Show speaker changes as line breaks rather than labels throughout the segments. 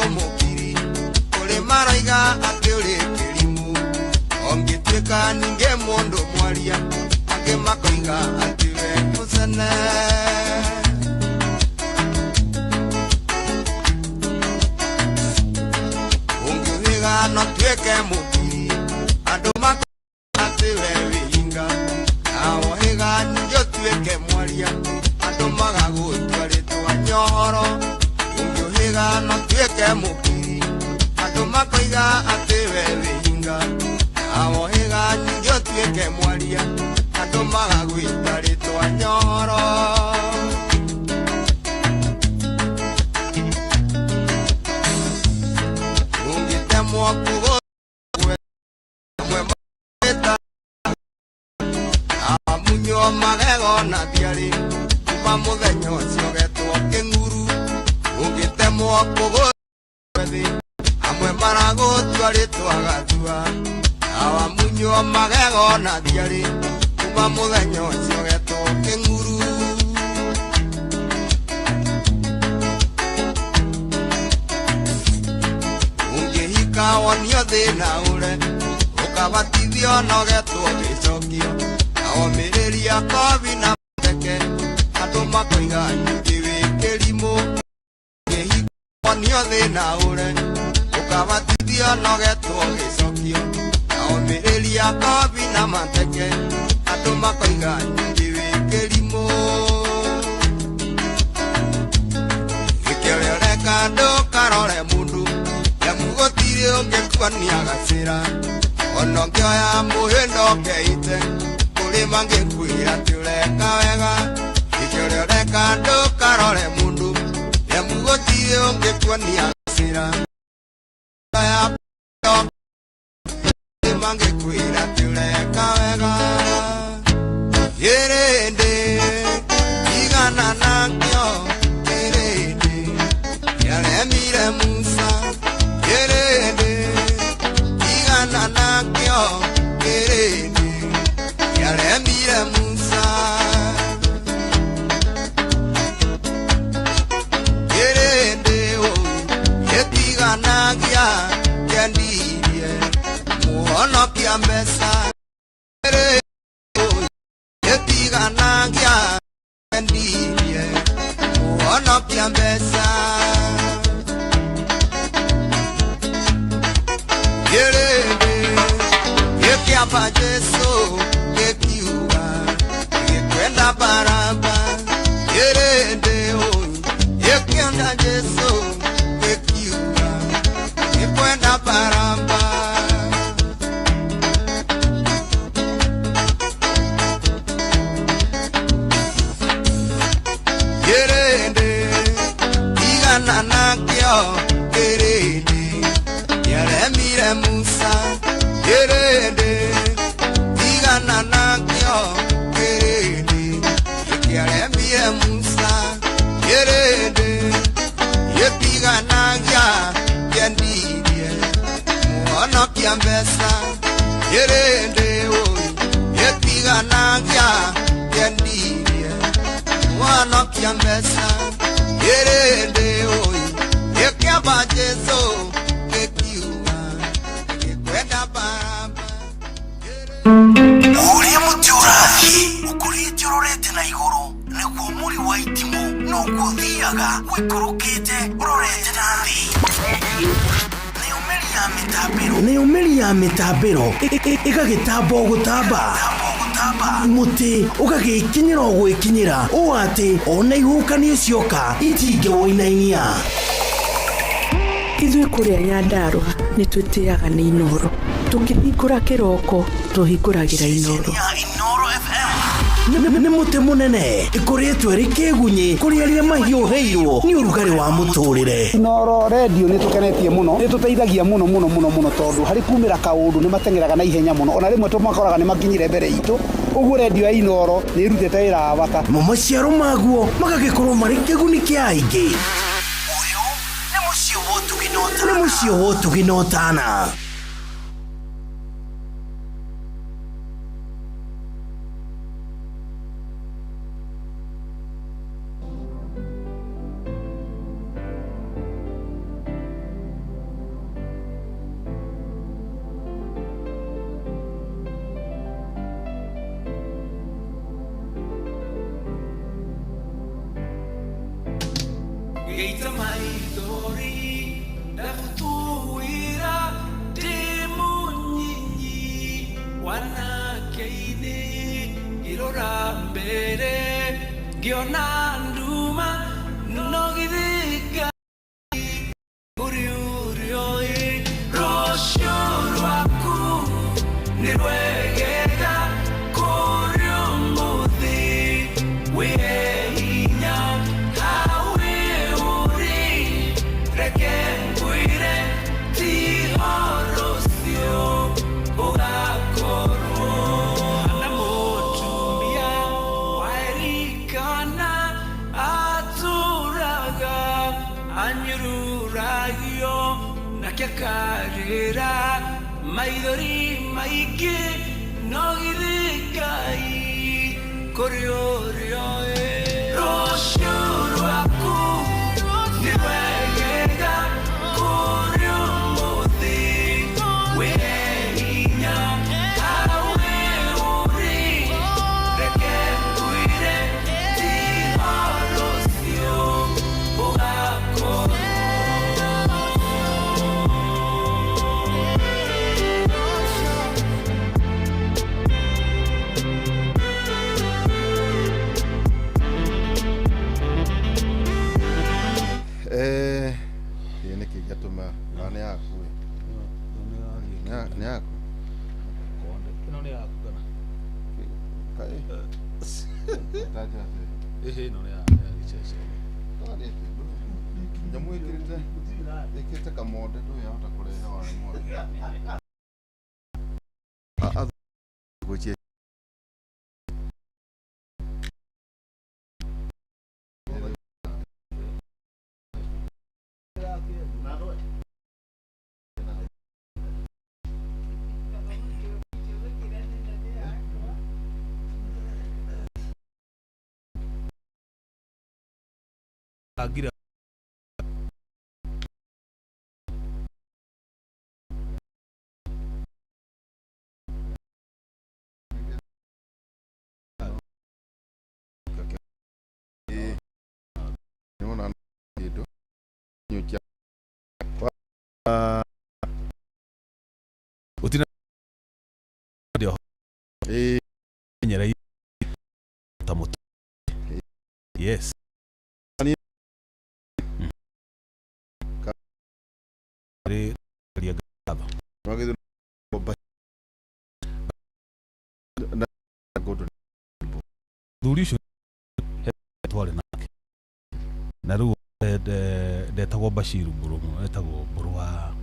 mukiri ule maraiga ati ule kirimu ongitweka ninge mundu mwaria ange makoiga ati we musene ungiwiga no tweke mukiri andu makoiga ati we winga awo higa ninge tweke mwaria andu magagutwa ritwa nyohoro ungiwiga no tweke mukiri andu makoiga ati we winga awo higa ninge tweke mwaria andu magagwita ritwa nyohoro ungitemwo kugo amunyo magego na diari kuma muthenya ucio getwo kinguru ungitemwo kugo amwe maragutwa ritwa gathua amunyo magego na diari kuma muthenya ucio getwo kinguru ungihika wonio thina ure ukabatithio no getwo gicokio aomiriria kobi na teke andu makoiga nyingi wikirimu ungihika wonio thina ure ukabatithio no getwo gicokio aomiriria kobi na mateke andu makoiga nyingi wikirimu ikerereka ndo karore mundu yamugotire ungekwania gacira ono ngioya muhindo keite kuri mangekwira tureka wega ikerereka ndo karore mundu yamugotire ungekwania gacira ya mangekwira tureka wega yerende igana nakyo yerende yaremire Musa yerende igana nakyo yerende yaremire Musa yerende o yetigana gya kendirie muhono kya mesa yetigana gya kendirie muhono kya mesa yerende yekiapa Jesu yekiuga yekwenda baraba yerende o yekienda Jesu yekiuga yekwenda baraba yerende igana nakyo yerende yaremire Musa yerende igana nakyo yerende yaremire Musa yerende yetigana gya kendirie muhono kya mbesa yerende o yetigana gya kendirie muhono kya mbesa yerende o yekiaba Jesu yekiuga yekwenda baraba
uri muturaki ukurite urorete na iguru nikuo muri wa itimu nukuthiaga wikurukite urorete nathi ni umeri ya mitambiro igagitambo gutamba muti ugagikinyira gwikinyira o ati ona ihukani cioka itinge woinainia
ithuĩ kũrĩa Nyandarua nĩ twĩtĩaga nĩ Inoro tũkĩhingũra kĩroko tũhingũragĩra Inoro
nĩ mũtĩ mũnene ĩkoretwo ĩrĩ kĩgunyi kũrĩ arĩa mahiũhĩirwo nĩ ũrugarĩ wa mũtũrĩre.
Inoro radio nĩ tũkenetie mũno, nĩ tũteithagia mũno tondũ harĩ kumĩra kaũndũ nĩ matengeraga na ihenya mũno, ona rĩmwe tũmakoraga nĩ makinyire mbere itũ. Ũguo radio ya Inoro nĩ ĩrutĩte wĩra wa bata.
Maciaro maguo magagĩkorwo marĩ kĩguni kĩa aingĩ. Ũyũ nĩ mũciĩ wa Ũtugi na Ũtana.
geita maithori ndafutuira ndimunyinyi wanakeini irora mbere ngiona nduma nogithika uriurioi rosho rwaku nirwegega kuriumuthi wihinya hawi uri reke ngwire tihorosio ugakorwo na mutumia wairikana aturaga anyururagio nakiakarira maithori maingĩ nogithikai kũrĩũrĩoĩ rũciũ rwaku nĩwegega kũrĩ ũmũthĩ wĩhe hinya hawe ũrĩ reke ngwĩre tiho rũciũ ũgakorwo.
Tiene que ya toma nane yako. Ne yako.
Konde. None yako kana.
Kai. Taja.
None ya gicheshe.
Kale tu. Nyamu ikirite. Ikirite kamode tu ya utakureha wa mmoja. Goje.
Agira
Niona ndio. Nyukia.
utina ndio nyera tamoto. Yes.
Magedon boba. Na godo.
Durisho twale nake. Na ru de tawo Bashiru Burumu etago burwa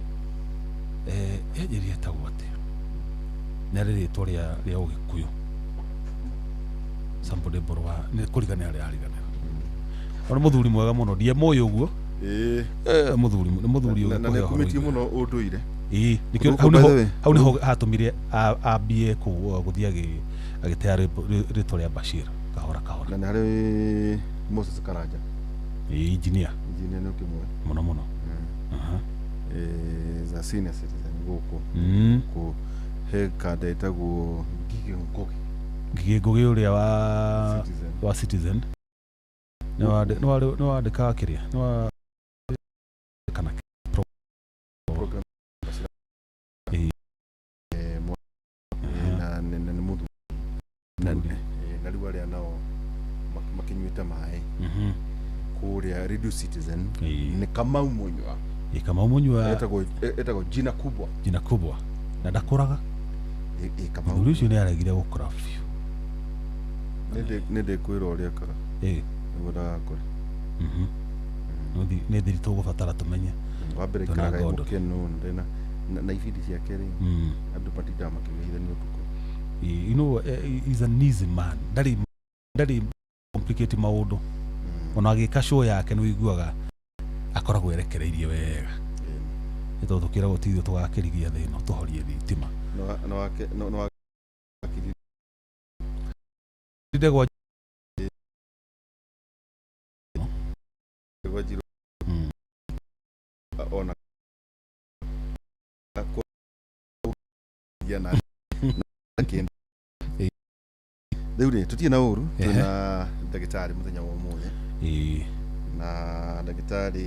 ejeria tawote. Na riri twalia ria Ugikuyu. Sampo de burwa ne kuligana ari ariganira. Ona muthuri mwega muno die moyo uguo. Muthuri uguo.
Na komiti muno unduire.
Nikio hau niho hatumire ambie guthia agitea rito ria Bashir kahora.
Na hari Moses Karanja.
Engineer
no kimwe.
Muno.
Za senior citizen goko. Ko he kada itago
Gigi Ngugi uria wa Citizen. No de kakiria. No kana
program. Na riwa ria nao makinyuita mai. Kuria Radio Citizen ni Kamau Munywa.
Kamau Munywa
etago jina kubwa.
Na ndakuraga.
Kamau
ucio ni aregire gukura biu.
Nende kwira uria kara. Ngoda kore.
Ne thiri tugubatara tumenye.
Wambere karaga mukeno ndena na ifidi cia kere. Andu patida makigithania utuko.
You know, he's an easy man. Dari complicate maundu. Ona agika show yake no iguaga akoragwo erekereirie wega. Ito tukira gutithio tugakirigia thino tuhorie thitima. No ndegwa
wajiro ona ko yana kende Deure tutie na uru tuna ndagitari muthenya wa umuthi na ndagĩtarĩ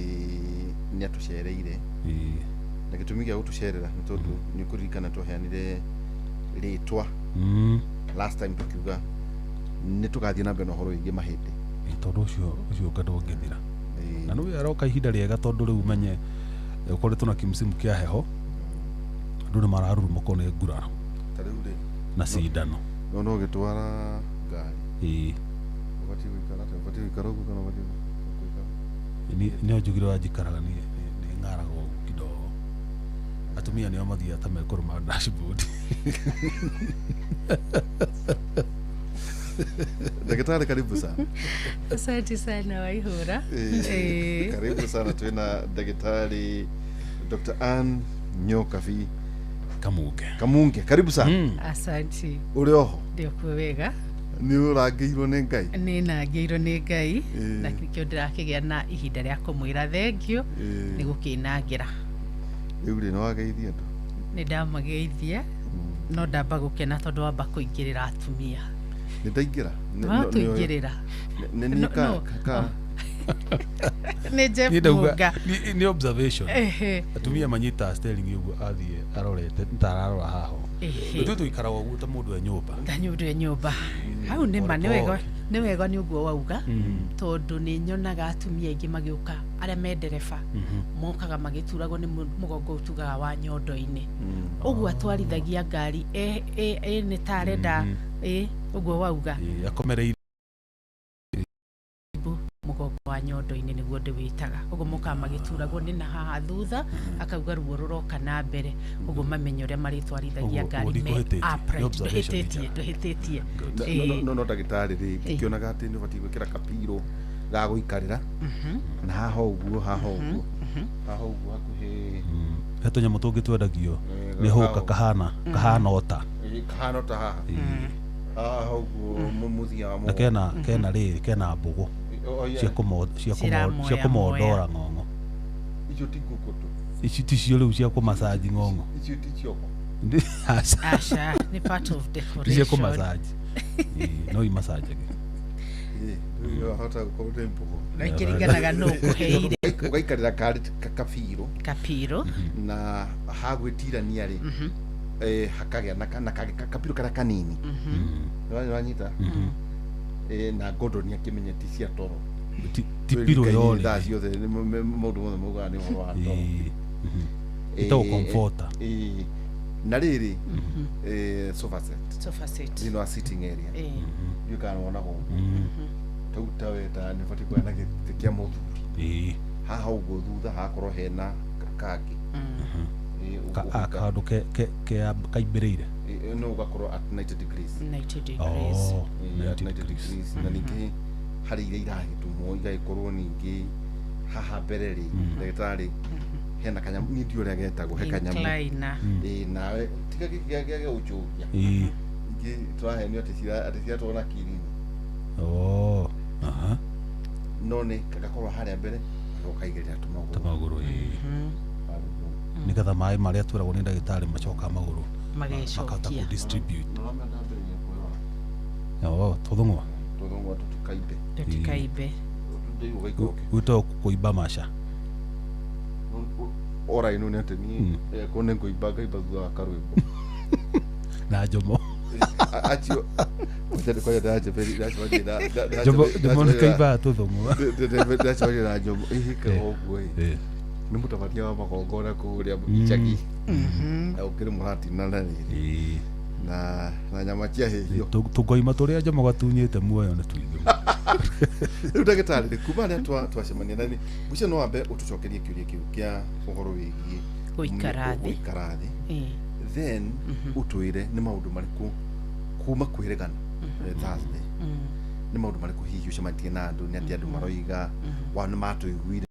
nĩ atucereire na gĩtũmi gĩa gũtũcerera nĩ tondũ nĩ kũririkana twaheanire rĩtwa last time tukiuga nĩ tũgathiĩ na mbere na ũhoro wĩgiĩ mahĩndĩ
tondũ ũcio ngandũ ngĩthira na nĩ aroka ihinda rĩega tondũ rĩu menye ũkoretwo na kimsimu kĩa heho andũ nĩ mararurumũkwo nĩ nguraro na cindano
no gĩtwara ngari ũbatiĩ gũikara ũguo kana ũbatiĩ gũikara
nĩ njugire wanjikaraga nĩ ng'araga ũguo kidogo atumia nĩo mathiaga ta mekũrũma dashboard
Daktari, karibu sana.
Asante sana Waihura.
Karibu sana tena Daktari Dr. Ann Nyokabi Kamunge. Karibu sana.
Asante.
Uri oho?
Ndio kwega.
Ni urangĩirwo nĩ Ngai?
Nĩ nangĩirwo nĩ Ngai na kĩo ndĩrakĩgĩa na ihinda rĩa kũmwĩra thengio nĩ gũkĩnangĩra.
Rĩu rĩ no wageithia andũ?
Nĩ ndamageithia no ndamba gũkena tondũ wamba kũingĩrĩra atumia.
Nĩ ndaingĩra?
Watũingĩrĩra.
Nĩ ka
Nĩ Jeff Muga.
Ni observation. Atumia manyita sterling ũguo athiĩ arorete ntararora haho. Ndio tuikaraga ũguo ta mũndũ wa nyũmba.
Ta mũndũ wa nyũmba. Hau nĩ ma nĩ wega nĩ ũguo wauga tondũ nĩ nyonaga atumia aingĩ magĩũka arĩa me ndereba mokaga magĩturagwo nĩ mũgongo ũtugaga wa nyondo-inĩ. Ũguo atwarithagia ngari nĩ tarenda ũguo wauga.
Akomereire
mũgongo wa nyondo-inĩ nĩguo ndĩwĩtaga. Ũguo mokaga magĩturagwo nĩ na haha thutha akauga ruo rũroka na mbere. Ũguo mamenye ũrĩa marĩtwarithagia ngari me upright. Ndũhĩtĩtie.
No ndagĩtarĩ rĩ ngĩkĩonaga atĩ nĩ ũbatiĩ gwĩkĩra kapiro ga gũikarĩra na haha ũguo hakuhĩ
he tũnyamũ tũngĩ twendagio nĩ hũka kahana ota
haha ũguo mũthia wa
na kena rĩrĩ kena mbũgũ cia kũmondora ng'ong'o.
Icio ti ngũkũ.
Ici ticio rĩu cia kũmasaji ng'ong'o.
Icio ti cioko.
Aca nĩ part of decoration.
Cia kũmasaji. No imasaji.
Hota gũkorwo nĩ mbũgũ.
Na ikĩringanaga no kũheire.
Ũgaikarĩra kapiro na hagwĩtirania rĩ hakagĩa na kapiro karĩa kanini. Nĩwanyita? Na Gordon akĩmenyeti cia toro.
Tipiro yole.
Thaa ciothe mũndũ mothe maugaga nĩ ũhoro wa toro.
Ito comforter.
Na rĩrĩ sofa set. Thĩinĩ wa sitting area. Ndiũ kana wonagwo. Tauta weta nĩ batiĩ kuoya na gĩtĩ kĩa mũthuri. Haha ũguo thutha hakorwo hena kangĩ.
Kaũndũ kaimbĩrĩire.
No ũgakorwo at 90 degrees.
90 degrees.
At 90 degrees. Na ningĩ harĩ iria iragĩtumwo igagĩkorwo ningĩ haha mbere rĩ ndagĩtarĩ hena kanyamũ nĩ ndiũ ũrĩa getagwo he kanyamũ. Nawe tiga gĩa gũcũhia. Ingĩ twahenio atĩ ciratwarwo kirini. No nĩ gagakorwo harĩa mbere ũkaigĩrĩra tũmagũrũ.
Nĩgetha maĩ marĩa twĩragwo nĩ ndagĩtarĩ macoka magũrũ makahota ku distribute. Tũthũng'wa
tũtikaimbe
gwĩtagwo kũimba maca.
Orainũ nĩ atĩ niĩ ko nĩ ngũimba ngaimba thutha wa karwĩmbo
na njomo
acio kwa ndajeberi
njomo nĩ kaimba tũthũng'wa
ndacwarĩra njomo ihika ũguo nĩ mũtabania wa magongona kũrĩa Icagi na ũkĩrĩ mũratina na rĩrĩ na nyama cia hĩhio
tũkoima tũrĩa njomo gatunyĩte muoyo nĩ tuigũ.
Rĩu ndagĩtarĩ kuma rĩa twacemania na mũico no wambe ũtũcokerie kĩũria kĩu kĩa ũhoro wĩgiĩ
gũikara thĩ.
Then ũtwĩre nĩ maũndũ marĩkũ kuma kwĩrĩgana Thursday nĩ maũndũ marĩkũ hihi ũcemanĩtie na andũ nĩ atĩ andũ maroiga wa nĩ matũiguire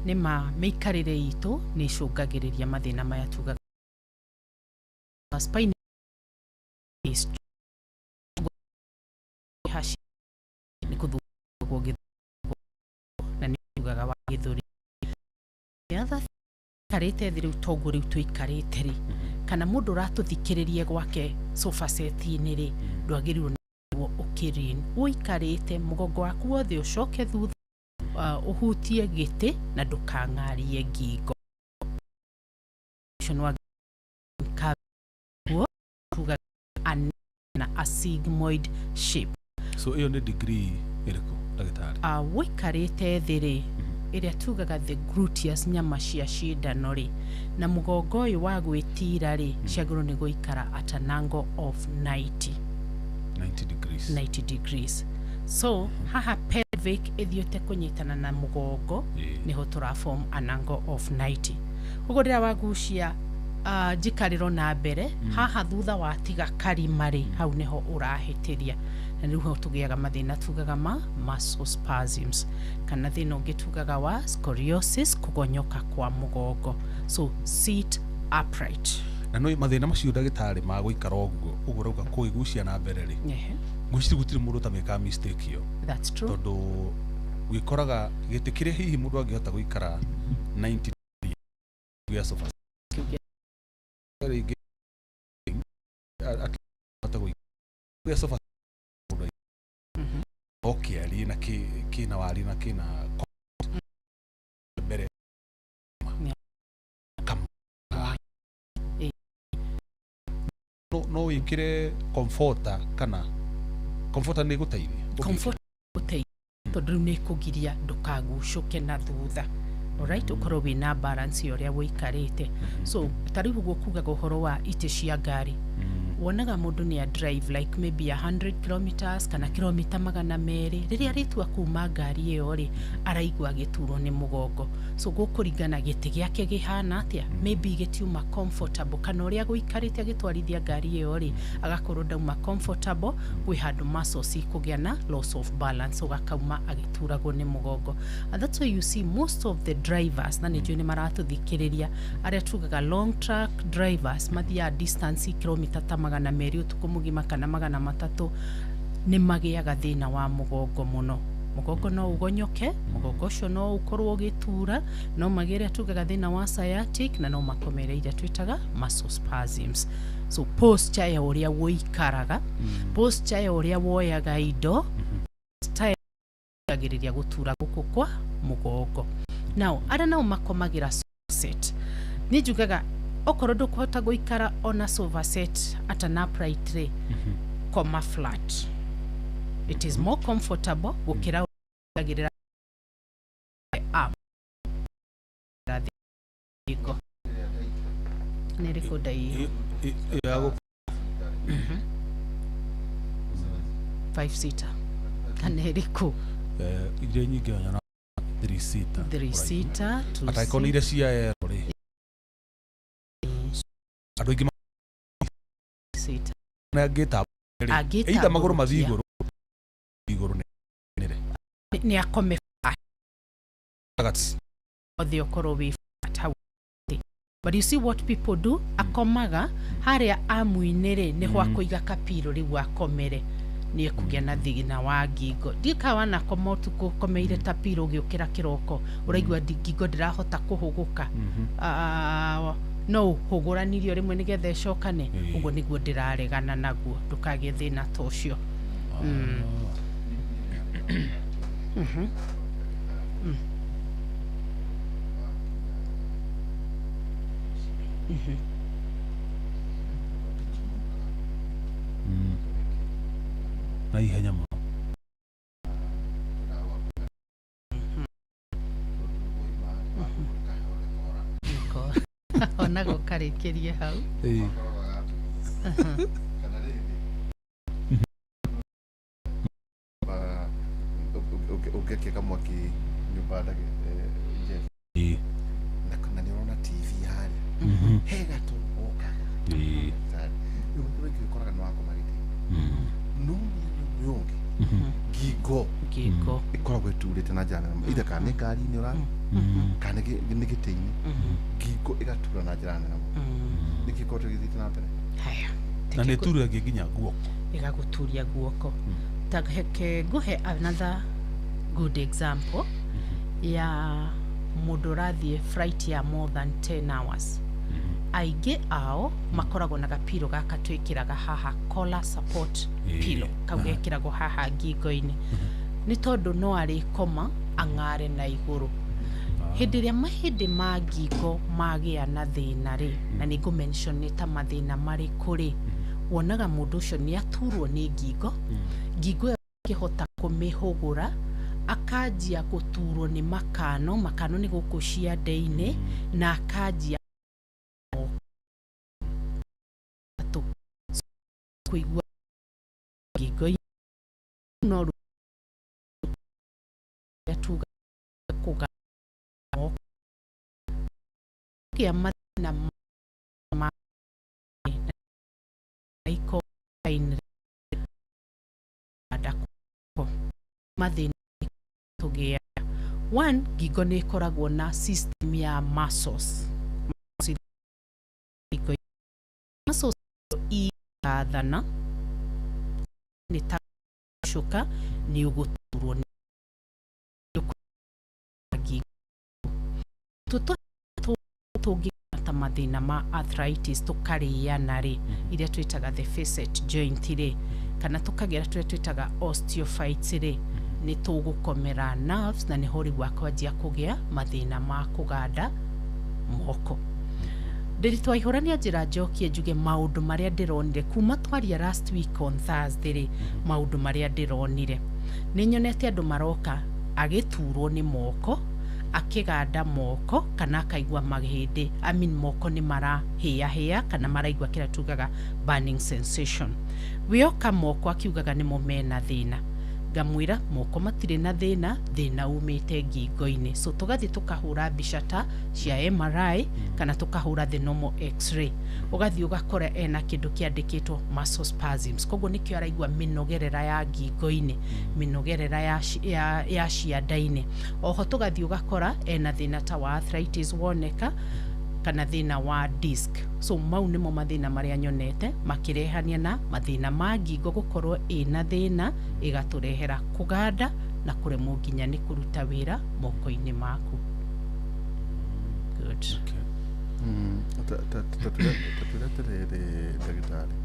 nĩma mĩikarĩre itũ nĩ icũngagĩrĩria mathĩna maya tugaga spine nĩ kũthũkwo na nĩ tugaga wa gĩthũri. wikarite thi riu toguo riu tuikarite ri kana mundu ratuthikiririe gwake sofa set-ini ri ndwagirirwo ukirin wikarite mugongo waku wothe ucoke thutha uhutie giti na ndukang'arie ngingo na a sigmoid shape.
So hiyo ni degree iriku dagitari?
Wikarite thi ri iria tugaga the gluteus nyama cia cindano ri na mugongo uyu wa gwitira ri ciagirwo ni guikara at an angle of 90 degrees. So haha pelvic ithiete kunyitana na mugongo niho turaform an angle of 90. Ugo rira wagucia jikariro na mbere haha thutha wa tiga karimari hau niho urahitiria na riu ho tugiaga mathina tugaga muscle spasms kana thina ungi tugaga wa scoliosis kugonyoka kwa mugongo. So sit upright.
Na no mathina macio dagitari ma guikara uguo uguo rauga kuigucia na mbere ri ngwiciri gutiri mundu tameka mistake yo.
That's true.
Tondu wikoraga giti kiria hihi mundu angihota guikara 90 ya sofa sofa okay ali na kina wali na kina bere no ikire comforter kana comforter ni guteiria
tondu ni kugiria ndukagucuke na thutha. Alright, ukorwo wina balance yoria wikarite. So taribu gukuga guhoro wa ite cia ngari wonaga mundu ni a drive like maybe 100 kilometers kana kilomita 200 riria ritua kuma ngari iyo ri araigua giturwo ni mugongo. So gukuringana giti giake gihana atia maybe gitiuma comfortable kana uria guikarite agitwarithia ngari iyo ri agakorwo dauma comfortable gwi handu muscles ikugia na loss of balance ugakauma agituragwo ni mugongo. And that's why you see most of the drivers na nijo ni maratuthikiriria aria tugaga long track drivers mathia distance kilomita 200 utuku mugima kana 300 ni magiaga thina wa mugongo muno. Mugongo no ugonyoke, mugongo ucio no ukorwo gitura, no magire tugaga thina wa sciatic na no makomere ira twitaga muscle spasms. So posture ya uria woikaraga, posture ya uria woyaga indo, style agiriria gutura guku kwa mugongo. Now, ara nao makomagira sofa set. Nijugaga okorwo ndukuhota guikara on a sofa set at an upright tray, koma flat. It is more comfortable gukira agirira arm. Radiko. Neriko dai.
Yago
5 seater. Kaneriko.
Ile nyingi yana 3 seater.
3 seater.
Ata iko ile cia eri. Ado igima
seater.
Na geta. Eita maguru maziguru. Iguru nere.
Ni akome
Agats.
the okorobi fat. But you see what people do? Akomaga haria amuinere ni hwa kuiga kapiro ri gwa komere ni kugia na thina wa ngingo. Ndikawa na komotu komeire tapiro giukira kiroko uraigwa ngingo ndirahota kuhuguka. No huguranirio rimwe nigethe cokane ugo niguo ndiraregana naguo ndukagie thina tocio.
Na ihenya muno.
Ona gukarikirie hau.
Ugekeka mwaki nyumba ndage na niona TV hali hega tu oka ukikoraga no wako magiti no nyonge gigo ikoragwo iturite na njara ida kana ngari ni ura kana ni gitini gigo igatura na njara nene nikikote githite na mbere
Haya.
Na netura giginya guoko.
Igaguturia guoko. Takeke guhe another good example ya mundu rathie flight ya more than 10 hours aingĩ ao makoragwo na gapiro gaka twĩkĩraga haha collar support pillow kau gekĩragwo haha ngingo-inĩ nĩ tondũ no arĩkoma ang'are na igũrũ hĩndĩ ĩrĩa mahĩndĩ ma ngingo magĩa na thĩna rĩ na nĩ ngũ-mention nĩ ta mathĩna marĩkũ rĩ wonaga mũndũ ũcio nĩ aturwo nĩ ngingo ngingo ĩkĩhota kũmĩhũgũra akanjia gũturwo nĩ makano nĩ gũkũ ciande-inĩ na akanjia kuigua ngingo no tuga kuga kia mathina ma iko ain adako mathina tugia one ngingo nĩ ĩkoragwo na system ya muscles thana nĩ ta shuka nĩ ũgũturwo nĩ tũngĩta mathĩna ma arthritis tũkarĩana rĩ iria twĩtaga the facet joint rĩ kana tũkagera tũrĩa twĩtaga osteophytes rĩ nĩ tũgũkomera nerves na nĩho rĩu akwanjia kũgĩa mathĩna ma kũganda moko ndĩritwaihũrania njĩra njokie njuge maũndũ marĩa ndĩronire kuma twaria last week on Thursday rĩ maũndũ marĩa ndĩronire nĩ nyonete andũ maroka agĩturwo nĩ moko akĩganda moko kana akaigua mahĩndĩ moko nĩ marahĩa kana maraigua kĩrĩa tugaga burning sensation wĩoka moko akiugaga nĩmo mena thĩna ngamwĩra moko matirĩ na thĩna umĩte ngingo-inĩ so tũgathiĩ tũkahũra mbica ta cia MRI kana tũkahũra the normal x-ray ũgathiĩ ũgakora ena kĩndũ kĩandĩkĩtwo muscle spasms koguo nĩkĩo araigua mĩnogerera ya ngingo-inĩ mĩnogerera ya cianda-inĩ oho tũgathiĩ ũgakora ena thĩna ta wa arthritis woneka kana thĩna wa disc so mau nĩmo mathĩna marĩa nyonete makĩrehania na mathĩna ma ngingo gũkorwo ĩna thĩna ĩgatũrehera kũganda na kũremwo nginya nĩ kũruta wĩra moko-inĩ maku good
tatureterere ndagĩtarĩ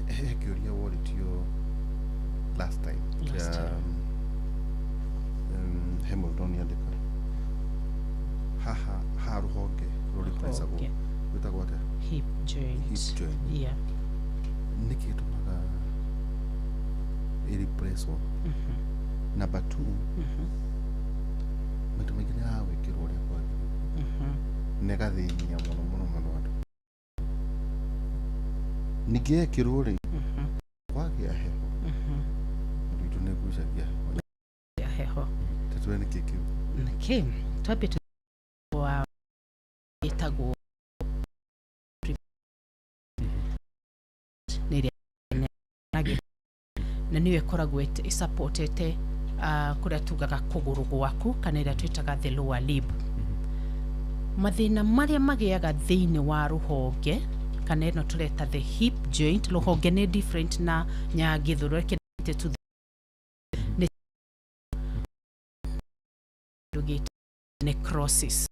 he kĩũria woritio last time kĩa he mũndũ nĩandĩka haha rũhonge rũrĩpresagwo rwĩtagwo atĩa
hip joint yeah
nĩkĩ gĩtũmaga ĩrepreswo number 2 maita maingĩ nĩ agwĩkĩrwo ũrĩa kwagĩrĩire negathĩnia mũno andũ ningĩ ekĩrwo rĩ kwagĩa heho mũndũ witũ nĩgucagia
heho
tatũre nĩkĩ kĩu
twambie wa itagwo na niwe koragwo supportete kũrĩa tugaga kũgũrũ gwaku kana ĩrĩa twĩtaga the lower lip mathĩna marĩa magĩaga thĩinĩ wa rũhonge kana ĩno tũreta the hip joint rũhonge nĩ different na nyagĩthũrũ rekete tu necrosis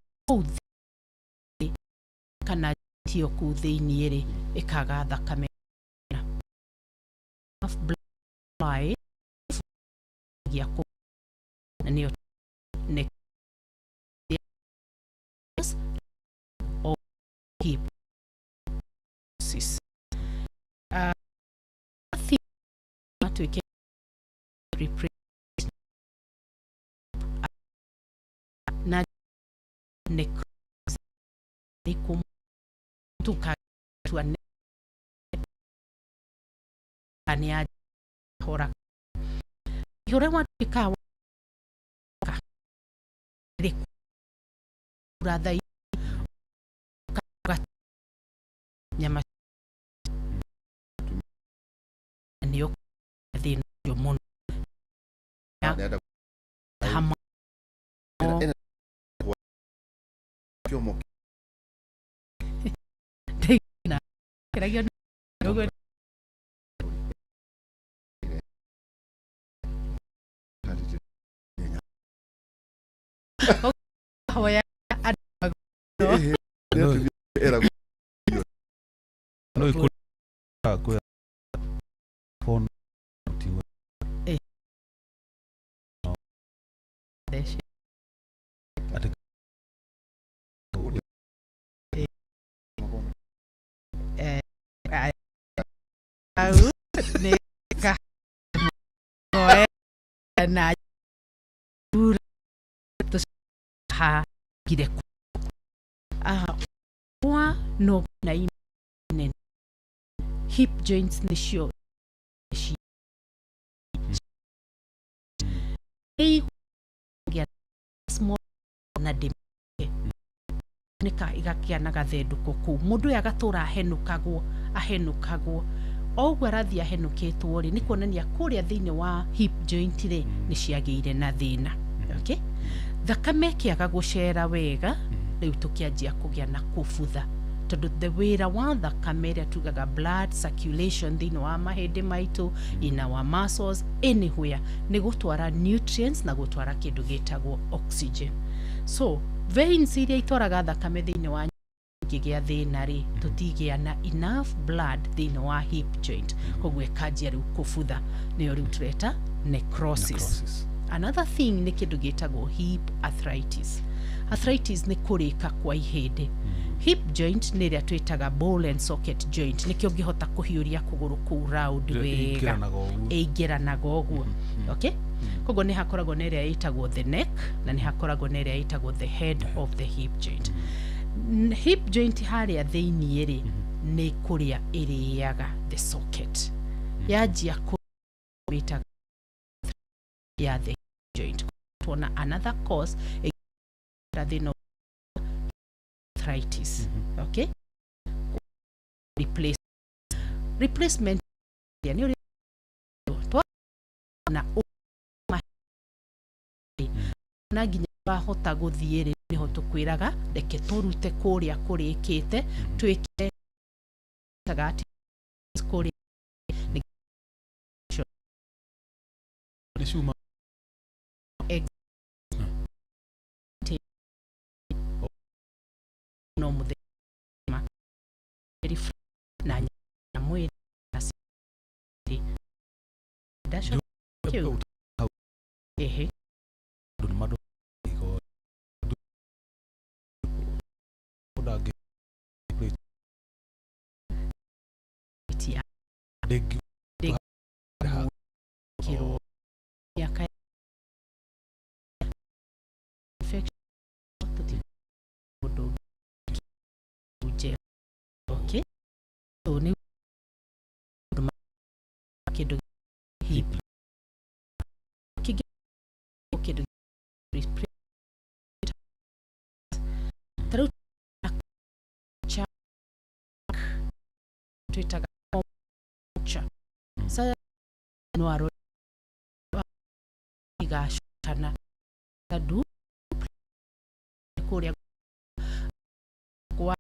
kana tio ku thĩinĩ rĩ ĩkaga thakame fly ya ku na nĩyo or hip atuike na necrosis ikum tuka tuane ania hora yore wa ikawa brother nyama ndio dhin yo mon hama hoya
era
no ikuri kwa phone tiwe
deshi
ate
au ne ka hoya na ur to ha gide wa no na inen hip joints ni show ei ya small na de nika igakia na gathenduko ku mundu yagatura ahenukagwo ogwo arathi ahenukitwo ri ni kuonania kuria thiini wa hip joint ri ni ciagiire na thina. Okay, thakame kiaga gucera wega riu tukianjia kugia na kubutha tondu the wira wa thakame iria tugaga blood circulation thiini wa mahindi maitu in our muscles anywhere ni gutwara nutrients na gutwara kindu gitagwo oxygen. So veins iria itwaraga thakame thiini wa gigia thina ri tutigia na enough blood thiini wa hip joint kogwe kanjia riu kubutha ni riu tureta necrosis. Another thing ni kindu gitagwo hip arthritis. Arthritis ni kurika kwa ihindi. Hip joint ni ria twitaga ball and socket joint nikio ngihota kuhiuria kuguru ku round wega eigiranaga ogwo. Okay, kogo ni hakoragwo ni ria itagwo the neck na ni hakoragwo ni ria itagwo the head of the hip joint. Hip joint haria thiini ri ni kuria iriaga the socket yajia kubita ya the joint. Tuona another cause of arthritis. Okay, replacement yani na ginya bahota guthiire niho tukwiraga reke turute kuria kurikite twike tagati kuria
shuma
no muthema na mwiri dasho ehe
mado iko odage
tia
deg
kiro yaka infection to uje. Okay, so ni kido hip kido cha twitaga cha sa no aro igashana tadu kuria kwa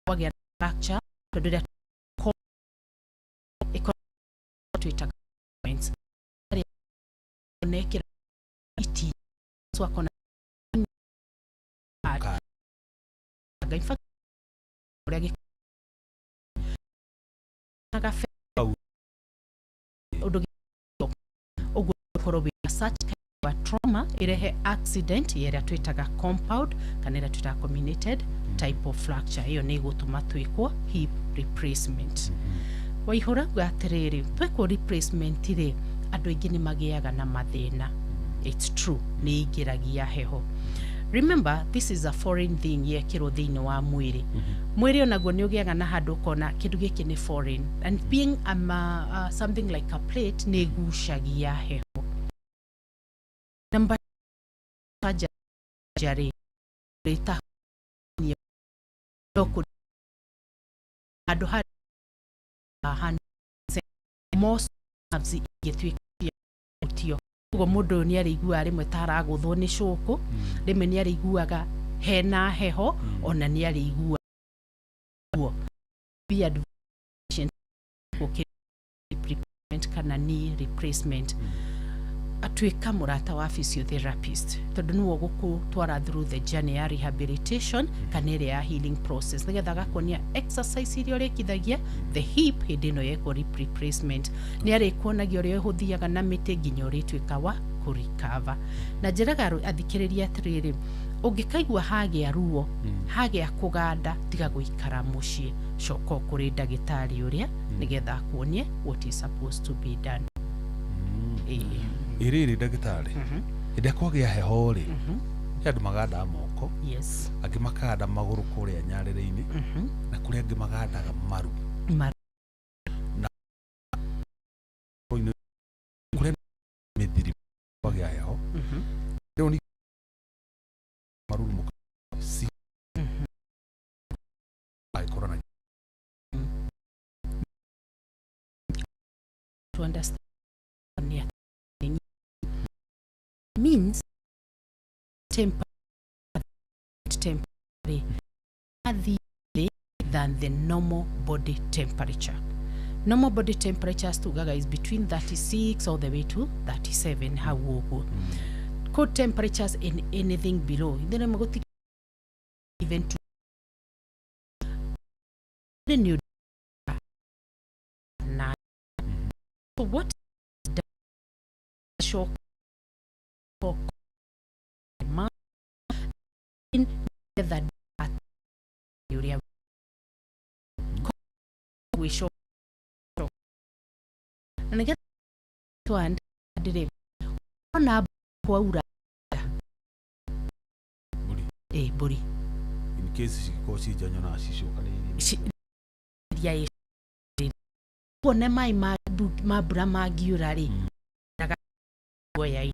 wagia fracture tondu ria twitaga points nekira iti so akona aga infa kuria aga odogi ogwo korobi such kind of trauma irehe accident yeria twitaga compound kana iria twitaga comminuted type of fracture iyo ni gutuma twikwo hip replacement. Waihura gwatiriri twekwo replacement ri andu aingi ni magiaga na mathina. It's true ni ingiragia heho. Remember, this is a foreign thing yekiro thiini wa mwiri. Mwiri onaguo ni ugiaga na handu kona kindu giki ni foreign, and being something like a plate ni gucagia heho. Number jari rita ni doku handu most of the getwi utio ugo mundu ni arigua rimwe taraguthwo ni cuku rimwe ni ariguaga hena heho ona ni arigua be advanced, okay, replacement kana knee replacement. Tondu ni ukoraga ni ria twitaga atuika murata wa physiotherapist tondu niwo gukutwara through the journey ya rehabilitation kana ĩrĩa ya healing process nigetha gakonia exercise iria ũrĩkithagia the hip hĩndĩ ĩno yeko hip replacement nĩ arĩkuonagia ũrĩa ũhũthiaga na mĩtĩ nginya ũrĩtuĩka wa kũrikava na njĩraga athikĩrĩria atĩrĩrĩ ũngĩkaigua hagĩa ruo hagĩa kũganda tiga gũikara mũciĩ coka kũrĩ ndagĩtarĩ ũrĩa nigetha akuonie what is supposed to be done.
Iriri ndagĩtarĩ ĩrĩa kwagĩa heho rĩ andũ maganda moko
yes
angĩ makanda magũrũ kũrĩa nyarĩrĩ-inĩ na kũrĩa angĩ magandaga maru na kũrĩa mĩthiri kwagĩa heho rĩu ni maru mũka si corona
to understand means temporary than the normal body temperature. Normal body temperature stugaga is between 36 all the way to 37 how wogo. Cold temperatures in anything below then I'm going to even to the new so what the shock in the area we show and again to and did on kwaura buri
in case she goes janyo na shishoka ni
ya pone mai mabura magiurari daga ya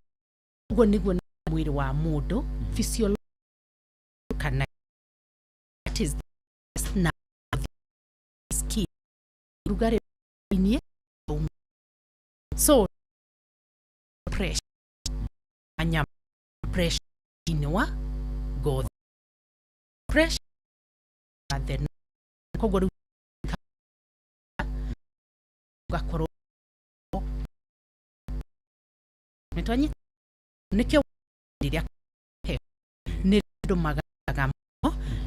ugo niguo mwiri wa mundu physiological kana that is now ski rugare inie so pressure anya pressure inwa go pressure and then kogoru gakoro metwanyi nikyo ndiria ni ndo magaga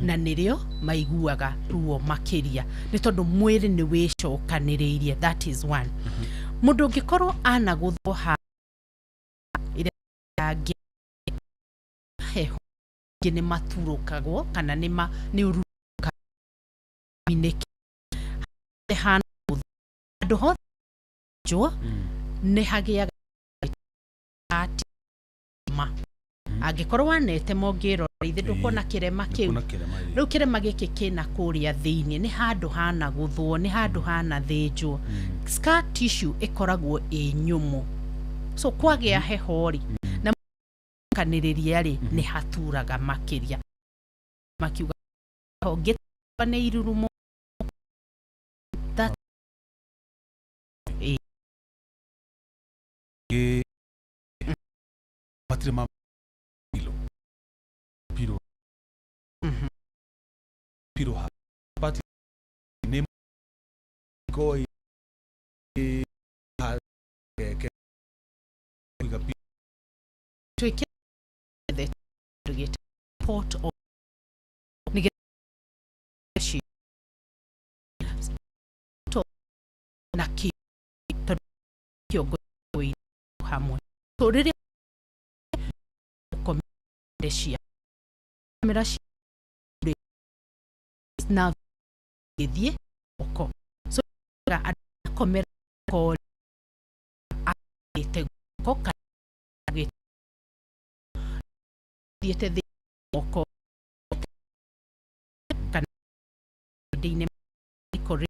na nirio maiguaga ruo makiria ni tondu mwiri ni wicokaniriirie that is one mundu ngikorwo ana guthoha ire angi heho ngine maturukagwo kana ni uruka mineki hana andu ho jo ni hagia ati ma angikorwo anete mongiro ithe ndukona kirema kiu riu kirema giki kina kuria thiini ni handu hana guthwo ni handu hana thinjwo scar tissue ikoragwo nyumu so kwagia hehori na kaniriria ri ni haturaga makiria makiuga honge bane irurumo that
matrima piro ha but name go ha ke
to get port of negotiation to na ki to kyogo hamwe to riri komendeshia merashi na githie oko so ra komera ko ate koka diete de oko kan dine kore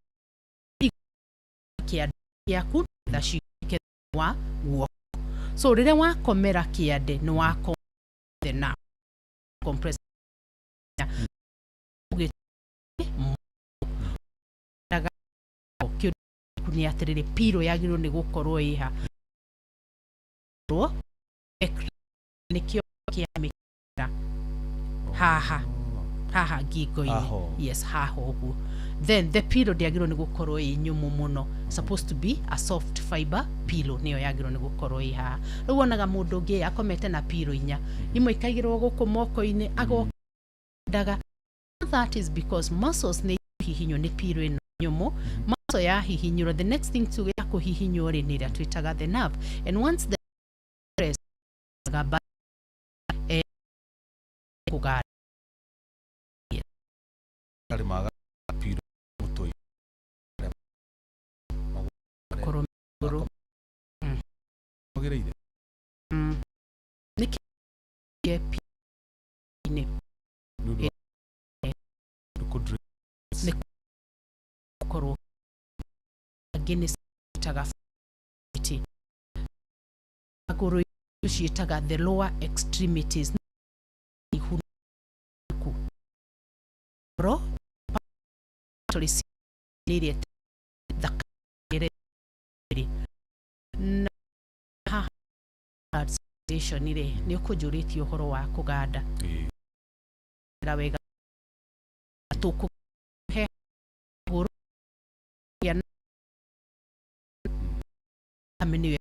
kia yaku da shike wa wo so rire wa komera kia de no wa ko de na compress ni atirire piro yagiro ni gukorwo iha ro nikyo kia mikira haha gigo ini yes haho ogu then the pillow ndiagirwo ni gukorwo i nyumu muno, supposed to be a soft fiber pillow niyo yagirwo ni gukorwo i ha. Riu wonaga mundu ngi akomete na pillow inya imwe ikaigirwo guku moko-ini agodaga. That is because muscles ni hihinyo ni pillow ino nyumu. Muscle ya hihinyiro, the next thing to ya kuhihinyo ri ni ria twitaga the nerve, and once the press gaba kuga
kali maga piro mutoi
koromero
ogereire
niki yepi ni
nudo kudre
koro against taga fiti agoro yitaga the lower extremities ro tolisi liri the na station ile ni kujuriti uhoro wa kuganda ra wega tuku he horo ya ameni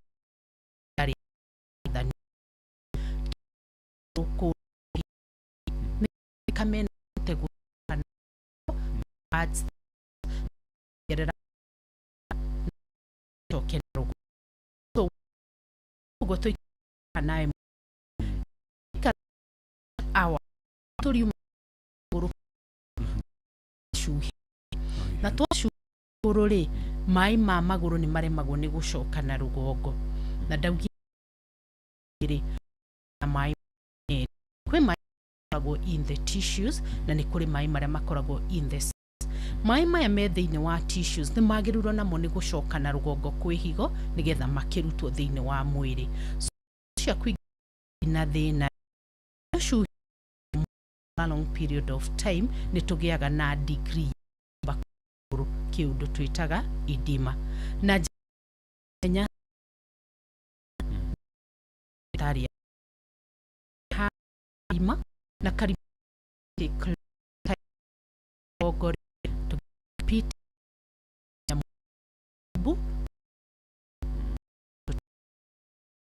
ari dan tuku kamen tego ads yerera token rogo so go to kanae ka awa torium guru shuhi na to shuru ri mai ma maguru ni maremagwo ni gucoka na rugongo na ndaugi ri na mai kwe mai makoragwo in the tissues na ni kuri mai maria makoragwo in the mai maya me thiini wa tissues ni magirurwo namo ni gucoka na rugongo kwi higo nigetha makirutwo thiini wa mwiri cia kwina thina shu a long period of time ni tugiaga na degree bakuru kiundu twitaga edema na nya taria ima na kari ogori to pit bu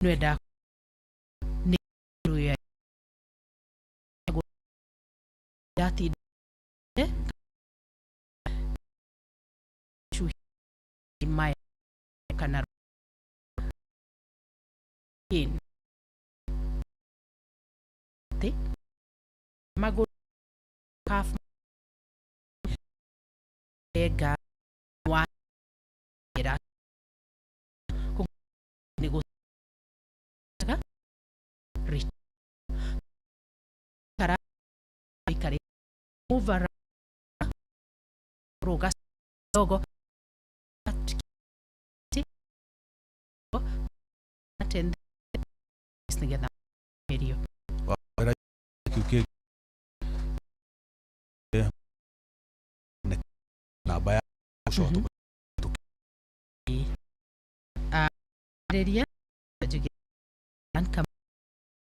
nweda ni ruya dati chu mai kana in te mago kaf ega wa era ko nego taka ri kara ikare over roga logo attend together video
que na baya shoto
area juge anka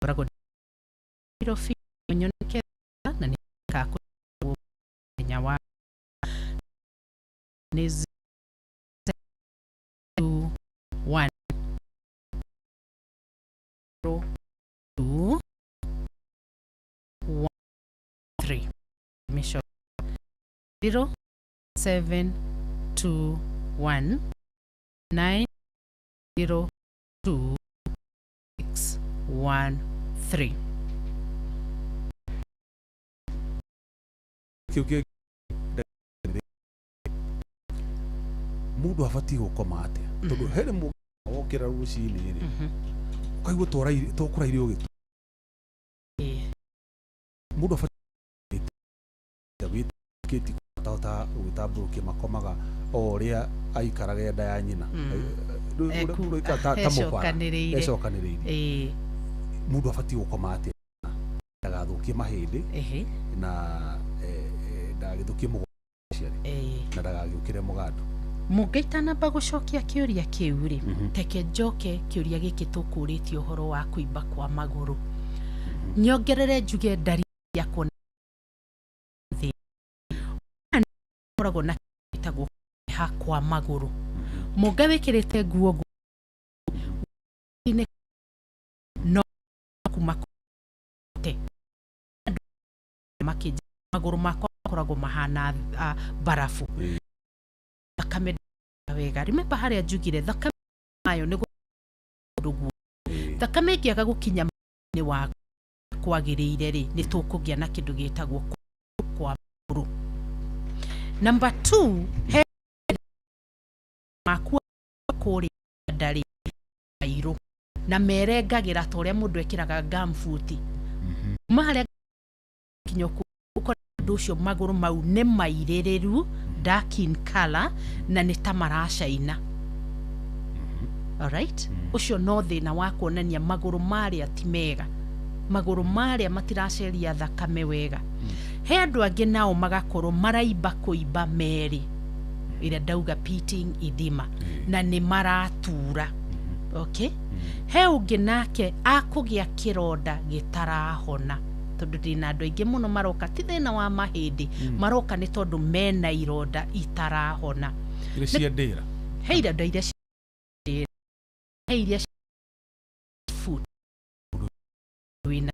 brago irofi nyonke na ni ka ko nyawa nez 2 1 2 1 3 misho 0 7 2 1 9 0 2 6 1 3
que mundu afati gukoma atia tondu here mu wokira rucini ri ukaigua tokura irio gitu mundu afati David kiti tata utabu ke makomaga oria aikaraga enda ya nyina ru ikata tamukwa ecokaniriire mundu afati gukoma atia ndagathukie mahindi na ndagithukie mugongo na ndagagiukire mugando
mugaitana bagucokia kiuria kiu ri teke njoke kiuria giki tukuritio horo wa kuimba kwa maguru nyongerere njuge ndari ya kuona koragwo na itagwo ha kwa maguru mugabe kirete guo ine no kumakote makije maguru makwa korago mahana barafu thakame wega remember haria njugire thakame ayo ni gugu thakame kiaga gukinya ni wa kwagiriire ri ni tukugia na kindu gitagwo kwa maguru. Number 2 makwa kuri ndari airo na merengagira toria mundu ekiraga gamfuti maharia kinyoku ukora nducio maguru mau ne mairireru dark in color na ni tamarashaina. All right, ucio no thina wa kuonania maguru maria ti mega, maguru maria matirasheria thakame wega. He andu angi nao magakorwo maraiba kuiba meri ira dauga pitting idima na ni maratura. Okay, he ungi nake akugia kironda gitarahona tondu dina andu aingi muno maroka ti thina wa mahindi maroka ni tondu mena ironda itarahona
ile cia ndira
he ironda iria he iria food wina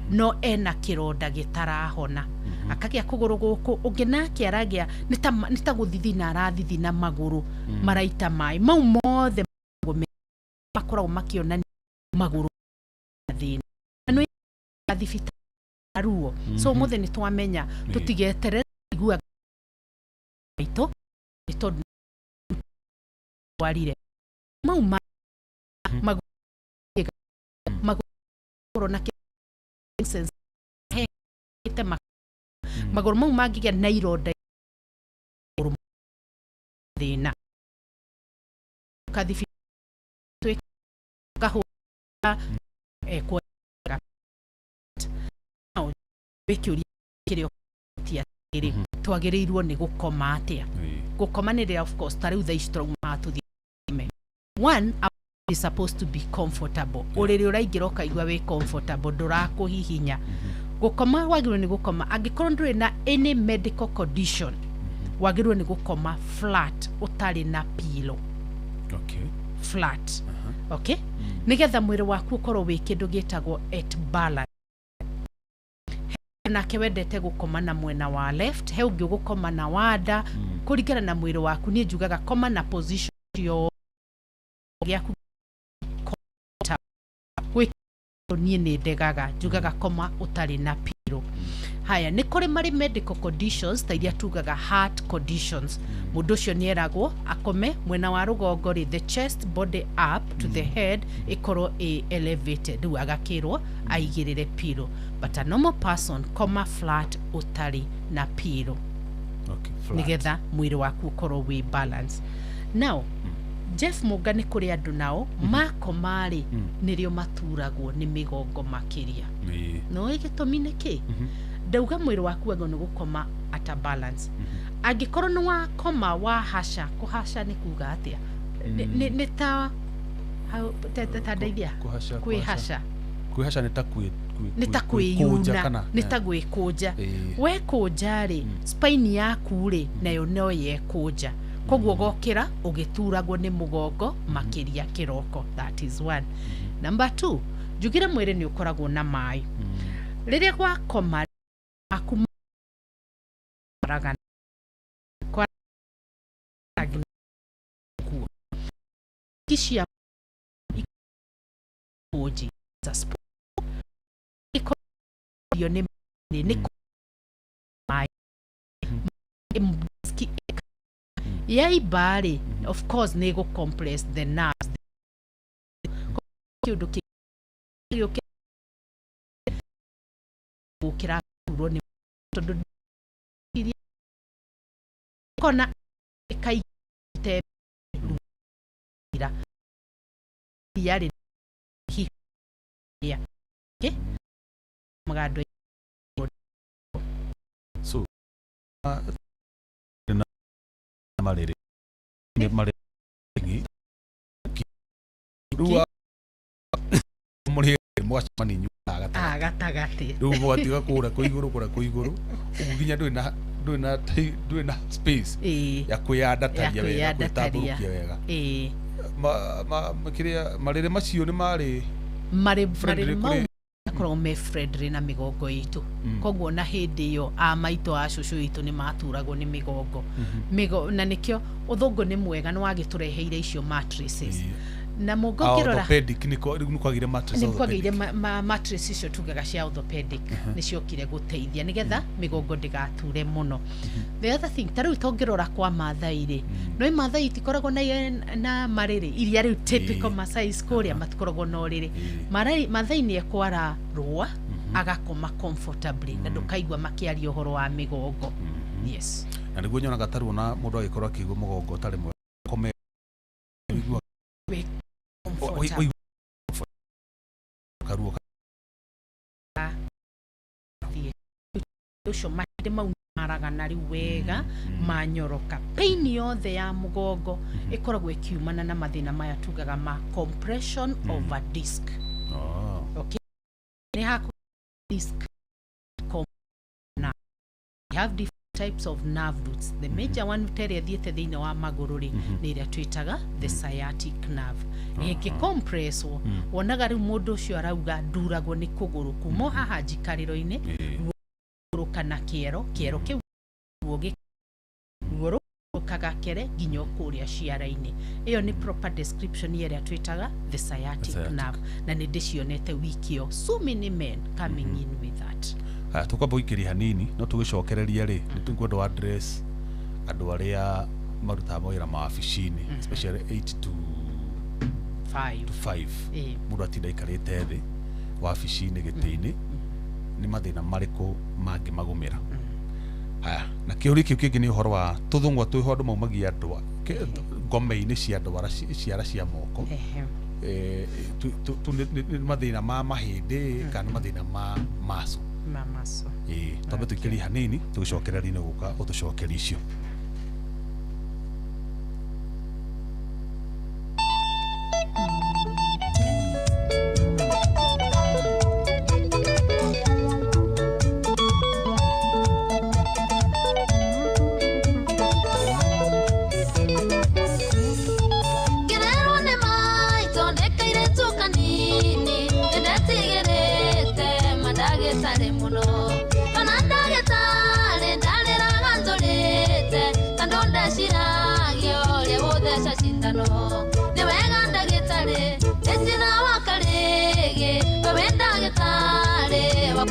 no ena kironda gitarahona akagia kuguru guku ungi nake aragia nita guthithina arathithina maguru maraita mai mau mothe makoragwo makionania maguru thina no athifita aruo so mothe ni twamenya tutigeterera igua ito ito warire mau maguru na sense ite maguru mau magigia na ironda thina kathifita kaho kwa bekiuri kirio tia iri twagirirwo ni gukoma atia gukoma ni of course tari uthe strong matu thime one is supposed to be comfortable uriri uraingira ukaigwa we comfortable ndurakuhihinya gukoma wagirwo ni gukoma angikorwo nduri na any medical condition wagirwo ni gukoma flat utari na pillow.
Okay,
flat. Okay, nigetha mwiri waku ukorwo wi kindu gitagwo at balance. Na kewendete gukoma na mwena wa left, he ungi gukoma na wada kuringana na mwiri waku. Ni njugaga koma na position yo yaku ni ndegaga njugaga koma utari na pillow. Haya ni kuri mari medical conditions ta iria tugaga heart conditions. Mundu ucio ni eragwo akome mwena wa rugongo ri the chest body up to the head ikorwo elevated ru agakirwo aigirire pillow, but a normal person koma flat utari na pillow.
Okay, flat.
Nigetha mwiri waku ukorwo wi balance. Now Jeff Mugani kuri andu nao makomari nirio maturagwo ni migongo makiria no igitumi niki ndauga mwiri waku ego ni gukoma at a balance. Angikorwo ni wa koma wa hasha kuhasha ni kuga atia ni ta ta ndeithia kuihasha
kuihasha
ni ta kwiyuna ni ta gwikuja we kujari spine yaku ri nayo no yekuja koguo gokira ugituragwo ni mugongo makiria kiroko. That is one. Number 2, jugira mwiri ni ukoragwo na mai riria gwa koma akuma kwa kishia oji za yo ni mai yai bari of course nego compress the nerves kiudu kiyo ukira uroni todo kona kai te ira yari hi ya okay magado
so malere ni malere ruwa muri mwacemani nyuma
gatagati
riu mwatiga kura kå igå rå ugu nginya ndwä na space ya kwiyandataria wega gwitambũrũkia wega marĩrĩ macio nĩ
marĩ mau akorwo me friendly na migongo itu koguo na hindi iyo maito a cucu itu ni maturagwo ni migongo na nikio uthungu ni mwega ni wagitureheire icio mattresses na mugokirora
orthopedic niko kwagire
mattress icio tugaga cia orthopedic nicio kire guteithia nigetha migongo ndigature muno. The other thing taru itongirora kwa mathai no mathai itikoragwo na mariri iria riu typical Masai kuria matikoragwo na uriri mathai ni ekwara rua agakoma comfortably na ndukaigwa makiaria uhoro wa migongo. Yes,
na niguo nyonaga taru na mundu agikorwo akigwa mugongo tari mwe kome ucio mahĩndĩ mau maragana riu wega manyoroka. Pain yothe ya mugongo ikoragwo ikiumana na mathina maya tugaga ma compression of a disc. Okay, ni hako disc na we have different types of nerve roots. The major one uteria thiete thiini wa maguru ri ni iria twitaga the sciatic nerve. Eke compresso wonaga riu mundu ucio arauga nduragwo ni kuguru kuma haha njikariro-ini kana kiero kiu guogi guru kagakere nginya kuria ciara-ini. Iyo ni proper description iria twitaga the sciatic nerve na ni ndicionete wikio so many men coming in with that. Tukamba ikiria hanini no tugicokereria ri ni tungwenda address andu aria marutaga mawira ma wabici-ini especially 8 to 5 mundu atinda ikarite thi wabici-ini giti-ini ni mathina mariku mangi magumira. Na kiuri kiu kingi ni uhoro wa tuthungwa twi andu maumagia andu ngome-ini cia andu ciara cia moko mathina ma mahindi kana mathina ma maso tambe tuikiri hanini tugicokereria ni guka utucokeria icio.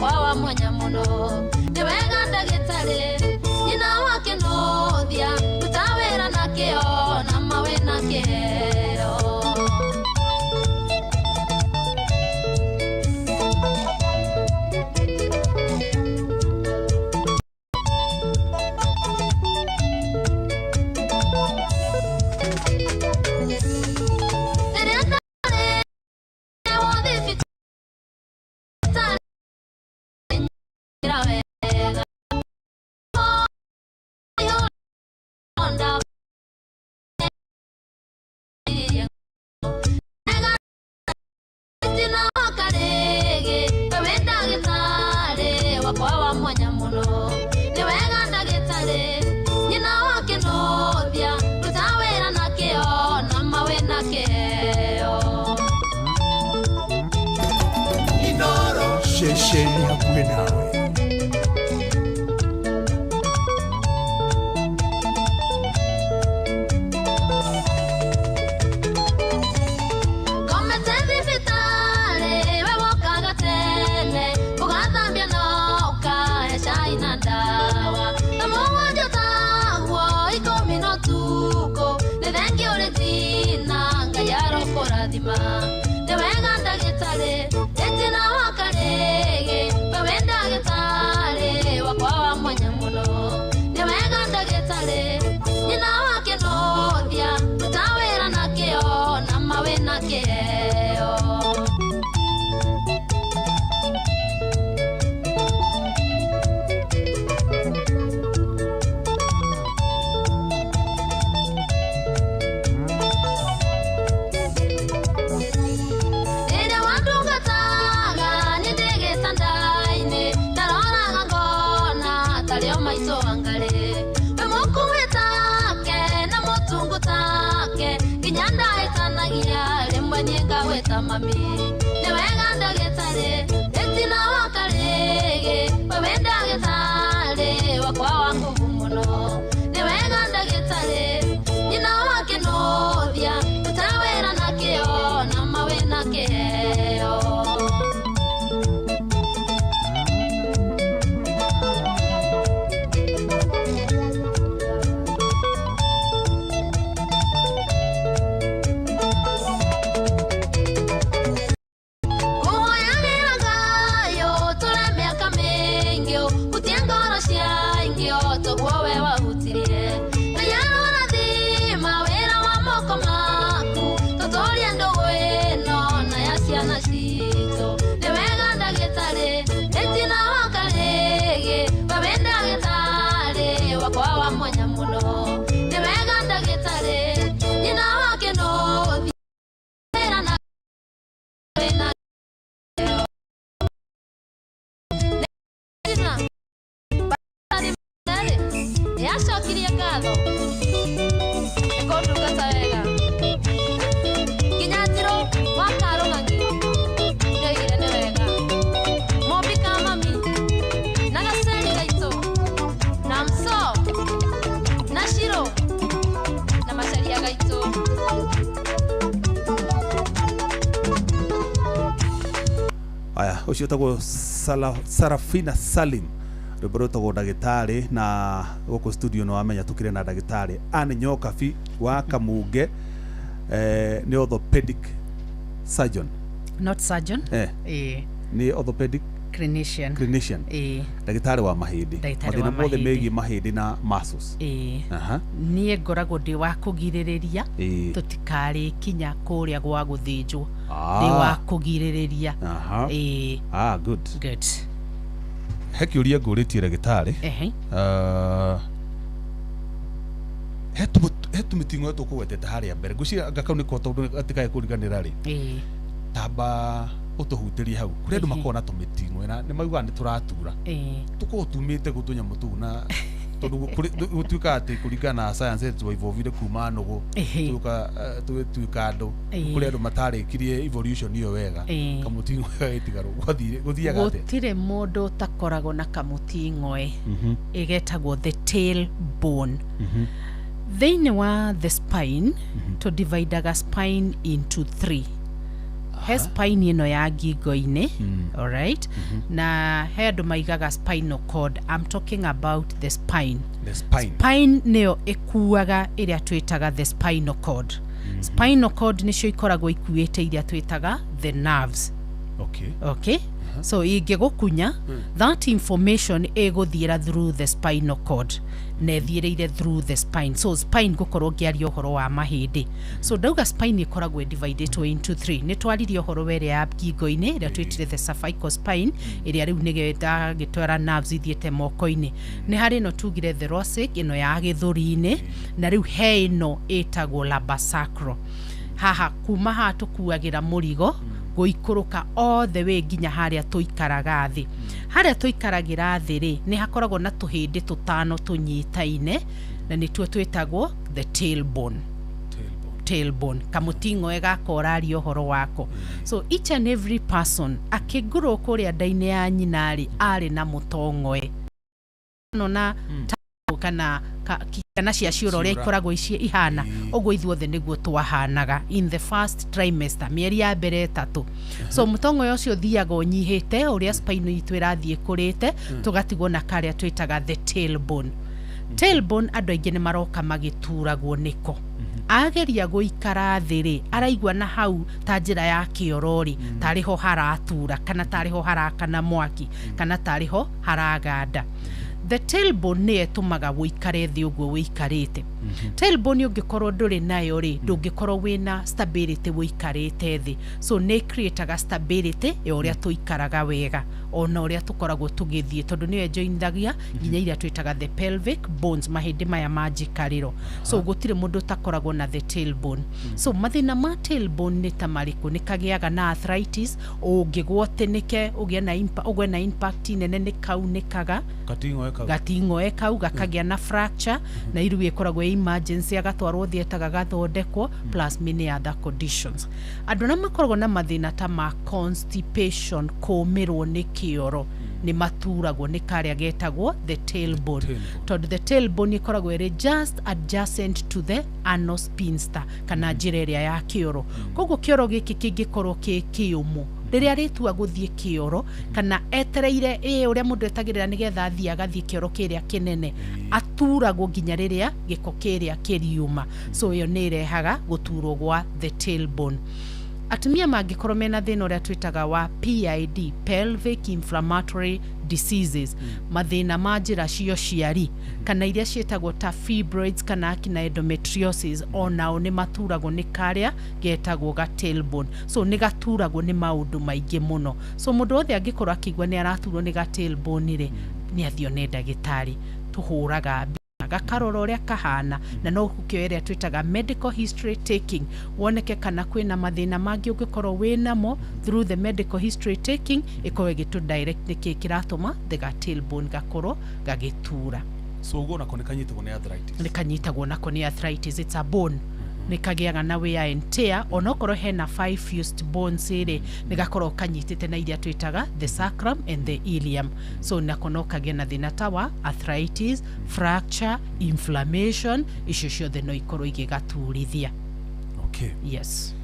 Kwa mwanya muno ni wega ndagitari ina wake no thia utawera na kio na mawe na kio
Shesheni hakuwe nawe.
mateo maito angare we mukuwetake na mutungu take kinyanda etanagia rimwe nienga weta mami ne wega ndagitare etina wakarege we ndagitare wakwa wangu muno ne wega ndagitare nyina wake nothia utawera nakio na mawe nakeo.
Aya, ucio tagwo Sarafina Salim rubero tagwo ndagitari na goko studio no amenya tukire na ndagitari Anne Nyokabi wa Kamunge ni orthopedic surgeon,
not surgeon
ni orthopedic clinician ndagitari wa mahindi mathina mothe megie mahindi na muscles
nie ngoragwo ndi wa kugiririria tutikari kinya kuria gwa guthinjwo ndi wa kugiririria
good hekiuria nguritie ndagitari hetu mitingo yetu kuwetete haria mbere gucia ngakau niko tondu atikaye kuriganira ri tamba utuhutiria hau kuri andu makona tumitingo na nimauga ni turatura tukutumite gutunya mutuna tondu gutuika ati kurigana science yetu evolve kuma nugu tuka andu kuri andu matarikirie evolution iyo wega kamutingo etigaru guthiaga ati
gutire mundu takoragwo na kamutingo igetagwo the tailbone Then wa the spine to divide a spine into 3. He spine ino ya ngingo-ini, all right? Na he andu maigaga spinal cord. I'm talking about the spine.
The spine.
Spine neo ikuaga iria twitaga the spinal cord. Spinal cord nicio ikoragwo ikuite iria twitaga the nerves. Okay? So ingigukunya that information eguthiira through the spinal cord na thiireire through the spine. So spine gukorwo ngiaria uhoro wa mahindi. So dauga spine ikoragwo divided into 3. Ni twaririe uhoro were ya ngingo-ini iria twitire the cervical spine iria riu nigeta gitwara nerves ithiete moko-ini. Ni hari no tugire thoracic ino ya githuri-ini na riu he ino etagwo lumbosacral. Haha kuma ha tukuagira murigo guikuruka all the way nginya haria tuikaraga thi. Haria tuikaragira thi ri ni hakoragwo na tuhindi tutano tunyitaine na ni tuo twitagwo the tailbone kamutingo egakorario horo wako. So each and every person akiguro kuria ndaine ya nyinari ari na mutongwe no na kana kana cia cioro ria ikoragwo ici ihana ogwo ithuothe niguo twahanaga in the first trimester mieri ya mbere 3. So mutongo ucio thiaga unyihite uria spine itu irathie kurite tugatigwo na karia twitaga the tailbone. Tailbone andu aingi ni maroka magituragwo niko ageria guikara thiri araigwa na hau ta njira ya kiorori tariho haratura kana tariho harakana mwaki kana tariho haraganda. The tailbone ni etumaga wikare thi uguo wikarite tailbone ungikorwo nduri nayo ri ndungikorwo wina stability wikarite thi, so ne create stability ya uria tuikaraga wega ona uria tukoragwo tugithie tondu niyo joindagia nginya iria twitaga the pelvic bones, mahindi maya majikariro. So gutire mundu takoragwo na the tailbone. So mathina ma tailbone ni ta mariku, ni kagiaga na arthritis, ungigwotenike ugie na impact nene ni kaunikaga gating'oe kau gakagia na fracture na iru ikoragwo emergency agatwarwo thietaga gathondekwo plus many other conditions. Andu na makoragwo na mathina ta ma constipation, kumirwo ni kioro, ni maturagwo ni karia getagwo the tailbone. Tondu the tailbone ikoragwo iri just adjacent to the anal sphincter kana njira iria ya kioro. Koguo kioro giki kingikorwo ki kiumu riria ritua guthie kioro kana etereire uria mundu etagirira nigetha athie agathie kioro kiria kinene, aturagwo nginya riria giko kiria kiriuma. So iyo ni irehaga guturwo gwa the tailbone. Atumia mangikorwo mena thina uria twitaga wa PID, pelvic inflammatory diseases, mathina ma njira cio ciari kana iria cietagwo ta fibroids kana akina endometriosis, onao ni maturagwo ni karia getagwo ga tailbone. So ni gaturagwo ni maundu maingi muno. So mundu othe angikorwo akigwa ni araturwo ni ga tailbone ri ni athio ne ndagitari, tuhuraga gakarora uria kahana na no kukioeria twitaga medical history taking, woneke kana kwina mathina mangi ungikorwo winamo through the medical history taking ikowe gitu direct niki kiratuma the tailbone gakorwo gagitura.
So ugo na kanyitagwo ni arthritis,
ni kanyitagwo nako ni arthritis. It's a bone ni kagiaga na wear and tear, onokorwo hena 5 fused bones iri ni gakorwo kanyitite na iria twitaga the sacrum and the ilium. So nakono kagia na thina tawa arthritis, fracture, inflammation, icio ciothe no ikorwo igigaturithia.
Okay,
yes.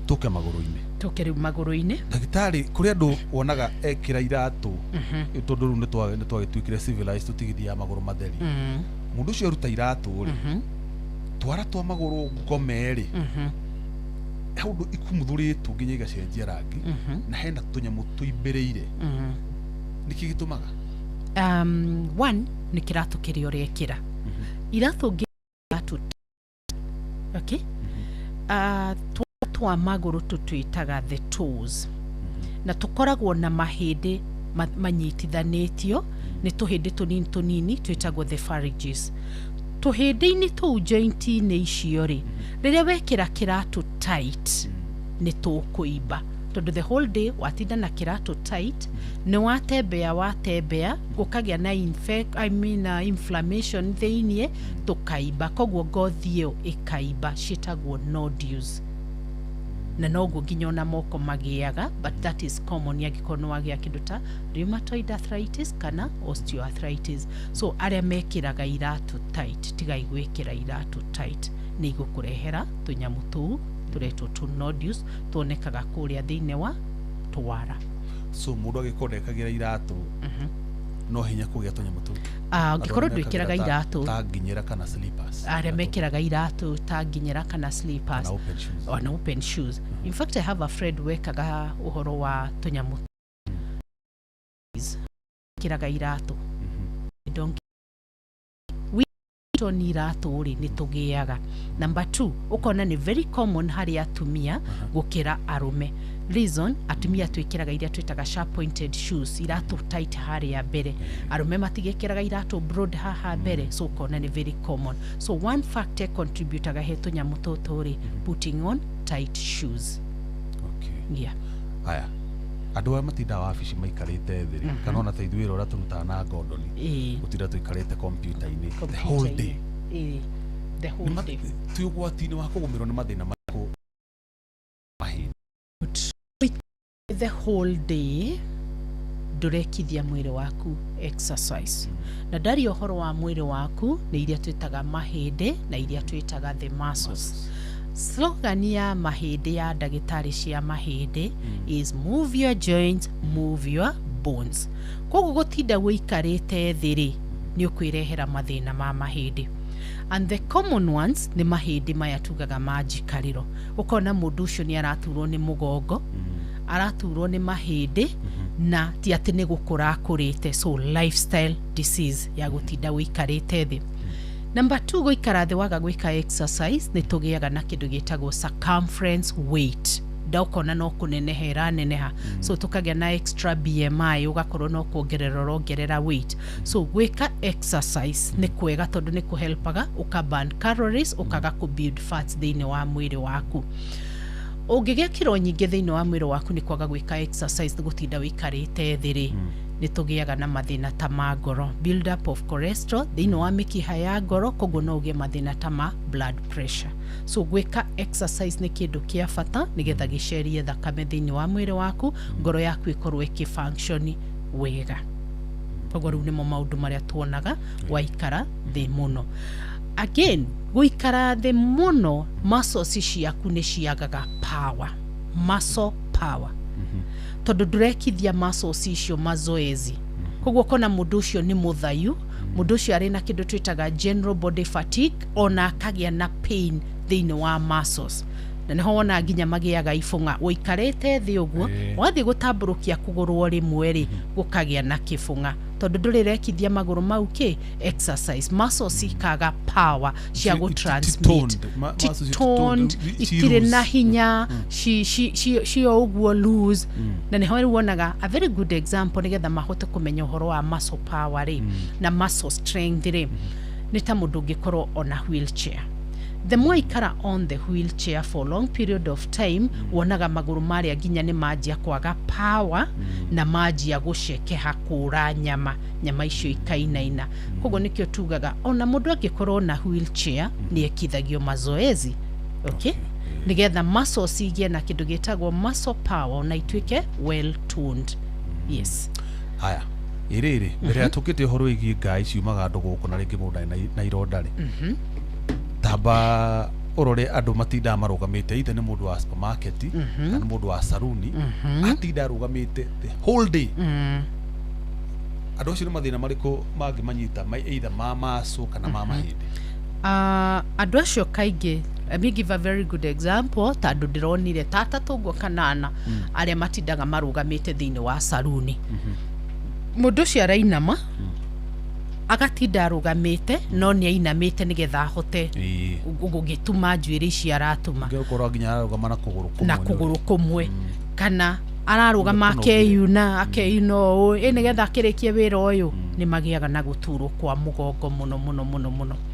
Tuke maguru-ini ndagitari kuri andu wonaga ekira iratu tondu ru ni twagituikire civilized tutigithia maguru matheri. Mundu cio ruta iratu ri twara twa maguru ngomeri haundu ikumuthuritwo nginya igacenjia rangi na hena tunyamu tuimbiriire niki gitumaga
one ni kiratu kirio rekira iratu ngiratu. Okay, twa maguru tutwitaga the toes na tukoragwo na mahindi manyitithanitio ni tuhindi tunini twitagwo the phalanges. Tuhindi-ini tuu joint-ini icio ri riria wekira kiratu tight ni tukuiba, tondu the whole day watinda na kiratu tight ni watembea gukagia na inflammation thiini tukaiba, koguo ngothi iyo ikaiba, cietagwo nodules na noguo nginya ona moko magiaga, but that is common yagikorwo wagia kindu ta rheumatoid arthritis kana osteoarthritis. So aria mekiraga iratu tight tiga igwikira iratu tight ni igukurehera tunyamu tuu turetwo tu nodules tuonekaga kuria thiini wa twara.
So mundu agikorwo ekagira iratu no hinya kugia tunyamu tuu
ngikorwo ndwikiraga iratu
ta nginyira kana slippers,
aria mekiraga iratu ta nginyira kana slippers
or
open shoes. In fact, I have a friend wekaga uhoro wa tunyamu kiraga iratu ni iratu uri ni tugiaga. Number 2, ukona ni very common hari atumia gukira arume. Reason, atumia twikiraga iria twitaga sharp pointed shoes, iratu tight hari ya mbere, arume matigekiraga iratu broad haha mbere. So ukona ni very common. So one factor contributaga he tunyamu tutori putting on tight shoes.
Okay,
yeah.
Aya andu aya matinda wabici maikarite thiri kana ona ta ithuira ura turutaga na ngondoni gutira tuikarite computer-ini the whole day.
The whole day
tu ugwati-ini wa kugumirwo ni mathina mariko mahindi
the whole day ndurekithia mwiri waku exercise. Na ndari ohoro wa mwiri waku ni iria twitaga mahindi na iria twitaga the muscles. Slogan ya mahindi ya ndagitari cia mahindi is move your joints, move your bones. Koguo gutinda wikarite thiri ni ukwirehera mathina ma mahindi. And the common ones ni mahindi maya tugaga majikariro. Ukona mundu ucio ni araturwo ni mugongo, araturwo ni mahindi na ti ati ni gukura akurite. So lifestyle disease ya gutinda wikarite thi. Number 2, guikara thi waga gwika exercise ni tugiaga na kindu gitagwo circumference weight. Ndokona no kunenehera neneha. So tukagia na extra BMI ugakorwo no kuongerera weight. So gwika exercise ni kwega tondu ni kuhelpaga ukaburn calories ukaga ku build fats thiini wa mwiri waku. Ungigia kiro nyingi thiini wa mwiri waku ni kwaga gwika exercise gutinda wikarite thiri. Ni tugiaga na mathina ta ma ngoro, build up of cholesterol thiini wa mikiha ya ngoro, koguo no ugie mathina ta ma blood pressure. So gwika exercise ni kindu kia bata nigetha gicerie thakame thiini wa mwiri waku, ngoro yaku ikorwo ikifunction wega. Koguo riu nimo maundu maria tuonaga waikara thi muno. Again, guikara thi muno, muscles ciaku ni ciagaga power, muscle power. Tondu ndurekithia muscles icio mazoezi. Koguo kona mundu ucio ni muthayu, mundu ucio ari na kindu twitaga general body fatigue, ona akagia na pain thiini wa muscles. Na niho wona nginya magiaga ifunga uikarite thi uguo, wathi gutamburukia kuguru rimwe ri gukagia na kifunga. Tondu ndurirekithia maguru mau ki exercise, muscles ikaga power cia go transmit, toned, itire na hinya, she uguo lose. Na niho wonaga a very good example nigetha mahote kumenya uhoro wa muscle power ri na muscle strength ri ni ta mundu ngikorwo on a wheelchair. The more ikara on the wheelchair for long period of time, wonaga maguru maria ginya ni majia kwaga power na majia gucekeha kura nyama icio ikainaina. Koguo nikio tugaga ona mundu angikorwo na wheelchair ni ekithagio mazoezi, okay? Nigetha muscles igie na kindu gitagwo muscle power na ituike well toned. Yes.
Haya. Iriri mbere atukite horo igi ngai ciumaga andu guku na ringi mundu na ironda ri. Tamba orore andu matinda marugamite ite ni mundu wa supermarket kana mundu wa saruni atinda rugamite the whole day. Andu cio ni mathina mariku mangi manyita either maso kana mahindi.
Andu acio kaingi, let me give a very good example. Tandu ndironire tata tugo kanana aria matindaga marugamite thiini wa saruni. Mundu cio arainama agatinda arugamite no ni ainamite nigetha hote gugituma njuiri ici aratuma
ngekora nginya ararugama na kuguru
kumwe kana ararugama akeyuna o nigetha akirikie wira uyu ni magiaga na guturo kwa mugongo muno.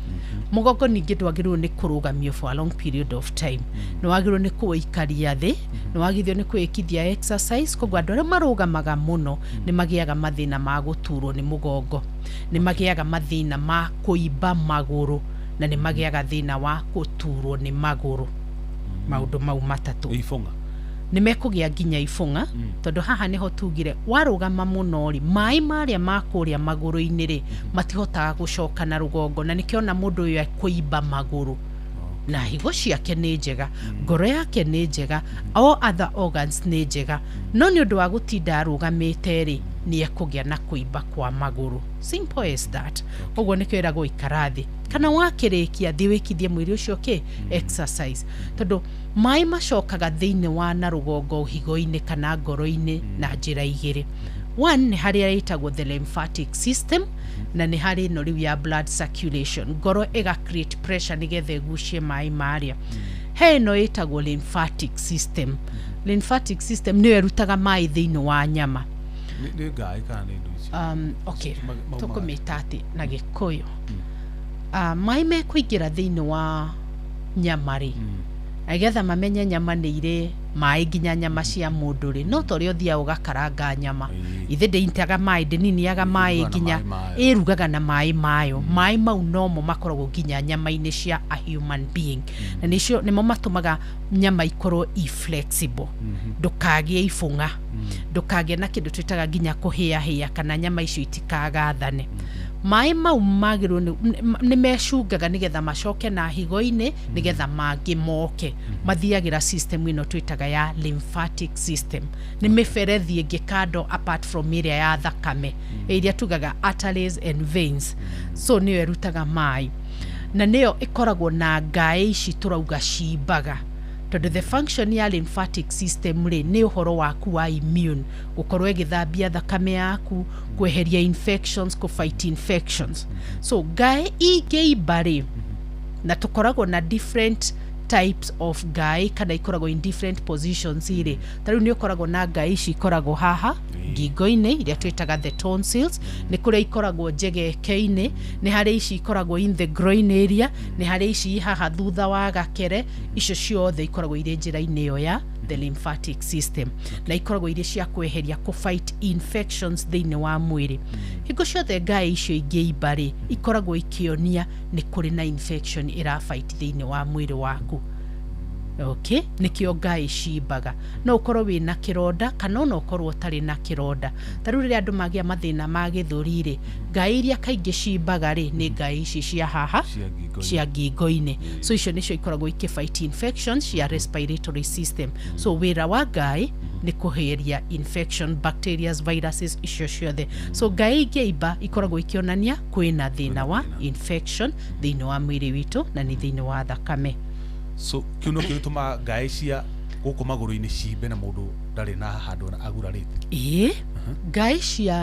Mugongo ningi ndwagirwo ni kurugamio for a long period of time. No wagirwo ni kuikaria thi, no wagithio ni kuikithia exercise. Koguo andu aria marugamaga muno ni magiaga mathina ma guturwo ni mugongo, ni magiaga mathina ma kuiba maguru, na ni magiaga thina wa guturwo ni maguru. Maundu mau matatu
ifunga
ni mekugia nginya ifunga. Tondu haha niho tugire warugama muno ri mai maria makuria maguru-ini ri matihotaga gucoka na rugongo, na nikiona mundu uyu kuiba maguru na higo ciake ni njega, ngoro yake ni njega, all other organs ni njega, no ni undu wa gutinda arugamite ri ni ekugia na kuiba kwa maguru. Simple as that. Oguo nikio irago ikarathi kana wakirikia thi wikithie mwiri ucio ki exercise. Tondu mai macokaga thiini wa na rugongo higo-ini kana ngoro-ini na njira igiri. One ni haria itagwo the lymphatic system, na ni hari no riu ya blood circulation. Ngoro ega create pressure nigetha igucie mai maria. He no itagwo lymphatic system. Lymphatic system ni erutaga mai thiini wa nyama.
Ni ngai kana ni ndu ici.
Okay. Tukumitati na Gikuyu. Mai me kuingira thiini wa nyama ri. Agetha mamenye nyama ni ire mai nginya nyama cia mundu ri, no torio thia ugakaranga nyama ithe ndeintaga mai ndininiaga mai nginya irugaga na mai mayo. Mai mau nomo makoragwo nginya nyama-ini cia a human being, na nicio nimo matumaga nyama ikorwo flexible, ndukagie ifunga, ndukagie na kindu twitaga nginya kuhia kana nyama icio itikagathane. Mai mau magirwo ni mecungaga nigetha macoke na higo-ini nigetha mangi moke mathiagira system ino twitaga ya lymphatic system. Ni miferethi ingi kando apart from area ya thakame iria tugaga arteries and veins. So niyo erutaga mai, na niyo ikoragwo na ngai ici turauga cimbaga. tondu the function ya lymphatic system ri ni uhoro waku wa immune gukorwo igithambia thakame yaku kweheria infections ku fight infections so ngai ingeiba ri na tukoragwo na different types of ngai kana ikoragwo in different positions ire tariu ni ukoragwo na ngai ici ikoragwo haha ngingo-ini iria twitaga the tonsils ni kuria ikoragwo njegeke-ini ni hari ici ikoragwo in the groin area ni hari ici haha thutha wa gakere icio ciothe ikoragwo ire njira-ini yo ya the lymphatic system na ikoragwo ire cia kweheria ku fight infections thiini wa mwiri hingo ciothe ngai icio ingeiba ri ikoragwo ikionia ni kuri na infection ira fight thiini wa mwiri waku okay nikio ngai cimbaga no ukorwo wina kironda kana no ukorwo tari na kironda tariu ri andu magia mathina ma githuri ri ngai iria kaingi cimbaga ri ni ngai ici cia haha cia ngingo-ini so icio nicio ikoragwo ikifight infections cia respiratory system so wira wa ngai ni kuheria infection bacteria viruses icio ciothe so ngai ingeiba ikoragwo ikionania kwina thina wa infection thiini wa mwiri witu na ni thiini wa thakame
so kiuno kiutuma ngai cia guku maguru-ini cimbe na mundu ndari na handu na agurarite
ngai cia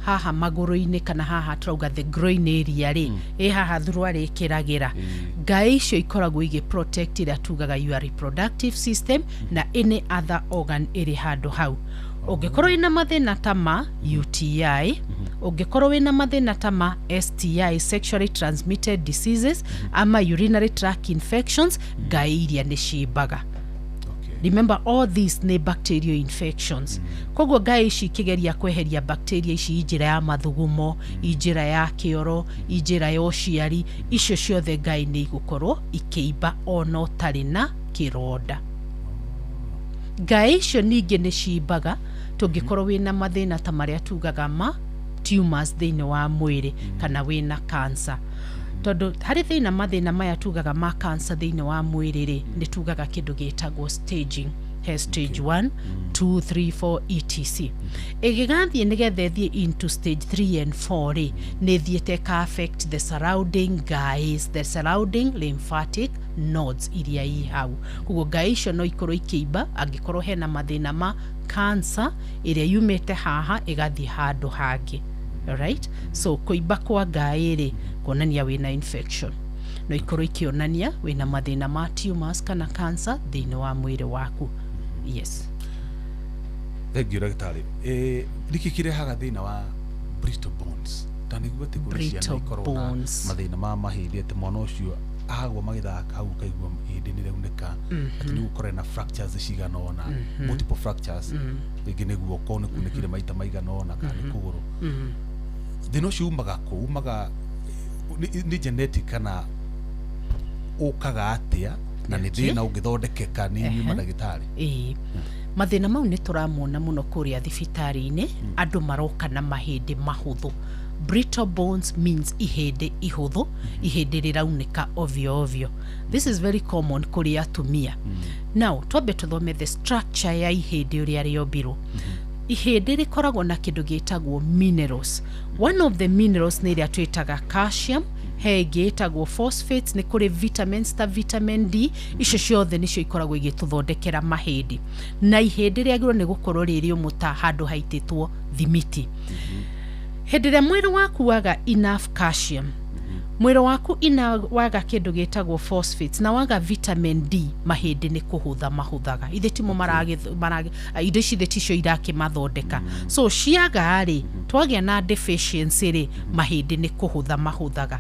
haha maguru-ini kana haha turauga the groin area ri haha thurwa rikiragira ngai icio ikoragwo igi protect ira tugaga your reproductive system na any other organ iri handu hau ungikorwo ina mathina ta ma UTI ungikorwo wina mathina ta ma STI sexually transmitted diseases ama urinary tract infections ngai iria ni cimbaga remember all these ne bacterial infections koguo ngai ici kigeria kweheria bacteria ici injira ya mathugumo injira ya kioro injira ya uciari icio ciothe ngai ni igukorwo ikeiba ona utari na kironda ngai icio ningi ni cimbaga tungikorwo wina mathina ta maria tugaga ma tumors thiini wa mwiri kana wina cancer tondu hari thina mathina maya tugaga ma cancer thiini wa mwiri ri ni tugaga kindu gitagwo staging stage 1 2 3 4 etc igigathie nigethe thie into stage 3 and 4 ri ni thiete ka affect the surrounding guys the surrounding lymphatic nodes iria i hau kugo ngai icio no ikorwo ikeiba angikorwo hena mathina ma cancer iria yumete haha igathie handu hangi alright so kuiba kwa ngai ri kuonania wina infection no ikorwo ikionania wina mathina ma tumors kana cancer thiini wa mwiri waku yes
thank you daktari riki kirehaga thina wa brittle bones tanigua te kurisia na ikorona mathina ma mahindi ate mwana ucio agwa magithaka hau kaigua hindi ni reuneka ati ni gukore na fractures cigana ona multiple fractures ringi niguo ko ni kunekire maita maigana ona kana kuguru thina ucio umaga ni genetic kana ukaga atia na ni thina ungithondekeka ni nyuma ndagitari mathina mau ni turamona muno kuria thibitari-ini andu maroka na mahindi mahuthu brittle bones means ihindi ihuthu ihindi riraunika ovyo ovyo this is very common kuria atumia now twabe tuthome the structure ya ihindi uria riombirwo ihindi rikoragwo na kindu gitagwo minerals one of the minerals ni iria twitaga calcium he gitagwo phosphates ni kuri vitamins ta vitamin D icio ciothe nicio ikoragwo igituthondekera mahindi na ihindi riagirwo ni gukorwo riri umuta handu haititwo thimiti hindi ria mwiri waku waga enough calcium mwiri waku waga kindu gitagwo phosphates na waga vitamin D mahindi ni kuhutha mahuthaga ithe timo marage indo ici thitisho irake mathondeka so ciaga ri twagia na deficiency ri mahindi ni kuhutha mahuthaga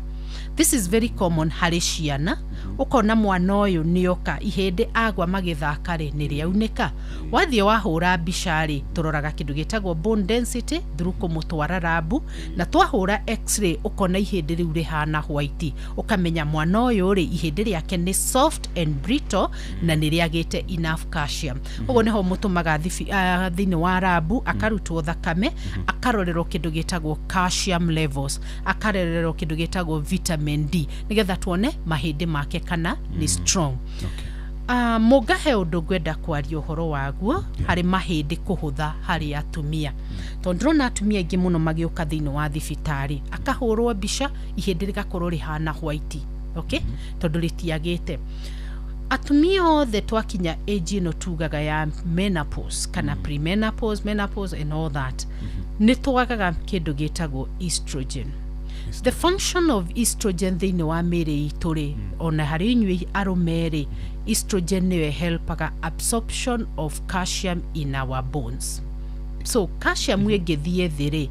this is very common hari ciana ukona mwana uyu nioka ihindi agwa magithaka ri ni riaunika wathie wahura mbica ri turoraga kindu gitagwo bone density through kumutwara rabu na twahura x-ray ukona ihindi riu rihana white ukamenya mwana uyu ri ihindi riake ni soft and brittle na ni riagite enough calcium ugo neho mutumaga thiini wa rabu akarutwo thakame akarorerwo kindu gitagwo calcium levels akarorerwo kindu gitagwo vitamin D nigetha tuone mahindi make kana ni strong mugahe undu gwenda kwaria uhoro waguo hari mahindi kuhutha hari atumia tondu na atumia ingi muno magiuka thiini wa thibitari akahurwo mbica ihindi rigakorwo rihana white okay tondu ritiagite
atumia othe twakinya age ino tugaga ya menopause kana premenopause, menopause and all that ni twagaga kindu gitagwo estrogen. The function of estrogen thini wa miri ituri ona hari inyui arumeri, estrogen niwe helpaga absorption of calcium in our bones. So calcium yegethie thiri,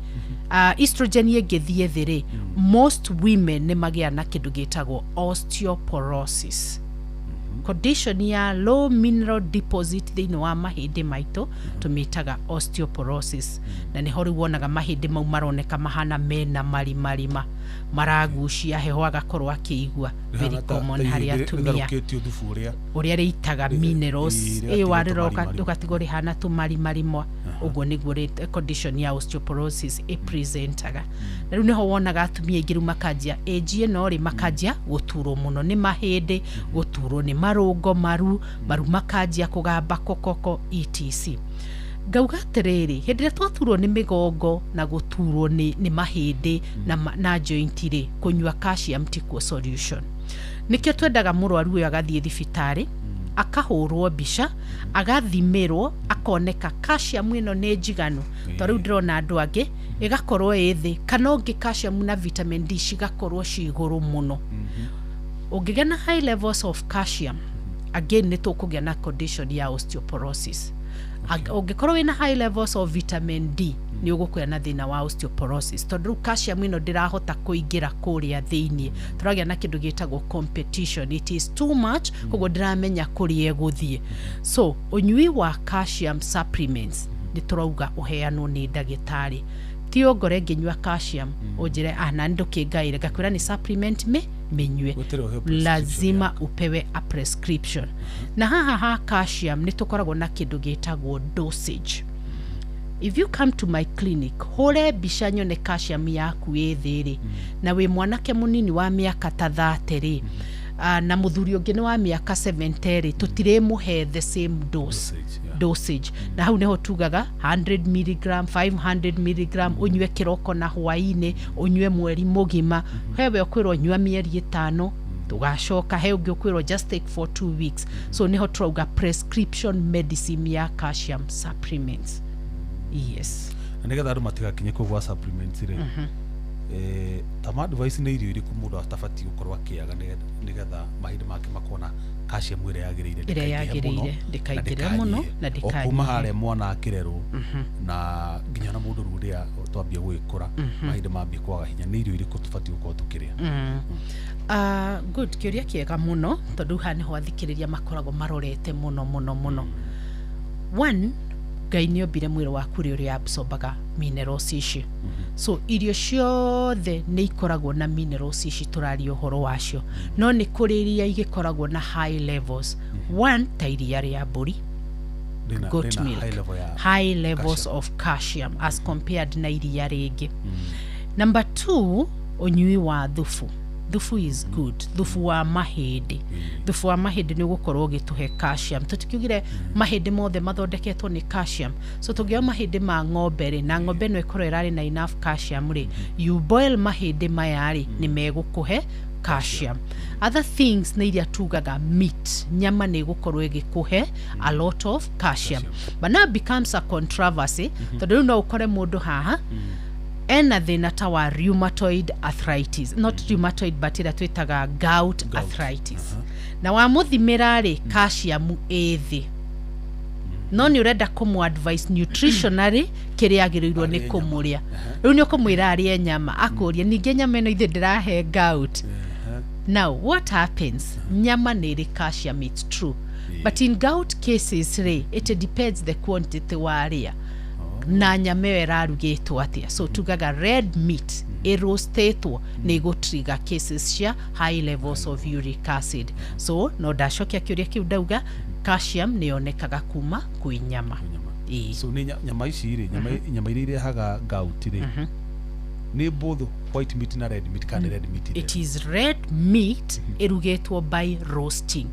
estrogen yegethie thiri, most women ni magia na kindu gitagwo osteoporosis. Condition ya low mineral deposit thini wa mahindi maito tumitaga osteoporosis. Na ni hori wonaga mahindi mau maroneka mahana mena marima maragucia heho agakorwo akiigua, very common hari atumia uria reitaga minerals wariroka ugatigwo rihana tumarimarimo. Uguo niguo condition ya osteoporosis presentaga. Na riu niho wonaga atumia ingi makanjia age ino ri makanjia guturwo muno ni mahindi, guturwo ni marungo maru makanjia kugamba kokoko etc. Gauga atiriri hindi ria twaturwo ni migongo na guturwo ni mahindi na joint ri kunywa calcium tikuo solution. Nikio twendaga murwaru uyu agathie thibitari akahurwo mbica agathimirwo akoneka calcium ino ni njiganu. To riu ndirona andu angi igakorwo ithi kana ungi calcium na vitamin D cigakorwo ciguru muno. Ungigia na high levels of calcium again ni tukugia na condition ya osteoporosis. Ungikorwo wina high levels of vitamin D ni ugukwira na thina wa osteoporosis. Tondu calcium ino ndirahota kuingira kuria thiini, turagia na kindu gitagwo competition, it is too much koguo ndiramenya kuria guthie. So unyui wa calcium supplements ni turauga uheanwo ni ndagitari. Tio gore nginywa calcium ujire na ndukingaire gakwira ni supplement menywe, lazima upewe a prescription. Na haha calcium ni tukoragwo na kindu gitagwo dosage. If you come to my clinic hore bica nyone calcium yaku ithiri na we mwanake munini wa miaka ta 30 ri na muthuri ungi ni wa miaka 70 ri tutire muhe the same dosage. Na hau neho tugaga 100 mg 500 mg unywe kiroko na hwaini, unywe mweri mugima. Hewe okwirwo nywa mieri 5 tugacoka he ungi okwirwo just take for 2 weeks. So neho tuga prescription medicine ya calcium supplements. Yes.
Nigetha andu matigakinye kugwa supplements ri tama advice ni irio iriku mundu atafati gukorwo akiaga nigetha mahindi make makona calcium ire yagirire ndikaingire muno na ndikaingire okuma hare mwana akirerwo na nginya na mundu ruria twambia gwikura mahindi mambia kwaga hinya ni irio iriku tufati gukorwo tukiria. Good kiuria kiega muno tondu hani ho athikiriria makoragwo marorete muno. One, Ngai ni obire mwiri waku uri absorbaga minerals ici. So irio ciothe ni ikoragwo na minerals ici turari uhoro wacio, no ni kuri iria igikoragwo na high levels. One, ta iria ria mburi, goat milk, high levels of calcium as compared na iria ringi. Number 2, unyui wa thufu. Thufu is good. Thufu wa mahindi. Thufu wa mahindi ni gukorwo gituhe calcium. Tutikugire mahindi mothe mathondeketwo ni calcium. So tugia mahindi ma ng'ombe ri na ng'ombe no ikorwo irari na enough calcium ri, you boil mahindi mayari ni megukuhe calcium. Other things ni iria tugaga meat, nyama ni gukorwo igikuhe a lot of calcium. But now becomes a controversy. Tondu no ukore mundu haha ena thina ta wa rheumatoid arthritis, not rheumatoid but ira twitaga gout arthritis. Na wa muthimira ri calcium ethi, no ni urenda kumu advice nutritionally kiri agirirwo ni kumuria. Riu ni ukumwira arie nyama akuria ninge nyama ino ithe ndirahe gout. Now what happens? Nyama ni ri calcium, it's true, but in gout cases it depends the quantity waria na nyama erarugitwo atia. So tugaga red meat roastetwo ni go trigger cases cia high levels of uric acid. So no dashokia kiuria kiu dauga calcium ni onekaga kuma kwi nyama. So ni nyama ici ri nyama iria haga gout ri ni both white meat na red meat, kana red meat
it is red meat irugitwo by roasting.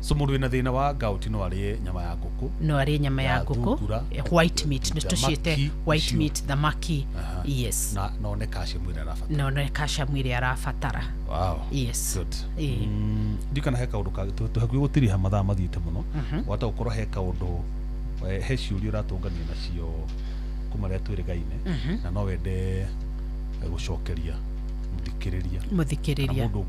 so mundu wina thina wa gout no arie nyama ya nguku
no arie nyama ya nguku
thungura,
white meat tuciete
thamaki,
white
icio.
meat thamaki yes
na no ne calcium mwili arabatara
no ne kasha mwili arabatara
wow
yes
good
eh
ndikana he kaundu ka hakuhi gutiri ha mathaa mathiite muno wata ukorwo he kaundu he ciuria uratungania nacio kumaria twirigaine na no wende gucokeria muthikiriria mundu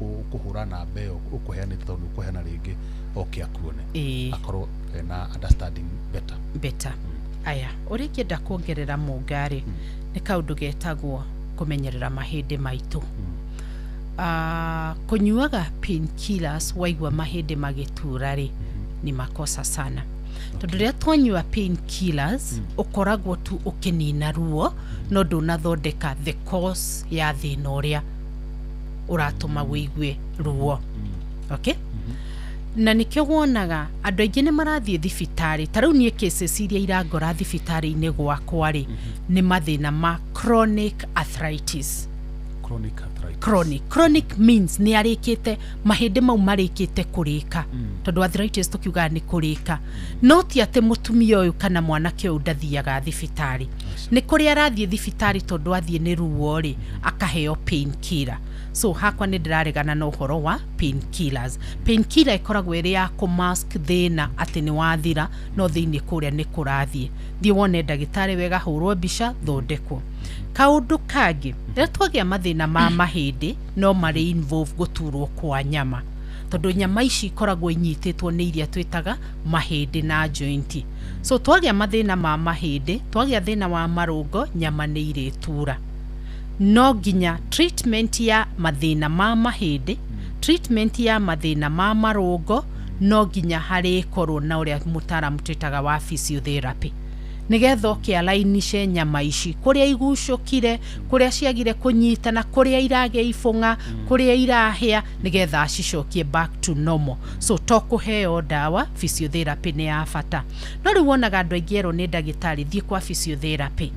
ukuhura na mbeo ukuheanite tondu ukuheana ringi oke akuone akorwo na understanding better aya uri kienda kuongerera mungari ni kaundu getagwo kumenyerera mahindi maitu kunyuaga painkillers waigwa mahindi magitura ri ni makosa sana tondu ria twanyua painkillers ukoragwo tu ukinina ruo no ndunathondeka the cause ya thina uria uratuma wigue ruo okay na nikio wonaga andu aingi ni marathie thibitari tarau nie cases iria irangora thibitari-ini gwakwa ri ni mathina ma chronic arthritis. Chronic means ni arikite mahindi mau marikite kurika tondu arthritis tukiuga ni kurika no ti ate mutumia uyu kana mwanake uyu ndathiaga thibitari ni kuri arathie thibitari tondu athie ni ruo ri akaheo painkiller. So hakwa ni ndiraregana na uhoro wa painkillers. Painkiller ikoragwo iri ya kumask thina ati ni wathira no thiini kuria ni kurathie thie wone ndagitari wega hurwo mbica thondekwo. Kaundu kangi rĩrĩa twagia mathina ma mahindi no mari involve guturwo kwa nyama tondu nyama ici ikoragwo inyitĩtwo nĩ iria twitaga mahindi na joint. So twagia mathina ma mahindi twagia thina wa marũngo nyama nĩ iretura no nginya treatment ya mathina ma mahindi treatment ya mathina ma marũngo no nginya hari korwo na uria mutaaramu twitaga wa physiotherapy nigetha ukialainishe nyama ici kuria igucukire kuria ciagire kunyitana kuria iragia ifunga kuria irahia nigetha acicokie back to normal. So tokuheo dawa physiotherapy ni ya bata no riu wonaga andu aingi ero ni ndagitari thie kwa physiotherapy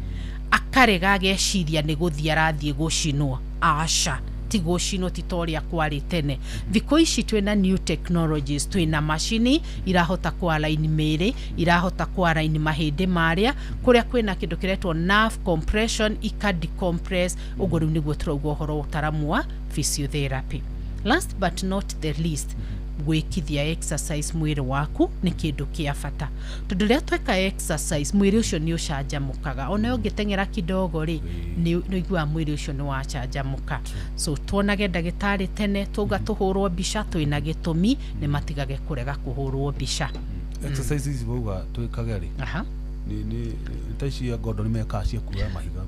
akarega ageciria ni guthia arathie gucinwo aca ti gucinwo ti toria kwari tene thiko ici twina new technologies twina machine irahota kualaini miri irahota kualaini mahindi maria kuria kwina kindu kiretwo nerve compression ika decompress ugo riu niguo turauga horo utaramu wa physiotherapy. Last but not the least gwikithia exercise mwiri waku ni kindu kia bata tondu ria tweka exercise mwiri ucio ni ucanjamukaga ona ungitengera kidogo ri ni igua mwiri ucio ni wacanjamuka. So tuonage ndagitari tene tuga tuhurwo mbica twina gitumi ni matigage kurega kuhurwo mbica. Exercise ici bauga twikage ri ni taici ya godo ni meka cia kuoya mahiga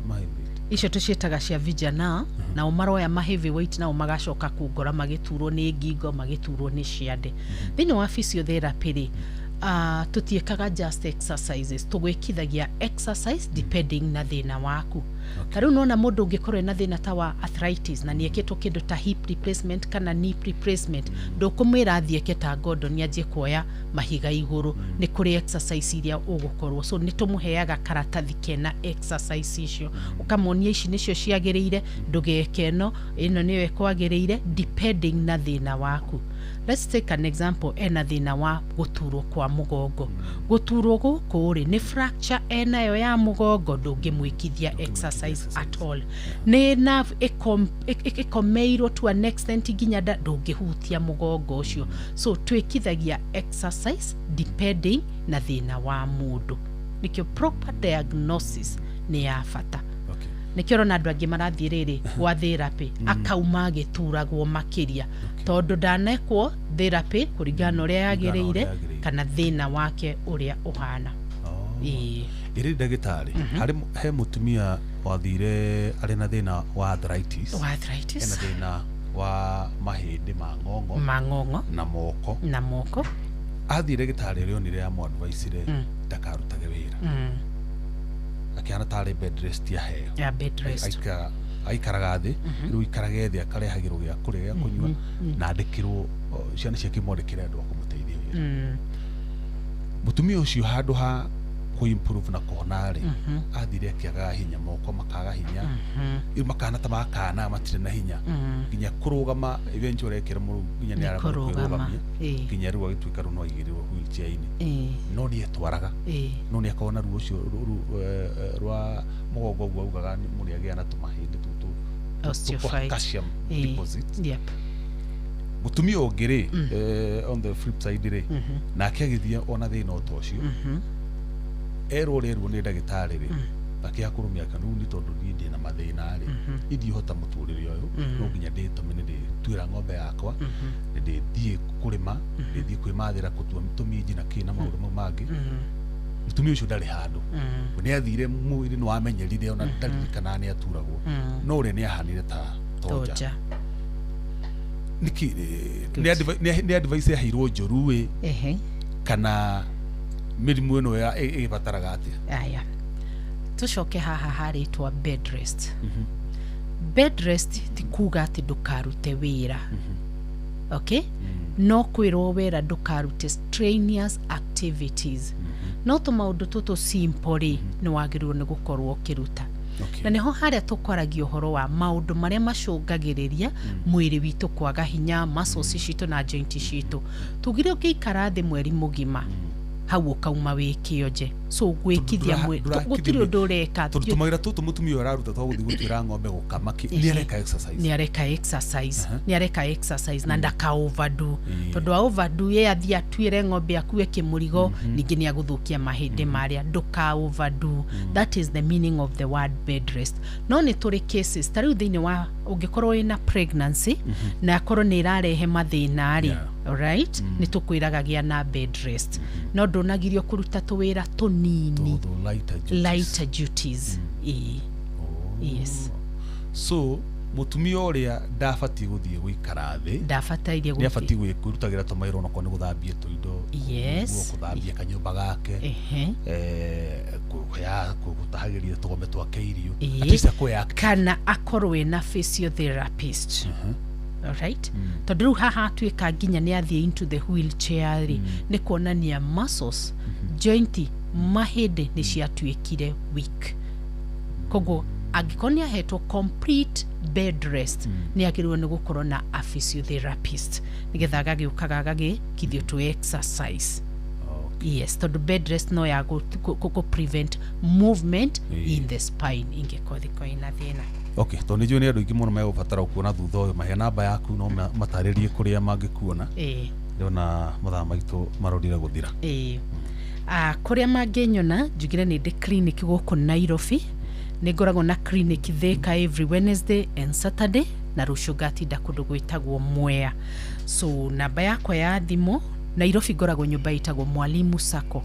mahindi
icio tucietaga cia vijana na umaroya ma heavyweight na umagacoka kungora magiturwo ni ngingo magiturwo ni ciande thini wa physiotherapy ri tutiekaga just exercises tugwikithagia exercise depending na thina waku. Kariu nona mundu ungikorwo na thina ta wa arthritis na nieketwo kindu ta hip replacement kana knee replacement ndukumwira athieke ta godo ni anjie kuoya mahiga iguru ni kuri exercise iria ugukorwo. So nitumuheaga karatathi kena exercise icio ukamonia ici nicio ciagiriire ndugeke ino niyo ekwagiriire depending na thina waku. Let's take an example ena thina wa guturwo kwa mugongo guturwo guku ri ni fracture enayo ya mugongo ndungimwikithia exercise at all ni nerve ikomeirwo to an extent ginya ndungihutia mugongo ucio. So twikithagia exercise depending na thina wa mundu nikio proper diagnosis ni ya bata. Nikio na andu angi marathie riri wa therapy akauma gituragwo makiria tondu ndanekwo therapy kuringana uria yagiriire kana thina wake uria uhana.
Iri ndagitari hari he mutumia wathire ari na thina wa arthritis ena thina wa mahindi mangongo na moko athire gitari rio ni ria mo advice ndakarutage wira akiana tari bed rest ya bed rest aikaraga thi riu ikarage thi akarehagirwo gya kuria gya kunyua na andikirwo ciana ciake imwandikire andu akumuteithia wira mutumia ucio handu ha improve na kuona ri athire akiaga hinya moko makaga hinya makana ta makana matire na hinya nginya kurugama eventually ekera mu nginya ni ara kurugamia nginya ruo gituika runo igirirwo wheelchair ini no ni etwaraga no ni akona ruo cio rwa mugongo gwa ugaga ni muri agia na tumahindi tutu calcium deposit mutumia ongire on the flip side ri na akigithia ona thina utocio erwo ni ndagitari ri akiakurumia kanuni tondu ni na mathina ri idi hota muturire uyu no nginya nditumene ndi twira ng'ombe yakwa ndi thie kurima ndi thie kwimathira kutua mitumiji na kina maundu mangi mutumia ucio ndari handu ni athire mwiri no amenyerire ona ndaririkana ni aturagwo no ri ni ahanire ta toja niki ni advice ya hiro joruwe kana mirimu ino ya ibataraga atia
aya tucoke haha haritwa bed rest bed rest ti kuga ati ndukarute wira okay no kwirwo wira ndukarute strenuous activities no tumaundu tutu simple ni wagirwo ni gukorwo kiruta na niho haria tukoragio horo wa maundu maria macungagiriria mwiri witu kwaga hinya muscles citu na joint citu tugire ukikara thi mweri mugima hau ukauma wikioje so gwikithia gutiri undu ureka
tumagira tutu mutumia araruta twaguthi gutwira ng'ombe gukama ni areka exercise na ndaka overdo tondu overdo ye athia twire ng'ombe akue kimurigo ningi ni aguthukia mahindi maria nduka overdo that is the meaning of the word bed rest no ni turi cases tari thiini wa ungikorwo ina pregnancy na akorwo ni irarehe mathina ari alright ni tukwiragagia na bed rest no ndonagirio kuruta tuwira tunini lighter duties yes so mutumia uria ndafati guthie gwikara thi
ndafatairie
guthie kwirutagira tumairo no kone guthambia tuindo
yes
guthambia kanyumba gake ya gutahagiria tugome twake irio atisa kuya
kana akorwe na physiotherapist alright tondu haha twika nginya ni athie into the wheelchair ri ni kuonania muscles joint mahindi ni ciatwikire weak kogo agikonia hetwo complete bed rest ni agirwo ni gukorwo na a physiotherapist nigetha gagiukaga gagikithio to exercise yes tondu bed rest no ya go prevent movement in the spine ingikothiko ina thina
okay to ni juni andu ingi muno megubatara kuona thutha uyu mahe namba yaku no mataririe kuria mangikuona ndona muthaa maitu marorire guthira kuria manginyona njugire ni ndi clinic guku Nairobi ni ngoragwo na clinic Thika every Wednesday and Saturday na rucio gatinda kundu gwitagwo Mwea so namba yakwa ya thimu Nairobi ngoragwo nyumba itagwo Mwalimu Sacco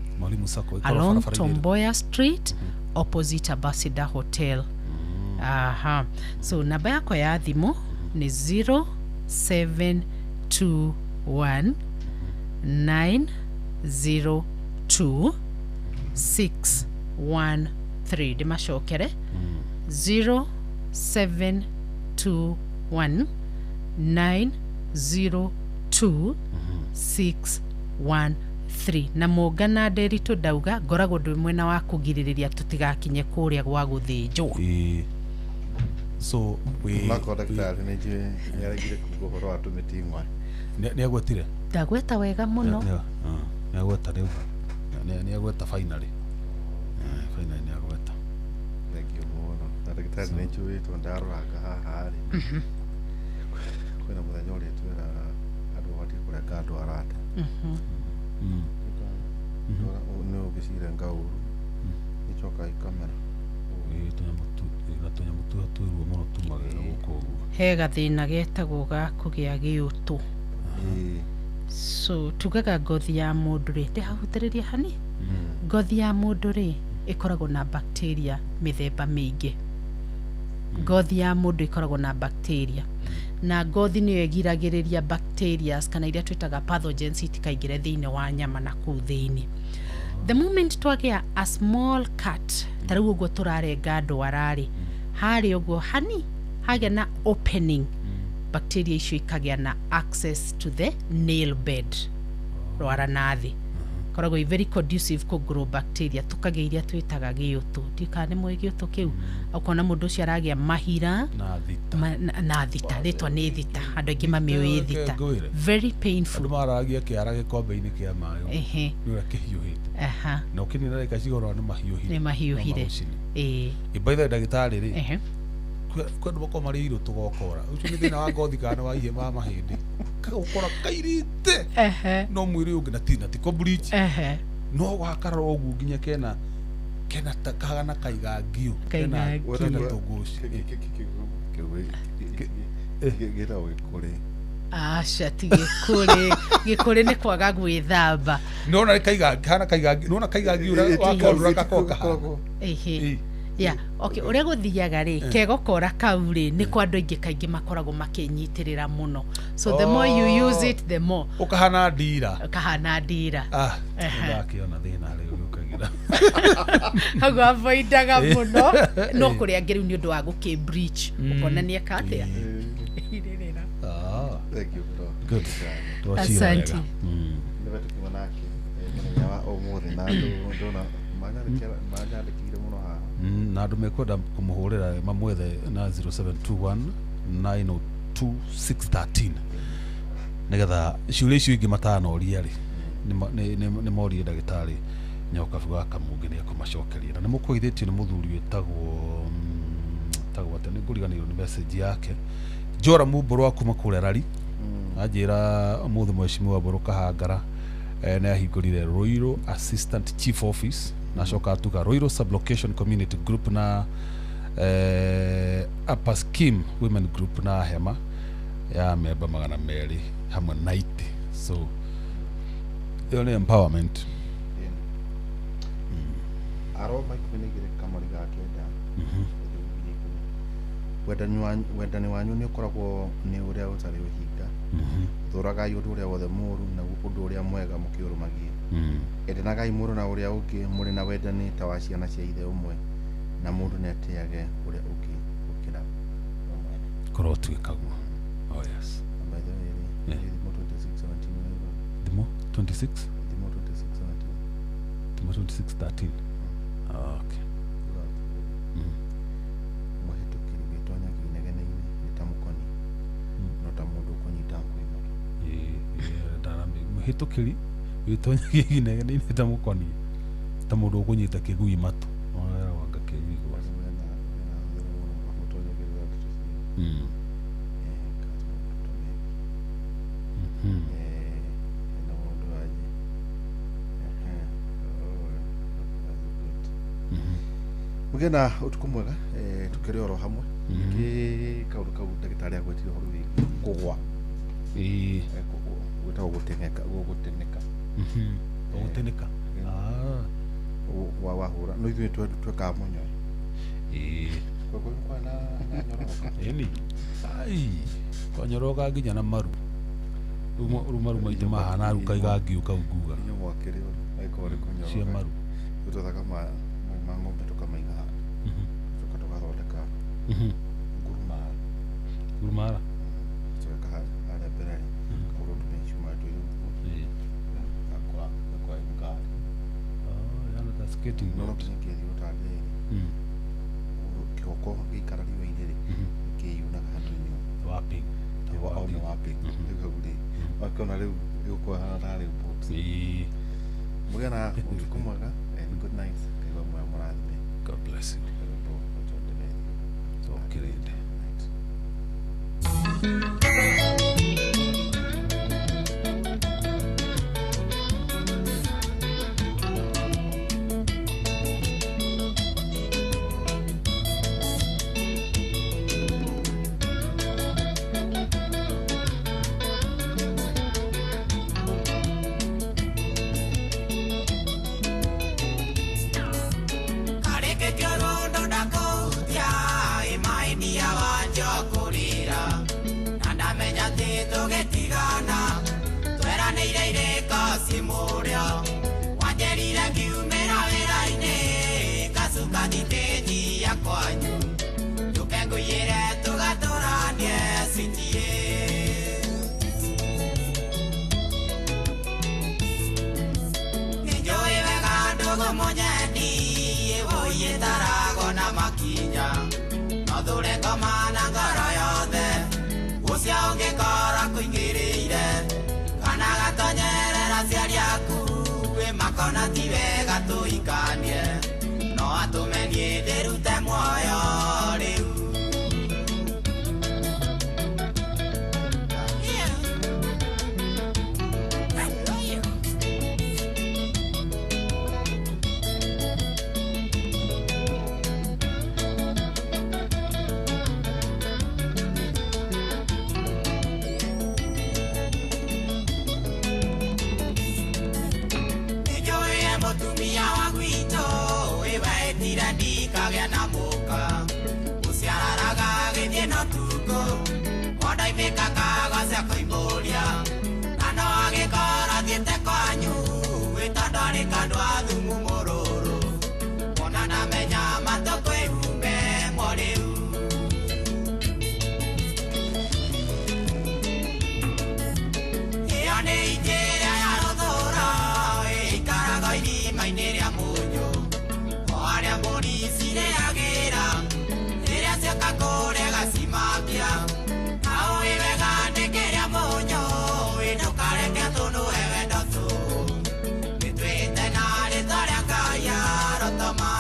along Tom Mboya Street opposite Ambassador Hotel aha so namba yako ya thimu ni 0721 902 613 dimashokere 0721 902 613 na mongana nderitu ndauga ngoragwo ndwi mwena wa kugiririria tutigakinye kuria gwa guthinjwo so we
makodaktari ni je yaragire kugohoro atumitingwa
ni agwetire
ndagweta wega muno
ni agweta riu ni agweta finally ni agweta
thank you muno daktari ni chui to ndaruraga haha ri kwena muthenya uri twira andu bati kurenga andu arata no bisire ngauru icoka ikamera
tunyamututwirwo muno tumagira guko
he gathina getagwo ga kugia giutu so tugaga ngothi ya mundu ri ndihahutiriria hani ngothi ya mundu ri ikoragwo na bacteria mithemba mingi ngothi ya mundu ikoragwo na bacteria na ngothi niyo igiragiriria bacteria kana iria twitaga pathogens itikaingire thiini wa nyama na kuu thiini the moment twagia a small cut tariu uguo turarenga ndwarari hari uguo hani hagia na opening bacteria icio ikagia na access to the nail bed rwara nathi koragwo i very conducive ku grow bacteria tukagĩa iria twĩtaga gĩũtũ ndikane mwe gĩũtũ kĩu ukona mũndũ ũcio aragia mahira na thita rĩtwa nĩ thita andũ aingĩ mamĩũĩ thita very painful
andũ maragia kĩara gĩkombe-inĩ kĩa maĩ nĩũrĩa kĩhiũhĩte na ũkĩnina rĩka cigorora nĩ mahiũhire by the way ndagĩtarĩ rĩ kwenda bako mari iro tugokora ucio ni thina wa ngothi kana wa ihema mahindi kagukora kairite no mwiri ungi na ti bleach no wakara ogu nginya kena takana kaigagio kena togoshi
gira wikore
ti gikore ni kwaga gwithamba
nona kaigagio nona kaigagio wakorura gakoka
yeah okay uria guthiaga ri kegokora kau ri ni kwa andu aingi kaingi makoragwo makinyitirira muno so the more you use it the more
ukahana ndira
ndakiona
thina ri ukagira
hago avoidaga muno no kuria ngiriu ni undu wa guki breach ukona ni akatia
thank you bro
good
asante
ndio tukimanake mwenye wa omuthi na ndona magandikire muno ha
na andũ mekwenda kũmũhũrĩra mamwethe na 0721 902 613 nĩgetha ciũria icio ingĩ matanoria rĩ nĩ morie ndagĩtarĩ Nyokabu wa Kamunge nĩ akũmacokeria na nĩ mũkũithĩtio nĩ mũthuri wĩtagwo atĩ nĩ ngũriganĩirwo nĩ message yake Jora Mumbũrũ akuma kũrĩa Rari anjĩra mũthĩ mheshimiwa Mbũrũ Kahangara nĩ ahingũrire Ruiru Assistant Chief Office na coka tuka Ruiru Sublocation Community Group na Upper Scheme Women Group na hema ya memba 200 hamwe 90 so hiyo ni empowerment
aroma ikunigire kamari gakenda wendani wanyu ni ukoragwo ni uria utari uhinga thuragai undu uria wothe muru na undu uria mwega mukiurumagie endenagai muru na uria ungi muri na wendani ta wa ciana cia ithe umwe na mundu ni atiage uria ungi ukira
korwo twikaguo oh yes
by the way
Demo 26
Demo
2613 okay
muhitukiri witonya kinegene-ini itamukoni no ta mundu kunyita kwima
darame muhitukiri witonya kinegene-ini itamukoni ta mundu ukunyita kigui matu no era wanga kigui gwa
mugena utuku mwega tukiri oro hamwe ki kaundu kau ndagitari agwetire horo wingi kugwa gwetagwo guteneka
guteneka
wahura no ithuĩ twekaga mũnyoe kwa na nyoroka
eni ai kwanyoroka nginya na maru maru maitũ mahana aruka igagiũka nguga
nyo mwakĩrĩ aikore kunyoroka
cia maru
tutothaga ma ng'ombe tukamaiga tukathondeka
ngurumara
tuweka harĩa mbere kaũndũ tumecuma twĩ kwa ngari
yana ta skating
no tukithi utande kioko gikara riwa-inĩ rĩ kĩyunaga handu-inĩ
wapping
ndikauri wakona rĩu gĩgũkũhana tarĩ box mugena utuku mwega and good night kaiwa moya mũrathime.
God bless you. Okay,
munyeni woye tarago na makinya no thure ngoma na ngoro yothe ucio ungikora kuingirire kana gatonyerera ciari aku we makona ti wega tuikanie no atumenie ndirute muoyo riu mutumia wa gwito iwaetira ndikagĩa na mũka ũciararaga gĩthiĩ no tuko ondaimĩkaga gwacia kũimbũria na no agĩkora thiĩte kwanyu wĩtondũ arĩ kandũ a thumu mũrũrũ ona namenya matũkwĩhumbe moriu ĩyo nĩ injĩra ya rũthũra ikaraga irima-inĩ rĩa mũnyũ o harĩa mbũri cirĩagĩra rĩrĩa cioka kũrĩa gacimakia hau wega ndĩkĩrĩa mũnyũ ndũkareke tũnũhe wendo tũ nĩtwĩte na rĩtwa rĩa Ngai arotoma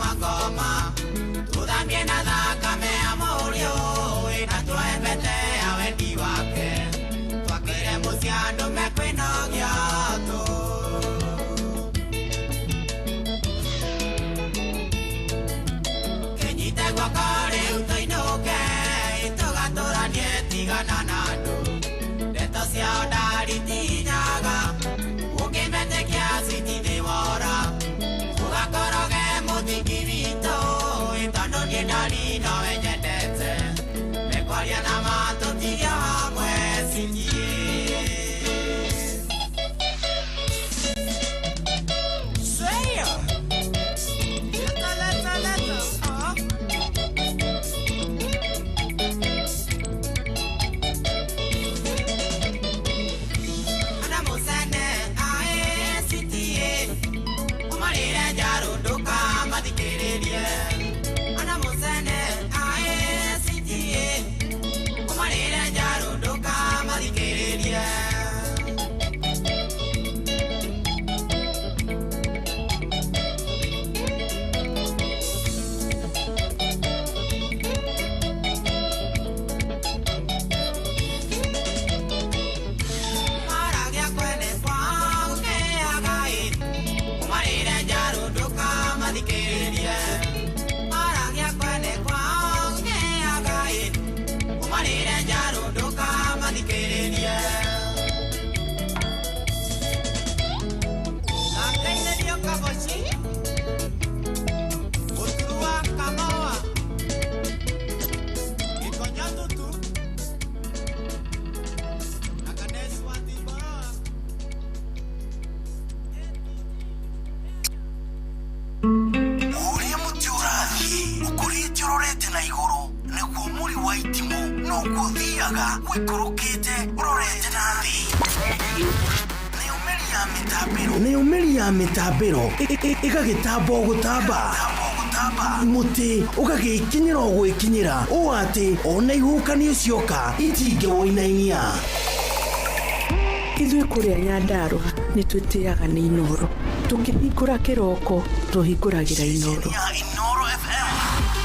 magoma tuthambie na thakame ya mũriũ na twembete ya wendi wake twakĩre mũciĩ andũ mekwĩnogia tũ kĩnyite guoko rĩu tũinũke tũgatũranie tigana na andũ ndeto ciao ndaritinyaga ũngĩmetĩkia citinĩwora tugakoroge mũthingi witũ tondũ niĩ ndari nowe nyendete mekwaria na matũtigia hamwe cinjie
nĩũmĩria mĩtambĩro ĩgagĩtamba o gũtamba mũtĩ ũgagĩkinyĩra o gwĩkinyĩra ũũ atĩ ona ihuhũkanio cioka itingĩwoinainia
ithuĩ kũrĩa Nyandarua nĩ twĩtĩaga nĩ Inooro tũngĩhingũra kĩroko tũhingũragĩra Inooro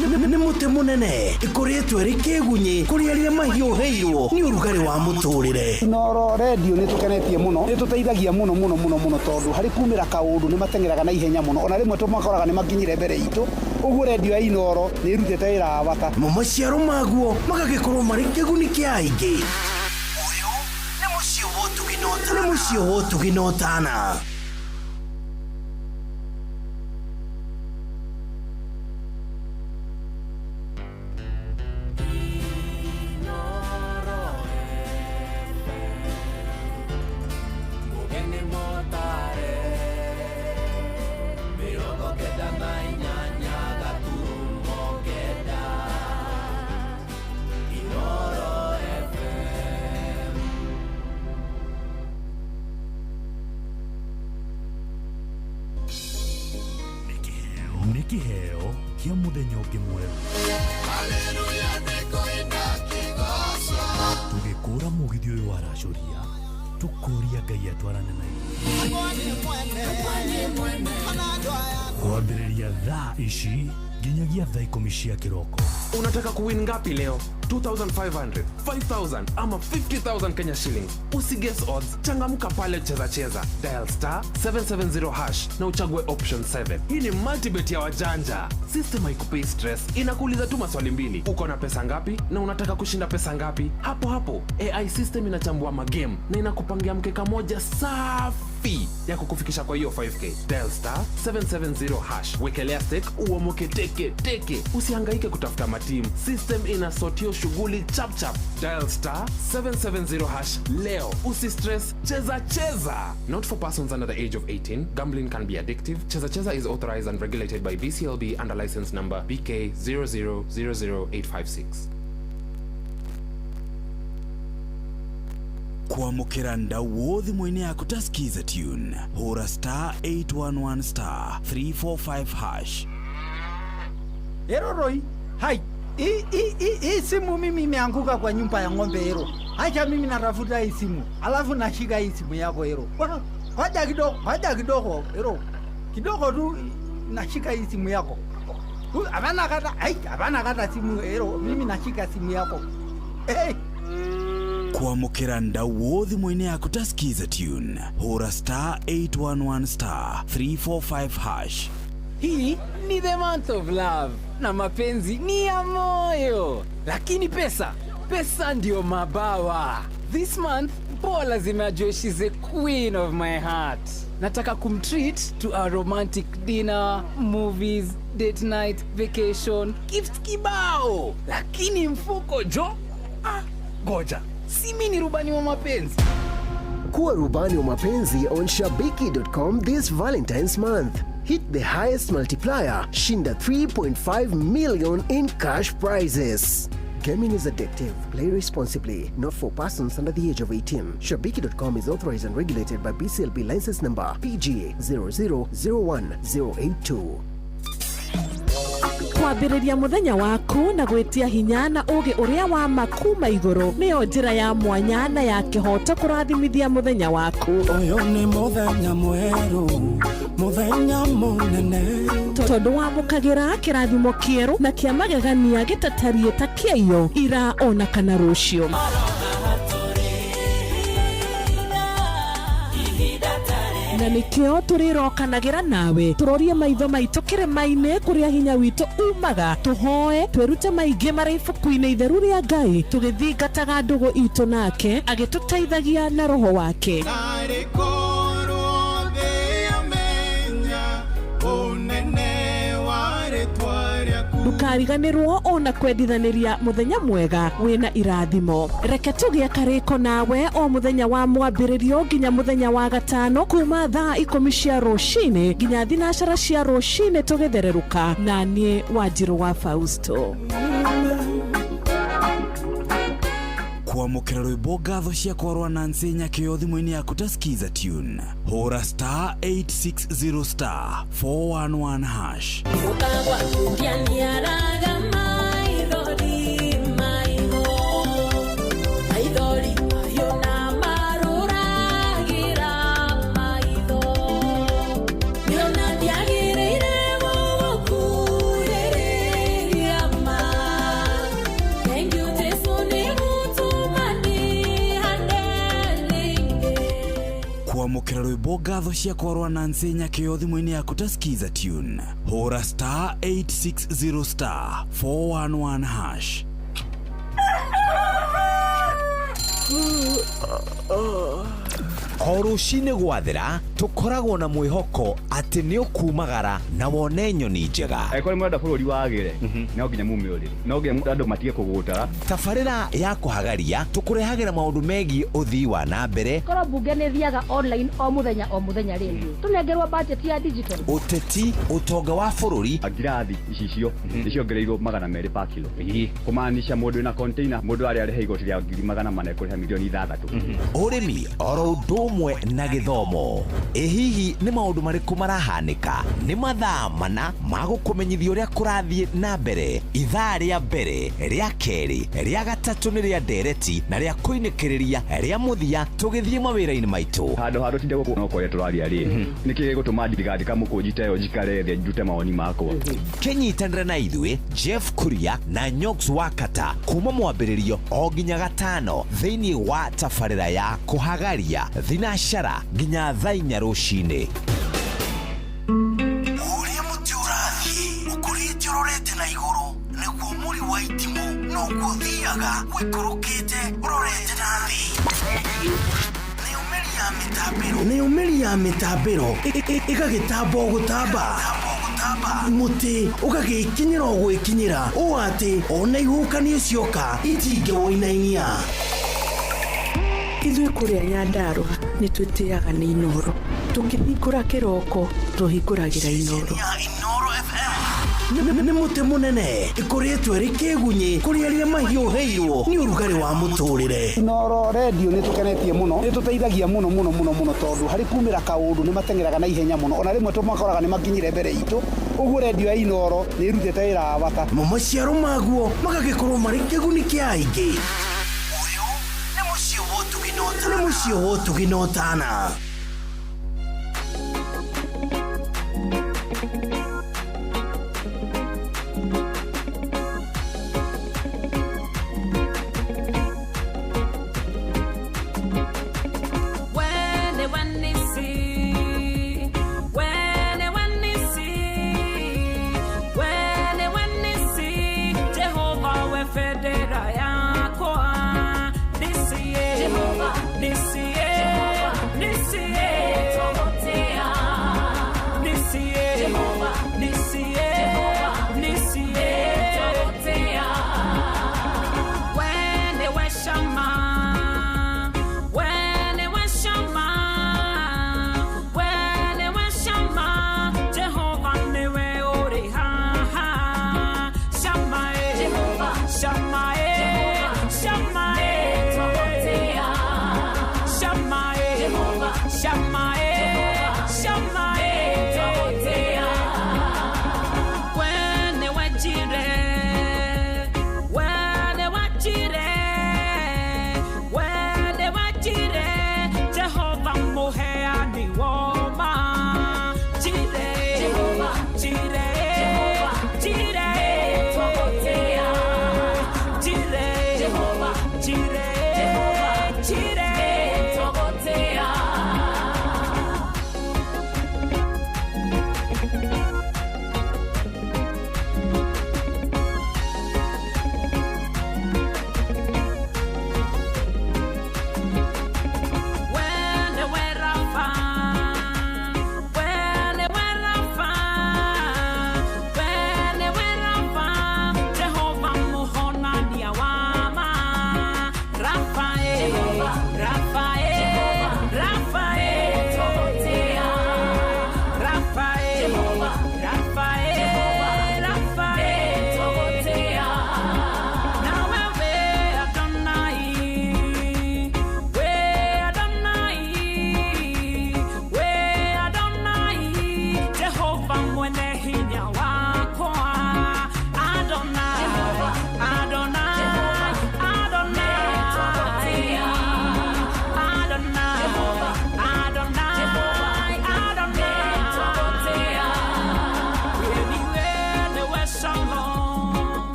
nĩ mũtĩ mũnene ĩkoretwo ĩrĩ kĩgunyi kũrĩ arĩa mahiũhĩirwo nĩ ũrugarĩ wa mũtũrĩre.
Inooro radio nĩ tũkenetie mũno, nĩ tũteithagia mũno mũno mũno mũno tondũ harĩ kumĩra kaũndũ nĩ mateng'eraga na ihenya mũno, ona rĩmwe tũmakoraga nĩ makinyire mbere itũ. Ũguo radio ya Inooro nĩ ĩrutĩte wĩra wa bata.
Maciaro maguo magagĩkorwo marĩ kĩguni kĩa aingĩ. Ũyũ nĩ mũciĩ wa ũtugi na nĩ mũciĩ wa ũtugi na ũtana.
Nĩ kĩheo kĩa mũthenya ũngĩ mwerũ. Tũgĩkũra mũgithi ũyũ wa racoria, tũkũria Ngai atwarane na kwambĩrĩria thaa ici nginyagia thaa 10 cia kĩroko.
Unataka kuwin ngapi leo? 2,500, 5,000 ama 50,000 Kenya shillings. Usiges odds, changamka pale cheza. Dial *770# na uchague option 7. Hii ni multibet ya wajanja. System haikupei stress, inakuuliza tu maswali mbili. Uko na pesa ngapi na unataka kushinda pesa ngapi? Hapo AI system inachambua magame na inakupangia mkeka moja safi ya kukufikisha kwa hiyo 5k. Dial *770#. Wekelea stake uomoke teke. Usihangaike kutafuta matimu. System inasotio shughuli chap. Dial *770# leo. Usistress, cheza. Not for persons under the age of 18. Gambling can be addictive. Cheza is authorized and regulated by BCLB under license number BK 0000856.
Kwamũkĩra ndau wothi mwene yaku ta skiza tune. Hũra *811 345#.
Eroroi, hai. Hii simu mimi imeanguka kwa nyumba ya ng'ombe hero. Acha mimi natafuta hii simu. Alafu nashika hii simu yako hero. Waja kidogo hero. Kidogo tu nashika hii simu yako. Hapana kata simu hero. Mimi nashika simu yako. Hey.
Kwamũkĩra ndau wothi mwene yaku ta skiza tune. Hũra *811 345#.
Hii ni the month of love na mapenzi ni ya moyo, lakini pesa ndio mabawa. This month Paul lazima ajue she's a queen of my heart. Nataka kumtreat to a romantic dinner, movies, date night, vacation, gift kibao, lakini mfuko goja, si mimi ni rubani wa mapenzi.
Kuwa rubani wa mapenzi on shabiki.com this Valentine's month. Hit the highest multiplier, shinda 3.5 million in cash prizes. Gaming is addictive. Play responsibly. Not for persons under the age of 18. Shabiki.com is authorized and regulated by BCLB license number PGA 0001082.
Kwambĩrĩria mũthenya waku na gwĩtia hinya na ũgĩ ũrĩa wa makuma igũrũ nĩyo njĩra ya mwanya na ya kĩhoto kũrathimithia mũthenya waku.
Ũyũ nĩ mũthenya mwerũ, mũthenya mũnene.
Tondũ wamũkagĩra kĩrathimo kĩerũ na kĩa magegania gĩtatarie ta kĩayo ira ona kana rũciũ. Na nĩkĩo tũrĩrokanagĩra nawe tũrorie maitho maitũ kĩrĩma-inĩ kũrĩa hinya witũ umaga, tũhoe twĩrute maingĩ marĩ ibuku-inĩ itheru rĩa Ngai, tũgĩthingataga ndũgũ itũ nake agĩtũteithagia na roho wake. Ndũkariganĩrwo ona kwendithanĩria mũthenya mwega wĩna irathimo. Reke tũgĩe karĩko nawe o mũthenya wa mwambĩrĩrio nginya mũthenya wa gatano kuma thaa 10 cia rũcinĩ nginya thinacara cia rũcinĩ tũgĩthererũka na niĩ Wanjirũ wa Fausto.
Kwamũkĩra rwĩmbo ngatho cia kwarwa Nancy Nyakĩo thimũ-inĩ yaku ta skiza tune. Hũra *860 411#. Kwamũkĩra rwĩmbo ngatho cia kwarwa Nancy Nyakĩo thimũ-inĩ yaku ta skiza tune. Hũra *860 411#.
o rũcinĩ gwathĩra tũkoragwo na mwĩhoko atĩ nĩ ũkumagara na wone nyoni njega.
Angĩkorwo mũrenda bũrũri wagĩre no nginya mumĩũrĩre, no nginya andũ matige kũgũtara.
Tabarĩra ya kũhagaria tũkũrehagĩra maũndũ megiĩ ũthii wa na mbere.
Korwo mbunge nĩ thiaga online o mũthenya rĩngĩ tũnengerwo budget ya digital.
Ũteti, ũtonga wa bũrũri.
Ngirathi icicio nĩciongereirwo 200 per kilo. Kũmaanisha mũndũ wĩna container mũndũ arĩa arĩhe igoti rĩa 400 kũrĩha milioni 6.
Ũrĩmi oro ũndũ ũmwe na gĩthomo. Hihi nĩ maũndũ marĩkũ marahanĩka? Nĩ mathaa mana ma gũkũmenyithia ũrĩa kũrathiĩ na mbere. Ithaa rĩa mbere, rĩa kerĩ, rĩa gatatũ nĩ rĩa ndereti na rĩa kũinĩkĩrĩria rĩa mũthia tũgĩthiĩ mawĩra-inĩ maitũ.
Handũ tinde gũkũ no kũrĩa tũraria rĩ. Nĩkĩ gĩgũtũma ndigandĩka mũkũnjita yo njikare thĩ njute mawoni makwa.
Kĩnyitanĩre na ithuĩ Jeff Kuria na Nyox Wakata kuma mwambĩrĩrio o nginya gatano thĩinĩ wa tabarĩra ya kũhagaria thinacara nginya thaa 4 rũcinĩ.
Ũrĩa mũtĩ ũrathiĩ ũkũrĩte ũrorete na igũrũ nĩguo mũri wa itimũ no gũthiaga wĩkũrũkĩte ũrorete na thĩ. Nĩ ũmeri ya mĩtambĩro ĩgagĩtamba gũtamba. Mũtĩ ũgagĩkinyĩra o gwĩkinyĩra ũũ atĩ ona ihukanio cioka itingĩwoinainia.
Ithuĩ kũrĩa Nyandarua nĩ twĩtĩaga nĩ Inooro. Tũkĩhingũra kĩroko tũhingũragĩra Inooro.
Nĩ mũtĩ mũnene ĩkoretwo ĩrĩ kĩgunyi kũrĩ arĩa mahiũhĩirwo nĩ ũrugarĩ wa mũtũrĩre.
Inooro radio nĩ tũkenetie mũno, nĩ tũteithagia mũno tondũ harĩ kumĩra kaũndũ nĩ matengeraga na ihenya mũno, ona rĩmwe tũmakoraga nĩ makinyire mbere itũ. Ũguo radio ya Inooro nĩ ĩrutĩte wĩra wa bata.
Maciaro maguo magagĩkorwo marĩ kĩguni kĩa aingĩ. Ũyũ nĩ mũciĩ wa Ũtugi na Ũtana.
Shamae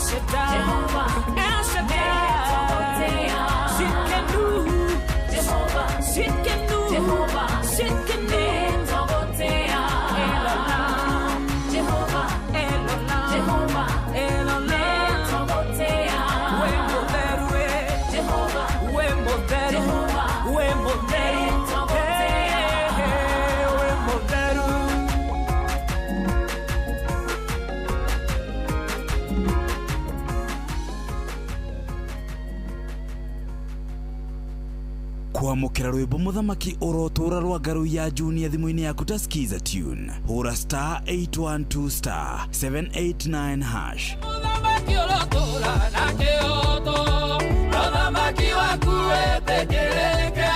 Shaddai, El Shaddai, Shikenu, Jehovah, Shikenu, Jehovah, Shikenu, Elolam, Jehovah, Elolam, Jehovah, Elolam, Jehovah, Wemboveru, Wemboveru,
kwamukira rwimbo muthamaki urotura rwa ngaru ya junior thimu-ini yaku ta skiza tune hura star 812 star 789 hash
muthamaki urotura na kioto muthamaki waku etekereke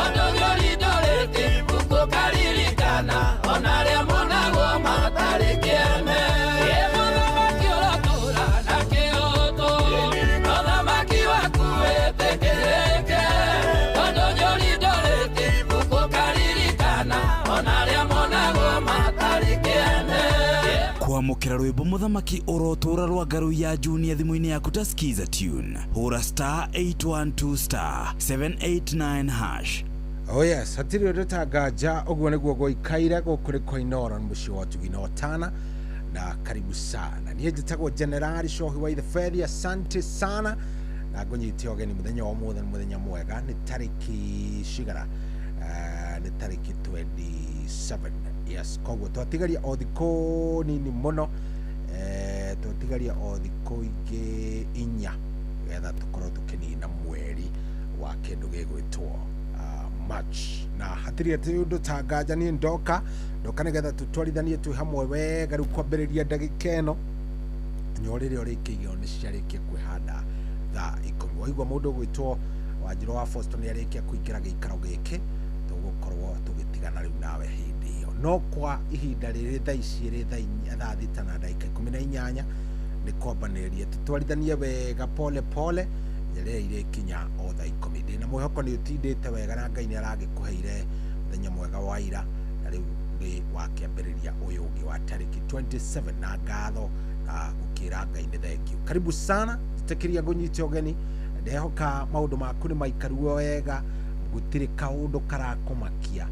ondogoridorete bukokaririkana onaria monago matarikeme muthamaki urotura na kioto muthamaki waku etekereke
kwamukira rwimbo muthamaki urotura rwa ngaru ya junior thimu-ini yaku ta skiza tune hura star 812 star 789 hash.
Oh yes, hatiri rutagaja ogwo niguo goikaire gukuri koinora muci wa tuginotana na karibu sana. Niye njitagwo General Shohi wa Itheferi, asante sana na ngonyite ogeni muthenya wa muthenya mwega ni tariki shigara ni tariki 27. Yes, kogwo twatigaria o thiko nini muno twatigaria o thiko ingi inya getha tukorwo tukinina mweri wa kindu gigwitwo March na hatiri tundu tangaja ni ndoka nigetha tutwarithanie twi hamwe wega riu kwambiriria ndagika ino nyorire urikigio ni ciarikia kwihanda thaa 10 waigwa mundu gwitwo Wanjiru wa Fosto ni arikia kuingira giikaro giki tugukorwo tugitigana riu nawe hindi iyo no kwa ihinda riri thaa ici ri thaa thita na ndagika 18 ni kwambanirie tutwarithanie wega pole pole yale ile kinya o thaa 10 ndina mwihoko ni utindite wega na Ngai ni aragikuheire muthenya mwega wa ira na riu ni wakiambiriria uyu ungi wa tariki 27 na ngatho na gukira Ngai ni thengiu. Karibu sana titekiria ngunyite ogeni ndehoka maundu maku ni maikaru wega gutiri kaundu karakumakia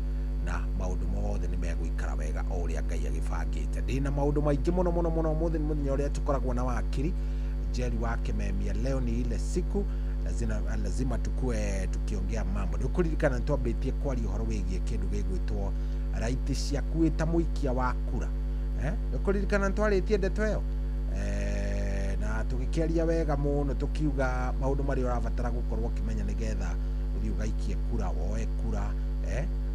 na maundu mothe ni meguikara wega o uria Ngai agibangite. Ndina maundu maingi muno muno muno muthenya uria tukoragwo na wakiri Jerry wake memia leo ni ile siku lazima tukue tukiongea mambo nikuririkana ntwambitie kwaria uhoro wigie kindu gigwitwo raiti ciaku ta muikia wa kura nikuririkana ntwaritie ndeto iyo na tugikiaria wega muno tukiuga maundu mari urabatara gukorwo kimenya nigetha uthii ugaikie kura woe kura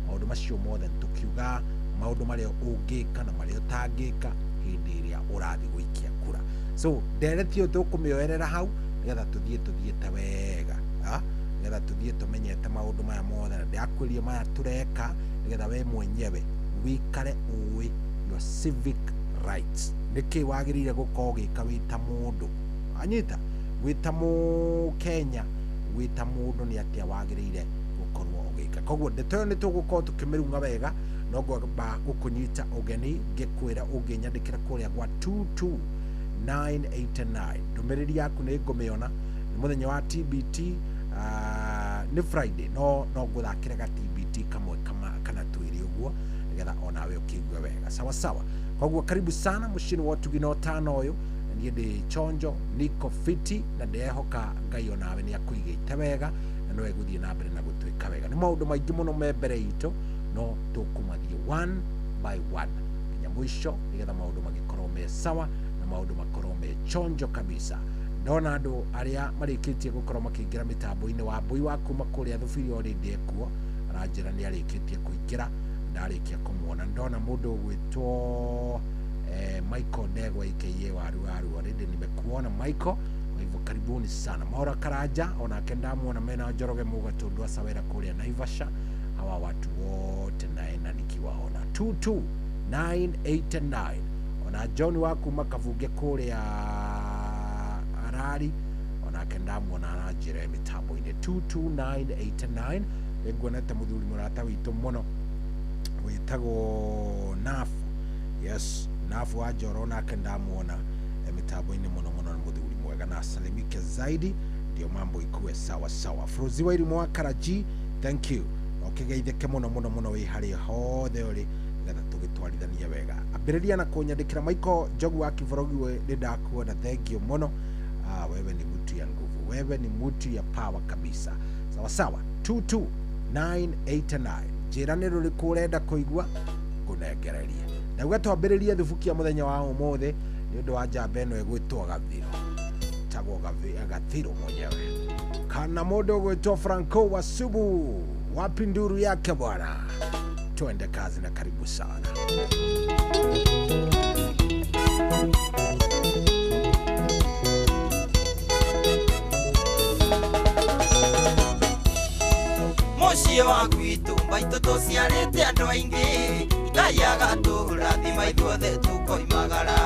maundu macio mothe tukiuga maundu mari ungika na mari utangika hindi iria urathi guikia kura. So nderetio tukumioerera hau nigetha tuthie ta wega nigetha tuthie tumenyete maundu maya mothe na ndiakwirie maya tureka nigetha we mwenyewe wikare uwi your civic rights niki wagirire gukorwo gika wita mundu anyita wita mu Kenya wita mundu ni atia wagirire gukorwo ugika. Kogwo ndeto ni tugukorwo tukimirunga wega no ngwamba gukunyita ogeni ngikwira unginyandikira kuria gwa 22989 ndumiriri yaku ni ngumiona ni muthenya wa TBT ni Friday no nguthakira ga TBT kamwe kana twiri uguo nigetha onawe ukigwe wega sawa sawa. Kogwo karibu sana mushini wa tuginotana uyu nie ndi chonjo niko fiti na ndehoka Ngai onawe ni akuigite wega na no eguthie na mbere na gutwika wega. Ni maundu maingi muno me mbere itu no tukumathie one by one nginya mwisho nigetha maundu magikorwo me sawa na maundu makorwo me chonjo kabisa. Ndona andu aria marikitie gukorwo makiingira mitambo-ini wa mbui wa kuma kuria thubiri already ekuo aranjira ni arikitie kuingira ndarikia kumuona. Ndona mundu gwitwo Michael Ndegwa aka waru already nimekuona Michael, kwa hivyo karibuni sana. Maura Karaja onake ndamuona mena Njoroge Mugatundu asawera kuria Naivasha, hawa watu wote naenda nikiwaona. 22989 ona John waku makavuge kuria Arari onake ndamuona aranjira mitambo-ini 22989 nguonete muthuri murata witu muno witagwo Nafu. Yes, Nafu wa Njoro nake ndamuona mitambo-ini muno muno muthuri asalimike zaidi, ndio mambo ikuwe sawa sawa. Frozi wa ilimu wakaraji, thank you. Okigeitheke muno muno muno wi hari hothe uri getha tugitwarithania wega. Ambiriria na kunyandikira Michael Njogu wa Kivorogi, we ndakuona, thank you muno. Wewe ni mtu ya nguvu, wewe ni mtu ya power kabisa. Sawa sawa. 22989 jiraniro rikurenda kuigwa kunegereria na gwatwambiriria thubukia muthenya wa umothe ni undu wa njamba ino igwitwo Gathiro, tagwo Gathiro mwenyewe, kana mundu gwitwo Franco wa Subu. Wapi nduru yake bwana? Twende kazi na karibu sana.
Muciĩ wa gwitũ maitũ tũciarĩte andũ aingĩ, Ngai agatũrathima ithuothe tũkoimagara.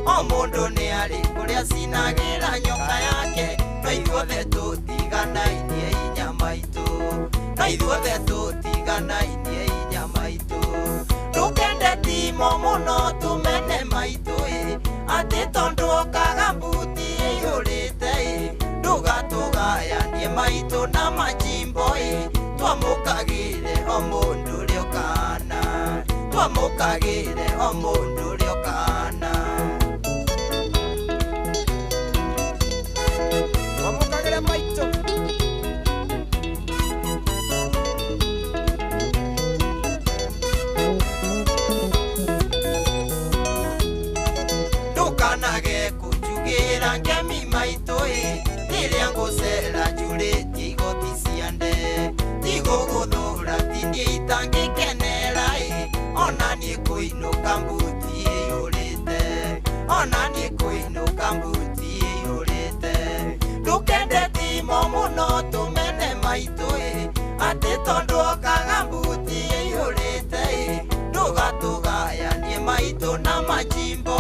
O mũndũ nĩ arĩ kũrĩa cinagĩra nyoka yake, no ithuothe tũtiganainie inya maitũ, no ithuothe tũtiganainie inya maitũ. Ndũkende timo mũno tũmene maitũ atĩ tondũ okaga mbuti ĩihũrĩte, ndũgatũgayanie maitũ na majimbo twamũkagĩre o mũndũ ũrĩa ũkana, twamũkagĩre o mũndũ ũrĩa ũkana, twamũkagĩre maitũ. Ndũkanage kũnjugĩra ngemi maitũ rĩrĩa ngũcera njurĩtie igoti cia nde, tigũgũthũra tindĩ itangĩkenera ona niĩ kũinũka mbuti ĩihũrĩte, ona niĩ kũinũka mbuti ĩihũrĩte. Ndũkende timo mũno tũmene maitũ atĩ tondũ okaga mbuti ĩihũrĩte, ndũgatũgayanie maitũ na majimbo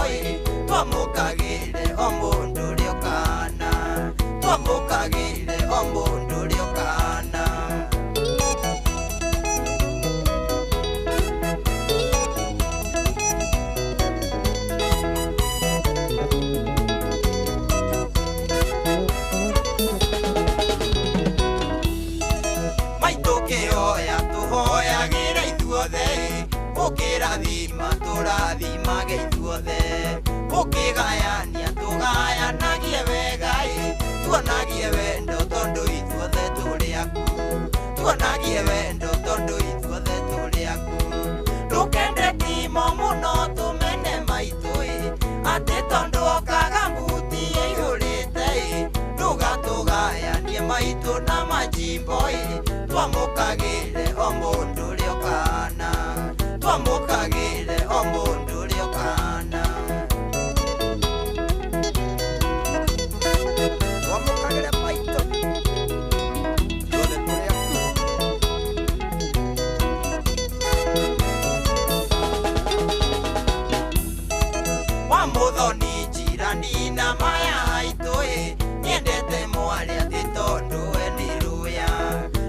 twamũkagĩre o mũndũ ũrĩa ũkana, twamũkagĩre o mũndũ ũrĩa ũkana. Maitũ kĩhoya tũhoyagĩre ithuothe, ũkĩrathima tũrathimage ithuothe, ũkĩgayania tũgayanagie wega, tuonagie wendo tondũ ithuothe tũrĩ aku, tuonagie wendo tondũ ithuothe tũrĩ aku. Ndũkende timo mũno tũmene maitũ atĩ tondũ okaga mbuti ĩihũrĩte, ndũgatũgayanie maitũ na majimbo twamũkagĩre o mũndũ ũrĩa ũkana, twamũkagĩre o mũndũ ũrĩa ũkana, twamũkagĩre maitũ ithuothe tũrĩ aku. Wa mũthoni njirani na maya haitũ niendete mwarĩ atĩ tondũ we nĩ rũya,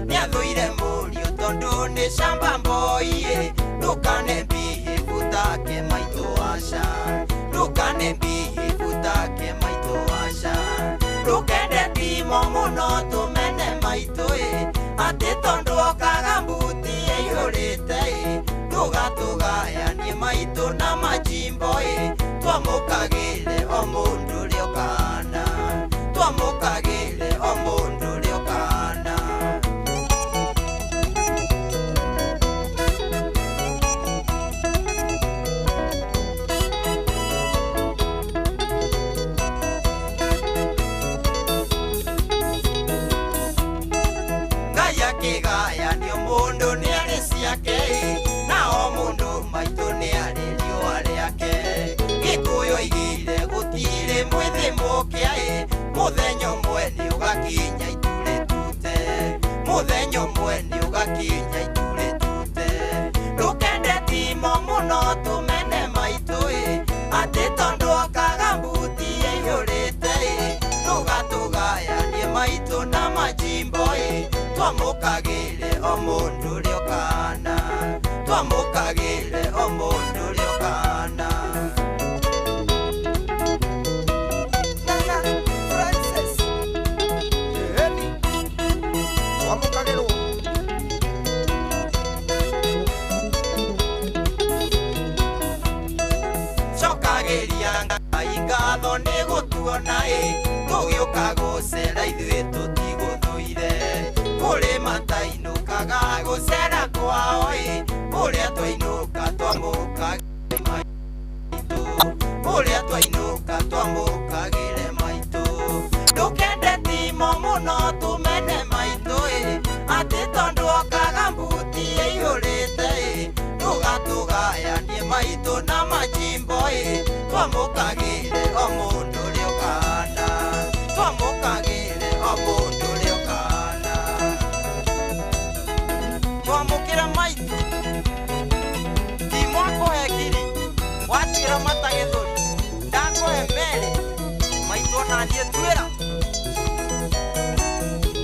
nĩathũire mũriũ tondũ nĩ camba mboi, ndũkane mbihibu take maitũ waca, ndũkane mbihibu take maitũ waca. Ndũkende timo mũno tũmene maitũ atĩ tondũ okaga mbuti ĩihũrĩte, ndũgatũgayanie maitũ na majimbo twamũkagĩre o mũndũ ũrĩa ũkana, twamũkagĩre o mũndũ ũrĩa ũkana. Ngai akĩgayanio mũndũ nĩ arĩ ciake, na o mũndũ maitũ nĩ arĩ riũa rĩake. Gĩkũyũ oigire gũtirĩ mwĩthĩ mũkĩa, mũthenya ũmwe nĩ ũgakinya iture tute, mũthenya ũmwe nĩ ũgakinya iture tute. Ndũkende timo mũno tũmene maitũ atĩ tondũ okaga mbuti ĩihũrĩte, ndũgatũgayanie maitũ na majimbo twamũkagĩre o mũndũ ũrĩa ũkana, twamũkagĩre o mũndũ ũrĩa ũkana. Tũgĩũka gũcera ithuĩ tũtigũthũire kũrĩ matainukaga gũcera kwao ũrĩa twainũka twamũkagĩre maitũ ũrĩa twainũka twamũkagĩre maitũ ndũkende timo mũno tũmene maitũ atĩ tondũ okaga mbuti ĩihũrĩte ndũgatũgayanie maitũ na majimbo twamũkagĩre o mũndũ ũrĩa ũkahanda twamũkagĩre o mũndũ ũrĩa ũkahanda twamũkĩra maitũ ti mwakũhe ngiri watira mata gĩthũri ndakũhe merĩ maitũ ona niĩ twĩra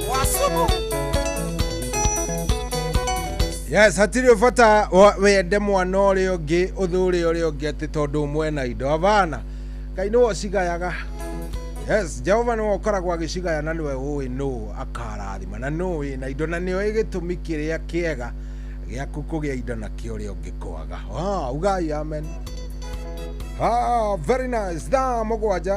wasubu.
Yes, hatirĩ bata wende mwana ũrĩa ũngĩ ũthũre ũrĩa ũngĩ atĩ tondũ mwena indo avana Ngai nĩwe cigayaga. Yes, Jehova nĩwe ũkoragwo agĩcigaya na nĩwe ũĩ nũ akarathima na nũ wĩna indo na nĩwe gĩtũmi kĩrĩa kĩega gĩaku kũgĩa indo na kĩo ũrĩa ũngĩ kwaga. Ugai amen. Very nice. Thaa mũgwanja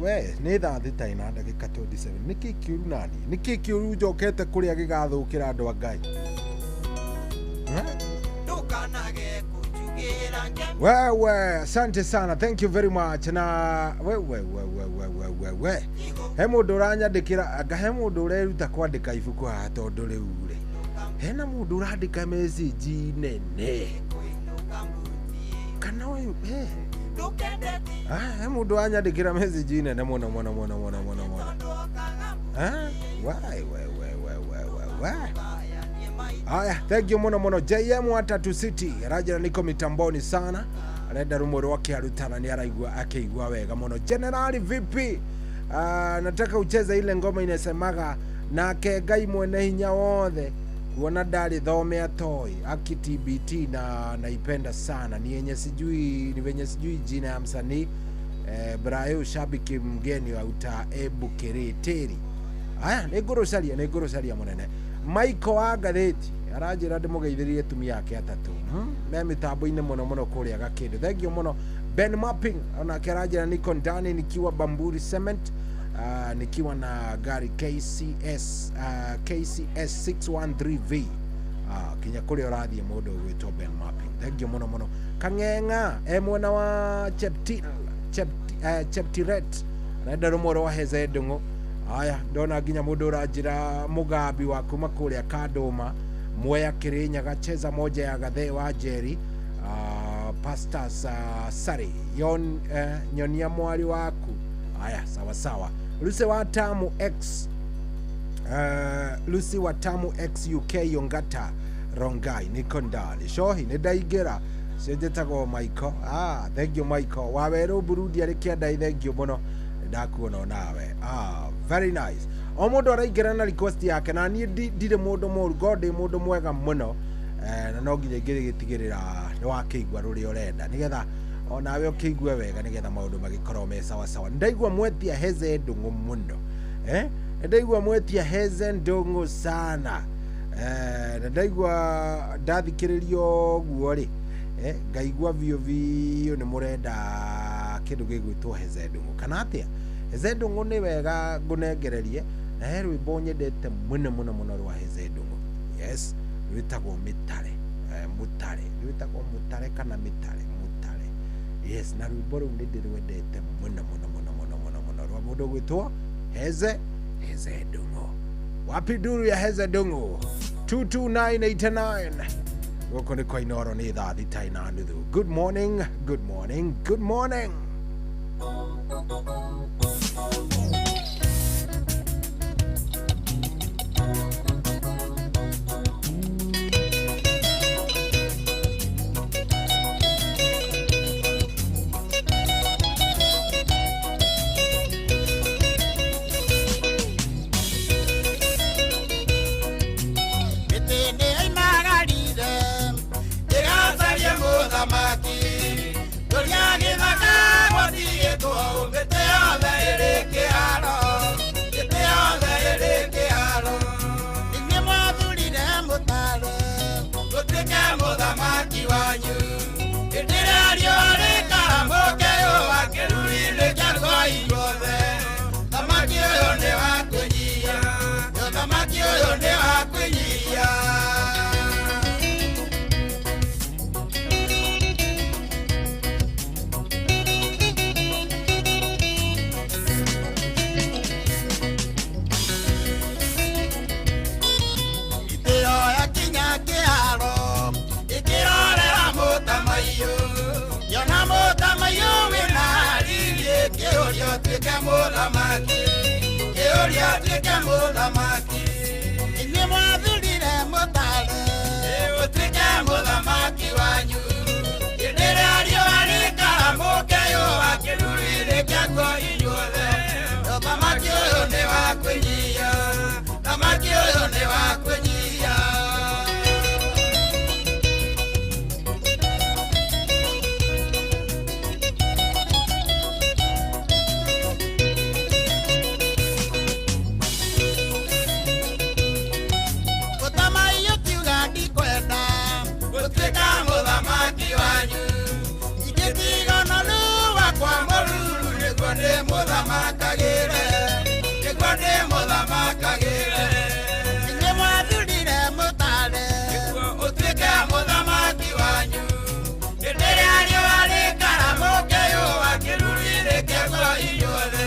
we nĩ thaa thita ina ndagĩka 27. Nĩkĩ kĩũru nani? Nĩkĩ kĩũru njokete kũrĩa gĩgathũkĩra andũ a Ngai? Wewe, asante sana. Thank you very much. Na we. He mũndũ ũranyandĩkĩra, anga he mũndũ ũreruta kwandĩka ibuku haha tondũ rĩu rĩ. Hena mũndũ ũrandĩka message nene. Kana ũyũ he mũndũ wanyandĩkĩra message nene mũno. We. Aya, thank you muno JM Watatu City. Rajana niko mitamboni sana. Arenda rumo rwake arutana ni araigua akigua wega muno. General vipi? Nataka ucheze ile ngoma inasemaga nake Ngai mwene hinya wothe kuona ndari thome atoi aki TBT na naipenda sana. Ni yenye sijui jina ya msanii Brayo shabiki mgeni wa uta Ebu Kereteri. Aya, niguru salia munene. Michael wa Gatheti arajira ndimugeithirie tumi yake atatu me mitambo-inĩ muno kuria gakindu. Thank you muno Ben Mapping ona kerajira niko ndani nikiwa Bamburi Cement nikiwa na gari KCS 613V kinya kuri urathie mundu gwitwo Ben Mapping. Thank you muno Kang'eng'a mwena wa Cheptiret renda rumoro wa Heze Ndung'u. Aya, ndona nginya mundu urajira mugambi wa kuma kuria Kadoma Mwea Kirinyaga cheza moja ya Gathe wa Jerry Pastor Sari nyonia mwari waku. Aya, sawa Lucy wa Tamu X UK Yongata Rongai niko ndali shohi nidaigera senjetago Michael. Thank you Michael waweru Burundi arikienda. Thank you muno ndakuona nawe. Very nice. O mundu araingĩra na request yake na niĩ ndirĩ mũndũ mũru God mũndũ mwega mũno na no nginya ngĩgĩtigĩrĩra nĩ wakĩigua rũrĩa ũrenda nĩgetha onawe ũkĩigue wega nĩgetha maũndũ magĩkorwo me sawa. Ndaigua mwetia Heze Ndung'u mũno. Ndaigua mwetia Heze Ndung'u sana. Ndaigua ndathikĩrĩrio ũguo rĩ ngaigua biũ nĩ mũrenda kĩndũ gĩgwĩtwo Heze Ndung'u kana atĩa. Heze Ndung'u nĩ wega ngũnengererie na he rwĩmbo nyendete mũno rwa Heze Ndung'u. Yes, rwĩtagwo Mĩtare. Rwĩtagwo Mũtare kana Mĩtare. Yes, na rwĩmbo rũu nĩ ndĩrwendete mũno rwa mũndũ gwĩtwo Heze Ndung'u. Wapi duru ya Heze Ndung'u? 22989 gũkũ nĩ kwa Inooro nĩ thaa thita ina nuthu. Good morning.
Maki, Doriani Maka, what do you go?
mũthamaki kĩũria tuĩke mũthamaki inyuĩ mwathurire mũtare ũtuĩke mũthamaki wanyu hĩndĩ ĩrĩa riũa rĩkaramũke yũa kĩruru-inĩ kĩaguo inyuothe mũthamaki ũyũ nĩ wa kũnyia mũthamaki ũyũ nĩ wa kũnyia Tuĩka mũthamaki wanyu ingĩtigana rũa kwa mũruru nĩguo ndĩmũthamakagĩre nĩguo ndĩmũthamakagĩre inyuĩ mwathurire mũtare nĩguo ũtuĩke mũthamaki wanyu hĩndĩ ĩrĩa riũa rĩkaramũke yũa kĩruru-inĩ kĩaguo inyuothe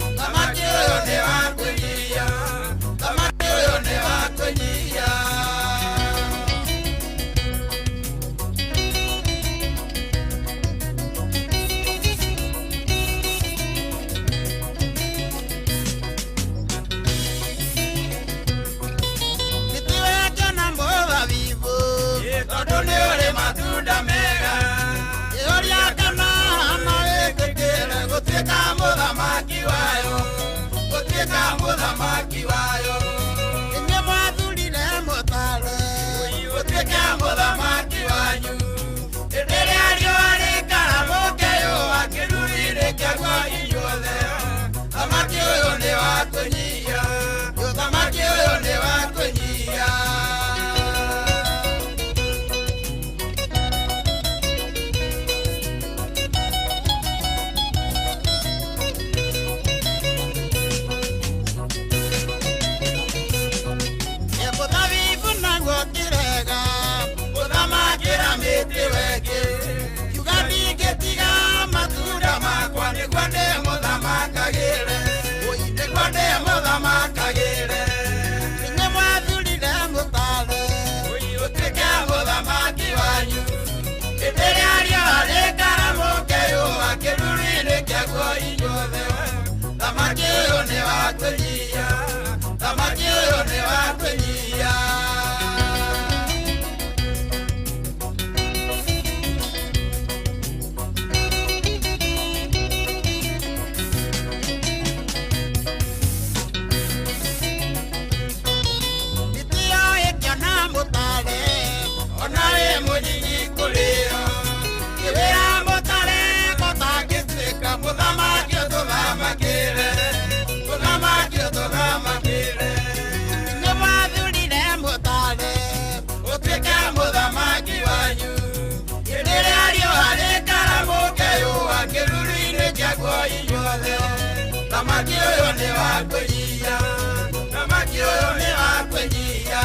mũthamaki ũyũ nĩ wa kũnyia mũthamaki ũyũ nĩ wa kũnyia tondũ nĩ ũrĩ matunda mega kĩũria kana mawĩtĩkĩre gũtuĩka mũthamaki wayo gũtuĩka mũthamaki wayo inyuĩ mwathurire mũtare gũtuĩka mũthamaki wanyu hĩndĩ ĩrĩa riũa rĩkaramũke yũa kĩruru-inĩ kĩaguo inyuothe mũthamaki ũyũ nĩ wa kũnyia mũthamaki ũyũ nĩ wa kũnyia mũthamakagĩre inyuĩ mwathurire mũtare ũtuĩke mũthamaki wanyu hĩndĩ ĩrĩa riũa rĩkaramũke yũa kĩruru-inĩ kĩaguo inyuothe mũthamaki ũyũ nĩ wa kũnyia mũthamaki ũyũ nĩ wa kũnyia mũthamaki ũtũthamakĩre mũthamaki ũtũthamakĩre inyuĩ mwathurire mũtare ũtuĩke mũthamaki wanyu hĩndĩ ĩrĩa riũa rĩkaramũke yũa kĩruru-inĩ kĩaguo inyuothe mũthamaki ũyũ nĩ wa kũnyia mũthamaki ũyũ nĩ wa kũnyia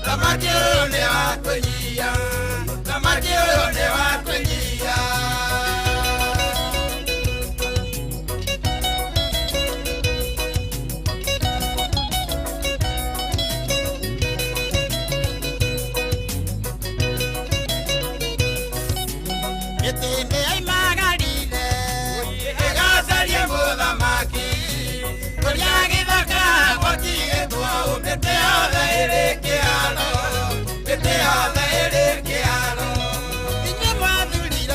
Thamaki ũyũ nĩ wa kũnyia thamaki ũyũ nĩ wa kũnyia gĩtĩ-inĩ aimagarire ĩgacaria mũthamaki kũrĩa gĩthaka gũtigĩtwo mĩtĩ yothe ĩrĩ kĩharo mĩtĩ yothe ĩrĩ kĩharo inyuĩ mwathurire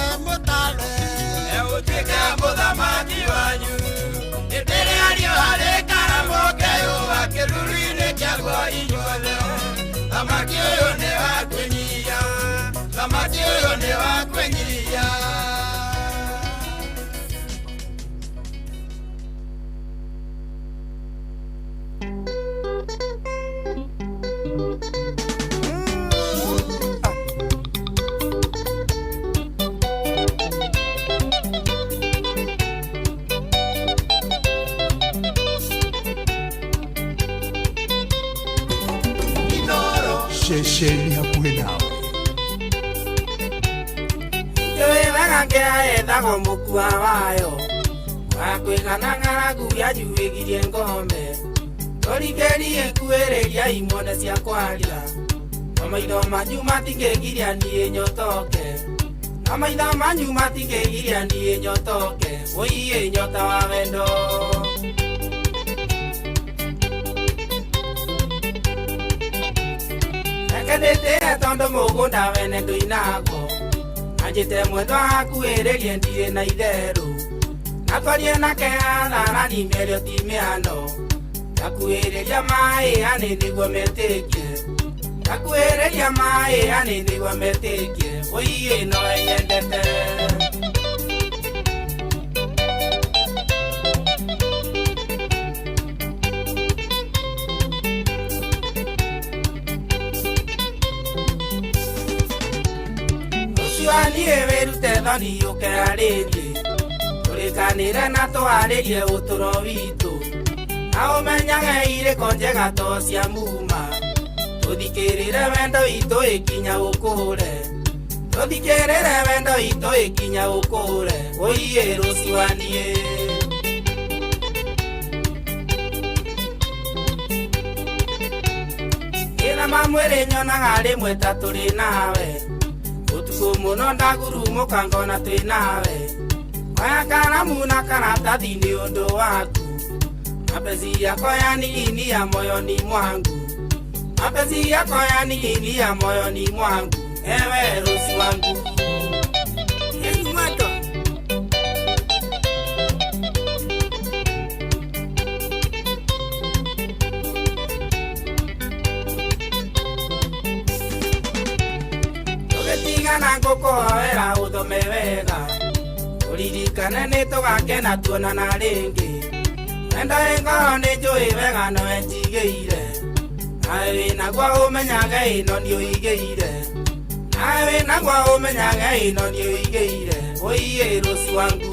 nake aethago mũkua wayo wakwĩgana ng'aragu yajuĩgirie ngombe tũrikĩrie ikuĩrĩria imone cia kwaria na maitho manyu matingĩgiria niĩ nyotoke na maitho manyu matingĩgiria niĩ nyotoke ũiĩ nyota wa wendo Rekendete tondũ mũgũnda wene ndũinagwo anjĩte mwendwa hakuhĩrĩrie ndirĩ na itherũ na twarie nake atharani mĩario ti mĩano ndakuhĩrĩria maĩ anĩ nĩguo metĩkie ndakuhĩrĩria maĩ anĩ nĩguo metĩkie ũiĩ no enyendete Niĩ wĩrute thoni ũkera rĩngĩ tũrĩkanĩre na twarĩrie ũtũro witũ na ũmenyage irĩko njega to cia muma tũthikĩrĩre wendo witũ ĩkinya ũkũre tũthikĩrĩre wendo witũ ĩkinya ũkũre ũiĩ rũciũ niĩ ĩna mamwĩrĩ nyonaga rĩmwe ta tũrĩ nawe Kumuno ndagurumuka ngona twĩ nawe Waya karamu na karatathi nĩ ũndũ waku Mapenzi yako yaniinia moyoni mwangu Mapenzi yako yaniinia moyoni mwangu Ewe Rosi wangu Yesu mwato na ngũkũhoera ũthome wega ũririkane nĩ tũgakena tuonana rĩngĩ wendo wĩ ngoro nĩ njũĩ wega nowe njigĩire nawe wĩnaguo ũmenyage ĩno nĩ ũigĩire nawe wĩnaguo ũmenyage ĩno nĩ ũigĩire ũiĩ Rosi wangu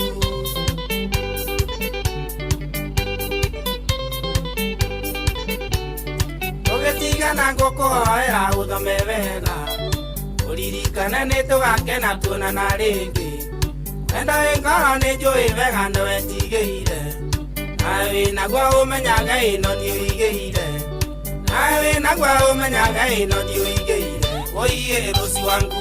ũgĩtigana ngũkũhoera ũthome wega Uririkane nĩ tũgakena tuonana rĩngĩ wendo wĩ ngoro nĩ njũĩ wega nowe njigĩire nawe wĩnaguo ũmenyaga ĩno nĩ ũigĩire nawe wĩnaguo ũmenyaga ĩno nĩ ũigĩire ũiĩ Rosi wangu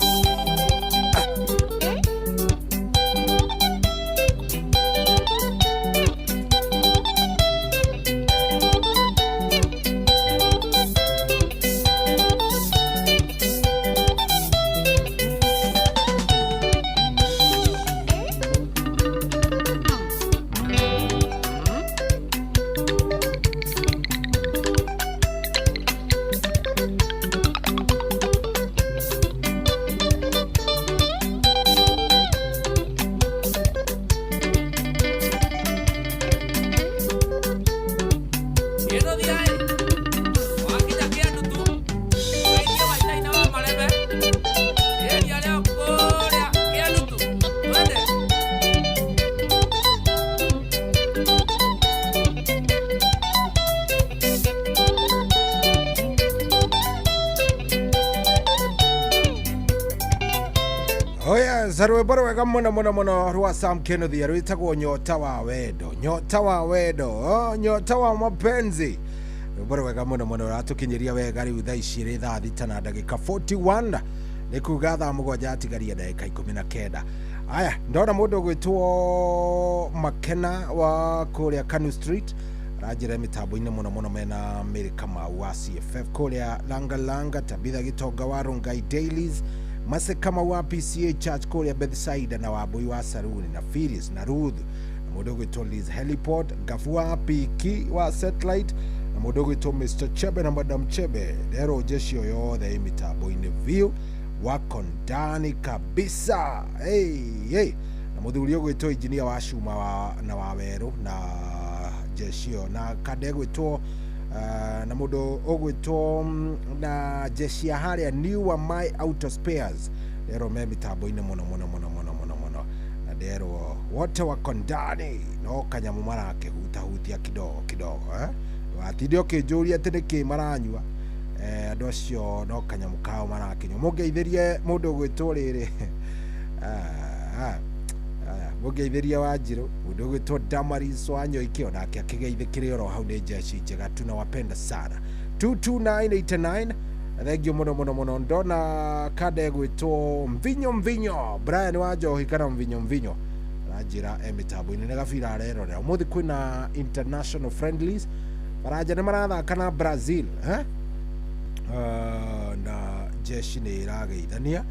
Sarwe baro wega muno rwa Sam Kennedy rwitagwo nyota wa wendo nyota wa mapenzi baro wega muno ratukinyiria wega riu thaa ici ri thaa thita na ndagika 41 ni kuga thaa mugwanja atigaria ndagika 19 aya ndona mundu gwitwo Makena wa kuria Kanu Street rajira mitambo-ini muno mena America wa CFF kuria langa Tabitha Gitonga wa Rongai Dailies Mase kama wa PCA Church kuria Bethsaida na waboi wa Saruni na Firius na Ruth na mudogo ito Liz Heliport Gafua Piki wa Satellite na mudogo ito Mr. Chebe na Madam Chebe dero jeshi yoyothe mitambo-ini view wako ndani kabisa hey na muthuri ugwitwo engineer wa Shuma na Waweru na jeshio na kade gwitwo na mudo ogwitwo na jeshia haria New My Auto Spares dero me mitambo-ini muno na dero wote wako ndani no kanyamu marake hutia kidogo watidio kijuria tene maranyua andu acio no kanyamu kao marakinywa mungeithirie mundu gwitwo riri Mũgeithĩria wa Njirũ, mũndũ ũgwĩtwo Damaris wa Nyoike, onake akĩgeithĩkĩre oro hau nĩ jeshi njega, tunawapenda sana. 22989, thengio mũno ndona kada ĩgwĩtwo Mvinyo, Brian wa Njohi kana Mvinyo ranjĩra mĩtambo-inĩ nĩ gabira arerorera. Ũmũthĩ kwĩna international friendlies, Baranja nĩ marathaka na Brazil, na jeshi nĩ ĩrageithania.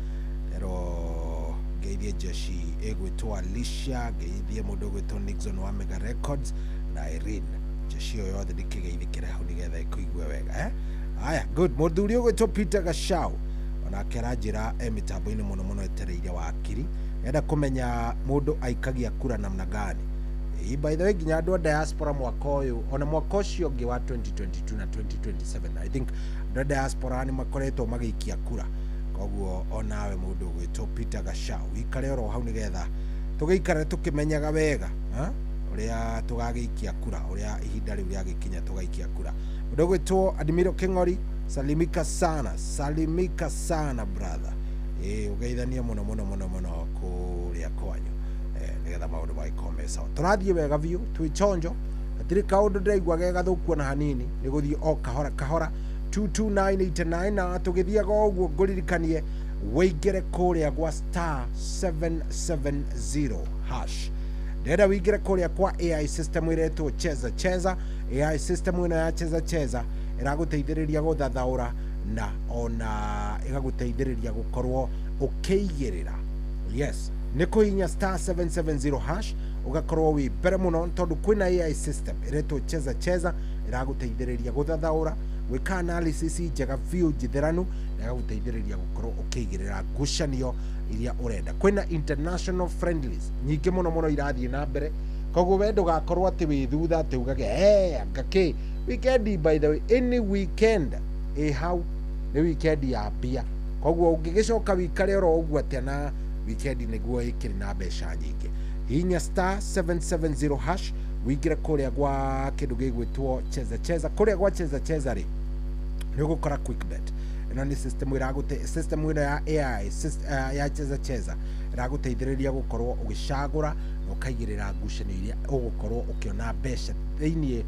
Ero geithie jeshi ĩgwĩtwo Alicia, geithie mũndũ ũgwĩtwo Nixon wa Mega Records na Irene. Jeshi ĩyo yothe ndĩkĩgeithĩkĩre hau nĩgetha ĩkũigue wega. Aya, good. Mũthuri ũgwĩtwo Peter Gashau, onake aranjĩra mĩtambo-inĩ mũno etereire wakiri, enda kũmenya mũndũ aikagia kura namna gani. By the way, nginya andũ a diaspora mwaka ũyũ, ona mwaka ũcio ũngĩ wa 2022 na 2027, I think andũ a diaspora nĩ makoretwo magĩikia kura. Koguo onawe mũndũ ũgwĩtwo Peter Gashau, ikare oro hau nĩgetha tũgĩikare tũkĩmenyaga wega ũrĩa tũgagĩikia kura, ũrĩa ihinda rĩu rĩagĩkinya tũgaikia kura. Mũndũ ũgwĩtwo Admiral King'ori, salimika sana brother. Ũgeithanie mũno kũrĩa kwanyu, nĩgetha maũndũ magĩkorwo sawa. Tũrathiĩ wega biũ, twĩ chonjo, hatirĩ kaũndũ ndĩraigua gegathũku ona hanini, nĩ gũthiĩ o kahora. 22989, na tũgĩthiaga ũguo ngũririkanie wĩingĩre kũrĩa gwa *770# ndĩrenda wĩingĩre kũrĩa kwa AI system ĩretwo cheza. AI system ĩno ya cheza ĩragũteithĩrĩria gũthathaũra na ona ĩgagũteithĩrĩria gũkorwo ũkĩigĩrĩra. Yes, nĩ kũhihinya *770# ũgakorwo wĩ mbere mũno, tondũ kwĩna AI system ĩretwo cheza ĩragũteithĩrĩria gũthathaũra, gwĩka analysis njega biũ njitheranu, na ĩgagũteithĩrĩria gũkorwo ũkĩigĩrĩra ngucanio iria ũrenda. Kwĩna international friendlies nyingĩ mũno irathiĩ na mbere, koguo we ndũgakorwo atĩ wĩ thutha atĩ ugage ngakĩ weekend. By the way, any weekend hau nĩ weekend ya mbia, koguo ũngĩgĩcoka wikare oro ũguo atĩ na weekend nĩguo ĩkĩrĩ na mbeca nyingĩ. Hihinya *770# wĩingĩre kũrĩa gwa kĩndũ gĩgwĩtwo cheza. Kũrĩa gwa cheza rĩ, nĩ ũgũkora QuickBet. Ĩno nĩ system ĩno ya AI ya cheza ĩragũteithĩrĩria gũkorwo ũgĩcagũra na ũkaigĩrĩra ngucanio iria ũgũkorwo ũkĩona mbeca thĩiniĩ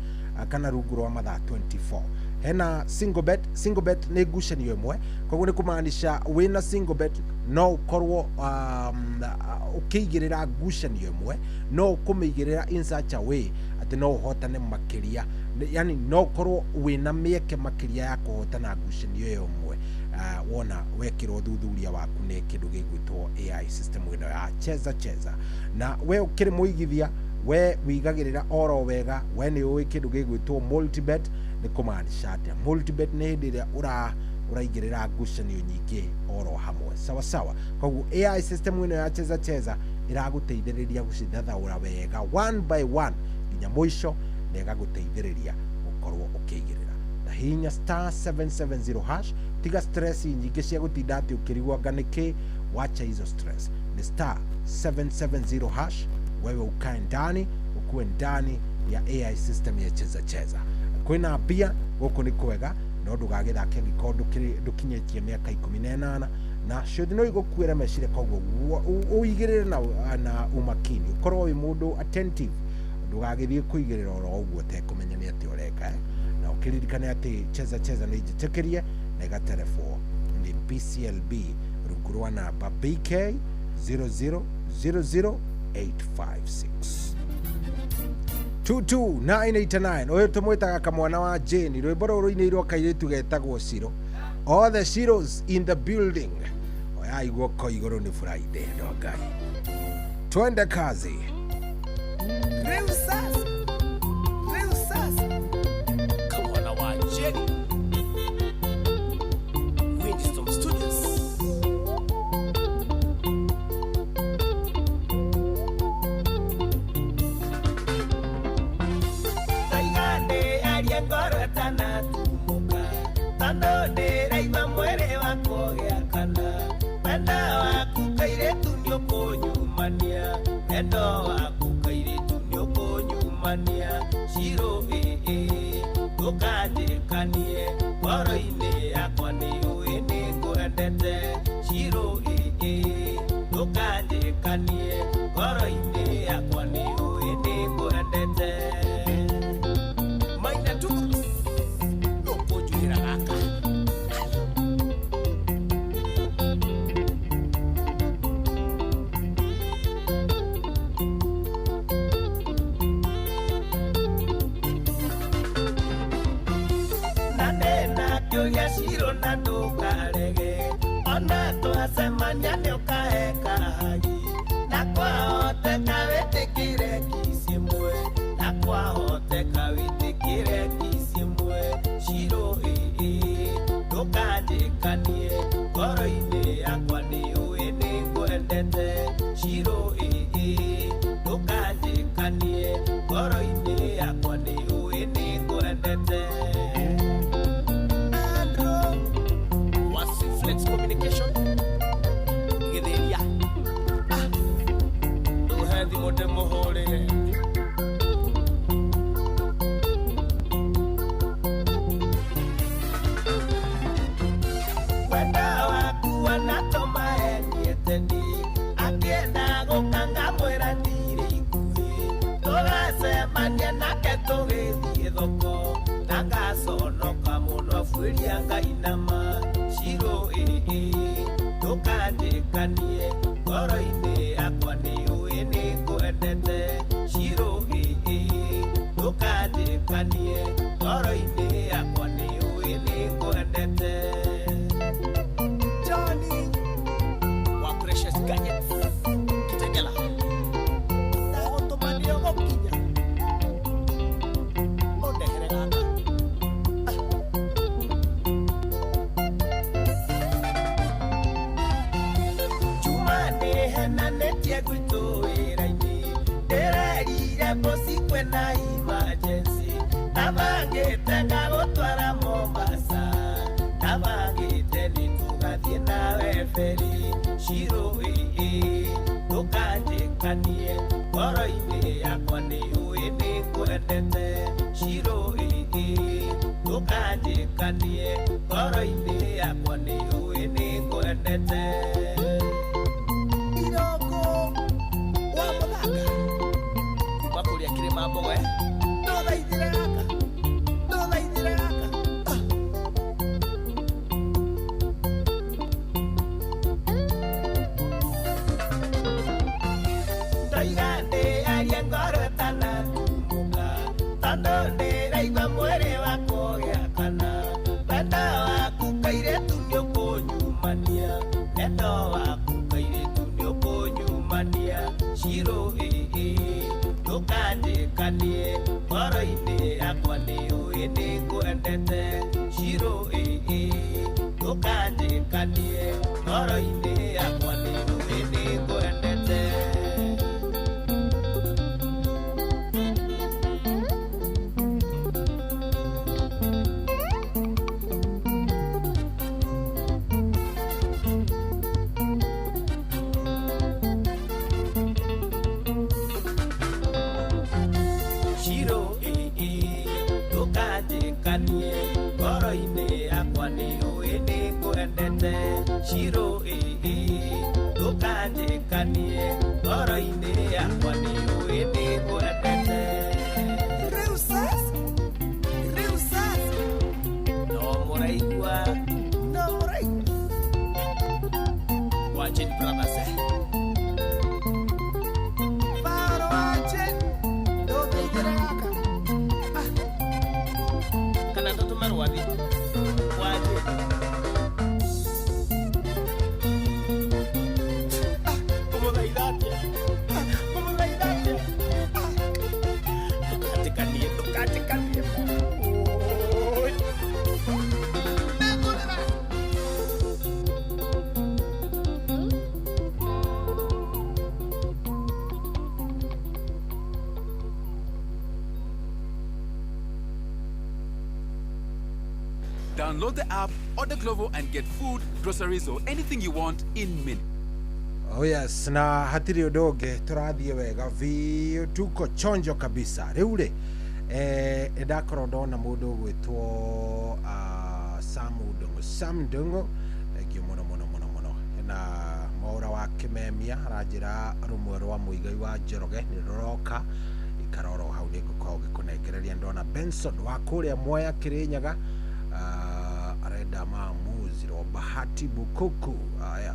kana rungu rwa mathaa 24. Hena single bet nĩ ngucanio ĩmwe, koguo nĩ kũmaanisha wĩna single bet no ũkorwo ũkĩigĩrĩra ngucanio ĩmwe, no ũkũmĩigĩrĩra in such a way atĩ no ũhotane makĩria, yani no ũkorwo wĩna mĩeke makĩria ya kũhotana ngucanio ĩyo ĩmwe wona wekĩrwo thuthuria waku nĩ kĩndũ gĩgwĩtwo AI system ĩno ya cheza. Na we ũkĩrĩ mũigithia, we wĩigagĩrĩra oro wega, we nĩ ũĩ kĩndũ gĩgwĩtwo multibet. Nĩ kũmaanisha atĩa multibet nĩ hĩndĩ ĩrĩa ũraigĩrĩra ngucanio nyingĩ oro hamwe, sawa. Koguo AI system ĩno ya cheza ĩragũteithĩrĩria gũcithathaũra wega one by one nginya mũico, na ĩgagũteithĩrĩria gũkorwo ũkĩigĩrĩra. Na hihinya *770#, tiga stress nyingĩ cia gũtinda atĩ ũkĩrigwo nganĩkĩ, wacha hizo stress. Ni *770#, wewe ukae ndani, ukuwe ndani ya AI system ya cheza. Kwĩna mbia gũkũ nĩ kwega, no ndũgagĩthake angĩkorwo ndũkinyĩtie mĩaka 18, na ciothe no igũkuĩra meciria, koguo ũigĩrĩre na umakini, ũkorwo wĩ mũndũ attentive, ndũgagĩthiĩ kũigĩrĩra oro ũguo ũtekũmenya nĩ atĩ ũreka. Na ũkĩririkane atĩ cheza nĩ njĩtĩkĩrie na ĩgaterefwo nĩ BCLB rungu rwa namba BK 0000856. 22989 ũyũ tũmwĩtaga kamwana wa Jane, rwĩmbo rũrũ rũinĩirwo kairĩtu getagwo Shiro. All the Shiros in the building. Oya iguoko igũrũ nĩ Friday ndo Ngai. Twende kazi.
Rĩu sasa kamwana wa Jane, Windstorm Studios.
Ngorotana tumuka tando ndĩraima mwere wakwo gĩakana, wenda waku kairĩtu nĩũkũnyumania, wendo waku kairĩtu nĩũkũnyumania. Shiro ndũkanjĩkanie, ngoro-inĩ yakwa nĩũĩ nĩngwendete. Shiro ndũkanjĩkanie, kanie ngoro-inĩ yakwa nĩ ũĩ nĩ ngwendete maina tu nũkũnjuĩra gaka na ndĩna kĩũria Shiro na ndũkarege ona twacemania nĩ ũkahe kahagi na kwahoteka wĩtĩkĩre kisi ĩmwe na kwahoteka wĩtĩkĩre kisi ĩmwe Shiro ndũkanjĩkanie ngoro-inĩ yakwa nĩ ũĩ nĩ ngwendete Shiro ndũkanjĩkanie ngoro-inĩ yakwa nĩ ũĩ nĩ ngwendete Flex communication Githiria Uhethi mote muhorere Wenda waku wanatoma enieteni Akienda gũkanga mwĩra ndirĩ ikuhĩ Tũgacemania nake tũgĩthiĩ thoko Na ngaconoka mũno buĩria Ngai nama Shiro ndũkanjĩkanie ngoro-inĩ yakwa nĩ ũĩ nĩ ngwendete Shiro ndũkanjĩkanie ngoro-inĩ yakwa nĩ ũĩ nĩ ngwendete Johnny wa Precious Gadgets Kitengela ndagũtũmanio gũkinya ũndehere gaka Henanĩtie gwitũ wĩra-inĩ ndĩrerire bosi kwĩna emergency ndabangĩte ngagũtwara Mombasa ndabangĩte nĩtũgathiĩ nawe feri Shiro ndũkanjĩkanie ngoro-inĩ yakwa nĩ ũĩ nĩ ngwendete Shiro ndũkanjĩkanie ngoro-inĩ yakwa nĩ ũĩ nĩ ngwendete Mamboe ndũthaithire gaka ndũthaithire gaka Ndoiga ndĩarie ngoro ĩtanatumuka tondũ ndĩraigua mwĩrĩ wakwa ũgĩakana wendo waku kairĩtu nĩũkũnyumania wendo waku kairĩtu nĩũkũnyumania Shiro ndũkanjĩkanie ngoro-inĩ yakwa nĩ ũĩ nĩ ngwendete Shiro ndũkanjĩkanie ngoro-inĩ yakwa nĩ ũĩ nĩ ngwendete ndũkanjĩkanie ngoro-inĩ yakwa nĩ ũĩ nĩ ngwendete Shiro ndũkanjĩkanie ngoro-inĩ yakwa nĩ ũĩ nĩ ngwendete Rĩu sasa no mũraigua Wacheni brothers Baro wacheni ndũthaithire gaka Kana tũtũme rwathi wathi ndũkanjĩkanie
Download the app, order Glovo and get food, groceries or anything you want in minutes.
Oh yes, na hatiri ũndũ tũrathiĩ wega biũ tuko chonjo kabisa rĩu rĩ ndakorwo ndona mũndũ ũgwĩtwo Sam Ndungu thank you mũno na maũra wake Kimemia aranjira rumwe rwa muigai wa Njoroge ni roroka ikaroro hau ni ngukorwo gikunengereria ndona Benson wa kuria Mwea Kirinyaga arenda maamuzi ro Bahati Bukuku. Aya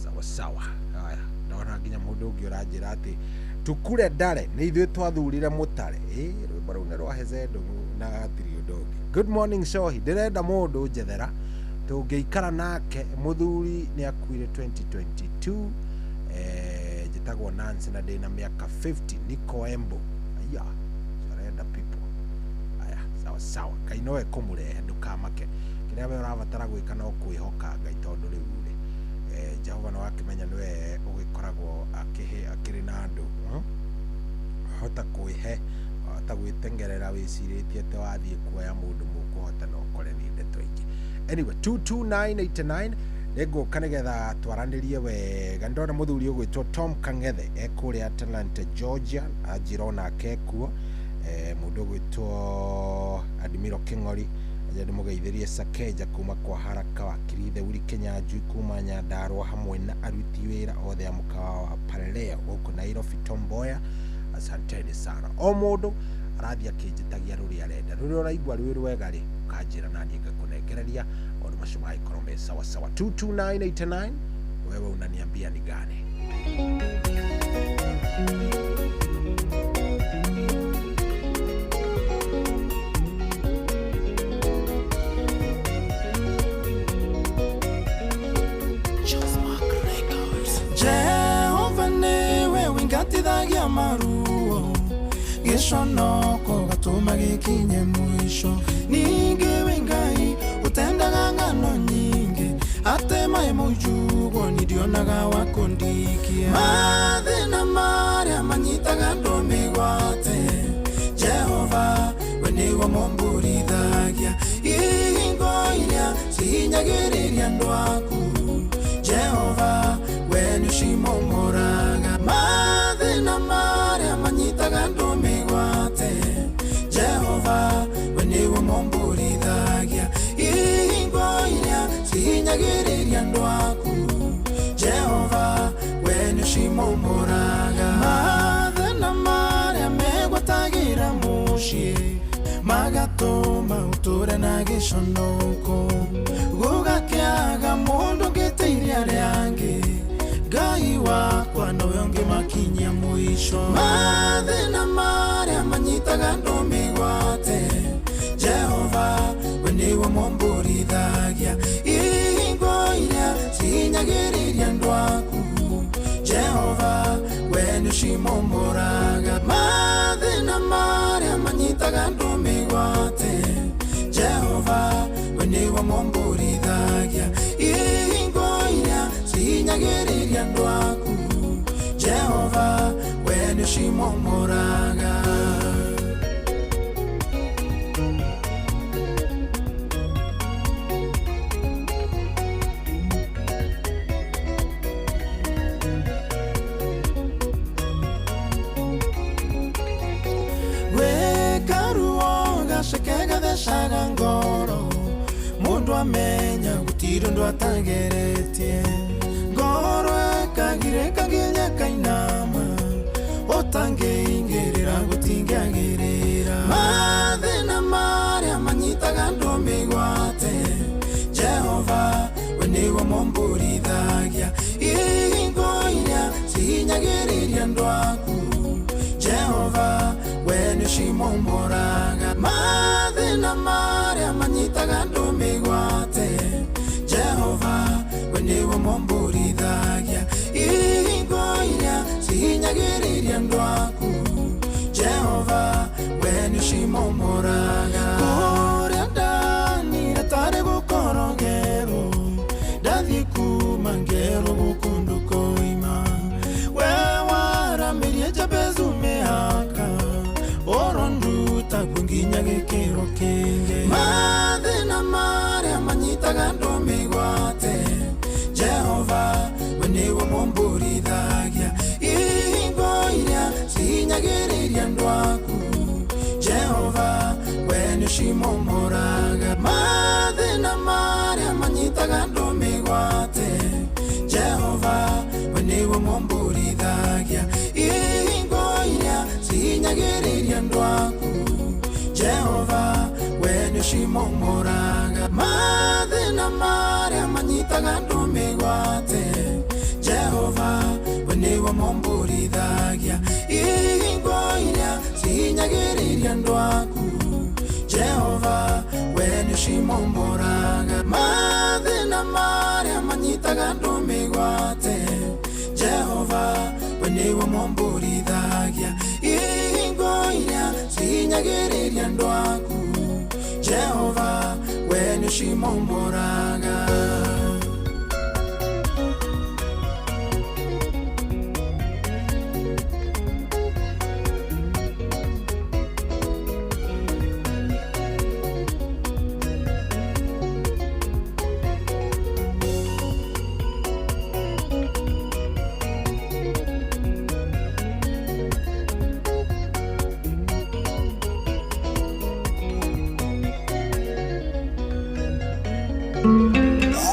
sawa sawa. Aya ndona nginya mundu ungi uranjira ati tukure ndare ni ithuĩ twathurire mutare rwĩmbo rũu nĩ rwa Hezedo na Gatiri Ũndũngĩ. Good morning Shohi, ndirenda mũndũ njethera tũngĩikara nake muthuri nĩ akuire 2022 njĩtagwo Nancy na ndĩna mĩaka 50 Niko Embo. Aya arenda people. Aya sawa sawa, Ngai nowe kũmũrehe ndũkamake. Kĩrĩa we ũrabatara gwĩka no kwĩhoka Ngai tondũ rĩu Jehova no akimenya niwe ũgĩkoragwo akĩrĩ na andũ hota kwĩhe hota gwĩtengerera wĩcirĩtie te wathiĩ kuoya mũndũ mũkũhota no ũkore nĩ ndeto ingĩ. Anyway 22989 nĩngũka nĩgetha twaranĩrie wega. Ndona mũthuri ũgwĩtwo Tom Kang'ethe ekũrĩa Atlanta Georgia anjĩra onake ekuo. Mũndũ ũgwĩtwo Admiral King'ori nĩ mũgeithĩrie Sakeja kuma kwa Haraka wakiri Theuri Kinyanjui kuma Nyandarua hamwe na aruti wĩra othe a mũkawa wa Pareleo gũkũ Nairobi. Tom Mboya asanteni sana. O mũndũ arathia kĩnjĩtagia rũrĩa arenda. Rũrĩa ũraigua rwĩ rwega rĩ ũkanjĩra na niĩ ngakũnengereria maũndũ macio magĩkorwo me sawa sawa. 22989 wewe unaniambia ni gani?
Jehova niwe wingatithagia maruo giconoko gatuma gikinye mwisho. Ningĩ wĩ Ngai ũtendaga ng'ano nyingĩ atemaye mũjugwo nĩndionaga wa kũndikia. Mathĩna marĩa manyitaga andũ mĩgwate Jehova we nĩwe mũmbũrithagia. Ihingo iria cihinyagĩrĩria andũ aku Jehova we nĩũcimomoraga. Mathĩna marĩa manyitaga andũ mĩgwate Jehova we nĩwe mũmbũrithagia. Ihingo iria cihinyagĩrĩria andũ aku Jehova we nĩũcimomoraga. Mathĩna marĩa megwatagĩra mũciĩ magatũma ũtũre na gĩconoko gũgakĩaga mũndũ ngĩteithia arĩa angĩ. Ngai wakwa nowe ũngĩmakinyia mũico. Mathĩna marĩa manyitaga andũ mĩgwate Jehova we nĩwe mũmbũrithagia. Ihingo iria cihinyagĩrĩria andũ aku Jehova we nĩũcimomoraga. Mathĩna marĩa manyitaga andũ mĩgwate Jehova we nĩwe mũmbũrithagia. Ihingo iria cihinyagĩrĩria andũ aku Jehova we nĩũcimomoraga. Gwĩkaruo gaceke gathecaga ngoro mũndũ amenya gũtirĩ ũndũ atageretie. Ngoro ĩkagirĩka nginya kainama ũtangĩingĩrĩra gũtingĩagĩrĩra. Mathĩna marĩa manyitaga andũ mĩgwate Jehova we nĩwe mũmbũrithagia. Ihingo iria cihinyagĩrĩria andũ aku Jehova we nĩũcimomoraga. Mathĩna marĩa manyitaga andũ mĩgwate Jehova we nĩwe mũmbũrithagia. Ihingo iria cihinyagĩrĩria andũ aku Jehova we nĩũcimomoraga. Kũrĩa ndanire tarĩ gũkorwo ngerũ ndathiĩ kuma ngerũ gũkũ ndũkoima. We waramĩrie Jabezu mĩhaka ũronduta nginya gĩkĩro kĩngĩ. Mathĩna marĩa manyitaga andũ mĩgwate Jehova we nĩwe mũmbũrithagia. Ihingo iria cihinyagĩrĩria andũ aku Jehova we nĩũcimomoraga. Mathĩna marĩa manyitaga andũ mĩgwate Jehova
nĩcimomũraga mathĩna marĩa manyitaga andũ mĩgwate Jehova we nĩwe mombũrithagia ihingo iria cihinyagĩrĩria andũ aku Jehova we nĩcimomũraga mathĩna marĩa manyitaga andũ mĩgwate Jehova we nĩwe mombũrithagia ihingo iria cihinyagĩrĩria andũ aku Jehova we nĩcimomũraga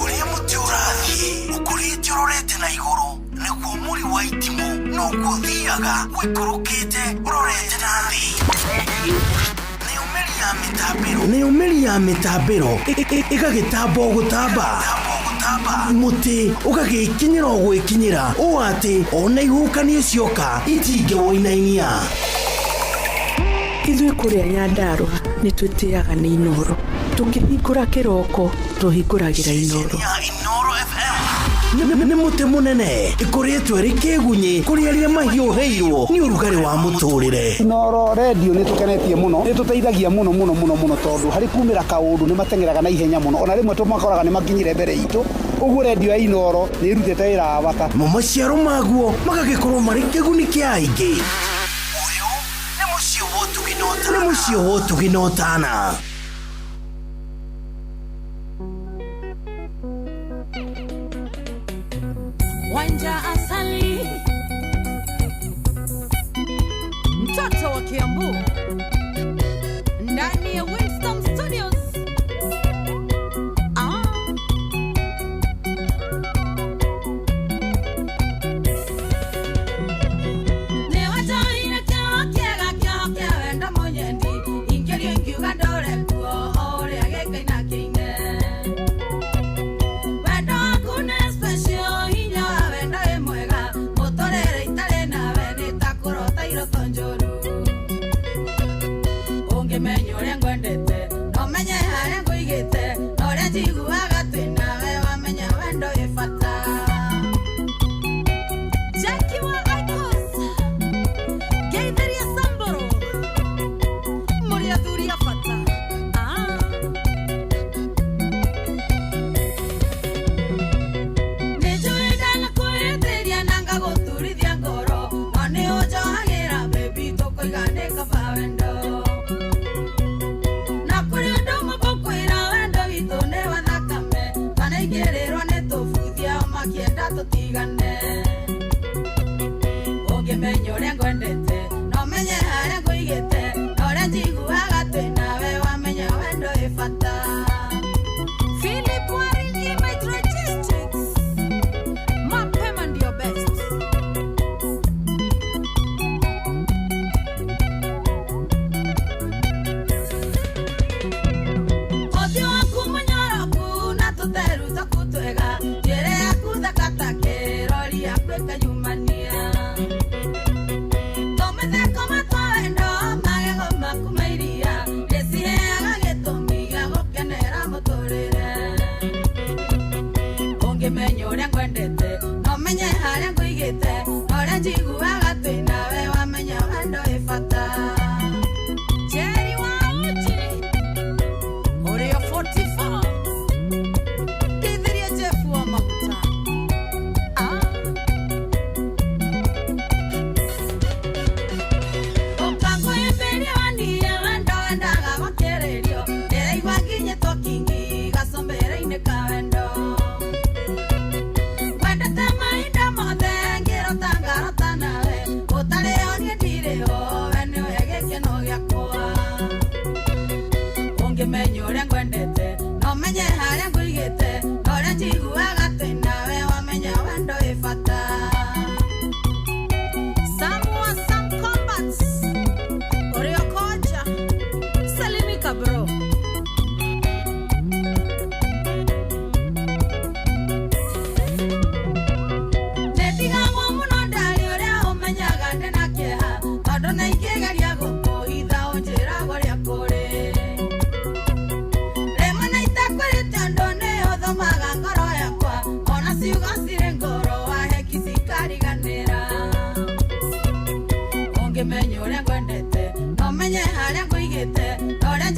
Uria muti urathiĩ ũkũrĩte ũrorete na igũrũ nĩguo mũri wa itimũ noguo ũthiaga wĩkũrũkĩte ũrorete na thĩ nĩũmĩri ya mĩtambĩro ĩgagĩtamba o gũtamba mũtĩ ũgagĩkinyĩra o gwĩkinyĩra ũũ atĩ ona ihuhũkanio cioka itingĩwoinainia
ithuĩ kũrĩa Nyandarua nĩ twĩtĩaga nĩ Inoro tũkĩhingũra kĩroko tũhingũragĩra Inoro
nĩ mũtĩ mũnene ĩkoretwo ĩrĩ kĩgunyi kũrĩ arĩa mahiũhĩirwo nĩ ũrugarĩ wa mũtũrĩre
Inoro radio nĩ tũkenetie mũno nĩ tũteithagia mũno tondũ harĩ kumĩra kaũndũ nĩ matengeraga na ihenya mũno ona rĩmwe tũmakoraga nĩ makinyire mbere itũ ũguo radio ya Inoro nĩ irutĩte wĩra wa bata
maciaro maguo magagĩkorwo marĩ kĩguni kĩa aingĩ ũyũ nĩ mũciĩ wa ũtugi na ũtana
Wanja asali mtoto wa Kiambu ndani ya Winston Studios. Wenda tama inda mothe ngiro tangaro tanawe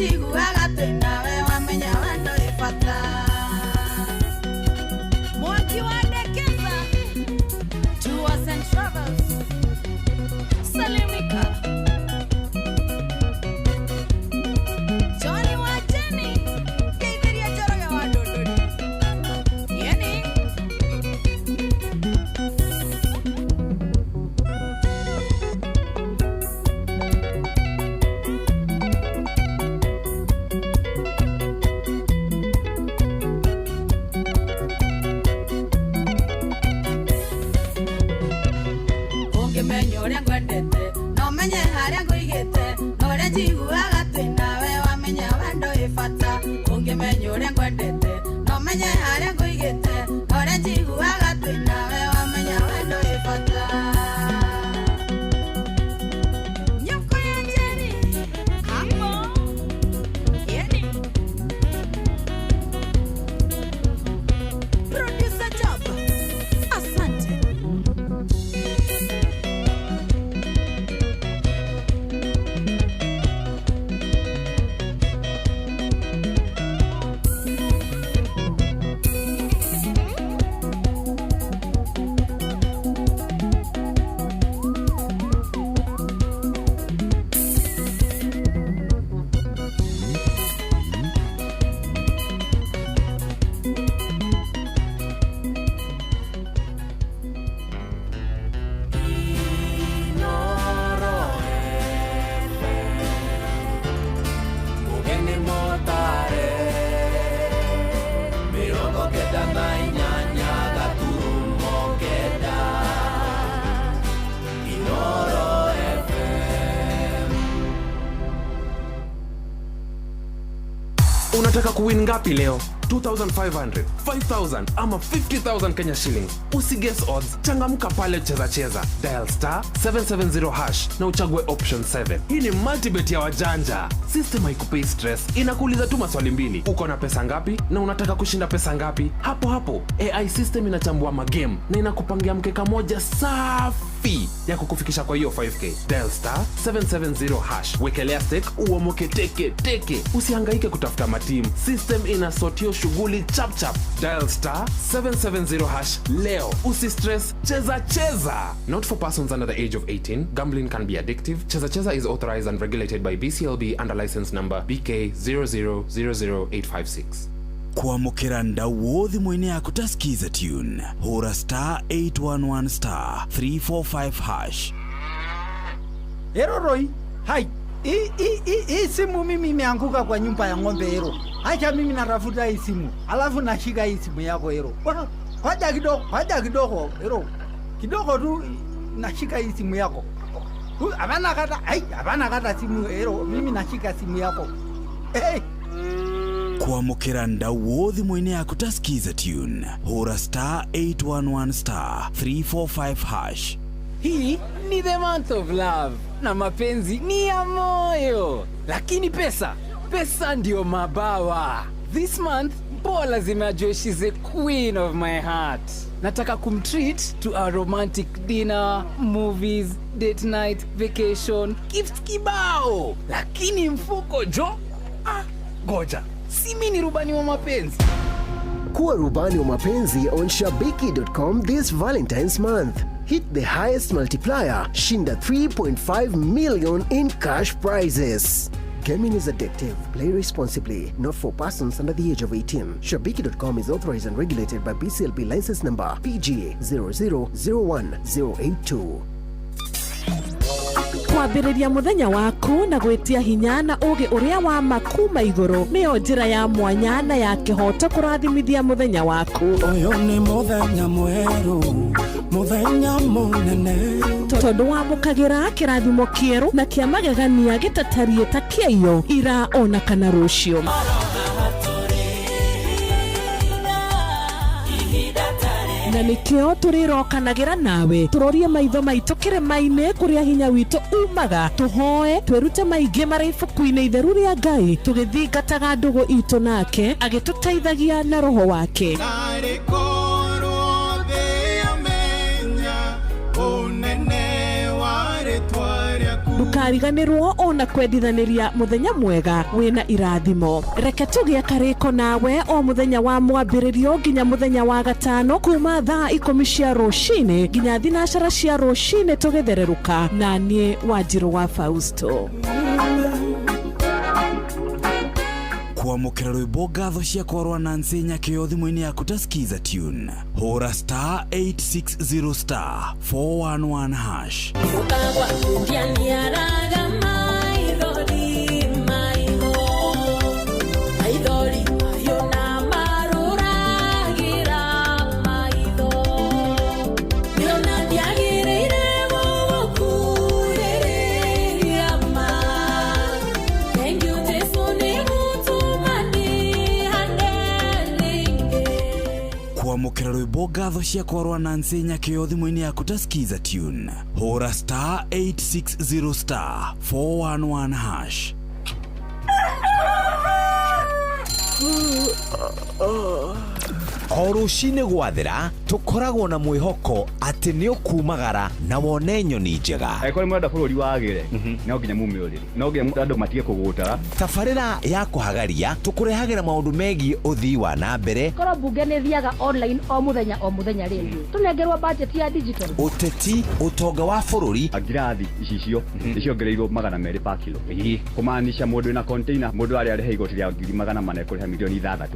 njiguaga twĩnawe wamenya wendo ĩ bata.
Mwangi wa Ndekeza, Tours and Travels, Salimika, Johnny wa Jenny, Keitheria Njoroge wa Ndũndũri, Yeni. Ũngĩmenya ũrĩa ngwendete, no menye harĩa ngũigĩte, na ũrĩa njiguaga twĩnawe wamenya wendo ĩ bata. Ũngĩmenya ũrĩa ngwendete, no menye harĩa ngũigĩte, na ũrĩa njiguaga twĩnawe wamenya wendo ĩ bata. Nyoko ya Njeri, hapo, Yeni. Producer Job, asante.
Unataka kuwin ngapi leo? 2,500, 5,000 ama 50,000 Kenya shillings. Usiges odds, changamka pale cheza cheza. Dial star 770 hash na uchague option 7. Hii ni multibet ya wajanja. System haikupei stress, inakuuliza tu maswali mbili. Uko na pesa ngapi na unataka kushinda pesa ngapi? Hapo hapo AI system inachambua magame na inakupangia mkeka moja safi ya kukufikisha kwa hiyo 5k. Dial star 770 hash. Wekelea stake uomoke teke. Usihangaike kutafuta matimu. System inasotio shughuli chap chap. Dial star 770 hash leo. Usistress, cheza. Not for persons under the age of 18. Gambling can be addictive. Cheza is authorized and regulated by BCLB under license number BK 0000856.
kwamukira ndau wothi mwene yaku ta Skiza Tune hura star 811 star 345 hash.
Eroroi, hai, hii simu mimi imeanguka kwa nyumba ya ng'ombe Ero. Acha mimi natafuta hii simu, alafu nashika hii simu yako Ero. Ngoja kidogo Ero. Kidogo tu nashika hii simu yako. Hapana kata simu Ero, mimi nashika simu yako. Hey.
kwamukira ndau wothi mwene yaku ta Skiza Tune hura star 811 star 345 hash.
Hii ni the month of love na mapenzi ni ya moyo, lakini pesa ndio mabawa. This month Paul lazima ajue she's a queen of my heart. Nataka kumtreat to a romantic dinner, movies, date night, vacation, gift kibao, lakini mfuko goja, si mimi ni rubani wa mapenzi.
Kuwa rubani wa mapenzi on Shabiki.com this Valentine's month. Hit the highest multiplier, shinda 3.5 million in cash prizes. Gaming is addictive. Play responsibly. Not for persons under the age of 18. Shabiki.com is authorized and regulated by BCLB license number PGA 0001082.
kwambĩrĩria mũthenya waku na gwĩtia hinya na ũgĩ ũrĩa wa makuma igũrũ nĩyo njĩra ya mwanya na ya kĩhoto kũrathimithia mũthenya waku.
Ũyũ nĩ mũthenya mwerũ, mũthenya mũnene,
tondũ wamũkagĩra kĩrathimo kĩerũ na kĩa magegania gĩtatarie ta kĩayo ira ona kana rũciũ. Na nĩkĩo tũrĩrokanagĩra nawe tũrorie maitho maitũ kĩrĩma-inĩ kũrĩa hinya witũ umaga, tũhoe twĩrute maingĩ marĩ ibuku-inĩ itheru rĩa Ngai tũgĩthingataga ndũgũ itũ nake agĩtũteithagia na roho wake. ndũkariganĩrwo ona kwendithaniria mũthenya mwega wĩna irathimo. Reke tũgĩe karĩko nawe o mũthenya wa mwambĩrĩrio nginya mũthenya wa gatano kuma thaa 10 cia rũcinĩ nginya thinacara cia rũcinĩ tũgĩthererũka na niĩ Wanjirũ wa Fausto.
Kwamũkĩra rwĩmbo ngatho ciakwa rwa Nancy Nyakĩo thimũ-inĩ yaku ta skiza tune. Hũra star 860 star 411 hash.
Ukagwa kundiani araga maithori maithori mayo na marũragira maitho niona ndiagĩrĩire gũgũkuhĩrĩria ma. Thank you Jesu nĩ gũtũmani handelinge.
Kwamũkĩra rwĩmbo ngatho ciakwa rwa Nancy Nyakĩo thimũ-inĩ yaku ta skiza tune. Hũra star 860 star 411 hash.
O rũcinĩ gwathĩra tũkoragwo na mwĩhoko atĩ nĩ ũkumagara na wone nyoni njega.
Kũrĩ mwenda bũrũri wagĩre no nginya mume ũrĩrĩ, no nginya andũ matige kũgũta.
Tabarĩra ya kũhagaria tũkũrehagĩra maũndũ megiĩ ũthii wa na mbere.
Korwo mbunge nĩ thiaga online o mũthenya rĩngĩ. Tũnengerwo budget ya digital.
Ũteti, ũtonga wa bũrũri.
Ngirathi icio nĩciongereirwo 200 per kilo. Kũmaanisha mũndũ wĩna container, mũndũ arĩa arĩhe igoti rĩa 400 ekũrĩha milioni 6.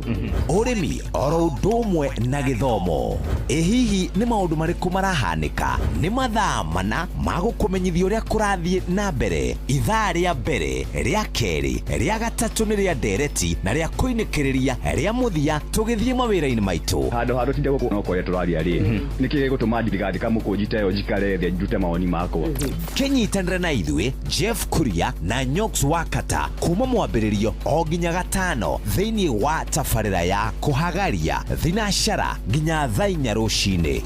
Ũrĩmi oro ũndũ ũmwe na gĩthomo. Hihi nĩ maũndũ marĩkũ marahanĩka? Nĩ mathaa mana ma gũkũmenyithia ũrĩa kũrathiĩ na mbere. Ithaa rĩa mbere, rĩa kerĩ, rĩa gatatũ nĩ rĩa ndereti na rĩa kũinĩkĩrĩria rĩa mũthia tũgĩthiĩ mawĩra-inĩ maitũ.
Handũ tinde gũkũ no kũrĩa tũraria rĩ. Nĩkĩ gĩgũtũma ndirikadi kamũkũnjita ĩyo njikare thĩ njute mawoni makwa.
Kĩnyitanĩre na ithuĩ Jeff Kuria na Nyox Wakata kuma mwambĩrĩrio o nginya gatano thĩinĩ wa tabarĩra ya kũhagaria thinacara nginya thaa 4 rũcinĩ.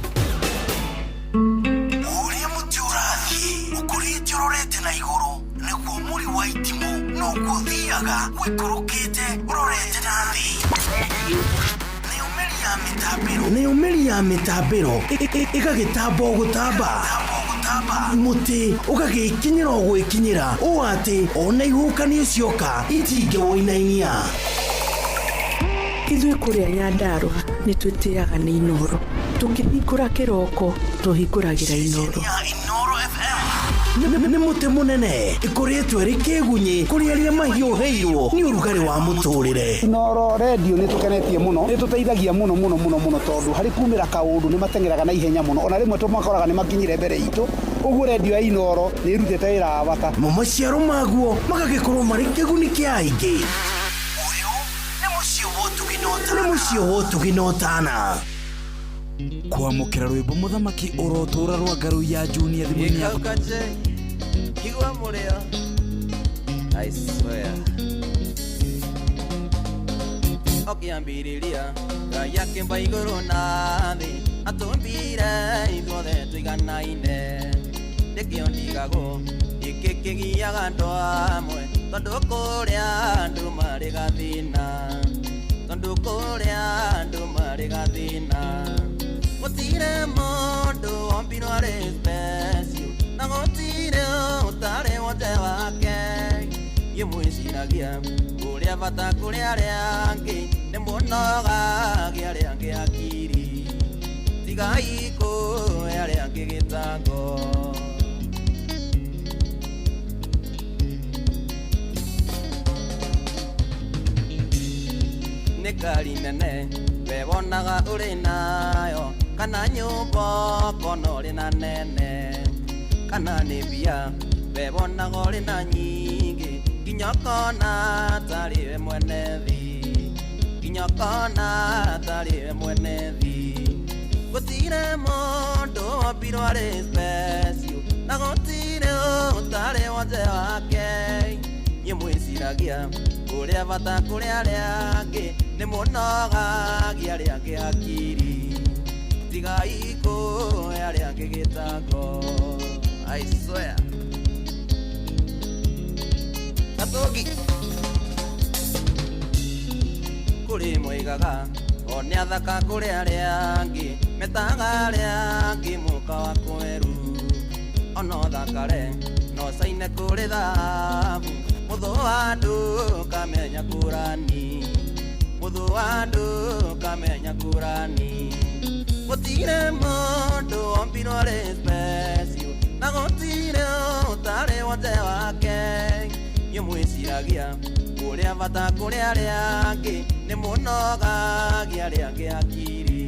Ũrĩa mũtĩ ũrathiĩ ũkũrĩte ũrorete na igũrũ nĩguo mũri wa itimũ noguo ũthiaga wĩkũrũkĩte ũrorete na thĩ. Nĩ ũmĩri ya mĩtambĩro ĩgagĩtamba o gũtamba, mũtĩ ũgagĩkinyĩra o gwĩkinyĩra ũũ atĩ ona ihuhũkanio cioka itingĩwĩinainia.
Ithuĩ kũrĩa Nyandarua nĩ twĩtĩaga nĩ Inoro. Tũngĩhingũra kĩroko tũhingũragĩra Inoro.
Nĩ mũtĩ mũnene ĩkoretwo ĩrĩ kĩgunyi kũrĩ arĩa mahiũhĩirwo nĩ ũrugarĩ wa mũtũrĩre.
Inoro radio nĩ tũkenetie mũno, nĩ tũteithagia mũno tondũ harĩ kumĩra kaũndũ nĩ matengeraga na ihenya mũno, ona rĩmwe tũmakoraga nĩ makinyire mbere itũ. Ũguo radio ya Inoro nĩ ĩrutĩte wĩra wa bata.
Maciaro maguo magagĩkorwo marĩ kĩguni kĩa aingĩ. Nĩ mũciĩ wotũginotana.
Kwamũkĩra rwĩmbo mũthamaki ũrotũra rwa Ngaru ya Junior thimũ-inĩ yaku.
Kigwa mũrĩo I swear Okiambĩrĩria Ngai akĩmba igũrũ na thĩ atũmbire ithuothe tũiganaine. Nĩkĩo ndigagwo gĩkĩ kĩgiaga andũ amwe tondũ kũrĩa andũ marĩ gathĩna, tondũ kũrĩa andũ marĩ gathĩna. Gũtirĩ mũndũ ombirwo arĩ special na gũtirĩ ũtarĩ wothe wake. Niĩ mwĩciragia ũrĩa bata kũrĩ arĩa angĩ nĩ mũnogagia arĩa angĩ akiri, tigai kũhe arĩa angĩ gĩtango. Nĩ ngari nene we wonaga ũrĩ nayo, kana nyũmba kona ũrĩ na nene, kana nĩ mbia we wonaga ũrĩ na nyingĩ, nginya kona tarĩ we mwene thi, nginya kona tarĩ we mwene thi. Gũtirĩ mũndũ ombirwo arĩ special na gũtirĩ ũtarĩ wothe wake. Niĩ mwĩciragia ũrĩa bata kũrĩ arĩa angĩ nĩ mũnogagia arĩa angĩ akiri, tigai kũhe arĩa angĩ gĩtango. I swear Katũngi kũrĩ moigaga o nĩ athaka kũrĩ arĩa angĩ, metaga arĩa angĩ mũka wa kweru, no thakare no saine kuri thahabu muthu wa andu kamenya kurani muthu wa andu kamenya kurani gutire mundu ombirwo arĩ special na gutire utari wothe wake nĩ mwĩciragia ũrĩa bata kũrĩ arĩa angĩ nĩ mũnogagia arĩa angĩ akiri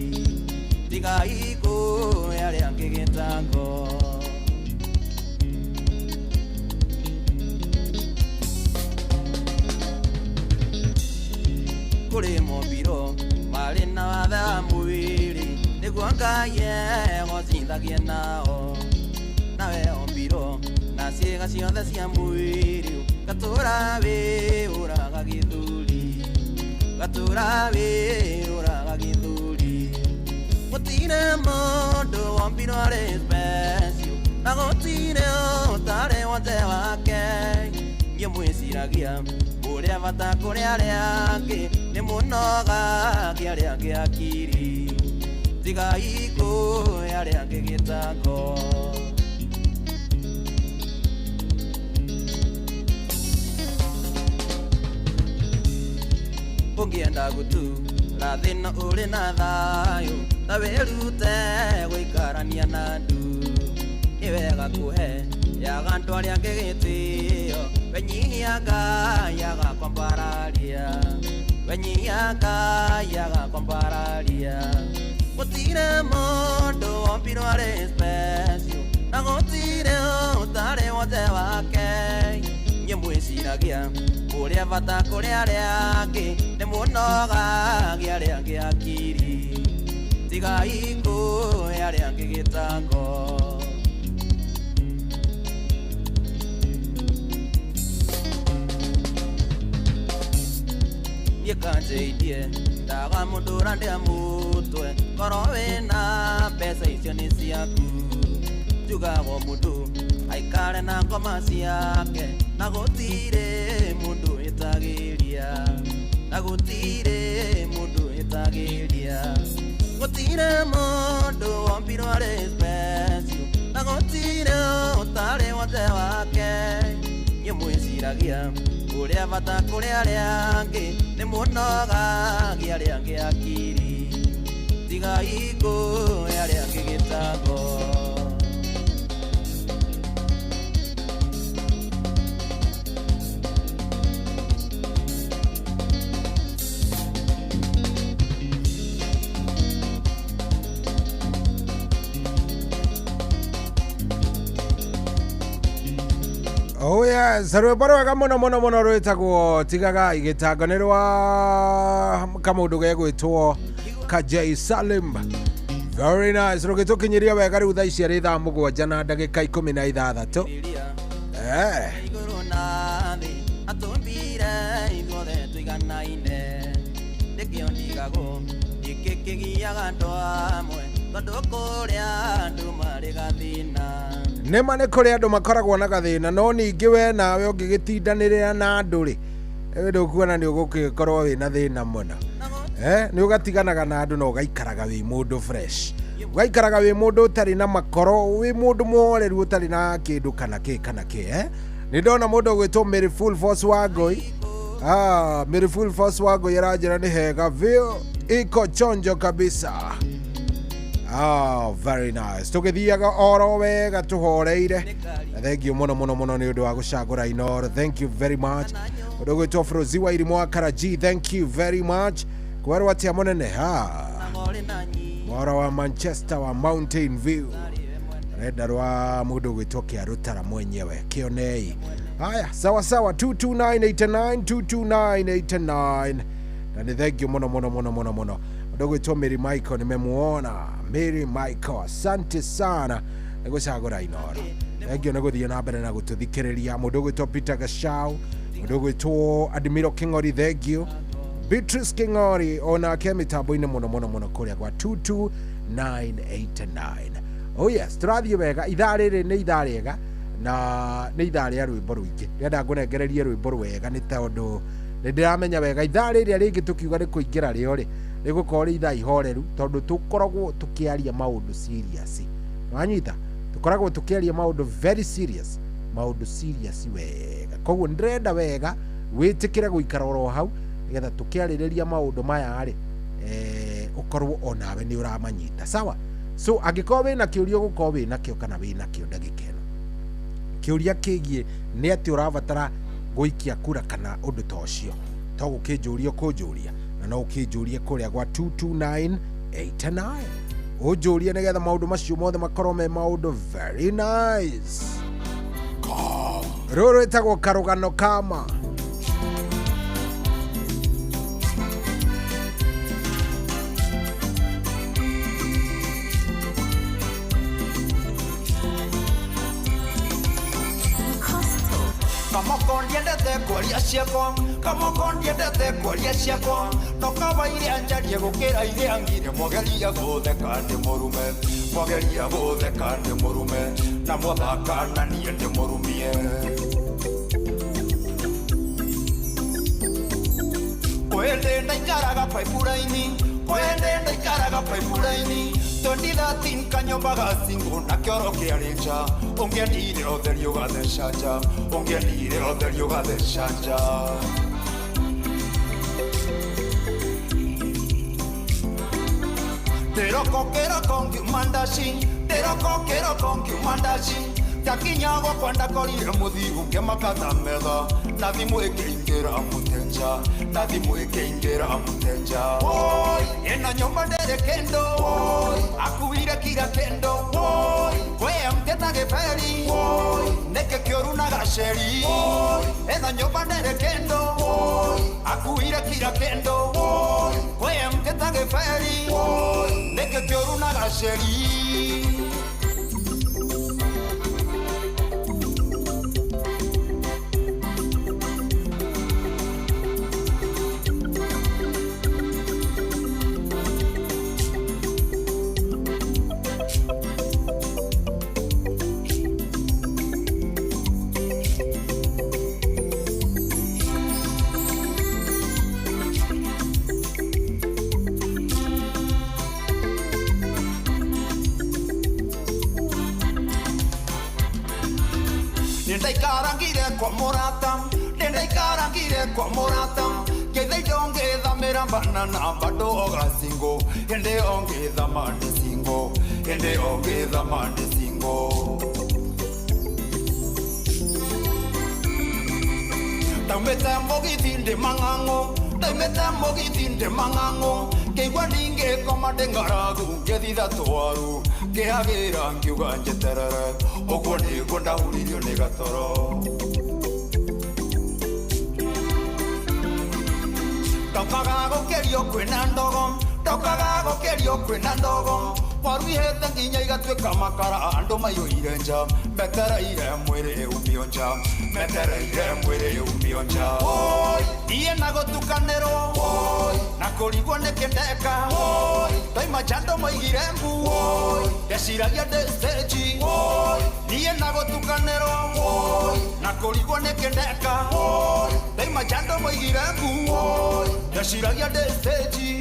tigai kũhe arĩa angĩ gĩtango kũrĩ mombiro marĩ na wathe wa mwĩrĩ nĩguo Ngai egũcithagie nao nawe ombiro na ciĩga ciothe cia mwĩrĩ gatũra wĩũraga gĩthũri gatũra wĩũraga gĩthũri gũtirĩ mũndũ wombirwo arĩ special na gũtirĩ ũtarĩ wothe wake niĩ mwĩciragia ũrĩa bata kũrĩ arĩa angĩ nĩ mũnogagia arĩa angĩ akiri tigai kũhe arĩa angĩ gĩtango ũngĩenda gũtura thĩna ũrĩ na thayũ na wĩrute gũikarania na andũ nĩ wega kũhe yaga andũ arĩa angĩ gĩtĩo wenyihia Ngai agakwambararia wenyihia Ngai agakwambararia gũtirĩ mũndũ wombirwo arĩ special na gũtirĩ ũtarĩ wothe wake niĩ mwĩciragia ũrĩa bata kũrĩ arĩa angĩ nĩ mũnogagia arĩa angĩ akiri tigai kũhe arĩa angĩ gĩtango niĩ kanjĩirie ndaga mũndũra ndĩa mũtwe korwo wĩna mbeca icio nĩ ciaku njugagwo mũndũ aikare na ngoma ciake na gũtirĩ mũndũ wĩtagĩria na gũtirĩ mũndũ wĩtagĩria gũtirĩ mũndũ wombirwo arĩ special na gũtirĩ ũtarĩ wothe wake niĩ mwĩciragia ũrĩa bata kũrĩ arĩa angĩ nĩ mũnogagia arĩa angĩ akiri tigai kũhe arĩa angĩ gĩtango
Oh yes, rwĩmbo rwega mũno mũno mũno rwĩtagwo tigaga igĩtango nĩ rwa kamũndũ gegwĩtwo Kajay Salim. Very nice. Rũgĩtũkinyĩria wega rĩu thaa ici arĩ thaa 7 na ndagĩka 16.
igũrũ na thĩ atũmbire ithuothe tũiganaine nĩkĩo ndigagwo gĩkĩ kĩgiaga andũ amwe tondũ kũrĩa andũ marĩ gathĩna
nĩma nĩ kũrĩ andũ makoragwo na gathĩna no ningĩ we nawe ũngĩgĩtindanĩrĩra na andũ rĩ ndũkuona nĩ ũgũkorwo wĩna thĩna mũno nĩ ũgatiganaga na andũ na ũgaikaraga wĩ mũndũ fresh ũgaikaraga wĩ mũndũ ũtarĩ na makoro wĩ mũndũ mũhoreru ũtarĩ na kĩndũ kana kĩ nĩ ndona mũndũ ũgwĩtwo Maryful Force Wangui Maryful Force Wangui aranjĩra nĩ hega view iko chonjo kabisa. Very nice. Tũgĩthiaga oro wega tũhoreire. Thank you mũno mũno mũno nĩ ũndũ wa gũcagũra Inooro. Thank you very much. Mũndũ ũgwĩtwo Froziwa Irimwa Karaji. Thank you very much. Kwerwo atia mũnene mwara wa Manchester wa Mountain View. Reda rwa mũndũ ũgwĩtwo Kĩarũtara mwenyewe kĩonei. Haya sawa sawa 22989 22989. Na nĩ thank you mũno mũno mũno mũno mũno. Dogo to Mary Michael nimemuona. Mary Michael asante sana nĩgũcagũra Inooro. Thank you nĩgũthiĩ na mbere na gũtũthikĩrĩria. Mũndũ to Peter Gashau, mũndũ to Admiral Kingori, thank you. Beatrice Kingori ona kemitambo-inĩ mũno mũno mũno kũrĩa kwa 22989. Oh yes, tũrathiĩ wega. Ithaa rĩrĩ nĩ ithaa rĩega na nĩ ithaa rĩa rwĩmbo rũingĩ. Ndĩrenda ngũnengererie rwĩmbo rwega nĩ tondũ nĩndĩramenya wega ithaa rĩrĩa rĩngĩ tũkiuga nĩ kũingĩra rĩo rĩ nĩgũkorwo ithaa ihoreru tondũ tũkoragwo tũkĩaria maũndũ serious. Wanyita tukoragwo tukiaria maundu very serious, maundu serious wega. Koguo ndrenda wega witikire guikara oro hau nigetha tukiaririria maundu maya ri ukorwo onawe ni uramanyita sawa. So angikorwo wina kiuria gukorwo wina kio kana wina kio ndagikeno, kiuria kigie ni ati urabatara guikia kura kana undu ta ucio, to gukinjuria kunjuria na no ukinjurie kuria gwa 22989 unjurie nigetha maundu macio mothe makorwo me maundu very nice. Ruru itagwo karugano kama
Kamokondiendete kwaria ciakwa, kamokondiendete kwaria ciakwa, no kaba iria njarie gukira iria ngire mwageria gutheka ndi murume, mwageria gutheka ndi murume, na mwathaka na nie ndi murumie. Kwende ndaikaraga paipuraini, kwende ndaikaraga paipuraini, 2013 kanyombaga singo na kioro kiarinja, ungiendire otherio gathecanja, ungiendire otherio gathecanja. Deroko ngiumandaci, deroko ngiumandaci, takinyagwo kwanda korire muthigu ngemakata metha, na thimu ikiingira mutenja, na thimu ikiingira mutenja. Oi, ena nyumba ndere kendo, oi, akuire kira kendo, oi, kwe mteta geferi, oi, neke kioru na gasheri, oi, ena nyumba ndere kendo, oi, akuire kira kendo, oi, kwe mteta geferi, oi, neke kioru na gasheri. Ndaikarangire kwa morata, keithai ndongithamira banana bado ogasingo, ende ongithama ndisingo, ende ongithama ndisingo. Taumete mogithi ndi mangango, taumete mogithi ndi mangango, keigua ndinge koma ndengaragu ngethitha twaru, ngihagira ngiuga njeterere, uguo niguo ndahuririo ni gatoro. Tokaga gukerio kwina ndogo, tokaga gukerio kwina ndogo, waru ihete nginya igatuika makara, andu maiyuire nja, metereire mwiri umionja, metereire mwiri umionja. Oi, iye na gutukanirwo, oi, na kurigwo ni kindeka, oi, toima jando maigire mbu, oi, ndeciragia ndi stage, oi, iye na gutukanirwo, oi, na kurigwo ni kindeka, oi, toima jando maigire mbu, oi, ndeciragia ndi stage.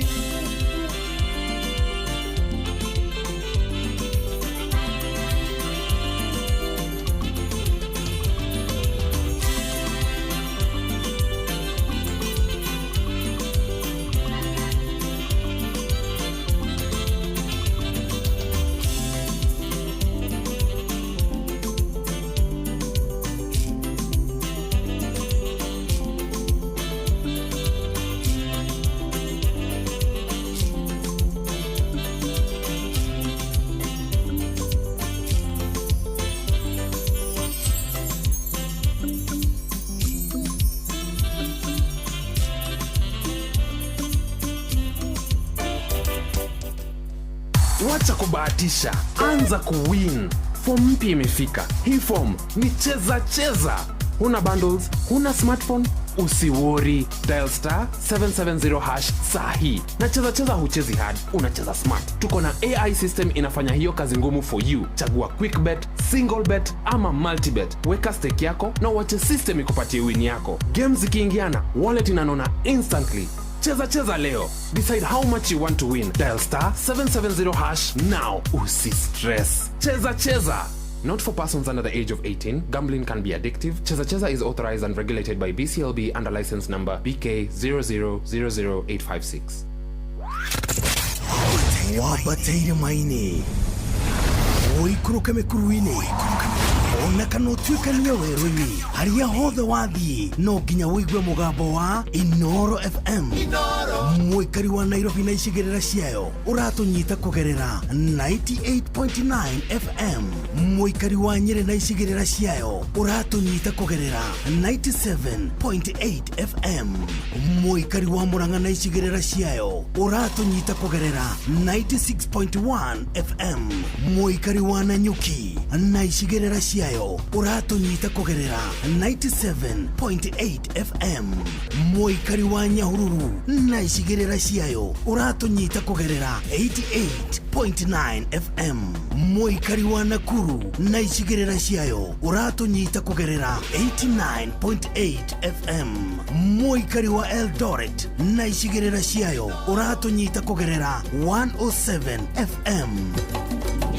Wacha kubahatisha, anza kuwin. Form mpya imefika. Hii form ni cheza cheza. Huna bundles, huna smartphone, usiwori. Dial star 770 hash sahi. Na cheza cheza huchezi hard, unacheza smart. Tuko na AI system inafanya hiyo kazi ngumu for you. Chagua quick bet, single bet ama multi bet. Weka stake yako na wache system ikupatie win yako. Games zikiingiana, wallet inanona instantly. Cheza cheza leo. Decide how much you want to win. Dial star 770 hash now. Usi stress. Cheza cheza. Not for persons under the age of 18. Gambling can be addictive. Cheza Cheza is authorized and regulated by BCLB under license number BK 0000856.
Wabateire maini oikuruke mikuruini ona kana utuikania werũ-inĩ harĩa hothe wathiĩ no nginya wĩigue mũgambo wa Inoro FM. Mũikari wa Nairobi na icigĩrĩra ciayo ũratũnyita kũgerera 98.9 FM. Mũikari wa Nyeri na icigĩrĩra ciayo ũratũnyita kũgerera 97.8 FM. Mũikari wa Murang'a na icigĩrĩra ciayo ũratũnyita kũgerera 96.1 FM. Mũikari wa Nanyuki na icigĩrĩra ciayo ũratũnyita kũgerera 97.8 FM. Mũikari wa Nyahururu na icigĩrĩra ciayo ũratũnyita kũgerera 88.9 FM. Mũikari wa Nakuru na icigĩrĩra ciayo ũratũnyita kũgerera 89.8 FM. Mũikari wa Eldoret na icigĩrĩra ciayo ũratũnyita kũgerera 107 FM.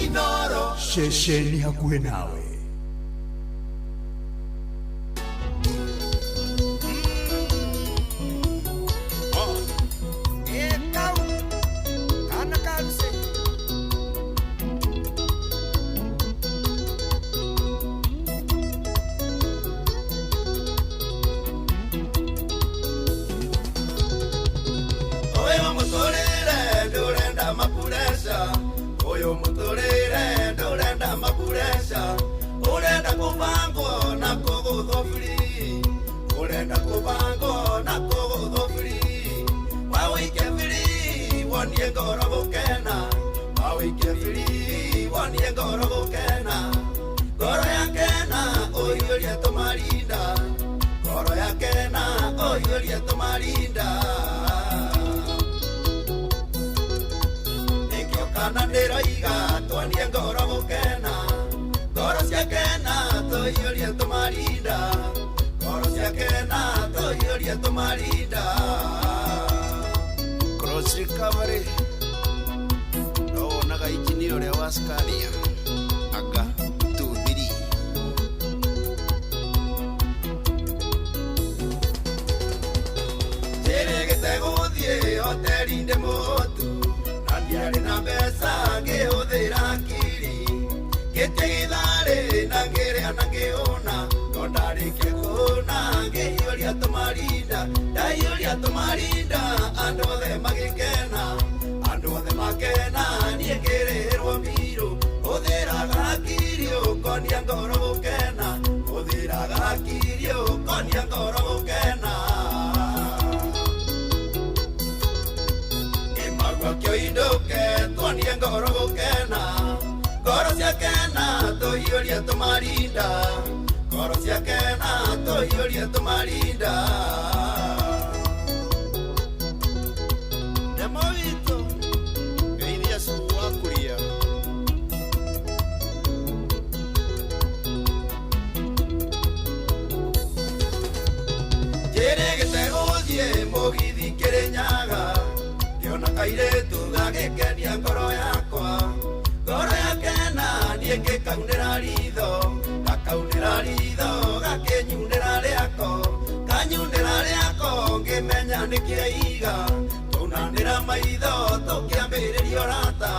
Inoro shesheni hakuhe nawe.
Cross recovery. No, naga engineer ya Wascaria. Aga 2-3. Tere que te godie hotel inde motu. Nandiare na besa que odera kiri. Que te dare na gere anageona. Dare que kona que yoria tomarinda da yoria tomarinda ando de magikena ni querero miro odera gakirio con yangoro bukena odera gakirio con yangoro bukena e magwa kyoindo que con yangoro bukena goro siakena to yoria tomarinda Korosia kena to yoria tomarinda. Demovito, que idia su akuria. Quiere que te odie, mogidi kerenyaga. Que ona kaire tu gage kenia koroyakwa. Koroyakena ni que kaunerido. Kaunerido gakenyunderaleako ngimenya nikiaiga tunanira maitho tukiambiriria rata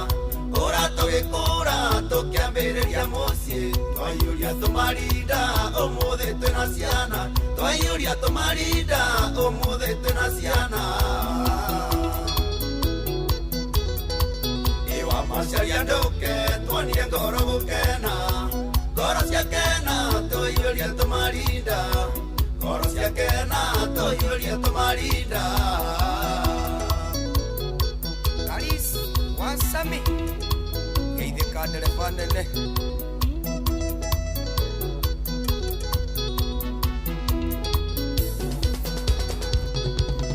uratugikura tukiambiriria mucii twaiuria tumarinda umuthi twina ciana twaiuria tumarinda umuthi twina ciana iwa macaria nduke twonie ngoro gukena Korosia kena to yoria tomarinda. Korosia kena to yoria tomarinda. Karis wasami. Keide kadere panele.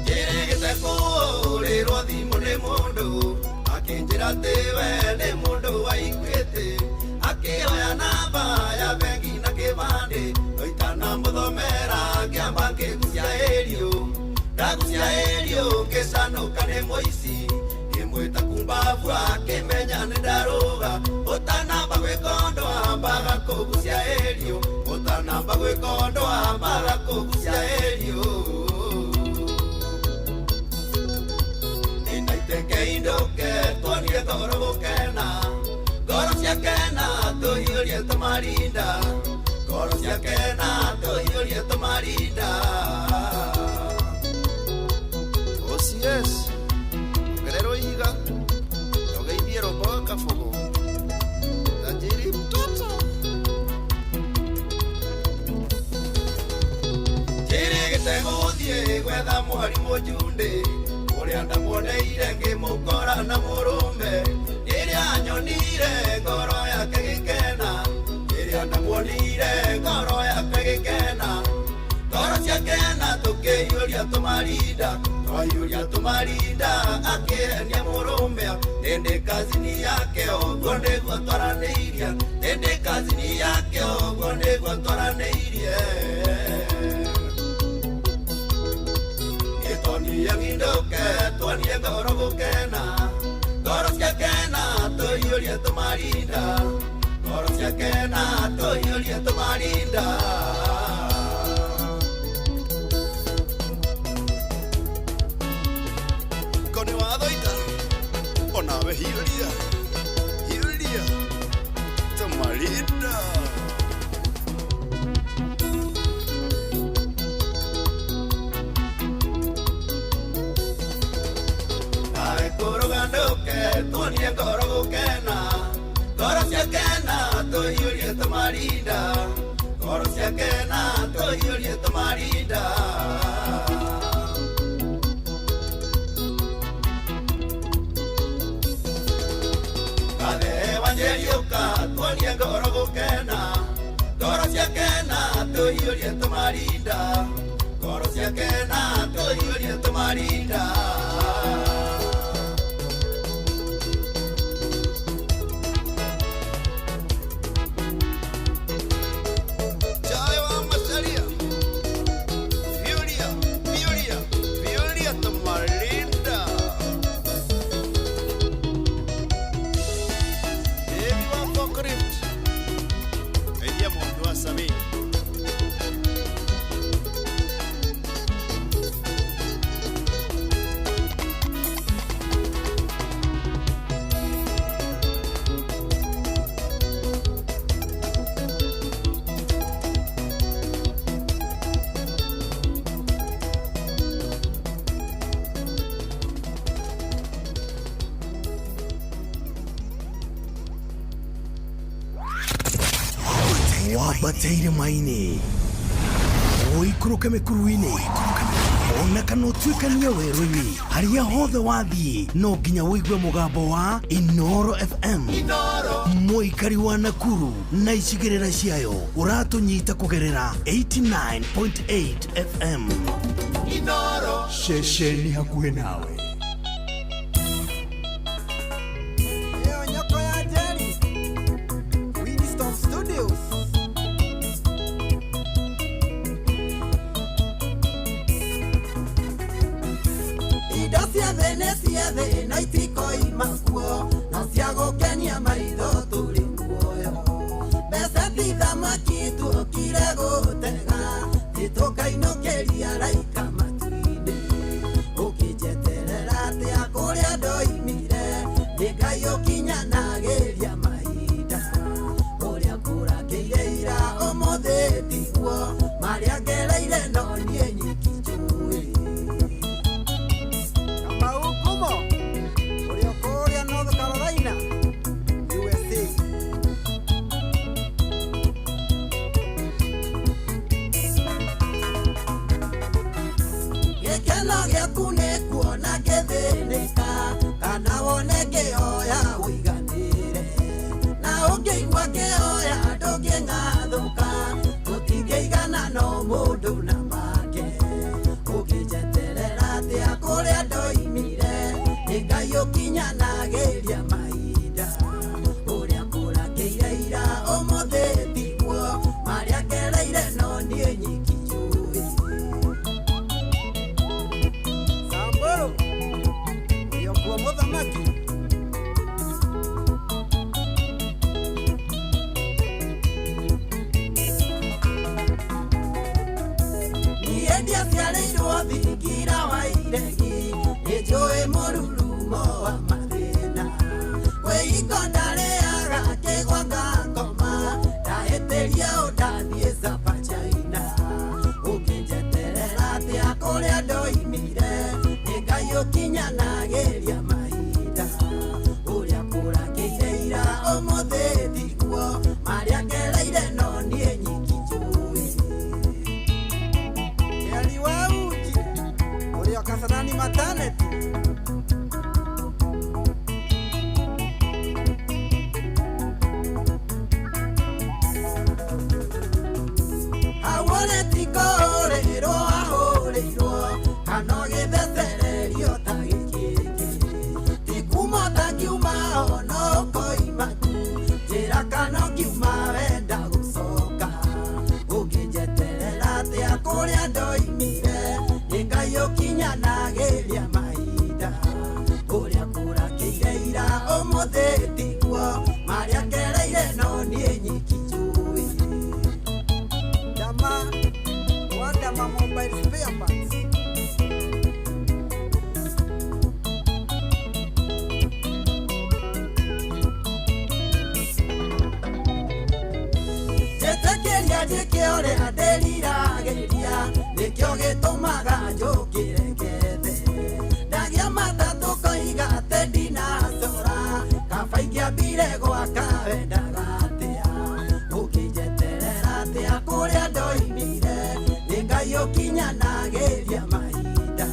Quiere que te cure rodi mone mundo. Akinjira tewe ne mundo aikwete. Akioya namba ya bengi na kibande oitana muthomera kiamba kigucia erio ndagucia erio kesano kane moici kimwita kumbavua kimenya ni ndaruga utanamba gwikondo ambaga kugucia erio Inaiteke indoke tuanie ngoro gukena Ngoro cia kena tuhiurie tumarinda Ngoro cia kena tuhiurie tumarinda
OCS Guerrero Iga Nogeithie Rombo Kafogo Tajiri mtoto
Giteguthie gwetha mwarimu Junde uria ndamuoneire ngimukora na murume riria nyonire ngoro yake gikena riria ndamuonire ngoro yake gikena ngoro ciakena tukiiyuria tumarinda twaiuria tumarinda akihenia murume indi kazini yake uguo niguo twaranĩirie indi kazini yake uguo niguo twaranĩirie Tonia ngindoke, tonia ngoro gukena Ngoro ciakena, tuhiurie tumarinda Ngoro ciakena, tuhiurie tumarinda
Kone wathoita Onawe hiuria Hiuria Tumarinda
Tunie ngoro gukena Ngoro ciakena tuhiurie tumarinda Ngoro ciakena tuhiurie tumarinda Kale wanjeriuka tunie ngoro gukena Ngoro ciakena tuhiurie tumarinda Ngoro ciakena tuhiurie tumarinda
Wabateire maini Oikuruke mekuruini Ona kana utuikania werũ-inĩ harĩa hothe wathiĩ no nginya wĩigue mũgambo wa Inoro FM mũikari wa Nakuru na icigĩrĩra ciayo ũratũnyita kũgerera 89.8 FM Inoro ceceni hakuhĩ nawe
no itiko imakuo no ciago kenia maitho turi muoyo besa thamaki tukire gutega itukainokeria raika matinde ukijeterera atia kuria ndoimire ndikayũkinyanageria mahinda uria kũrakĩire ira ũmũthĩ tiguo marĩa ngereire no niĩ nyiki njũĩ North Carolina, USA.
ciarĩirwo thingira wa iregi nĩnjũĩ mũrurumo wa mathĩna kwĩhingo ndarĩaga kĩgwa ngakoma ndahĩtĩria ũndathiĩ cabacaina ũkĩnjeterera atĩa kũrĩa ndoimire nĩ Ngai ũkinyanagĩria mahinda ũrĩa kũrakĩire ira ũmũthĩ tiguo marĩa ngereire no niĩ nyiki njũĩ Yari wa uji ũrĩa Kasarani maternity awone tikorĩrwo ahũrĩirwo kana gĩthethererio ta gĩkĩngĩ tikumo tangiuma ono koima tu njĩra kana ngiuma wenda gũcoka ũngĩnjeterera atĩa kũrĩa ndoimire nĩ Ngai ũkinyanagĩria mahinda ũrĩa kũrakĩire ira ũmũthĩ tiguo marĩa ngereire no niĩ nyiki njũĩ Wandama mobile spare parts Jetekeria njĩke ũrĩa ndĩriragĩria nĩkĩo gĩtũmaga njũkĩre ngethe ndagĩa matatũ koiga atĩ ndinacora kaba ingĩambire gwaka wendaga atĩa ũkĩnjeterera atĩa kũrĩa ndoimire nĩ Ngai ũkinyanagĩria mahinda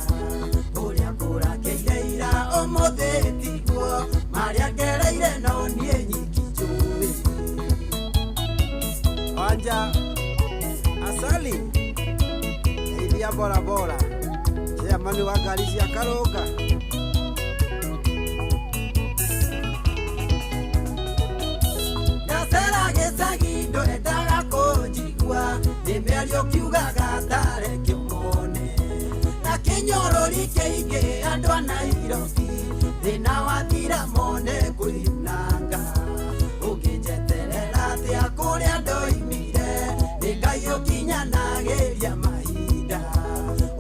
ũrĩa kũrakĩire ira ũmũthĩ tiguo marĩa ngereire no niĩ nyiki njũĩ Wanja Asali Iria bora bora Chairman wa ngari cia Karũnga Ndacera gĩcagi ndwendaga kũnjigua nĩ mĩario kiugaga tarĩ kĩmone na kĩnyorori kĩingĩ andũ a Nairobi thĩna wathira mone kwĩyunanga ũngĩnjeterera atĩa kũrĩa ndoimire nĩ Ngai ũkinyanagĩria mahinda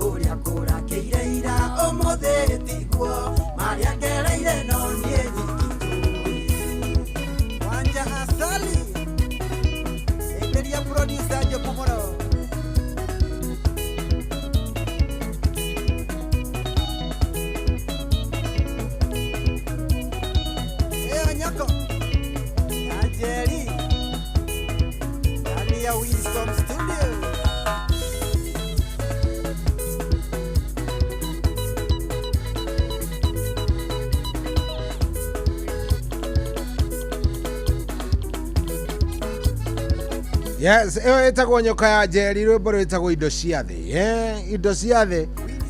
ũrĩa kũrakĩire ira ũmũthĩ tiguo marĩa ngereire no niĩ nyiki Wanja Asali Enderia producer Jokumoro Nyako Ajeri Alia Wisdom Studio
Yes, ĩtagwo nyoka ya Njeri rwĩmbo rwĩtagwo indo cia thĩ indo cia thĩ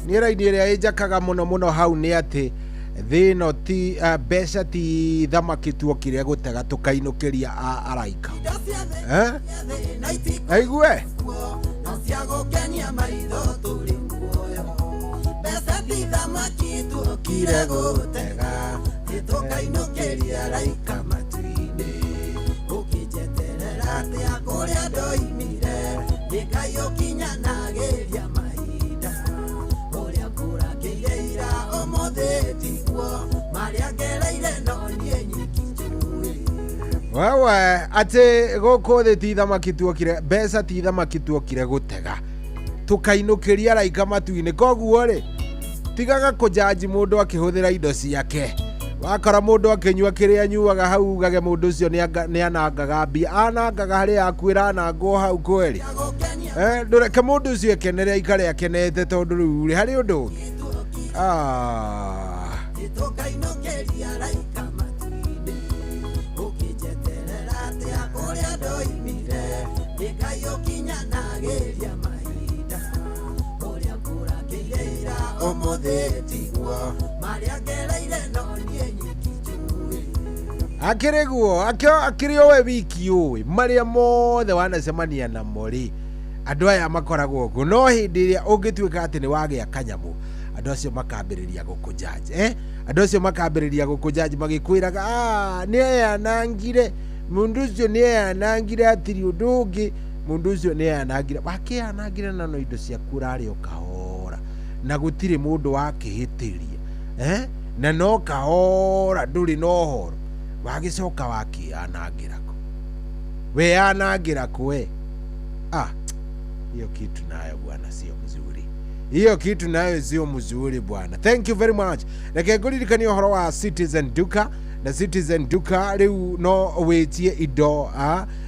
nĩ raini ĩrĩa ĩnjakaga mũno mũno hau nĩ atĩ thĩ ĩno ti mbeca ti thamaki tuokire gũtega tũkainũkĩria araika aigue ciagũkenia maitho tũrĩ muoyo mbeca ti thamaki tuokire gũtega tũkainũkĩria araika matu-inĩ ũkĩnjeterera atĩa kũrĩa ndoimire nĩ Ngai ũkinyanagĩria mahinda ũrĩa kũrakĩire ira ũmũthĩ tiguo marĩa ngereire no niĩ nyiki njũĩ wewe atĩ gũkũ thĩ ti thamaki tuokire mbeca ti thamaki tuokire gũtega tũkainũkĩria araika matu-inĩ koguo rĩ tigaga kũjanji mũndũ akĩhũthĩra indo ciake wakora mũndũ akĩnyua kĩrĩa anyuaga hau gage mũndũ ũcio nĩ anangaga mbia anangaga harĩa akwĩra anangwo hau kweri ndũreke mũndũ ũcio ekenere aikare akenete tondũ rĩu rĩ harĩ ũndũ ũngĩ tũkainũkĩria araika matu-inĩ ũkĩnjeterera atĩa kũrĩa ndoimire nĩ Ngai ũkinyanagĩria mahinda ũrĩa kũrakĩire ira ũmũthĩ tiguo marĩa ngereire no niĩ nyiki njũĩ akĩrĩ guo akĩrĩ owe wiki ũĩ marĩa mothe wanacemania namo rĩ andũ aya makoragwo ũguo no hĩndĩ ĩrĩa ũngĩtuĩka atĩ nĩ wagĩa kanyamũ andũ acio makambĩrĩria gũkũnjanji andũ acio makambĩrĩria gũkũnjanji magĩkwĩraga nĩ eyanangire mundu ucio nĩ eyanangire atiri ũndũ ũngĩ mundu ucio nĩ eyanangire wakĩyanangire na no indo ciaku ũrarĩ ũkahora na gutire mundu wakihitiria na no kahora nduri no horo wagicoka wakianangira ko we anangira kwe hiyo kitu nayo bwana sio mzuri, hiyo kitu nayo sio mzuri bwana. Thank you very much. Reke ngũririkanie ũhoro wa Citizen Duka, na Citizen Duka riu no witie indo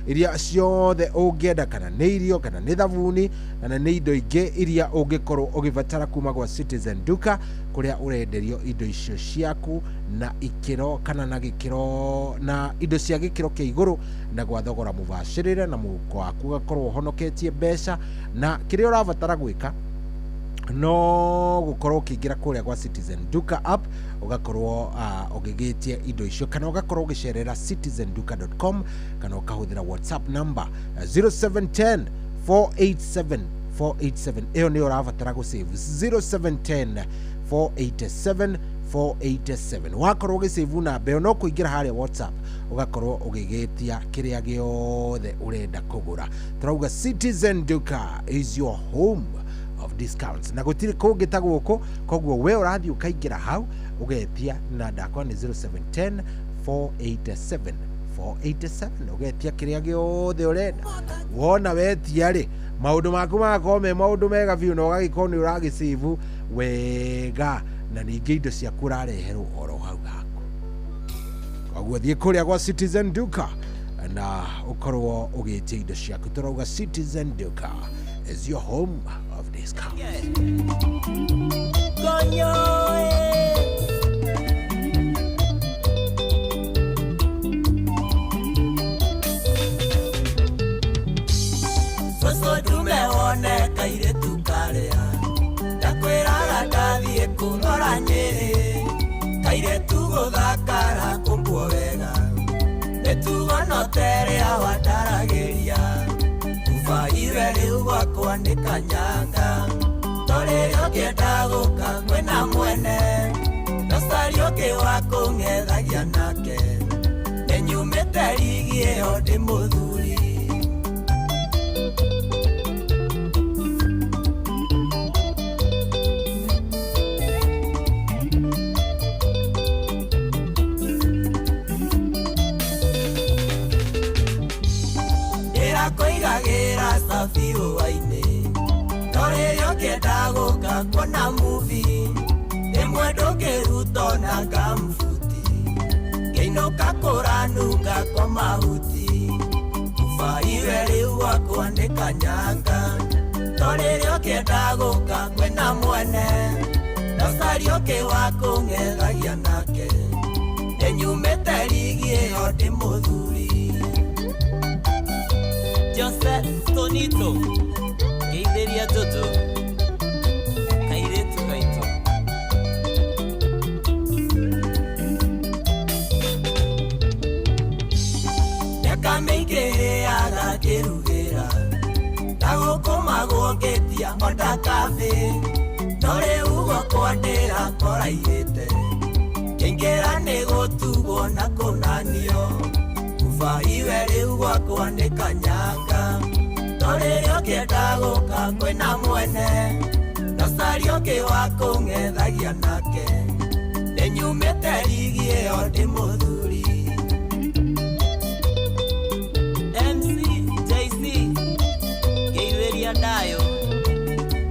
iria ciothe ũngĩenda, kana nĩ irio kana nĩ thabuni kana nĩ indo ingĩ iria ũngĩkorwo ũgĩbatara kuma gwa Citizen Duka, kuria ũrenderio indo icio ciaku na ikiro kana na gikiro na indo cia gikiro kia iguru na gwa thogora mubashirire na muko waku gakorwo honoketie mbeca. Na kiria urabatara gwika no gukorwo ukiingira kuria gwa Citizen Duka app ugakorwo ugigitia indo icio, kana ugakorwo ugicerera citizenduka.com, kana ukahuthira WhatsApp number 0710 487 487. iyo ni urabatara go save 0710 487 487. wakorwo ugisave na be no kuingira haria WhatsApp ugakorwo ugigetia kiria giothe urenda kugura. Turauga Citizen Duka is your home of discounts, na gutire kungita guko, koguo we urathi ukaingira hau ugetia na ndakwa ni 0710 487 487 ugetia kiria giothe urenda. Wona wetia ri maundu maku makome maundu mega biu no gagikorwo ni uragisave wega, na ningi indo ciaku urareherwo oro hau gaku. Koguo thie kuria gwa Citizen Duka na ukorwo ugetia indo ciaku. Turauga Citizen Duka is your home of discount.
Soso tumeone kaire tukaria ndakwiraga ndathie kurora Nyeri, kaire tuguthakara kumbuo wega nitugonoterea wataragiria kufaire riu gwakwa ni kanyanga torerio kienda guka kwena mwene nosario kiwa kung'ethagia nake ninyumite rigi iyo ndi muthuri koigagira safiu waine torerio kienda guka kwona movie imwe ndukiruto na gamfuti ngeinuka kuranunga kwa mahuti kufaire riu gwakwa ni kanyanga torerio kienda guka kwena mwene nosario kiwa kung'ethagia nake ninyumite rigi iyo ndi muthuri. Joseph Tonito Geideria Jojo Kairetu Gaito Neka meike aga kerugira Tago koma gogetia Oda kafe Nore ugo kwandera kora irete Kengera nego tugo na konanio Kufaire riu gwakwa ni kanyanga torerio kienda guka kwena mwene nosario kiwa kung'ethagia nake ninyumite rigi iyo ndi muthuri. MC JC Geitheria Dayo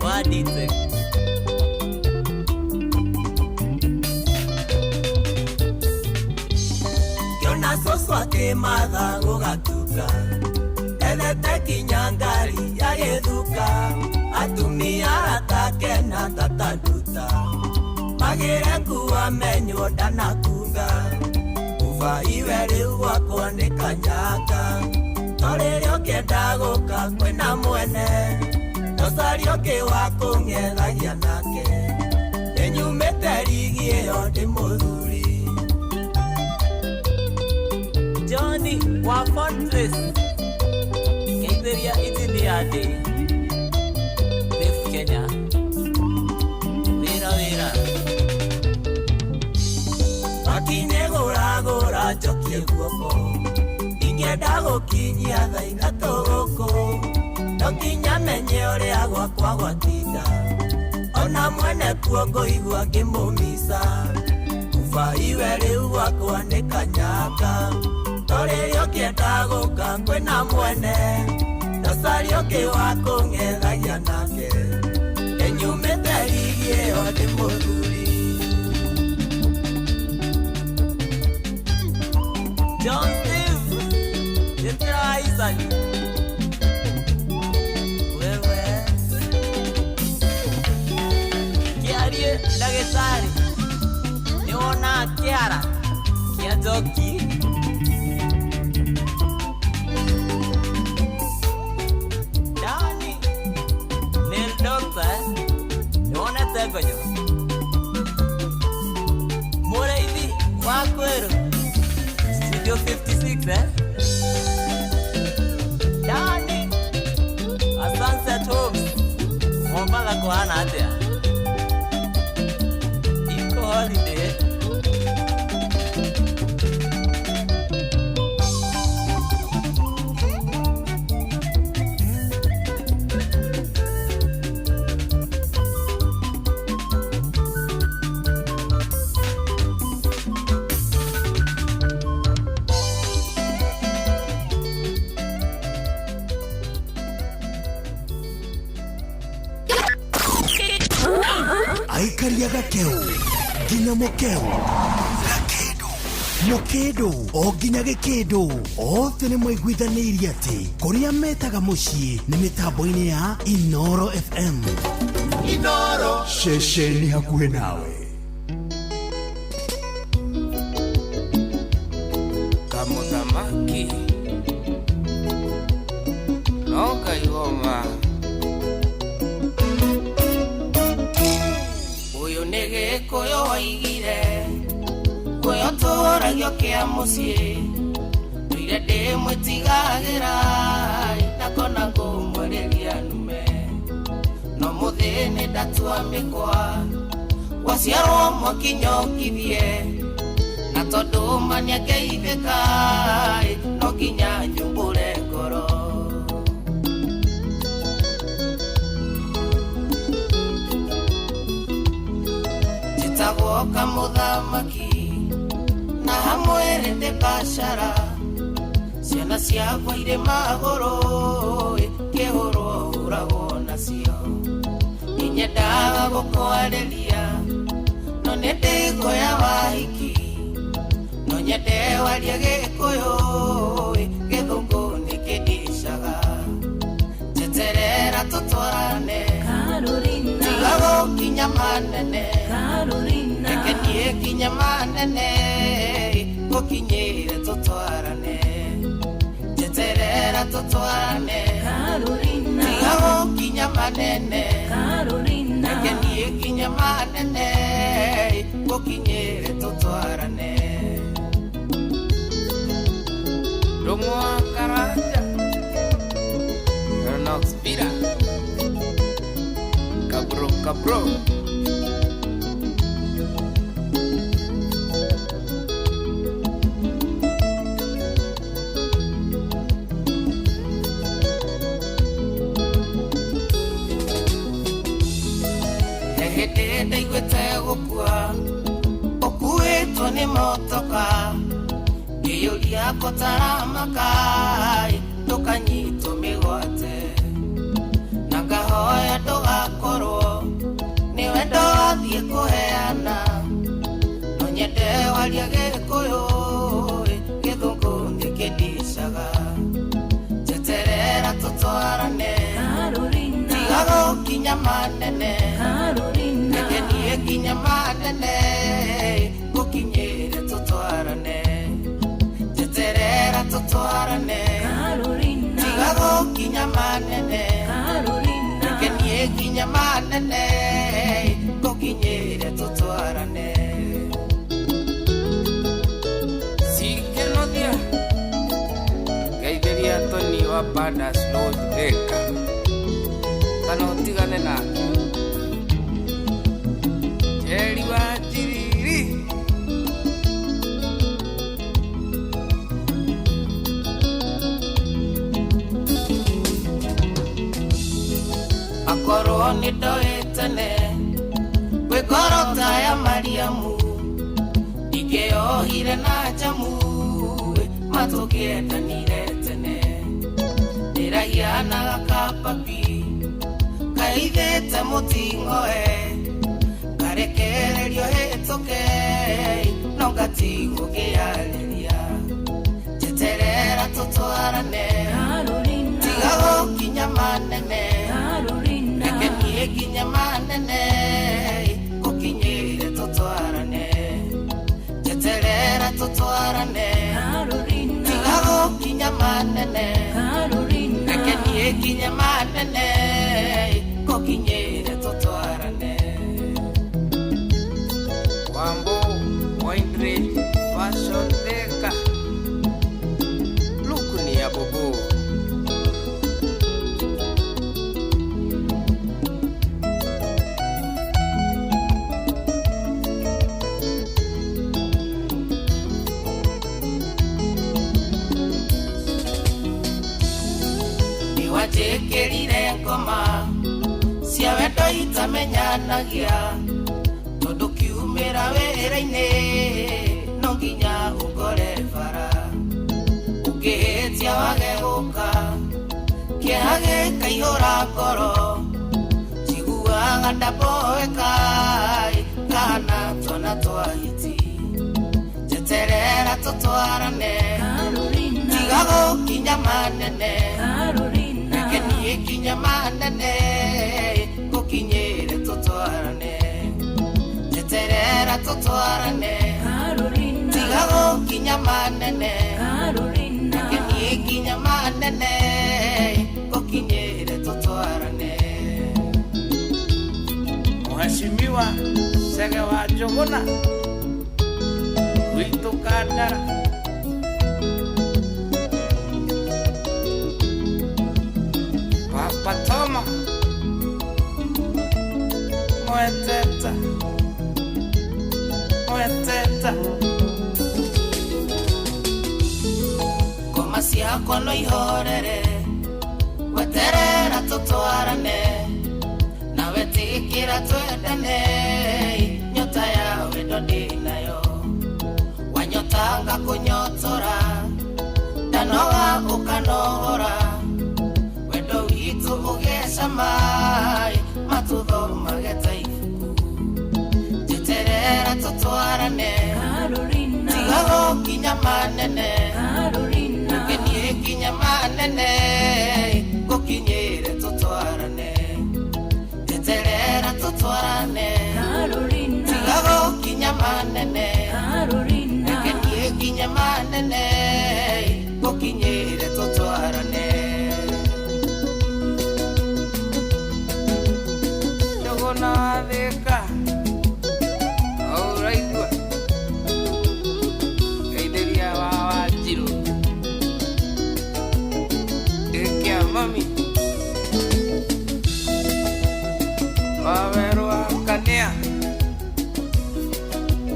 wadite kiona soso akimatha gugatuka ethete kinyangari yagithuka atumia atake na tataduta magire nguwa menyo ndanakunga kufaire riu gwakwa ni kanyanga torerio kienda guka kwena mwene nosario kiwa kung'ethagia nake ninyumite rigi iyo ndi muthuri. Johnny wa Fortress Geitheria Itiniade Bef Kenya Wira Makine gora jokie guoko ingenda gukinyia thaina togoko nokinya menye uria gwakwa gwatinda ona mwene kuongo igua ngimumisa kufa iwe riu wakwa ni kanyaga torerio kienda guka kwina mwene tasario ki wako ngethagia nake enyumite rigie odi muthuri John Steve Jetira Isani wewe kiarie dagetari niona kiara kiajoki Dani Nel Doctor niona tegoyo Moreidi wakwero Studio 56 Dani a Sunset Homes Mwambala kuhana atea Iko holiday
Aikaria gakeu nginya mukeu mukedo o nginya gikido othe ni mwaiguithanirie ati kuria metaga mucii ni mitambo-ini ya Inoro FM Inoro shesheni hakuhe nawe
Kamutamaki Noka Iwoma Koyo waigire koyo toragio kia mucie ire de mwitigagira nakona ngumwereria nume no muthini ndatuamikwa waciarwo mwakinyokithie na tondu mania ngeithika no nginya nyumbure ngoro Tagoka muthamaki na hamwere de bashara ciana ciakwa ire magoro kihoro urago nacio inyendaga gukwareria no nindikoya wahiki no nyende warie gikuyu githungu nikindishaga jeterera tutwarane tigago kinya manene Ekenie kinya manene Gokinyere tutwarane Jeterera tutwarane Tigago kinya manene Ekenie kinya manene Gokinyere tutwarane Romo Karanja Nox Pira Cabro Ndaigwete gukua okuitwo ni motoka ngiyuria kotaramaka ndukanyitwo migwate na ngahoya ndugakorwo niwe ndothie kuheana no nyende waria gikuyu githungu nikindishaga jeterera tutwarane tigago kinya manene Ekenie kinya manene Gokinyere tutwarane Jeterera tutwarane Tigago kinya manene Ekenie kinya manene Gokinyere tutwarane Sike no dia Gaideria Tony wa banda slow deka Kano tigane na Eri wajiriri Akoro ni doetane ngoro ta ya Mariamu ikeohire na jamu matukiendanire tene ndiragianaga kapapi kaithite mutingoe ngarekererio hituke no ngatigwo ngiarĩria njeterera tũtwarane tiga gũkinya manene reke niĩ nginya manene gũkinyĩre tũtwarane njeterera tũtwarane tiga gũkinya manene reke niĩ nginya manene gũkinyĩre tũtwarane Wambo Windre Fashion Deka Lukuni ya bobo Niwajekerire ngoma cia wendo itamenyanagia tondu kiumira wĩra-inĩ no nginya ũngore bara ũngĩhĩtia wage gũka kĩeha gĩkaihũra ngoro njiguaga ndaboeka kana twana twahiti njeterera tũtwarane tiga gũkinya manene reke niĩ nginya manene gũkinyĩre tũtwarane njeterera tũtwarane tiga gũkinya manene reke niĩ nginya manene gũkinyĩre tũtwarane Mheshimiwa Sege wa Njũgũna witũ Kandara Papa Toma Mweteta ngoma ciakwa no ihorere weterera tũtwarane nawe tikĩra twendane nyota ya wendo ndĩnayo wanyotanga kũnyotora ndanoga ũkanohora wendo witũ ũgĩcama matũthomage ta njeterera tũtwarane tiga gũkinya manene reke niĩ nginya manene gũkinyĩre tũtwarane njeterera tũtwarane tiga gũkinya manene reke niĩ nginya manene gũkinyĩre tũtwarane Njũgũna Thĩka Mami Wawerwa Kanea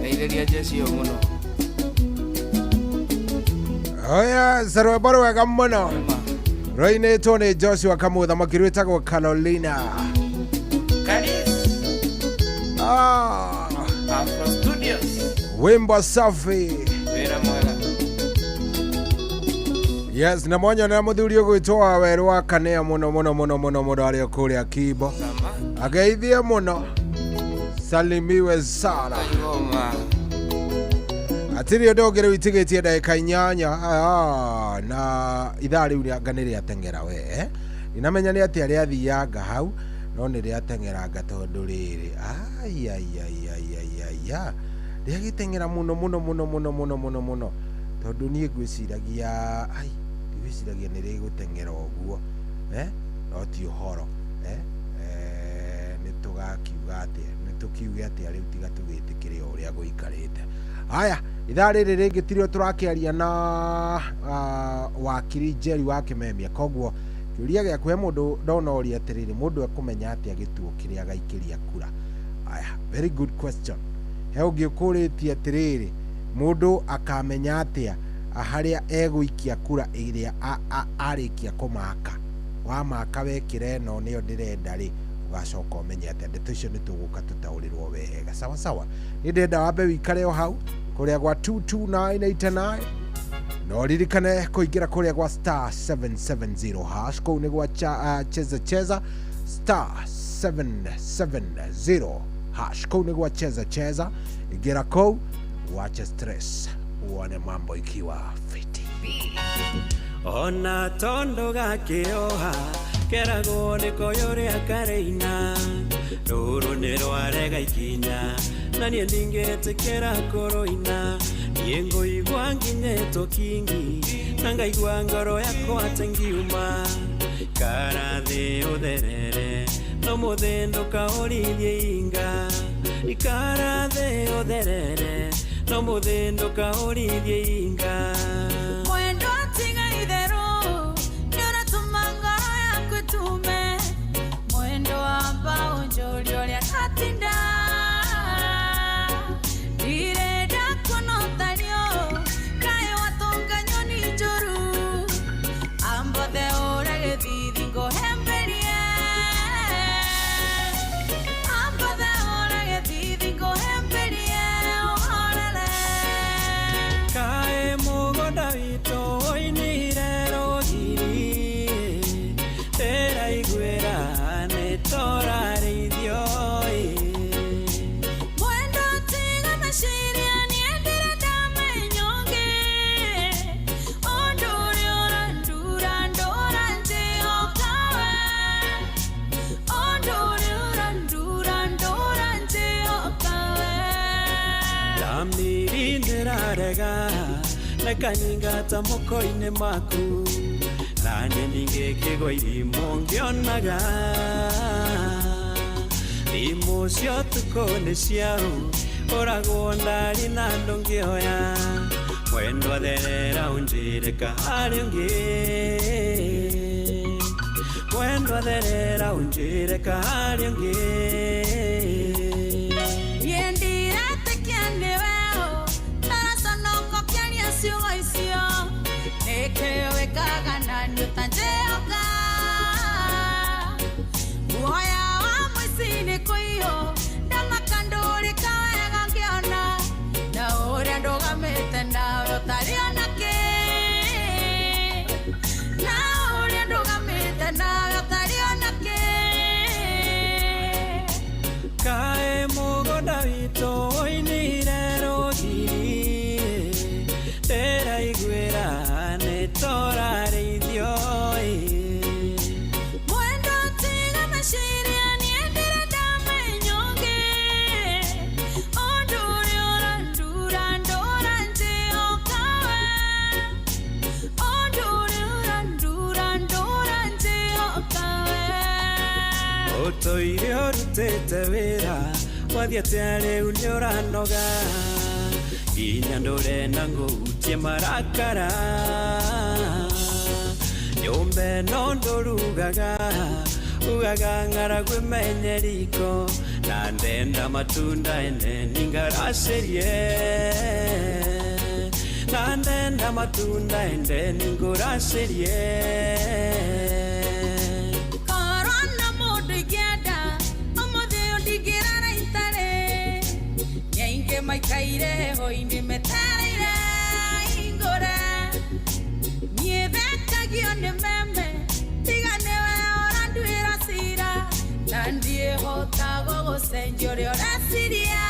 Eideria Jesio muno
Oya sarwa baro wega muno Roine Tony Joshua Kamutha makirwitagwo Carolina
Karis Afro Studios
Wimbo safi
Wira mwega
Yes, na mwanya na muthuri ugwitwa Werwa Kanea muno ari kuri akibo. Ageithie muno. Salimiwe sana. Atiri ndogere witigetie ndagika 8 na ithaa riu nganire atengera we inamenya ni ati ari athianga hau no ni ri atengeranga tondu riri riagitengera muno tondu nie gwiciragia gwiciragia ni rigutengera oguo no ti uhoro ni tugakiuga ati ni tukiuge ati ari utiga tugitikire uria guikarite haya ithaa riri ringi tirio turakiaria na wakiri Jerry wa Kimemia koguo kiuria gia kwe mundu ndona uri atiriri mundu akumenya ati agituo kiria agaikiria kura haya very good question he ungikuritie atiriri mundu akamenya atia haria eguikia kura iria arikia kumaka wa maka wekire no nio ndirenda ri ugacoka umenye ati ndeto icio ni tuguka tutaurirwo wega sawa sawa. Ni ndenda wambe wikare o hau kuria gwa 22989 no ririkane kuingira kuria gwa star 770 hash kou ni gwa cheza star 770 hash kou ni gwa cheza ingira kou wacha stress uone mambo ikiwa fiti.
Ona tondo gakioha kerago niko yore akareina ruru nirwarega ikinya na nie ndingetekera koroina yengo igwa nginyeto kingi nanga igwa ngoro yako atengiuma karathi utherere no muthendo kaorithie inga ikarathi utherere no muthendo kaorithie inga
mwendo tiga idero nyora tumanga yakutume mwendo ambao njolio lya katinda direda konotario kae watonga nyoni njoru ambo de ora gethidi ngohemberie ambo de ora gethidi ngohemberie ohorele
kae mugoda wito oinire rogiri tera igwera ne torare ithioi
mwendo tiga mashiria niendere dame nyonge ondore ora ndura nje okawe ondore ora ndura nje okawe
damiri ndirarega nakanyingata moko-inĩ maku nanye ningĩkĩgwa irimũ ngĩonaga thimũ cio tukũ nĩ ciaũ ũragwo ndari na andũ ngĩoya mwendwa therera ũnjĩre kaharĩ ũngĩ mwendwa therera ũnjĩre kaharĩ ũngĩ
yendiretekia nĩweo tarasonoko kĩaria ciugo icio nĩkĩwĩkaga na nĩũtanjeoka guoya wa mũici-inĩ kũiyũ ndamakandũrĩka wega ngĩona na ũrĩa ndũgamĩte nawe ũtarĩ ona kĩ na ũrĩa ndũgamĩte nawe ũtarĩ ona kĩ
kae mũgũnda witũ ũinire rũgiri tera igwĩra nĩ torarĩithioi
mwendo tiga mashiria niendere dame nyonge ondore ora ndura nje okawe ondore ora ndura nje okawe
ũtũire ũrutĩte wĩra wathiĩ atĩa rĩu nĩ ũranoga nginya ndũrenda ngũhutie marakara nyũmba ĩno ndũrugaga ugaga ng'aragu menye riko na ndenda matunda endeni ngaracĩrie na ndenda matunda endeni ngũracĩrie
korona mũndũ ingĩenda ũmũthĩ ũndingĩrara itarĩ nyaingĩ maikaire heho-inĩ metereire ingũre niĩ thekagio nĩ meme tiga nĩwe ũranduĩra cira na ndiĩhota gũgũcenjia ũrĩa ũreciria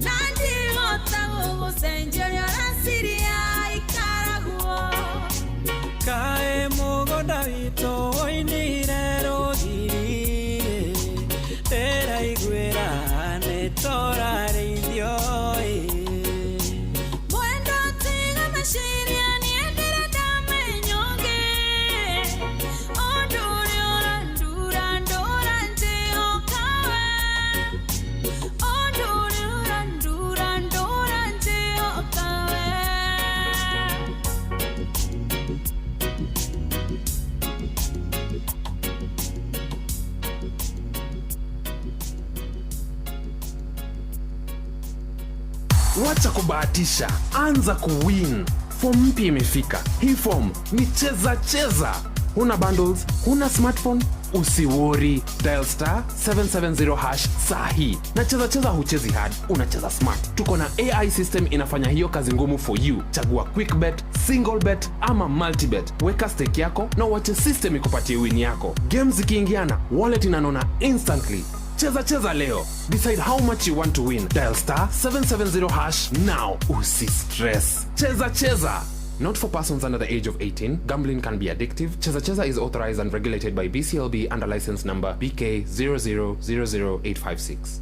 na ndiĩhota gũgũcenjia ũrĩa ũreciria ikaraguo
kae mũgũnda witũ ũinire rũgiri tera igwĩra nĩ torarĩithioi
mwendo tiga mashiria niendere dame nyonge ondore ora ndura nje okawe ondore ora ndura nje okawe
Wacha kubahatisha, anza kuwin. Form mpya imefika. Hii form ni cheza cheza. Huna bundles, huna smartphone, usiwori. Dial star 770 hash sahi. Na cheza huchezi hard, unacheza smart. Tuko na AI system inafanya hiyo kazi ngumu for you. Chagua quick bet, single bet ama multi bet. Weka stake yako na uache system ikupatie win yako. Games zikiingiana, wallet inanona instantly. Cheza leo. Decide how much you want to win. Dial star 770 hash now. Usi stress. Cheza. Not for persons under the age of 18. Gambling can be addictive. Cheza is authorized and regulated by BCLB under license number BK 0000856.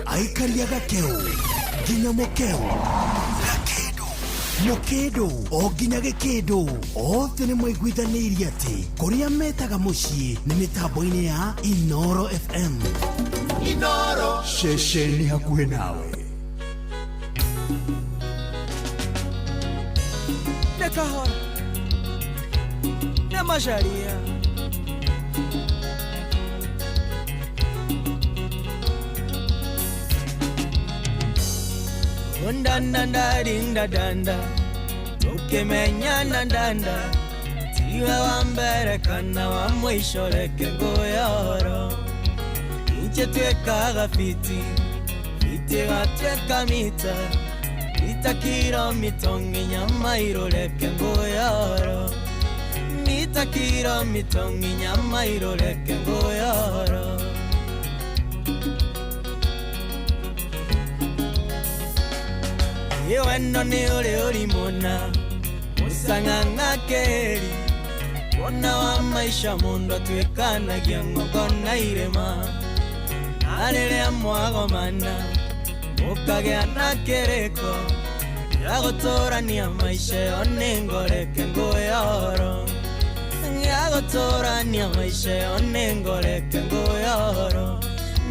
Aikariaga keo. Ginya mokeo. Mokedo o ginya gekedo othe nĩ mwaiguithanĩirie atĩ kũrĩa metaga mũciĩ nĩ mĩtambo-inĩ ya Inoro FM. Inoro ceceni hakuhĩ nawe.
Nĩ kahora nĩ macaria Danda ukimenya ndanda tiwe wa mbere kana wa mwisho reke ngoyoro inche twekaga fiti gatweka mita kilomita nyama iroreke ngoyoro mita kilomita nyama iroreke ngoyoro Iwendo ni uri muna Musanganga keri Kona wa maisha mundu atwekana Giango na irema Narele mwago mana Mukagea na kereko Yagotora ni ya maisha yone ngoreke ngoyoro Yagotora ni ya maisha yone ngoreke ngoyoro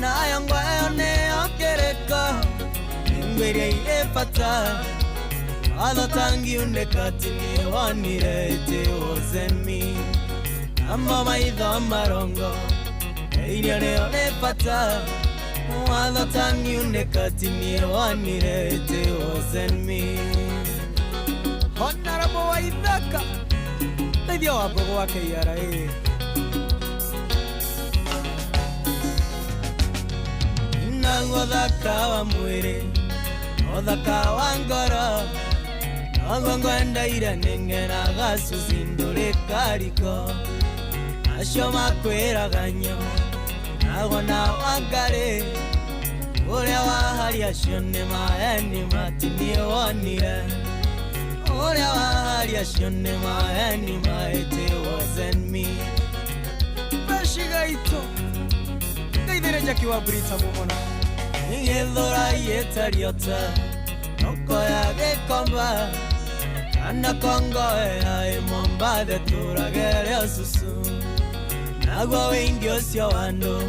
Na yongwa yone yokereko Ngwere ile fata Ala tangi undekati ni wanire ite ozemi Amma maidha marongo Ile le fata Ala tangi undekati ni wanire ite ozemi Honorable waidhaka Naidia wagogo wake yara Nangodhaka wa mwere Odhaka wangoro Ogongwenda ira nengena gasu zindore kariko Ashoma kwera ganyo Nagona wangare Ure wahari ashone maeni matini wanire Ure wahari ashone maeni maete wasn't me Bashiga ito Gaidere jaki wabrita mumona Ngedora yetariota Noko ya gekomba Kana kongo ya imomba de turagere osusu Nagwa wengi osio wando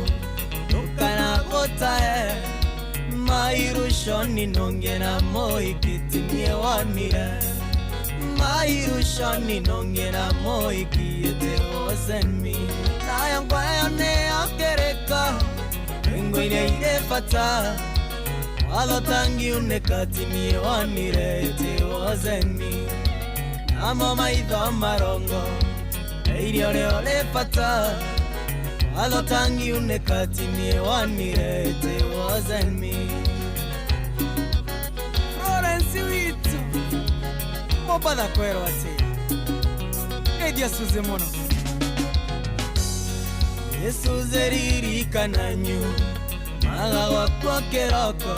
Nukana gota Mairushoni nonge na moi kitimie wanire Mairushoni nonge na moi kiete wasn't me Nayangwa yone akereka Ngwene ile fata Wala tangi unekati miye wanire ite wazeni Nama maidha marongo Eiri ole fata Wala tangi unekati miye wanire ite wazeni Florence Wito Mobada kwero ate Edia suze mono Yesu zeriri kananyu Maga wako keroko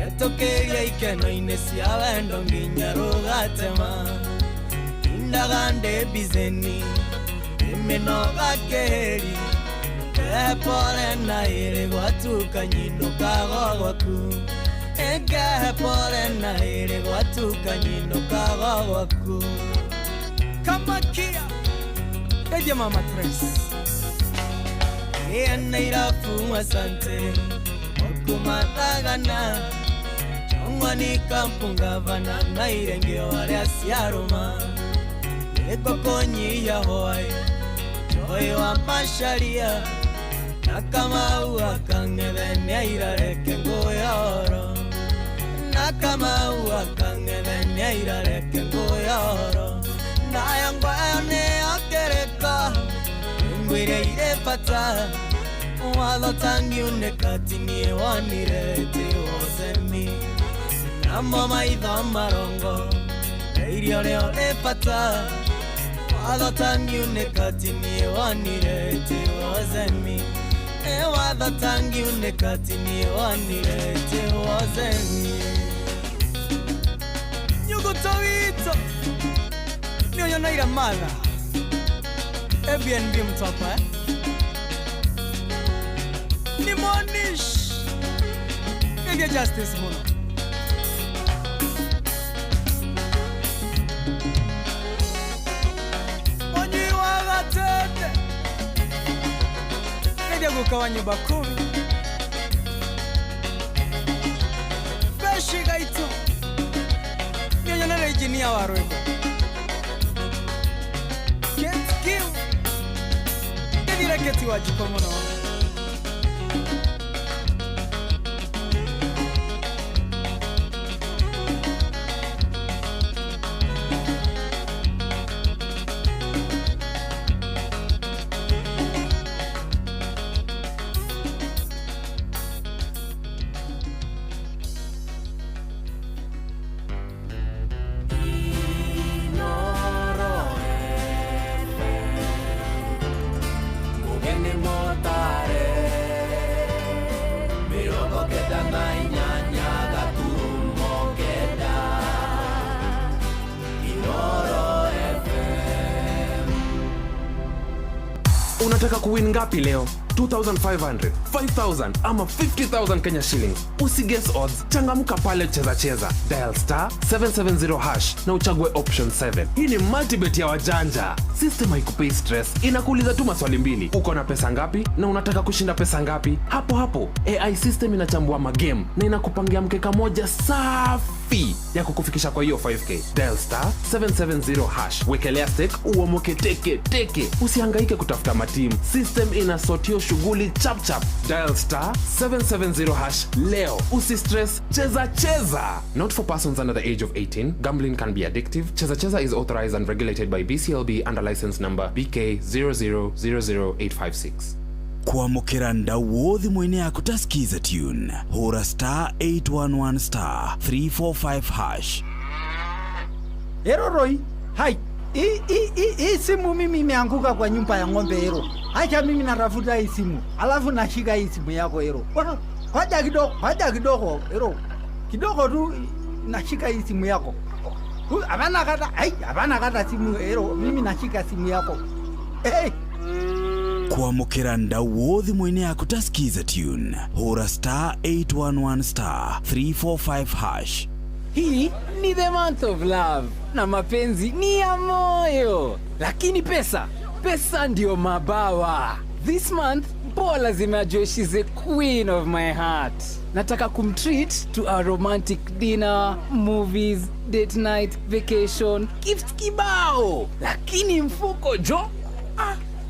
Etokeria ikeno inesi awendo nginya rogatema Indagande bizeni Imeno gakeri Kepole na ire gwatuka nyino kagogwaku Kepole na ire gwatuka nyino kagogwaku Kamakia Edia mama Trace Ena irafu asante Okumatagana Chongwani kampunga vana na irenge wale asiaruma Eko konyi ya hoai Joy wa masharia Nakama ua kangevene ya irareke ngoya oro Nakama ua kangevene ya irareke ngoya oro Na yangu fata watho tangiunĩkati niĩ wonire wosemi namo maitho marongo irio rĩo rĩ bata watho tangiunĩkati niĩ wonire wosemi watho tangiunĩkati niĩ wonire wosemi nyuguto wito nĩonyonaira matha Airbnb mtopa ni monish nige justice muno Onyi wagatete nige gukawa nyumba 10 Beshi gaito niyonyonera injinia wa rwego Can't kill Nedireketi wa jiko muno
Unataka kuwin ngapi leo? 2,500, 5,000 ama 50,000 Kenya shillings. Usiguess odds, changamka pale cheza. Dial *770 hash na uchague option 7. Hii ni multibet ya wajanja. System haikupei stress, inakuuliza tu maswali mbili. Uko na pesa ngapi na unataka kushinda pesa ngapi? Hapo AI system inachambua magame na inakupangia mkeka moja safi ya kukufikisha kwa hiyo 5k. Dial *770 hash. Wekelea stake uomoke teke. Usihangaike kutafuta matimu. System inasotio shughuli chap. Dial *770 hash leo. Usistress, cheza. Not for persons under the age of 18. Gambling can be addictive. Cheza is authorized and regulated by BCLB under license number BK 0000856.
Kwamũkĩra ndau wothi mwene ya kutaskiza tune hura *811 345 hash.
Eroroi hai simu mimi imeanguka kwa nyumba ya ng'ombe hero. Acha mimi natafuta hii simu alafu nashika hii simu yako hero. Ngoja kidogo hero. Kidogo tu nashika hii simu yako. Hapana kata simu hero. Mimi nashika simu yako. Hey.
Kwamũkĩra ndau wothi mwene ya kutaskiza tune hura *811 345 hash.
Hii ni the month of love na mapenzi ni ya moyo, lakini pesa ndio mabawa. This month Paul lazima ajue she's a queen of my heart. Nataka kumtreat to a romantic dinner, movies, date night, vacation, gift kibao, lakini mfuko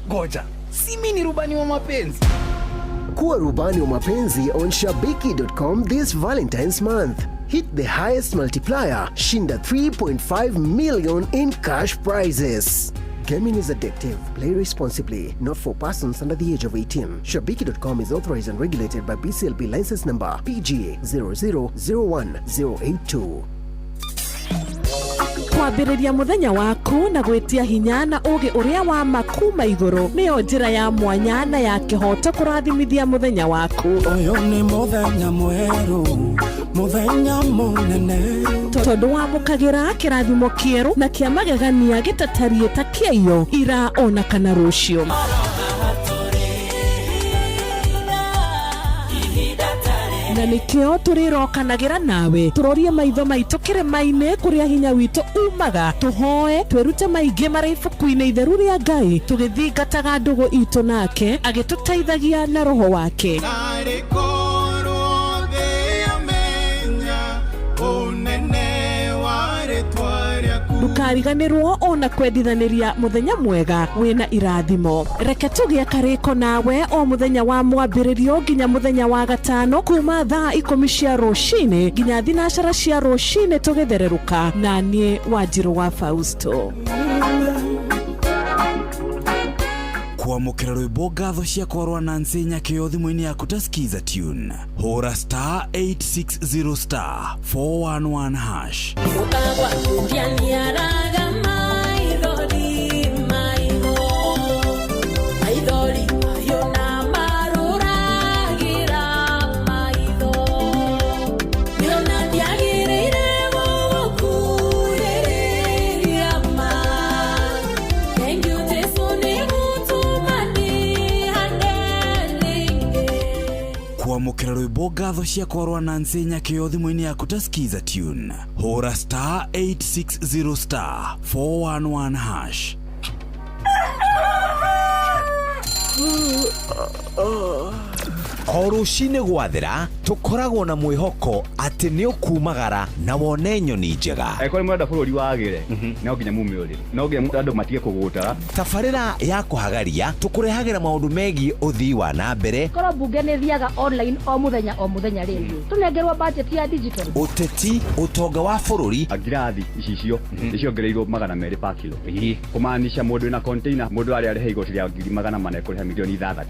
goja, si mimi ni rubani wa mapenzi.
Kuwa rubani wa mapenzi on shabiki.com this Valentine's month. Hit the highest multiplier, shinda 3.5 million in cash prizes. Gaming is addictive. Play responsibly. Not for persons under the age of 18. Shabiki.com is authorized and regulated by BCLB license number PGA 0001082.
Kwambĩrĩria mũthenya waku na gwĩtia hinya na ũgĩ ũrĩa wa makuma igũrũ nĩyo njĩra ya mwanya na ya kĩhoto kũrathimithia mũthenya waku.
Ũyũ nĩ mũthenya mwerũ, mũthenya mũnene,
tondũ wamũkagĩra kĩrathimo kĩerũ na kĩa magegania gĩtatariĩ ta kĩayo ira ona kana rũciũ. Na nikio turirokanagĩra nawe turorie maitho maitũ kĩrĩma-inĩ kũrĩa hinya witũ umaga, tuhoe twĩrute maingĩ marĩ ibuku-inĩ itheru rĩa Ngai tũgĩthingataga ndũgũ itũ nake agĩtũteithagia na roho wake. Ndukariganĩrwo ona kwendithanĩria mũthenya mwega wĩna irathimo. Reke tũgĩe karĩko nawe o mũthenya wa mwambĩrĩrio nginya mũthenya wa gatano kuma thaa 10 cia rũcinĩ nginya thinacara cia rũcinĩ tũgĩthererũka na niĩ Wanjirũ wa Fausto.
kwamukira rwimbo ngatho cia kwarwa Nancy Nyakeo thimũ-inĩ yaku ta skiza tune hũra star 860 star 411 hash. kwamukira rwimbo ngatho cia kwarwa Nancy Nyakeo thimũ-inĩ yaku ta skiza tune hũra star 860 star 411 hash.
O rũcinĩ gwathĩra tũkoragwo na mwĩhoko atĩ nĩ ũkumagara na wone nyoni njega.
Ekore mwenda bũrũri wagĩre no nginya mume ũrĩ no nginya andũ matige kũgũta.
Tabarĩra ya kũhagaria tũkũrehagĩra maũndũ megiĩ ũthii wa na mbere.
Korwo mbunge nĩ thiaga online o mũthenya rĩngĩ. Tũnengerwo budget ya digital.
Ũteti, ũtonga wa bũrũri.
Angirathi icio nĩciongereirwo 200 per kilo. Kũmaanisha mũndũ na container mũndũ arĩa arĩhe igoti rĩa 400 kũrĩha milioni 6.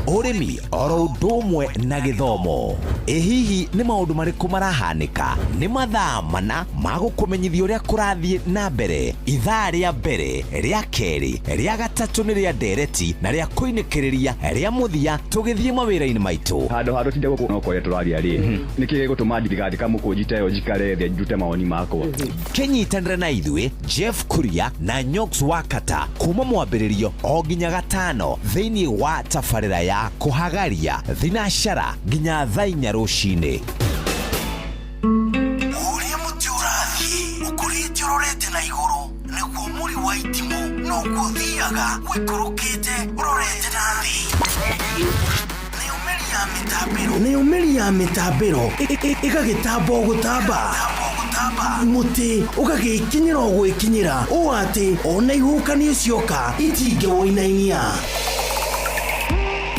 Ũrĩmi oro ũndũ ũmwe na gĩthomo. Hihi nĩ maũndũ marĩkũ marahanĩka? Nĩ mathaa mana ma gũkũmenyithia ũrĩa kũrathiĩ na mbere. Ithaa rĩa mbere, rĩa kerĩ, rĩa gatatũ nĩ rĩa ndereti na rĩa kũinĩkĩrĩria rĩa mũthia tũgĩthiĩ mawĩra-inĩ maitũ.
Handũ tinde gũkũ no kũrĩa tũraria rĩ. Nĩkĩ gũtũma ndirigathi kamũkũnjita yo njikare thĩ njute mawoni makwa.
Kĩnyitanĩre na ithuĩ Jeff Kuria na Nyox Wakata kuma mwambĩrĩrio o nginya gatano thĩinĩ wa tabarĩra ya kũhagaria thinashara nginya thaa 4 rũcinĩ.
Ũrĩa mũtĩ ũrathiĩ ũkũrĩte ũrorete na igũrũ nĩguo mũri wa itimũ no gũthiaga wĩkũrũkĩte ũrorete na thĩ. Nĩ ũmeri ya mĩtambĩro ĩgagĩtamba gũtamba mũtĩ ũgagĩkinyĩra gwĩkinyĩra ũũ atĩ ona ihukanio cioka itingĩwoinainia.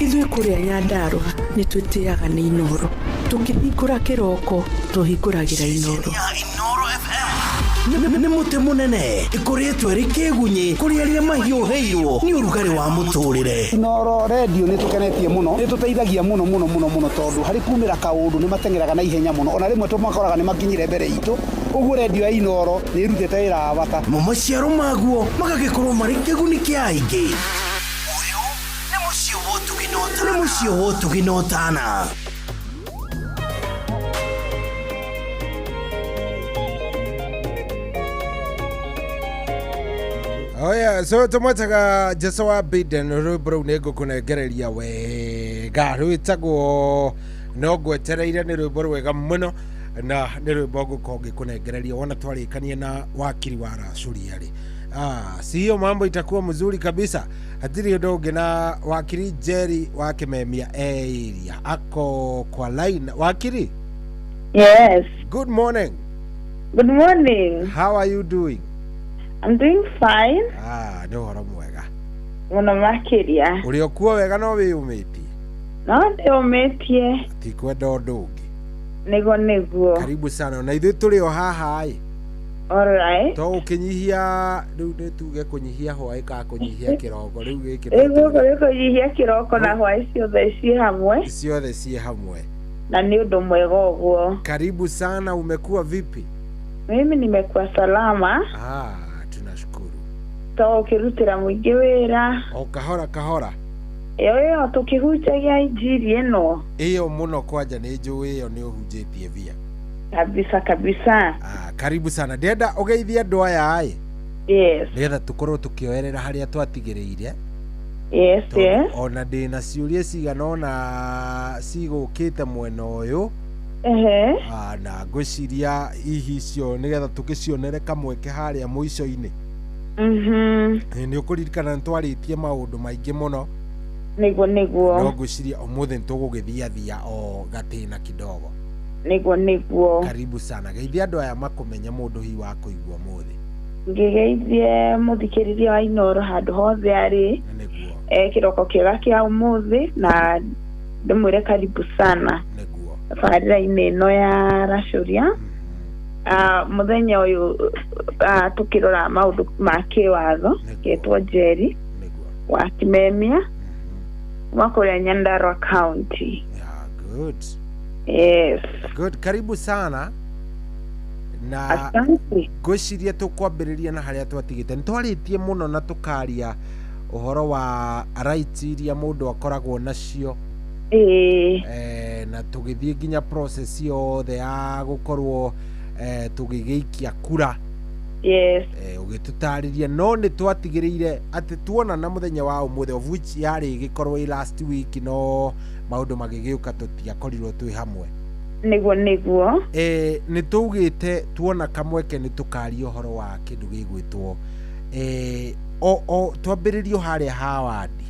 Ithuĩ kũrĩa Nyandarua nĩ twĩtĩaga nĩ Inoro. Tũngĩhingũra kĩroko tũhingũragĩra Inoro.
Nĩ mũtĩ mũnene ĩkoretwo ĩrĩ kĩgunyi kũrĩ arĩa mahiũhĩirwo nĩ ũrugarĩ wa mũtũrĩre.
Inoro radio nĩ tũkenetie mũno, nĩ tũteithagia mũno tondũ harĩ kumĩra kaũndũ nĩ matengeraga na ihenya mũno, ona rĩmwe tũmakoraga nĩ makinyire mbere itũ. Ũguo radio ya Inoro nĩ ĩrutĩte wĩra wa bata.
Maciaro maguo magagĩkorwo marĩ kĩguni kĩa aingĩ. Nĩ mũciĩ wotũginotana.
Oya, so tumwetaga Jesu wa Biden rwĩmbo rũu nĩ ngũkũnengereria wega rwĩtagwo no ngwetereire. Nĩ rwĩmbo rwega mũno na nĩ rwĩmbo ngũkorwo ngĩkũnengereria wona twarĩkanie na wakiri wa Racuria rĩ. Sio mambo itakuwa mzuri kabisa. Hatiri ũndũ na wakiri Jerry wa Kimemia area ako kwa line. Wakiri?
Yes.
Good morning.
Good morning.
How are you doing?
I'm doing fine.
Nĩ ũhoro mwega.
Mũno makĩria.
Ũrĩ okuo wega no wĩyũmĩtie?
No ndĩyũmĩtie.
Tikwenda ũndũ ũngĩ.
Nĩguo.
Karibu sana. Na ithuĩ tũrĩ o haha ĩ.
Alright.
To ũkĩnyihia rĩu nĩ tuge kũnyihia hwaĩ ka kũnyihia kĩroko rĩu gĩkĩ.
Rĩu kũnyihia kĩroko na hwaĩ ciothe ciĩ hamwe.
Ciothe ciĩ hamwe.
Na nĩ ũndũ mwega ũguo.
Karibu sana. Umekuwa vipi?
Mimi nimekuwa salama.
Tunashukuru.
To ukirutira muingi wira.
O kahora.
Yo tukihunjagia injiri ino.
Iyo muno kwanja nĩ njũĩ iyo nĩ ũhunjĩtie via.
Kabisa.
Karibu sana. Ndenda ũgeithie andũ aya ĩ.
Yes.
Nĩgetha tũkorwo tũkĩoerera harĩa twatigĩrĩire.
Yes.
Ona ndĩna ciũria cigana ona cigũkĩte mwena ũyũ. Na ngwĩciria hihi icio nĩgetha tũgĩcionere kamweke harĩa mũico-inĩ. Nĩ ũkũririkana nĩtwarĩtie maũndũ maingĩ mũno.
Nĩguo.
No ngwĩciria ũmũthĩ nĩtũgũgĩthiathia o gatĩna kidogo.
Nĩguo.
Karibu sana. Geithia andũ aya makũmenya mũndũ hi wa kũigua mũthĩ.
Ngĩgeithie mũthikĩrĩria wa Inoro handũ hothe arĩ. Kĩroko kĩega kĩa ũmũthĩ na ndĩmwĩre karibu sana. Tabarĩra-inĩ ĩno ya Racuria. Mũthenya ũyũ tũkĩrora maũndũ ma kĩwatho gĩtwo Jerry. wa Kimemia wako ya Nyandarua County.
Good.
Yes.
Good. Karibu sana. Na
Asante.
Gwiciria tukwambiriria na haria twatigite ntwaritie muno na tukaria uhoro wa rights iria mundu akoragwo nacio na tugithie nginya process yothe ya gukorwo tugigeikia kura.
Yes.
Ugitutariria no ni twatigiriire ati tuona na muthenya wa umuthe of which yari gikorwo last week no maundu magigiuka tutiakorirwo twi hamwe.
Niguo
ni tugite tuona kamweke ni tukaria uhoro wa kindu gigwitwo twambiririo haria hawadi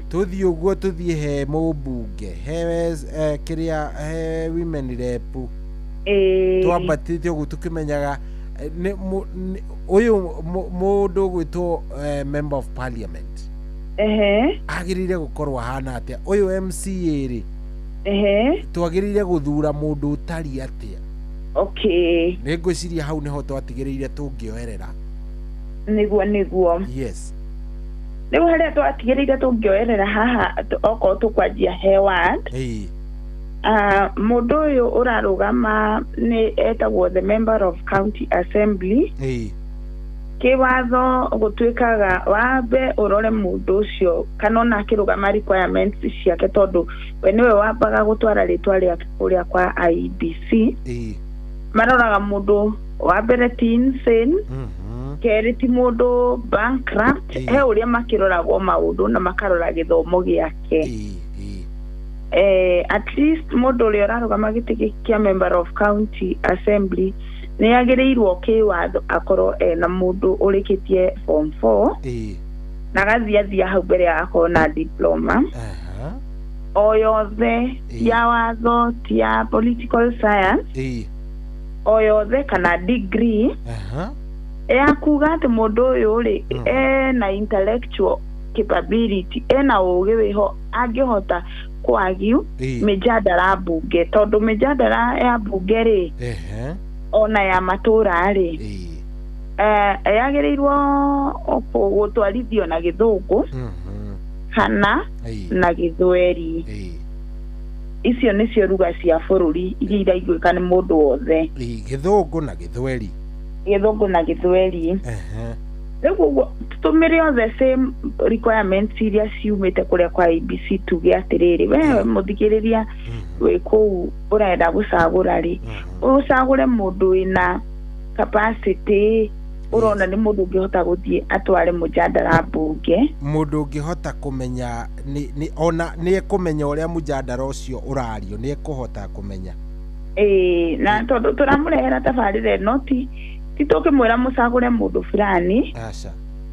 tuthie uguo tuthie he mubunge he kiria he women rep twambatite uguo tukimenyaga uyu mundu gwitwo member of parliament agirire gukorwo hana atia uyu MCA ri twagirire guthura mundu utari atia.
Okay.
Ningwiciria hau niho twatigiriire tungioerera.
Niguo.
Yes.
Nigu haria twatigiriire tungioerera haha oko tukwanjia Heward. Mundu uyu urarugama ni etagwo the member of county assembly. Kiwatho gutwikaga wambe urore mundu ucio kana ona kirugama requirements ciake tondu we niwe wambaga gutwara ritwa ria kuria kwa IEBC. Maroraga mundu wa mbere ti insane, keri ti mundu bankrupt, he uria makiroragwo maundu na makarora githomo giake. At least mundu uria urarugama giti kia member of county assembly ni agirirwo kiwatho akorwo na mundu urikitie form 4 na gathia hau mbere yako na diploma o yothe ya watho tia political science o yothe kana degree kuga ati mundu uyu ri na intellectual capability na ugi wiho angihota kwagiu mijadala bunge tondu mijadala ya bunge ri ona ya matura ri yagirirwo gutwarithio na githungu kana na githweri. Icio nicio ruga cia bururi iria iraiguika ni mundu wothe.
Githungu na githweri.
Riu tutumire the same requirements iria ciumite kuria kwa IEBC tuge atiriri we muthikiriria we ku urenda gucagura ri ucagure mundu ina capacity urona ni mundu ngihota guthie atware mujadala bunge,
mundu ngihota kumenya ni ona ni ekumenya uria mujadala ucio urario ni ekuhota kumenya
na tondu turamurehera tabarire noti tukimwira mucagure mundu fulani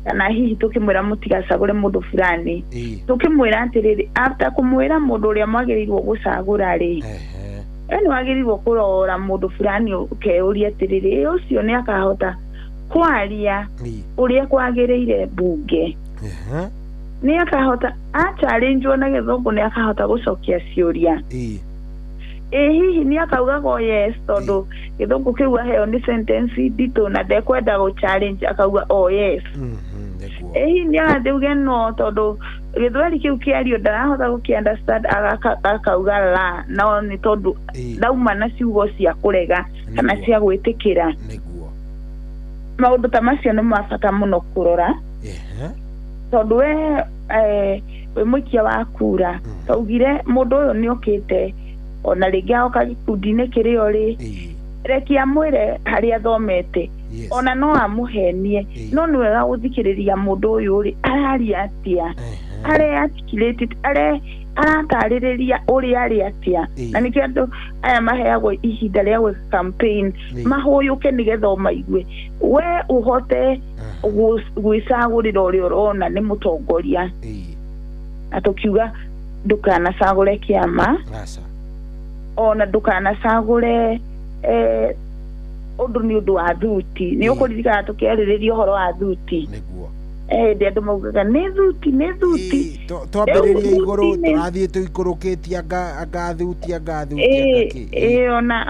kana hihi tukimwira mutigacagure mundu fulani tukimwira atiriri after kumwira mundu uria mwagirirwo gucagura ri ni wagirirwo kurora mundu fulani ukeuria atiriri ucio ni akahota kwaria uria kwagiriire bunge ni akahota challenge na githungu ni akahota gucokia ciuria hihi ni akauga yes tondu githungu kiu heo ni sentence dito na ndekwenda go challenge akauga yes hihi ni atheuge no tondu githweri kiu kiario ndarahota guki understand akauga la no ni tondu dauma na ciugo cia kurega kana cia gwitikira maundu ta macio ni mabata muno kurora tondu we muikia wa kura taugire mundu uyu ni okite ona ringi aoka gikundine kirio ri reki amwire haria thomete ona no amuhenie no ni wega guthikiriria mundu uyu ri araria atia articulated arataririria uria ari atia na nikio andu aya maheagwo ihinda ria gwe campaign mahuyuke nigetha maigue we uhote gwicagurira uria urona ni mutongoria na tukiuga ndukanacagure kiama ona ndukanacagure undu ni undu wa thuti ni ukuririkana tukiaririria uhoro wa thuti ndio maugaga ni thuti
twambiriria iguru turathiite ikurukitie anga thuti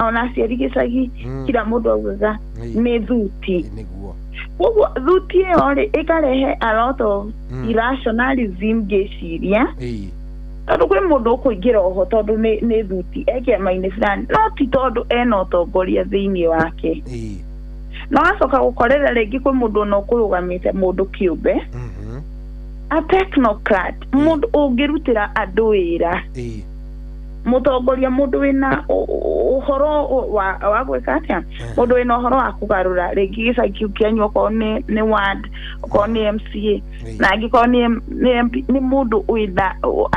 ona ciari gicagi kila mundu augaga ni thuti Koguo thuti ĩyo rĩ ĩkarehe a lot of irrationalism gĩciria tondũ kwĩ mũndũ ũkũingĩra oho tondũ nĩ thuti kĩama-inĩ fulani no ti tondũ ena ũtongoria thĩinĩ wake no acoka gũkorera rĩngĩ kwĩ mũndũ ona ũkũrũgamĩte mũndũ kĩũmbe a technocrat mũndũ ũngĩrutĩra andũ wĩra mũtongoria mũndũ wĩna ũhoro wa gwĩka atĩa mũndũ wĩna ũhoro wa kũgarũra rĩngĩ gĩcagi kĩu kĩanyu okorwo nĩ ward okorwo nĩ MCA na angĩkorwo nĩ MP nĩ mũndũ wĩna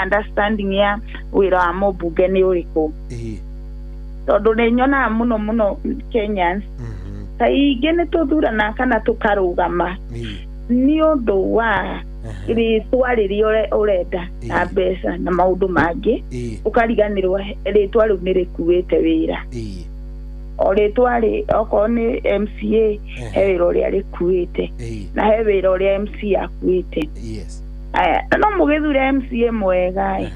understanding ya wĩra wa mũmbunge nĩ ũrĩkũ tondũ nĩ nyonaga mũno Kenyans kaingĩ nĩ tũthurana kana tũkarũgama nĩ ũndũ wa rĩtwa rĩrĩa ũrenda na mbeca na maũndũ mangĩ ũkariganĩrwo rĩtwa rĩu nĩ rĩkuĩte wĩra o rĩtwa okorwo nĩ MCA he wĩra ũrĩa rĩkuĩte na he wĩra ũrĩa MC akuĩte no mũgĩthure MCA mwega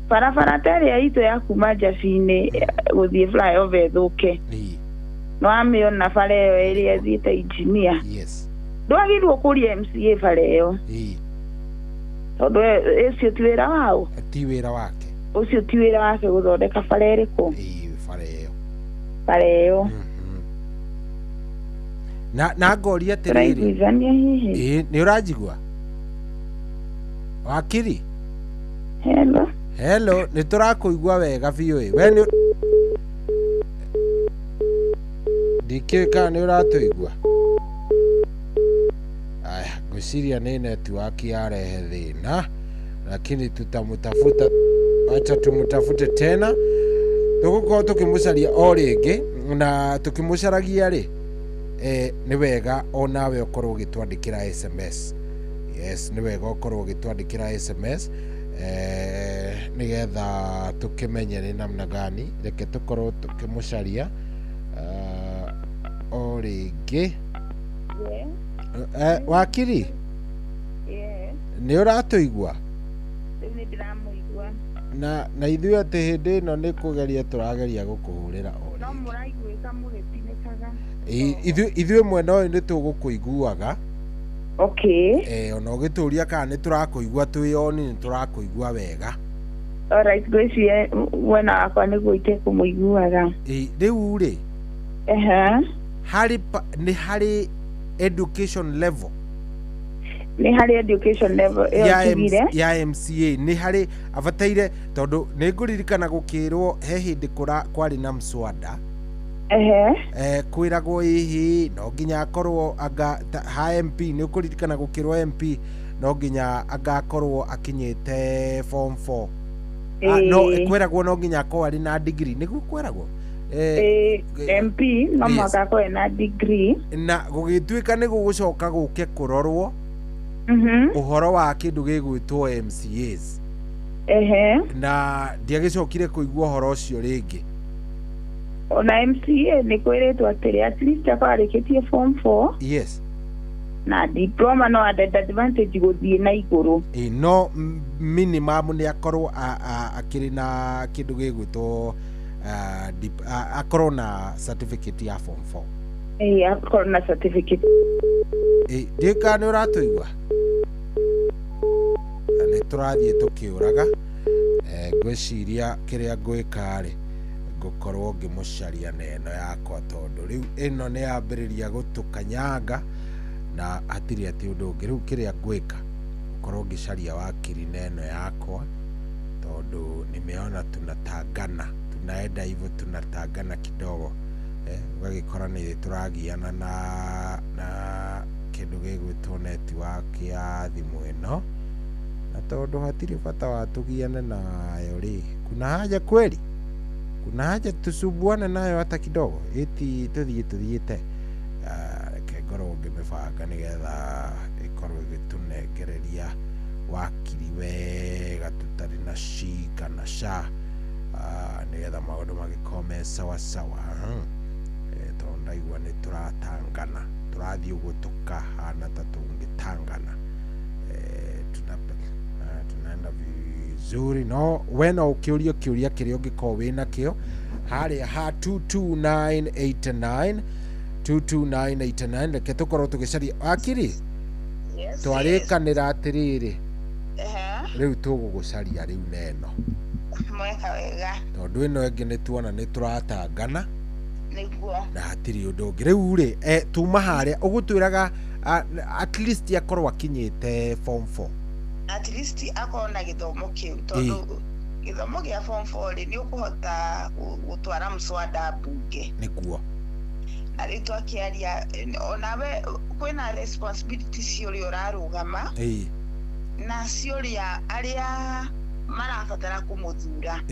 barabara ta ĩrĩa itũ ya kuma Njabi-inĩ gũthiĩ flyover ĩthũke no amĩona bara ĩyo ĩrĩa ĩthiĩte engineer ndwagĩrĩirwo kũria MCA bara ĩyo tondũ ũcio ti wĩra wao
ti wĩra wake
ũcio ti wĩra wake gũthondeka bara ĩrĩkũ bara ĩyo
na ngoria atĩrĩrĩ nĩ ũranjigua wakiri hello nĩ tũrakũigua wega biũ we ndikĩũĩ kana nĩ ũratũigua ngwĩciria nĩ netiwaki yarehe thĩna lakini tutamutafuta acha tumutafute tena tũgũkorwo tũkĩmũcaria o rĩngĩ na tũkĩmũcaragia rĩ nĩ wega onawe ũkorwo ũgĩtwandĩkĩra SMS yes nĩ wega ũkorwo ũgĩtwandĩkĩra SMS nĩgetha tũkĩmenye nĩ namna gani reke tũkorwo tũkĩmũcaria o rĩngĩ wakiri nĩ ũratũigua na ithuĩ atĩ hĩndĩ ĩno nĩ kũgeria tũrageria gũkũhũrĩra o rĩngĩ ithuĩ mwena ũyũ nĩ tũgũkũiguaga ona ũgĩtũria kana nĩ tũrakũigua twĩ oni nĩ tũrakũigua wega
ngwĩciria mwena wakwa nĩguo itekũmũiguaga
rĩu rĩ nĩ harĩ education level
nĩ harĩ education level
ya MCA nĩ harĩ abataire tondũ nĩ ngũririkana gũkĩrwo he hĩndĩ kwarĩ na mswada kwĩragwo hihi no nginya akorwo ha MP nĩ ũkũririkana gũkĩrwo MP no nginya agakorwo akinyĩte form 4 no kwĩragwo no nginya akorwo arĩ na degree nĩguo kwĩragwo
MP no mũhaka akorwo na degree
na gũgĩtuĩka nĩ gũgũcoka gũke kũrorwo ũhoro wa kĩndũ gĩgwĩtwo MCAs na ndiagĩcokire kũigua ũhoro ũcio rĩngĩ
ona MCA nĩ kwĩrĩtwo atĩrĩ at least akarĩkĩtie form 4
yes
na diploma no added advantage gũthiĩ na igũrũ
no minimum nĩ akorwo akĩrĩ na kĩndũ gĩgwĩtwo akorwo na certificate ya form 4
akorwo na certificate
ndĩka nĩ ũratũigua nĩ tũrathiĩ tũkĩũraga ngwĩciria kĩrĩa ngwĩka rĩ ngũkorwo ngĩmũcaria neno yakwa tondũ rĩu ĩno nĩ yambĩrĩria gũtũkanyanga na hatirĩ atĩ ũndũ ũngĩ rĩu kĩrĩa ngwĩka ngũkorwo ngĩcaria wakiri neno yakwa tondũ nimeona tunatangana tunaenda hivyo tunatangana kidogo ũgagĩkora nĩ tũragiana na kĩndũ gĩgwĩtwo netiwaki ya thimũ ĩno na tondũ hatirĩ bata wa tũgiane nayo rĩ kuna haja kweli kuna haja tusumbuane nayo hata kidogo eti tuthiĩte reke ngorwo ngĩmĩbanga nĩgetha ĩkorwo ĩgĩtũnengereria wakiri wega tũtarĩ na ci kana ca nĩgetha maũndũ magĩkorwo me sawa sawa tondũ ndaigua nĩ tũratangana tũrathiĩ ũguo tũkahana ta tũngĩtangana tunaenda vizuri no we no ũkĩũrio kĩũria kĩrĩa ũngĩkorwo wĩna kĩo harĩa ha 22989 22989 reke tukorwo tugicaria akiri twarikanira atiriri riu tugugucaria riu neno
mweka wega
tondu ino ingi ni tuona ni turatangana
niguo
na hatiri undu ungi riu ri tuma haria ugutwiraga at least akorwo akinyite form 4
at least akorwo na githomo kiu tondu githomo gia form 4 ni ukuhota gutwara mswada bunge
niguo
na ritu akiaria onawe kwina responsibility ciuria urarugama na ciuria aria marabatara kumuthura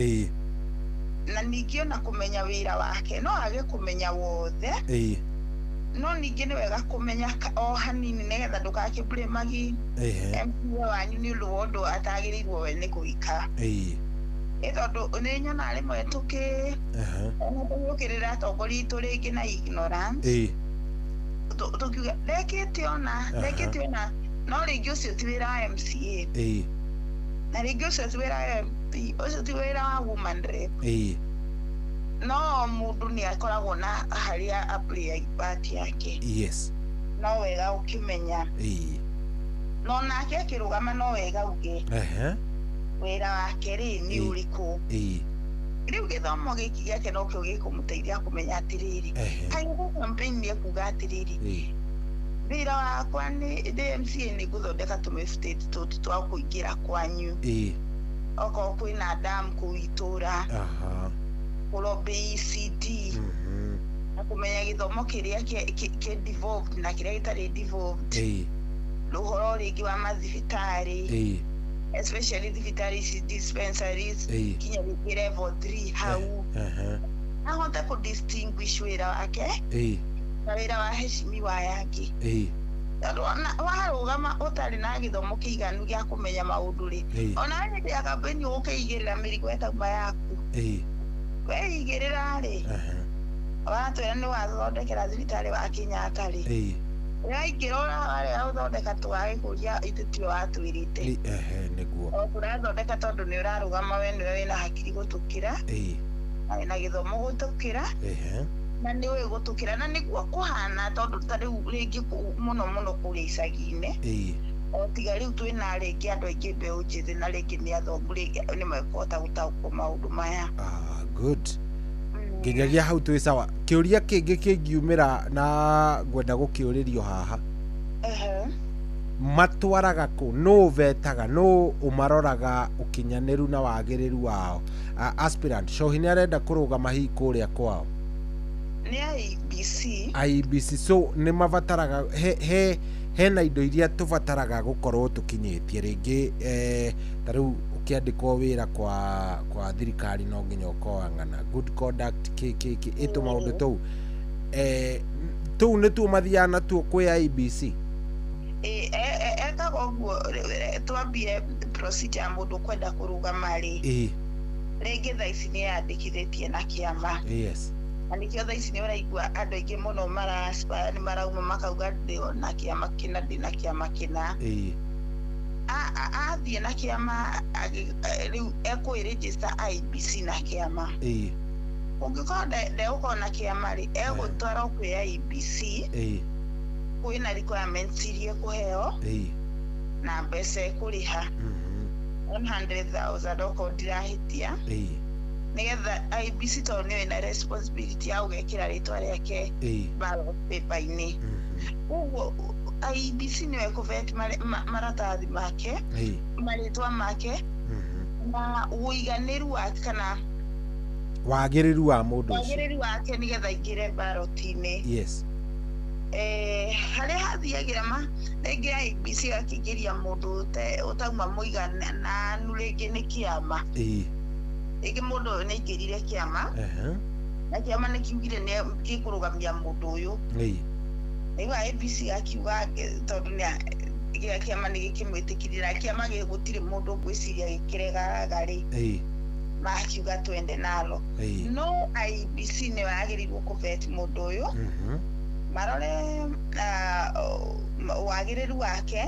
na ningĩ na kumenya wĩra wake no age kumenya wothe no ningĩ nĩ wega kumenya o hanini nĩgetha ndũgakĩmbure magi MP wanyu nĩ ũndũ wa ũndũ atagĩrĩirwo we nĩ kũika tondũ nĩ nyona rĩmwe tũgĩũkĩrĩra atongoria itũ rĩngĩ na ignorance tũkiuga rekĩte ona no rĩngĩ ũcio ti wĩra wa MCA na rĩngĩ ũcio ti wĩra wa MP ũcio ti wĩra wa woman rep no mũndũ nĩ akoragwo na harĩa aplay part yake no wega ũkĩmenya no nake akĩrũgama no wega uge wĩra wake rĩ nĩ ũrĩkũ rĩu gĩthomo gĩkĩ gĩake no kĩo gĩkũmũteithia kũmenya atĩrĩrĩ kaĩ campaign nĩ ekuga atĩrĩrĩ wĩra wakwa nĩ DMCA nĩ gũthondeka tũmĩbutĩti tũtũ twa kũingĩra kwanyu okorwo kwĩna dam kũu itũra kũlobby ECD na kũmenya gĩthomo kĩrĩa kĩ devolved na kĩrĩa gĩtarĩ devolved ũhoro rĩngĩ wa mathibitarĩ especially thibitarĩ dispensaries kinya rĩngĩ level 3 hau ahote kũ distinguish wĩra wake na wĩra wa heshimiwa yake warũgama ũtarĩ na gĩthomo kĩiganu gĩa kũmenya maũndũ rĩ ona hĩndĩ ya kampeni ũkĩigĩrĩra mĩrigo ĩtauma yaku weigĩrĩra rĩ watwĩra nĩ wathondekera thibitarĩ wa Kenyatta rĩ yaingĩra warĩa ũthondeka twagĩkũria itũ tiwe watwĩrĩte
nĩguo
tũrathondeka tondũ nĩ ũrarũgama we nĩwe wĩna hakiri gũtũkĩra na wĩna gĩthomo gũtũkĩra na nĩ ũĩ gũtũkĩra na nĩguo kũhana tondũ ta rĩu rĩngĩ mũno kũrĩa icagi-inĩ tiga rĩu twĩna rĩngĩ andũ aingĩ mbeũ njĩthĩ na rĩngĩ nĩ athomu rĩngĩ nĩ mekũhota gũtaũkwo maũndũ maya
good nginyagia hau twĩ sawa kĩũria kĩngĩ kĩngiumĩra na ngwenda gũkĩũrĩrio haha matwaraga kũ no vetaga no umaroraga ũkinyanĩru na wagĩrĩru wao aspirant Cohi nĩ arenda kũrũgama hihi kũrĩa kwao
nĩ
IEBC so nĩ mabataraga hena indo iria tũbataraga gũkorwo tũkinyĩtie rĩngĩ ta rĩu ũkĩandĩkwo wĩra kwa thirikari no nginya ũkorwo ng'ana good conduct ĩtũ maũndũ tũu nĩtuo mathiaga natuo kwĩ IEBC
ekaga ũguo twambie procedure mũndũ kwenda kũrũgama rĩ rĩngĩ thaa ici nĩ yandĩkithĩtie na kĩama na nĩkĩo thaa ici nĩ ũraigua andũ aingĩ mũno nĩ marauma makauga ndĩ na kĩama kĩna ndĩ na kĩama kĩna athiĩ na kĩama rĩu ekwĩregister IEBC na kĩama ũngĩkorwo ndegũkorwo na kĩama rĩ egũtwarwo kwĩ IEBC kwĩna requirements iria kũheo na mbeca ekũrĩha 100,000 okorwo ndirahĩtia nĩgetha IEBC tondũ nĩyo ĩna responsibility ya gũgekĩra rĩtwa rĩake ballot paper-inĩ ũguo IEBC nĩyo ĩkũvet maratathi make marĩtwa make na ũiganĩru wake kana
wagĩrĩru wa mũndũ ũcio
wagĩrĩru wake nĩgetha aingĩre ballot-inĩ harĩa hathiagĩra rĩngĩ IEBC gakĩingĩria mũndũ ũtauma mũigananu rĩngĩ nĩ kĩama rĩngĩ mũndũ ũyũ nĩ aingĩrire kĩama na kĩama nĩ kiugire nĩ gĩkũrũgamia mũndũ ũyũ nĩguo IEBC akiuga tondũ kĩama nĩ gĩkĩmwĩtĩkĩrĩra kĩama gĩgũtirĩ mũndũ ngwĩciria gĩkĩregararĩ makiuga twende nalo no IEBC nĩ wagĩrĩirwo kũvet mũndũ ũyũ marore wagĩrĩru wake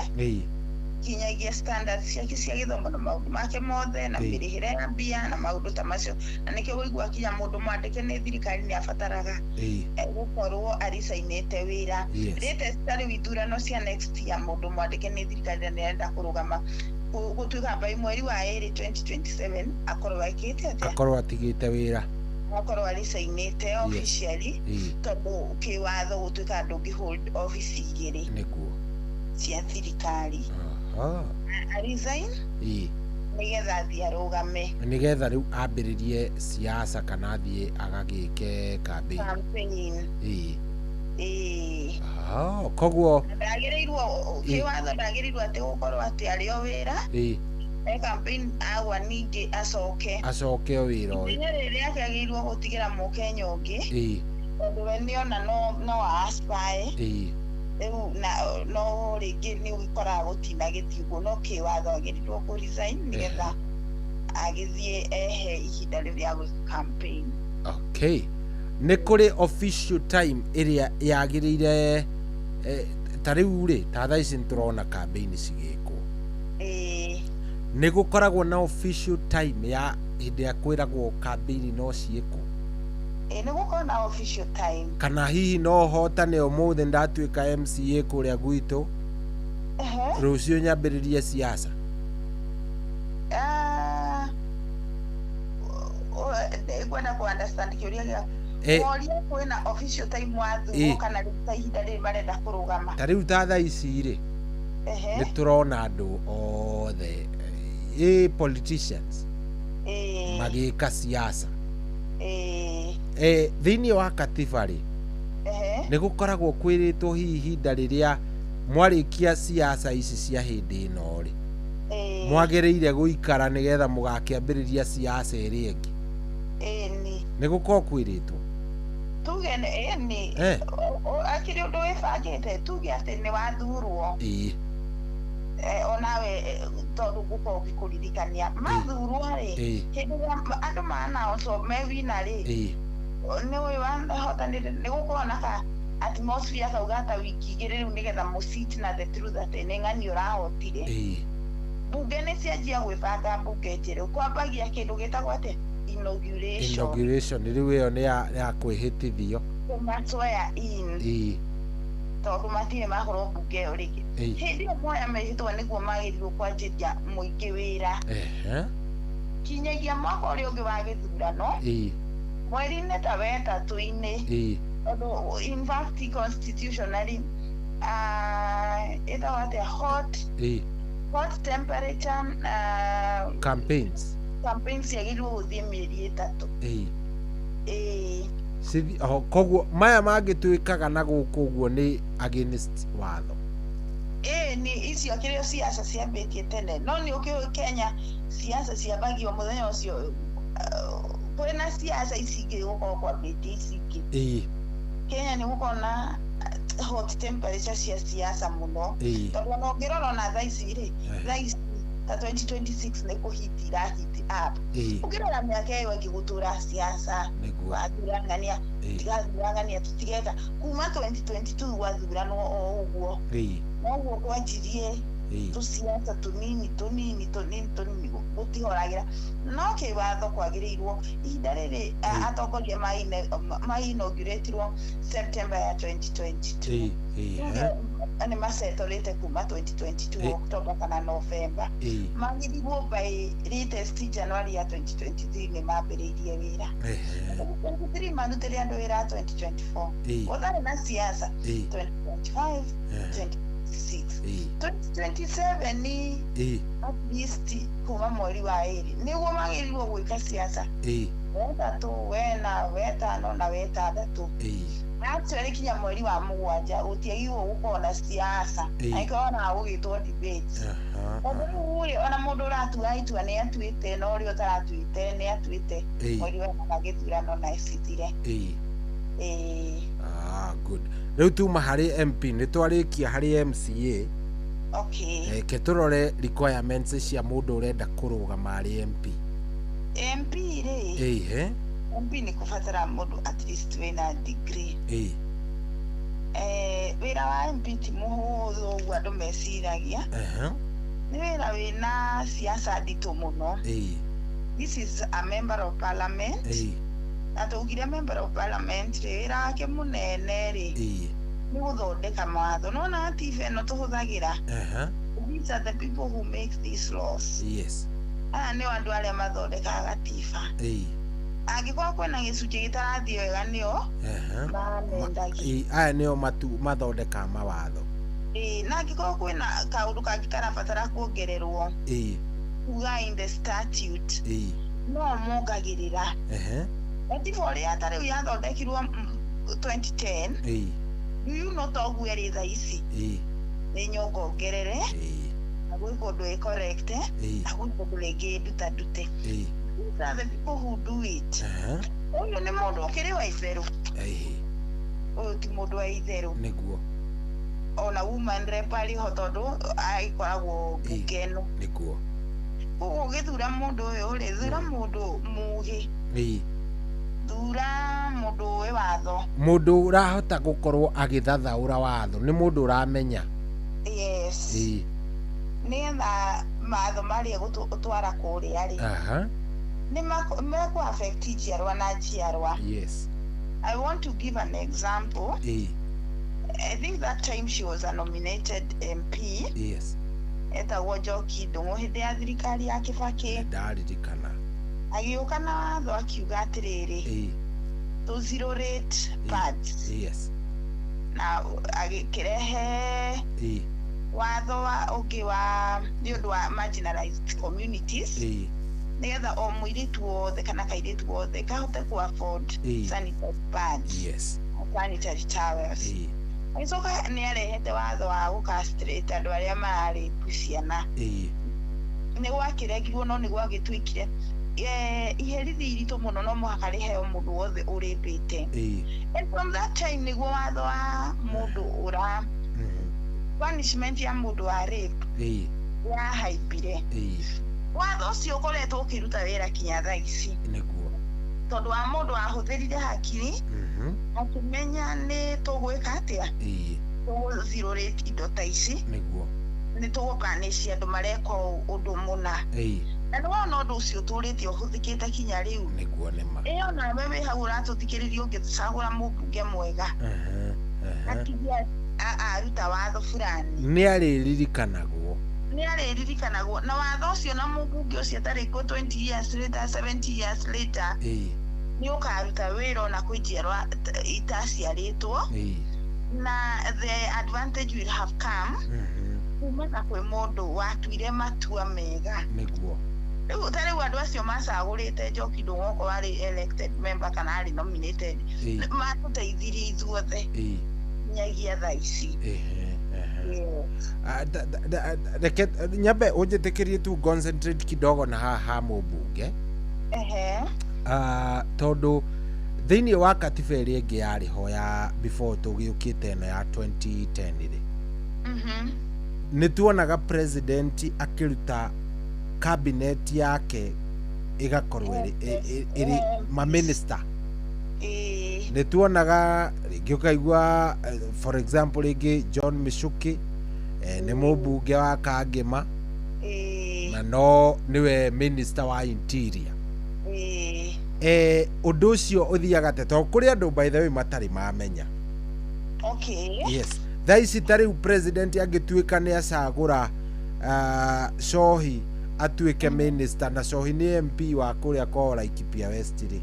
kinyagia standards ciake cia githomo na maundu make mothe na mirihire ya mbia na maundu ta macio na nikio wigua kinya mundu mwandike ni thirikari ni abataraga gukorwo aricainite wira rite stari withurano cia next year mundu mwandike ni thirikari ni enda kurugama gutuika bai mweri wa 2027 akorwo aikite atia
akorwo atigite wira
akorwo aricainite officially tondu kiwatho gutuika ndungi hold office igiri
nikuo
cia thirikari resign nigetha athie arugame
nigetha riu ambiririe siasa kana athie agagike campaign koguo
ndagirirwo kiwatho ndagirirwo ati gukorwo ati ario wira campaign agwa ningi acoke wira uyu riria akiagirwo gutigira mukenya ungi tondu we niona no aspire no rĩngĩ nĩ ũgĩkoraga gũtinda gĩthiũguo no kĩwatho agĩrirwo kũ resign nĩgetha agĩthiĩ ehe ihinda rĩu rĩa gwĩka campaign.
Okay, nĩ kũrĩ official time ĩrĩa yagĩrĩire ta rĩu rĩ ta thaa ici nĩtũrona campaign cigĩkwo nĩ gũkoragwo na official time ya hĩndĩ ya kwĩragwo campaign no ciĩkwo
nĩ gũkorwo na official time
kana hihi no hotane ũmũthĩ ndatuĩka MCA kũrĩa gwitũ rũciũ nyambĩrĩrie siasa
ngwenda ku understand kĩũria gĩa moria kwĩna official time wathurwo kana rĩta ihinda rĩrĩ marenda kũrũgama
ta rĩu ta thaa ici rĩ nĩ tũrona andũ othe politicians magĩka siasa thĩinĩ wa katiba rĩ nĩ gũkoragwo kwĩrĩtwo hihi ihinda rĩrĩa mwarĩkia siasa ici cia hĩndĩ ĩno rĩ mwagĩrĩire gũikara nĩgetha mũgakĩambĩrĩria siasa ĩrĩa ĩngĩ nĩ gũkorwo kwĩrĩtwo
tuge nĩ akĩrĩ ũndũ wĩbangĩte tuge atĩ nĩ wathurwo onawe tondu gukorwo ngĩkũririkania mathurwo rĩ hĩndĩ ĩrĩa andũ manaoco mewina rĩ nĩ ũyũ wahotanĩte nĩ gũkorwo na ka atmosphere kauga ta wiki igĩrĩ rĩu nĩgetha mũciti na the truth atĩ nĩ ng'ani ũrahotire mbunge nĩ cianjia gwĩbanga mbunge njerũ kwambagia kĩndũ gĩtagwo atĩ inauguration
rĩu ĩyo nĩ ya kwĩhĩtithio
swear in tondũ matirĩ makorwo mbunge ĩyo rĩngĩ hĩndĩ ĩyo moya mehĩtwa nĩguo magĩrirwo kwanjĩria mũingĩ wĩra kinyagia mwaka ũrĩa ũngĩ wa gĩthurano mweri-inĩ ta wetatũ-inĩ tondũ in fact constitutionally ĩtagwo atĩa hot temperature
campaigns
yagĩrirwo gũthiĩ mĩeri ĩtatũ
koguo maya mangĩtuĩkaga na gũkũ ũguo nĩ against watho
nĩ icio kĩrĩa siasa ciambĩtie tene no nĩ ũkĩũĩ Kenya siasa ciambagio mũthenya ũcio kwĩna siasa ici ingĩ gũkorwo kwambĩtie ici ingĩ Kenya nĩ gũkorwo na hot temperature cia siasa mũno tondũ no ngĩrora na thaa ici rĩ thaa ici ta 2026 nĩ kũhiti irahiti up ũkĩrora mĩaka ĩyo ĩngĩgũtũra siasa wathurangania tigathurangania tũtigeka kuma 2022 wathuranwo o ũguo noguo kwanjirie tũsiasa tũnini gũtihoragĩra no kĩwatho kwagĩrĩirwo ihinda rĩrĩ atongoria mainauguratirwo September ya 2022 nĩ masetũrĩte kuma 2022 October kana November magĩrirwo by latest January ya 2023 nĩ mambĩrĩirie wĩra 23 marutĩre andũ wĩra 2024 gũtarĩ na siasa 2025 2027 at least kuma mweri wa ĩrĩ nĩguo magĩrirwo gwĩka siasa wetatũ wena wetano na wetandatũ actually kinya mweri wa mũgwanja gũtiagirwo gũkorwo na siasa angĩkorwo na gũgĩtwo debate tondũ rĩu ona mũndũ ũratua itua nĩ atuĩte na ũrĩa ũtaratuĩte nĩ atuĩte mweri wa gĩthurano na ĩbitire
good rĩu tuma harĩ MP nĩ twarĩkia harĩ MCA ke tũrore requirements cia mũndũ ũrenda kũrũgama arĩ MP
rĩ MP nĩ kũbatara mũndũ at least wĩna degree wĩra wa MP ti mũhũthũ ũguo andũ meciragia nĩ wĩra wĩna siasa nditũ mũno. This is a member of parliament. Na tũgire member of parliament wĩra wake mũnene rĩ nĩ gũthondeka mawatho. Nona TV ĩno tũhũthagĩra. These are the people who make these laws.
Yes.
Aya nĩ andũ arĩa mathondekaga gatiba. Angĩkorwo kwĩna gĩcunjĩ gĩtarathiĩ wega nĩo mamendagia.
Aya nĩo mathondekaga mawatho.
Na angĩkorwo kwĩna kaũndũ kangĩ karabatara kuongererwo kuga in the statute no mongagĩrĩra. Gatiba ũrĩa ta rĩu yathondekirwo 2010 you know toguo ĩrĩ thaa ici nĩ nyongongerere na gwĩka ũndũ correct na gwĩka ũndũ rĩngĩ ndute. These are the people who do it. Ũyũ nĩ mũndũ ũkĩrĩ wa itherũ. Ũyũ ti mũndũ wa itherũ.
Nĩguo.
Ona woman rep arĩho tondũ agĩkoragwo mbunge ĩno.
Nĩguo.
Ũguo ũgĩthura mũndũ ũyũ rĩ, thura mũndũ mũũgĩ. Thura mũndũ ũĩ watho.
Mũndũ ũrahota gũkorwo agĩthathaũra watho nĩ mũndũ ũramenya.
Yes. Nĩgetha matho marĩa gũtwara kũrĩa rĩ nĩ affect njiarwa na njiarwa.
Yes.
I want to give an example. I think that time she was a nominated MP.
Yes.
Etagwo Njoki Ndung'u hĩndĩ ya thirikari ya Kibaki.
Ndaririkana.
Agĩũka na watho akiuga atĩrĩrĩ to zero rate pads.
Yes.
Na agĩkĩrehe watho wa ũngĩ wa nĩ ũndũ wa marginalized communities. Nĩgetha o mũirĩtu wothe kana kairĩtu wothe kahote ku afford sanitary pads.
Yes.
Sanitary towels. Agĩcoka nĩ arehete watho wa gũcastrate andũ arĩa mararĩpu ciana. Nĩ gwakĩregirwo no nĩ gwagĩtuĩkire iherithi iritũ mũno no mũhaka rĩheo mũndũ wothe ũrĩpĩte. And from that time nĩguo watho wa mũndũ ũra punishment ya mũndũ wa rape yahaimbire. Watho ũcio ũkoretwo ũkĩruta wĩra kinya thaa ici.
Nĩguo.
Tondũ wa mũndũ wahũthĩrire hakiri akĩmenya nĩ tũgwĩka atĩa. Zero rate indo ta ici.
Nĩguo.
Nĩ tũgũkanĩcia andũ mareka ũndũ mũna. Na nĩ wona ũndũ ũcio ũtũrĩte ũhũthĩkĩte kinya rĩu.
Nĩguo nĩma.
Ĩyo nawe wĩ hau ũratũthikĩrĩria ũngĩcagũra mũmbunge mwega. Akĩgia aruta watho fulani.
Nĩ arĩririkanagwo.
Na watho ũcio na mũmbunge ũcio tarĩkwo 20 years later 70 years later nĩ ũkaruta wĩra ona kwĩ njiarwa itaciarĩtwo. Na the advantage will have come kumana kwĩ mũndũ watuire matua mega.
Nĩguo.
Rĩu ta rĩu andũ acio macagũrĩte Njoki Ndung'u okorwo arĩ elected member kana arĩ nominated matũteithirie ithuothe nyagia thaa ici.
Reke nyambe ũnjĩtĩkĩrie tu concentrate kidogo na haha mũmbunge. Tondũ thĩinĩ wa katiba ĩrĩa ĩngĩ yarĩ ho ya before tũgĩũkĩte ĩno ya 2010 rĩ nĩ tuonaga president akĩruta cabinet yake ĩgakorwo ĩrĩ maminister. Nĩ tuonaga rĩngĩ ũkaigua for example rĩngĩ John Michuki nĩ mũmbunge wa Kangema na no nĩwe minister wa interior. Ũndũ ũcio ũthiaga tondũ kũrĩ andũ by the way matarĩ mamenya. Yes. Thaa ici ta rĩu president angĩtuĩka nĩ acagũra Cohi atuĩke minister na Cohi nĩ MP wa kũrĩa kwa Laikipia West rĩ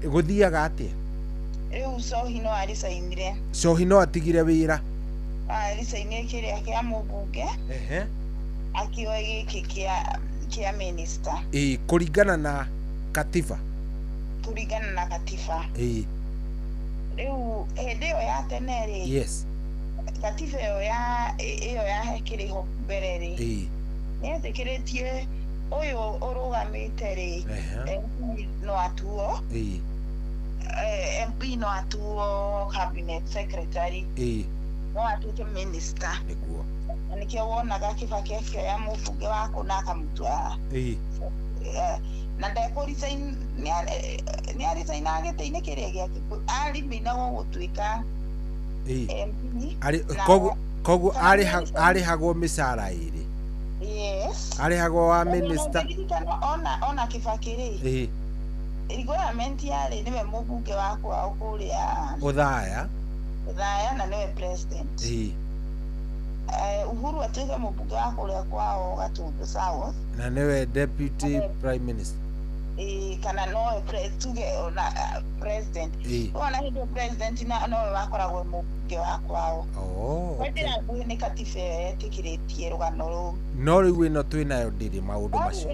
gũthiaga atĩa?
Rĩu Cohi no aricainire.
Cohi no atigire wĩra.
Aricainire kĩrĩa kĩa mũmbunge akĩoya gĩkĩ kĩa minister.
Kũringana na katiba.
Kũringana na katiba. Rĩu hĩndĩ ĩyo ya tene rĩ.
Yes.
Katiba ĩyo yahekĩrĩho mbere rĩ nĩetĩkĩrĩtie ũyũ ũrũgamĩte rĩ MP no atuo. MP no atuo cabinet secretary. No atuĩke minister.
Nĩguo.
Na nĩkĩo wonaga Kibaki akĩoya mũmbunge wa kũna akamũtua. Na ndekũricain nĩ aricaina gĩtĩ-inĩ kĩrĩa gĩake arimĩinagwo gũtuĩka MP.
Koguo arĩhagwo mĩcara ĩrĩ.
Yes.
Arihagwo wa minister.
Ona Kibaki government yale niwe mubunge wakwa ukuria
Uthaya
na niwe president. Uhuru atuike mubunge wakuria kwao Gatundu South
na niwe deputy prime minister.
Kana no tuge president. Ona hindo president na no wakoragwo mubunge wakwao. Kwendera ngui ni katibe tikiretie rugano ru.
No riu ino twinayo ndiri maundu macio.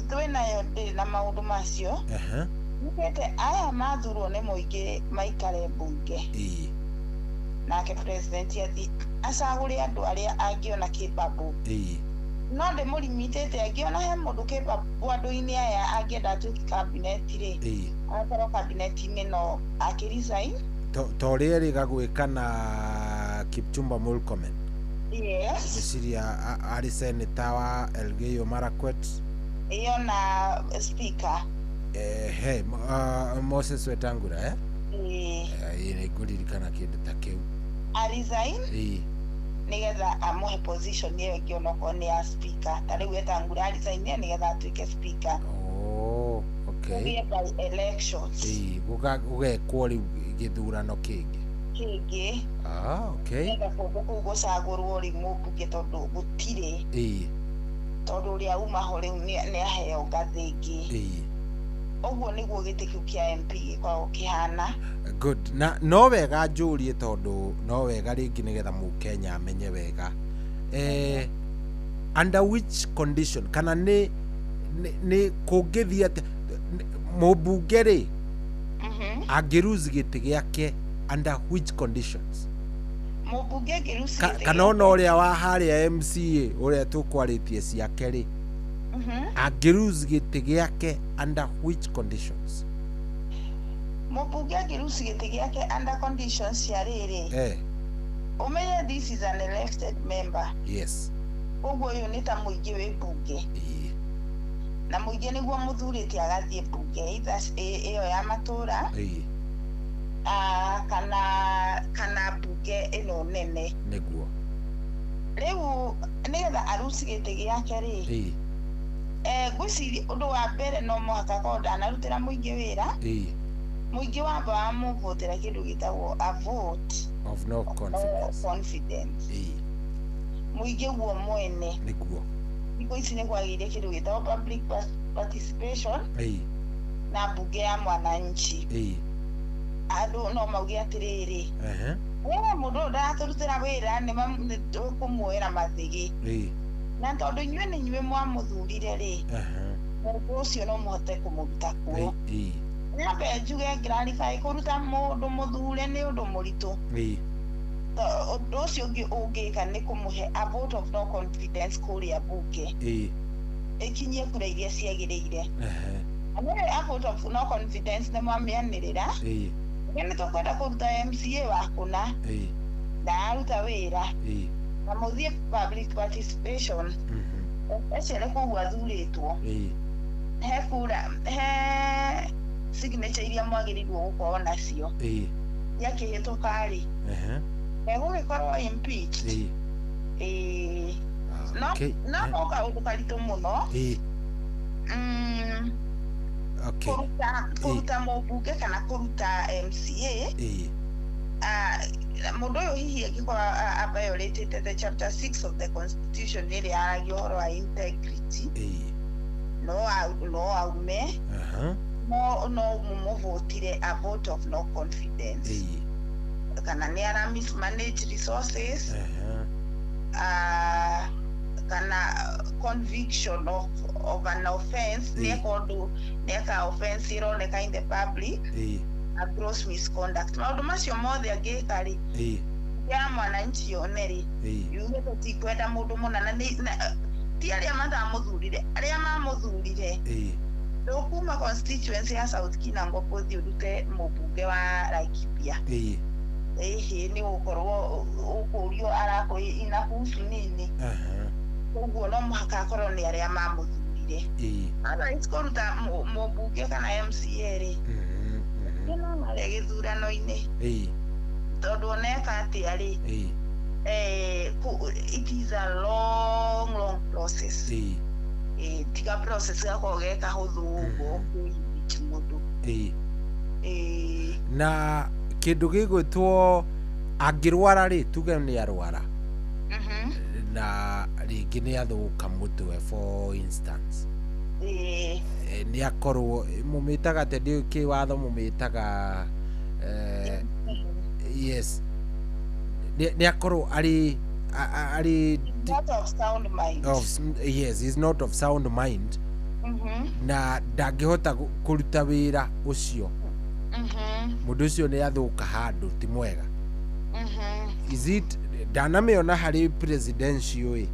Twinayo ndiri na maundu macio. Nukete aya mathurwo ni muingi maikare bunge. Nake president yathi acagure andu aria angiona kibabu. No de mulimitete angiona he mundu kibabu andu-ini aya angienda atuike cabinet ri. Akorwo cabinet no akirisign.
To riri gagwika na Kipchumba Murkomen.
Yes.
Mesiria ari senator wa Elgeyo Marakwet.
Iyo na speaker.
Moses Wetangula ine kuririkana kindu ta kiu.
Arisign? Nigetha amuhe position iyo ingĩ onoko ni ya speaker. Tari Wetangula arisign nigetha atuike speaker.
Okay.
By elections.
Gugekwo riu githurano kingi. Okay.
Nigetha kundu kuu gucagurwo ri mubunge tondu gutire. Tondu uria uma ho riu ni aheo ngathi ingi. Oguo niguo giti kiu kia MP gikoragwo kihana.
Good. Na no wega njurie tondu no wega ringi nigetha Mukenya amenye wega. Under which condition kana ni kungithia mubunge ri angiruzi giti giake under which conditions?
Mubunge ngiruzi
kana ona uria wa haria MCA uria tukwaritie ciake ri angiruzi giti giake under which conditions?
Mubunge ngiruzi giti giake under conditions cia riri. Umenye this is an elected member.
Yes.
Oguo uyu ni ta muingi wi bunge. Na muingi niguo muthurite agathie bunge iyo ya matura. Kana bunge ino nene.
Niguo.
Riu nigetha aruci giti giake ri. Gwiciri undu wa mbere no muhaka korwo ndanarutira muingi wira. Muingi wamba wa muvotera kindu gitagwo a vote
of no confidence.
Muingi guo mwene.
Niguo.
Iko ici ni kwagire kindu gitagwo public participation. Na bunge ya mwananchi. Andu no mauge atiriri. Mundu ndaturutira wira ni kumwira mathigi. Na tondu inyue ni inyue mwamuthurire ri. Mundu ucio no muhote kumuruta kuo. Nyambe njuge ngirarifai kuruta mundu muthure ni undu muritu. Undu ucio ungika ni kumuhe a vote of no confidence kuria bunge. Ikinyie kura iria ciagiriire. Amwe a vote of no confidence ni mwamianirira. Ni tukwenda kuruta MCA wakuna. Na aruta wira. Na muthie public participation. Echere kugu athuritwo. He kura signature iria mwagirirwo gukorwo nacio. Yakihituka ri. Gugikorwo impeached. No kaundu karitu muno. Kuruta mubunge kana kuruta MCA. Mundu uyu hihi angikorwo violated the chapter 6 of the constitution iri aragia uhoro wa integrity. No aume. No mumuvotire a vote of no confidence. Kana ni ara mismanage resources. Kana conviction of an offense. Neka offense ironeka in the public. A gross misconduct. Maundu macio mothe angikari. Ya mwananchi yoneri. Yuge tutikwenda mundu munana ti aria mathamuthurire. Aria mamuthurire. Dokuma constituency ya South Kinango pothi urute mubunge wa Laikipia. Ni ukorwo ukurio arako inahusu nini. Uguo no muhaka akorwo ni aria mamuthurire. Ana isikuruta mubunge kana MCA ri. Ino mare githurano-ini. Tondu neka ati ari. It is a long process tiga process gako geka huthu ugo kuichimundu
na kindu gigwitwo angirwara ri tuge ni arwara na ringi ni athuka mutwe for instance ni akorwo mumitaga te ki watho mumitaga yes ni akorwo ari
not of sound mind
yes is not of sound mind na ndangihota kuruta wira ucio mundu ucio ni athuka handu ti mwega is it ndanameona hari presidential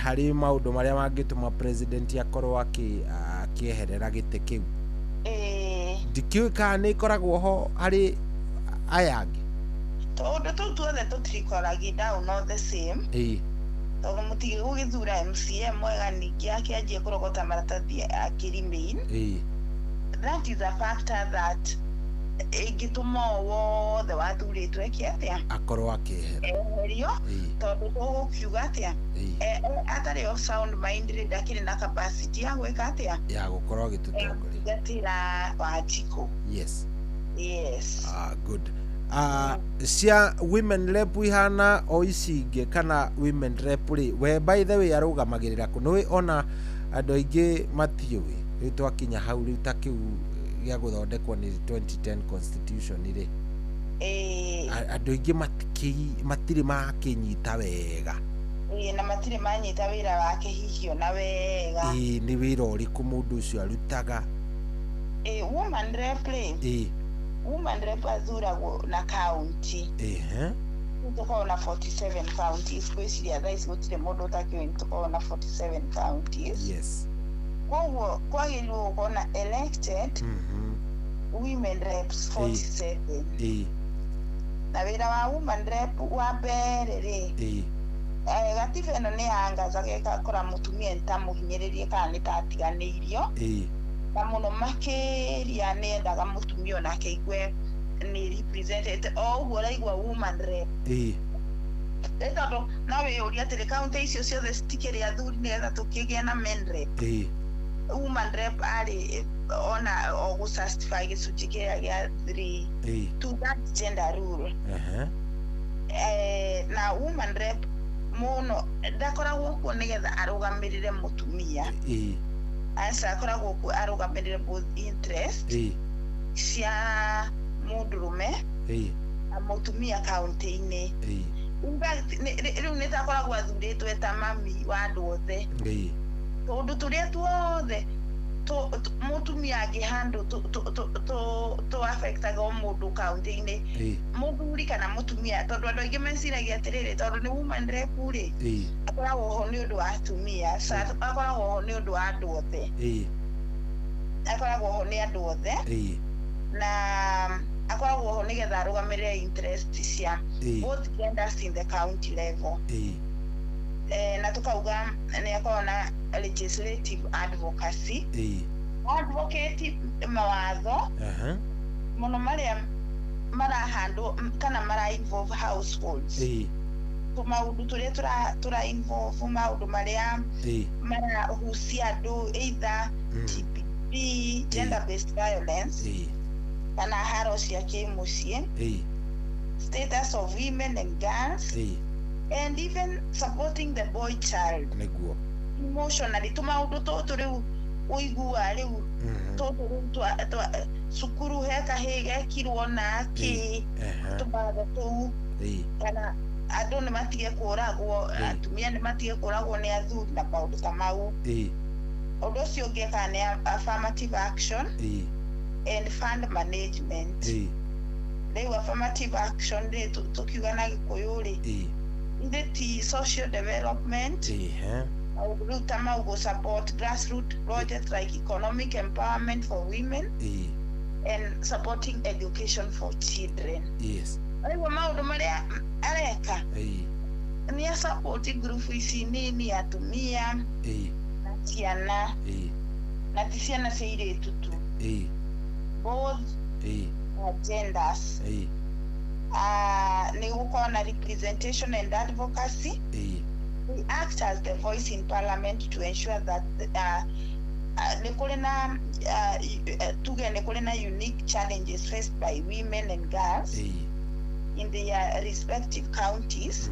hari maundu maria mangituma president akorwo akieherera gite kiu ndikiu kana ni koragwo ho hari ayangi
tondu tuothe tutirikoragia down not the same tondu mutige gugithura MCA mwega ningi akianjie kurogota maratathi akirimain that is a factor that igituma wothe wathuritwe kiatia
akorwo akieherio
tondu tugukiuga atia atari of sound mind ndakiri na capacity ya gwika atia
ya gukorwo agitutongoria
gatira wachiko
yes good cia women rep ihana o icinge kana women rep ri we by the way arugamagirira kunoi ona andu aingi matiuwi ri twakinya hau ri takiu gya guthondekwo ni 2010 constitution ri andu aingi matiri makinyita wega
na matiri manyita wira wake hihio na wega
ni wira uriku mundu ucio arutaga
woman rep woman rep azuragwo na county tuko na 47 counties kwiciria thaici gutire mundu utakio tuko na 47 counties
yes
koguo kwagirwo gukona elected women reps 47 na wira wa woman rep wa mbere ri gatiba ino ni angaza gekakora mutumia ntamuhinyiririe kana nitatiganeirio na muno makiria nendaga mutumia onake igwe ni represented oguo raigua woman rep tondu nawe uria tiri county icio ciothe citikiri athuri nigetha tukigia na men rep woman rep ari ona ogusastify gicunji kiria gia 3 to that gender rule na woman rep muno ndakoragwo kuo nigetha arugamirire mutumia asa akoragwo kuo arugamirire both interest cia mundurume na mutumia county-ini riu nitakoragwo athuritwe ta mami wa andu othe tondu turia tuothe mutumia angihandle to affectaga mundu county-ini muthuri kana mutumia tondu andu aingi meciragia atiriri tondu ni woman rep ri akoragwo ho ni undu wa atumia akoragwo ho ni undu wa andu othe akoragwo ho ni andu othe na akoragwo ho nigetha arugamirire interest cia both genders in the county level na tukauga ni akorwo na legislative advocacy advocate mawatho muno maria marahandwo kana mara involve households maundu turia tura involve maundu maria marahusia andu either GBV gender based violence kana haro cia kimucie status of women and girls and even supporting the boy child
neguo
emotionally tumaundu tutu riu uigua riu tutu riu sukuru heka hege kirwo na ki tubaga tu kana andu ni matige kuragwo atumia ni matige kuragwo ni athuri na maundu ta mau undu ucio ungi kana affirmative action and fund management riu affirmative action ri tukiuga na gikuyu ri the social development Rutama will support grassroots projects like economic empowerment for women and supporting education for children.
Yes.
Aiwa maundu maria areka ni a supporting group ici nini atumia na ciana na ciana cia airitu tu both genders ni gukorwo na representation and advocacy we act as the voice in parliament to ensure that Nekolena unique challenges faced by women and girls in their respective counties.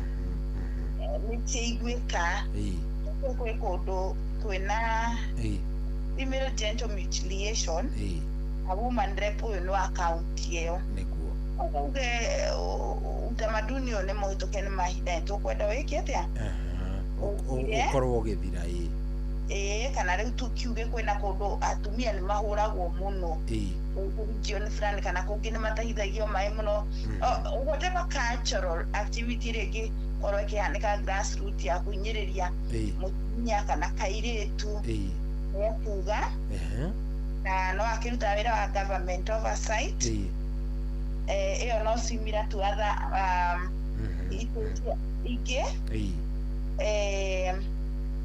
Female genital mutilation, a woman rep no account yeo. Utamaduni one mohitokene mahinda ntukwenda wikiatia
ukorwo githira
kana riu tukiuge kwina kundu atumia ni mahuragwo muno region fulani kana kungi ni matahithagio mai muno whatever cultural activity rigi korwo kihanika grassroots ya kunyiriria mutumia kana kairetu ya kuga na no akiruta wira wa government oversight iyo no simira tu other ige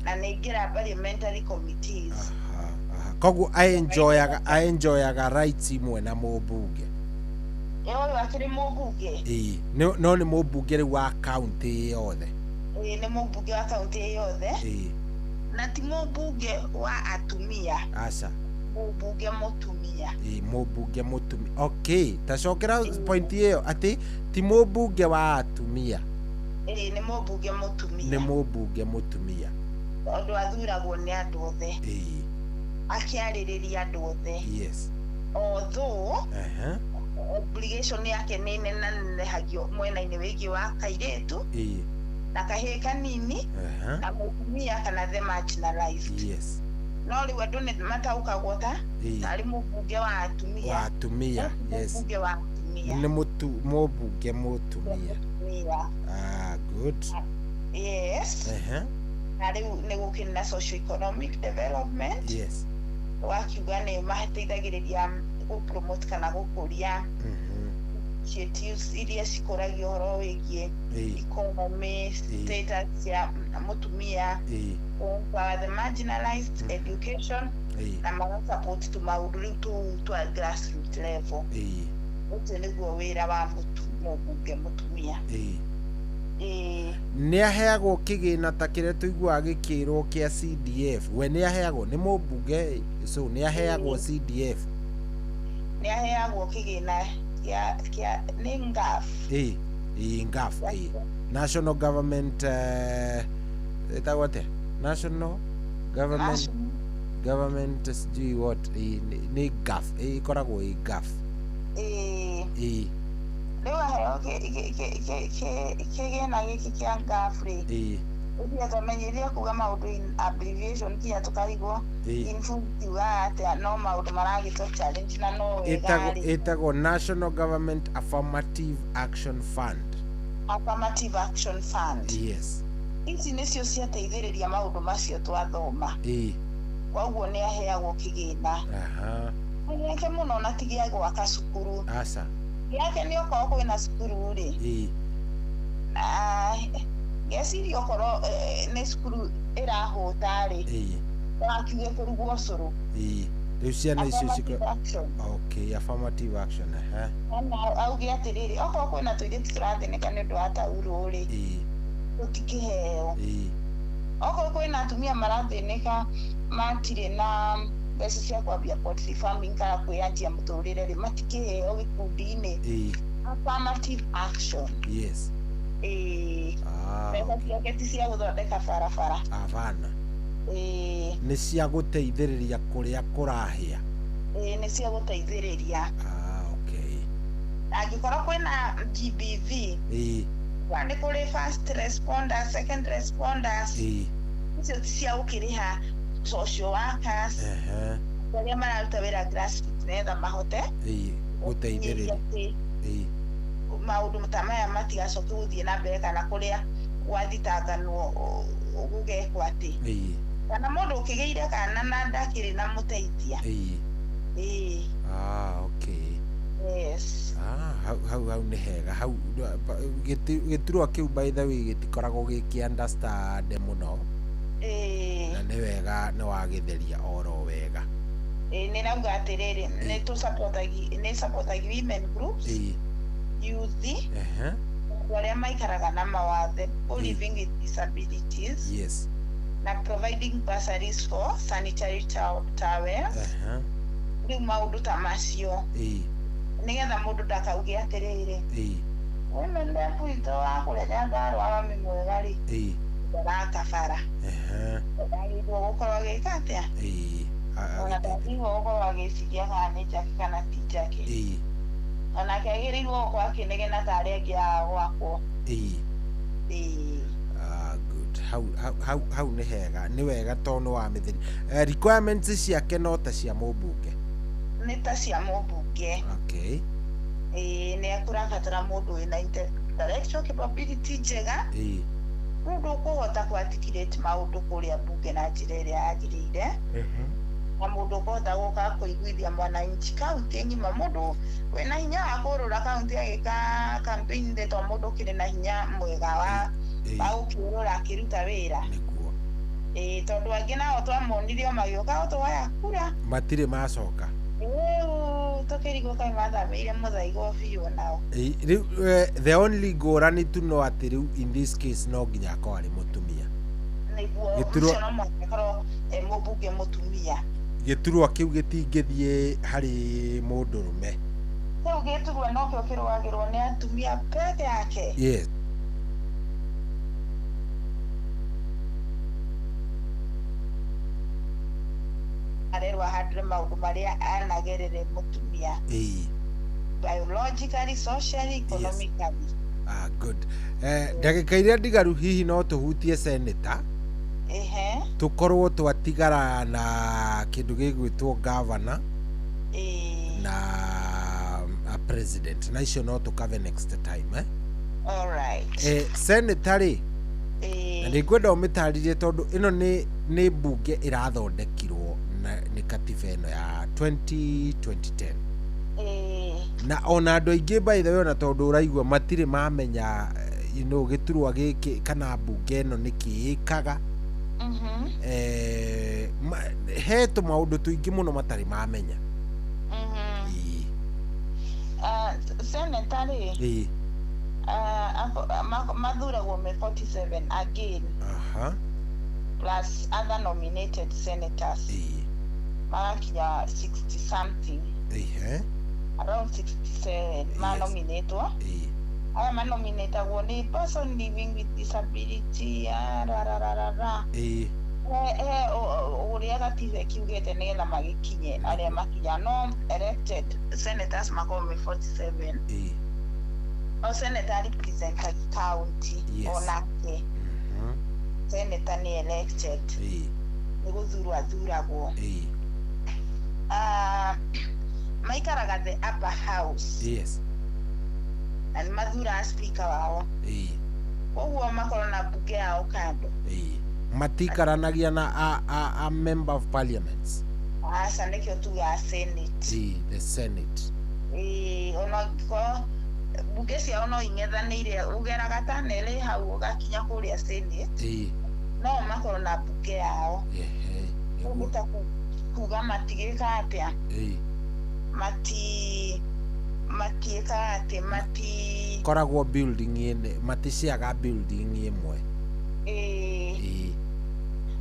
na nigira parliamentary committees.
Kogu I enjoyaga rights imwe na mubunge.
Yo wakiri mubunge.
No ni mubunge ri wa county yothe.
Ni mubunge wa county yothe. Na ti mubunge wa atumia.
Asa.
Mubunge mutumia.
Mubunge mutumia. Okay, tacokera point iyo ati ti mubunge wa atumia.
Ni mubunge mutumia.
Ni mubunge mutumia.
Ondu athuragwo ni andu othe. Akiaririria andu othe.
Yes.
Although obligation yake ni nenehagio mwena-ini wigi wa kairetu na kahii kanini na mutumia kana the marginalized.
Yes.
No riu andu ni mataukagwo ta ari mubunge wa atumia.
Wa atumia, yes.
Mubunge wa atumia.
Ni mubunge mutumia. Good.
Yes. Na riu ni gukina socio-economic development.
Yes.
Wakiuga ni mateithagiriria gupromote kana gukuria initiatives iria cikoragio horo wigie economy status ya mutumia, for the marginalized, education na maga support to maundu riu to a grassroots level. Uti niguo wira wa mubunge mutumia.
Ni aheagwo kigina ta kiria tuigua gikirwo kia CDF. We ni aheagwo ni mubunge, so ni aheagwo CDF.
Ni aheagwo kigina kia ni ngaf.
Ngaf. National government National government sijui what ni gaf. Ikoragwo gaf.
Lewa heo kigina giki kia ngaf ri. Uthia tamenyeria kuga maundu in abbreviation kinya tukarigwo infuti wa ate no maundu maragito challenge na no wega.
Itago National Government Affirmative Action Fund.
Affirmative Action Fund.
Yes.
Ici nicio ciateithĩrĩria maundu macio twathoma. Koguo ni aheagwo kigina. Yake muno na tigia gwaka cukuru.
Asa.
Yake ni okorwo kwina cukuru ri. Gesirio okorwo ni cukuru irahuta ri. Wakiuge kurugwo curu.
Riu ciana icio okay, affirmative action.
Auge atiriri okorwo kwina tuirĩtu tũrathinĩka nĩ ũndũ wa tauro ri. Tutikiheo. Okorwo kwina atumia marathinĩka matirĩ na mbeca cia kwambia poultry farming kana kwĩanjia mũtũrĩre ri matikiheo gĩkundi-inĩ. Affirmative action.
Yes.
Mbeca ciake ti cia gũthondeka barabara.
Avana. Nĩ cia gũteithĩrĩria kũrĩa kũrahĩa.
Nĩ cia gũteithĩrĩria.
Okay.
Angĩkorwo kwĩna GBV. Nĩ kũrĩ first responders, second responders. Icio ti cia gũkĩrĩha social workers. Arĩa mararuta wĩra grassroots nĩgetha mahote
gũteithĩrĩria.
Maundu ta maya matigacoke gũthiĩ na mbere kana kuria gwathitanganwo gũgekwo atĩ kana mũndũ ũkĩgĩire kana na ndakĩrĩ na mũteithia.
Okay.
Yes.
Hau nĩ hega. Hau gĩturwa kĩu by the way gĩtikoragwo gĩkĩ-understand mũno. Na nĩ wega nĩ wagĩtheria oro wega.
Nĩ rauga atĩrĩrĩ nĩ supportagi women groups, youth, Wale maikaraga na mawathe living with disabilities.
Yes.
Na providing bursaries for sanitary towels. Riu maundu ta macio. Nigetha mundu ndakauge atiriri. Wemende kuito wa kureja ndaro wa mimwega ri. Ndakabara. Ndagirwo gukorwo gika atia. Ona ndagirwo gukorwo agiciria kana ni jaki kana ti jaki. Ona kagĩrĩirwo kwa kĩnegena ta arĩa angĩ a gwakwo.
Good. Hau nĩ hega, nĩ wega tondũ wa mĩthiri. Requirements ciake no ta cia mũmbunge.
Nĩ ta cia mũmbunge.
Okay.
Nĩ akũrabatara mũndũ wĩna intellectual capability njega. Mũndũ ũkũhota kũ-articulate maũndũ kũrĩa mbunge na njĩra ĩrĩa yagĩrĩire. Na mundu kota guka kuiguithia mwananchi kaunti ngima mundu wena hinya wa kurura kaunti agika campaign de to mundu kiri na hinya mwega wa ukirura kiruta wira niguo tondu angi nao twamonirio magioka utwaya kura
matire macoka
tukirigo kai mathamire muthaigo biu nao
the only ngũrani tu no ati riu in this case no nginya akorwo arĩ mũtumia
niguo no mwakorwo mũmbunge mũtumia
gĩturwa kĩu gĩtingĩthiĩ harĩ mũndũrũme.
Kĩu gĩturwa no kĩo kĩrũagĩrwo nĩ atumia peke yake.
Yes.
Arerwa handre maũndũ marĩa anagerere mũtumia. Biologically, socially, economically.
Good. Ndagĩka iria ndigaru hihi no tũhutie senator. Tukorwo twatigara na kindu gigwitwo governor na a president na icio no tukave next time
all right
senatary na nĩngwenda ũmĩtarĩrie tondũ ĩno nĩ mbunge ĩrathondekirwo nĩ katiba ĩno ya 2010 na ona andũ aingĩ by the way ona tondũ ũraigua matirĩ mamenya gĩturwa gĩkĩ kana mbunge ĩno nĩkĩ ĩkaga he tũmaũndũ tũingĩ mũno matarĩ mamenya.
Senatary mathuragwo me 47 again plus other nominated senators magakinya 60 something around 67 manominatwo aya manominatagwo ni person living with disability uria gatiba kiugete nigetha magikinye aria makinya no elected senators makorwo 47 o senator represent county onake senator ni elected ni guthurwa thuragwo maikaraga the upper house.
Yes.
Na mathura speaker wao. Koguo makorwo na bunge yao kando.
Matikaranagia na a member of parliament.
Asa nekio tu ya senate.
The senate.
Ono ko bunge cia ono ingethanire ugeraga tanele hau ugakinya kuria senate. No makorwo na bunge yao. Uguta kuga matigika atia. Mati
koragwo building ine maticiaga building imwe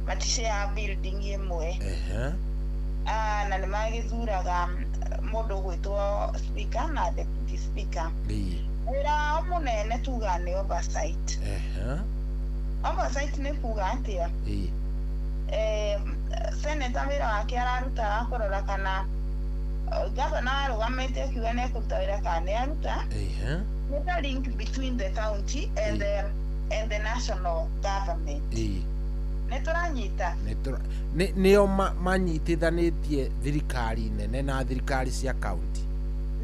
maticiaga building imwe na nĩ magĩthuraga mũndũ gwĩtwo speaker na deputy speaker wĩra mũnene tuga nĩ oversight oversight nĩ kuga atĩa senator wĩra wake araruta kũrora kana governor arugamite akiuga nĩ kũruta wĩra kana nĩ aruta the link between the county and the national government nĩ tũranyita
nĩo manyitithanĩtie thirikari nene na thirikari cia county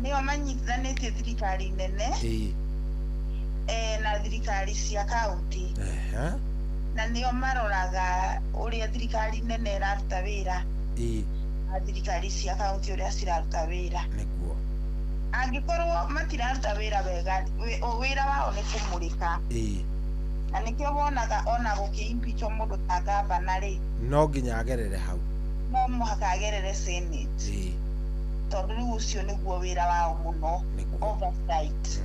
nĩo manyitithanĩtie thirikari nene na thirikari cia county na nĩo maroraga ũrĩa thirikari nene ĩraruta wĩra thirikari cia kaunti uria ciraruta wira
niguo
angĩkorwo matiraruta wira wega wira wao nĩ kũmũrĩka na nĩkĩo wonaga ona gũkĩimpichwo mũndũ ta gavana rĩ
no nginya agerere hau
no mũhaka agerere senate tondũ rĩu ũcio nĩguo wĩra wao mũno oversight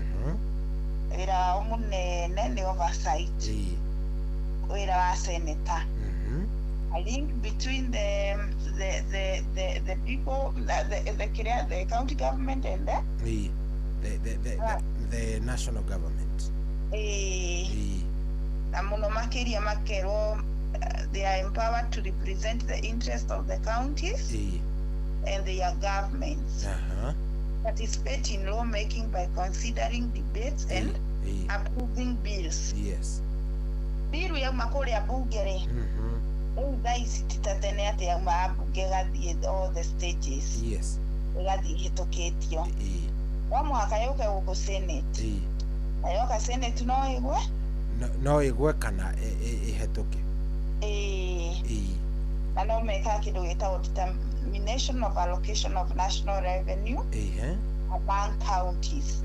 wira omunene ni oversight wira wa senator. I think between the people, the county government and
the national government.
They are empowered to represent the interest of the counties and their governments. Participate in lawmaking by considering debates and approving bills.
Yes.
Bill ya makore abungere. All the stages.
Yes.
Senate. Senate
no igwe kana ihetoke.
Determination of allocation of national revenue among counties.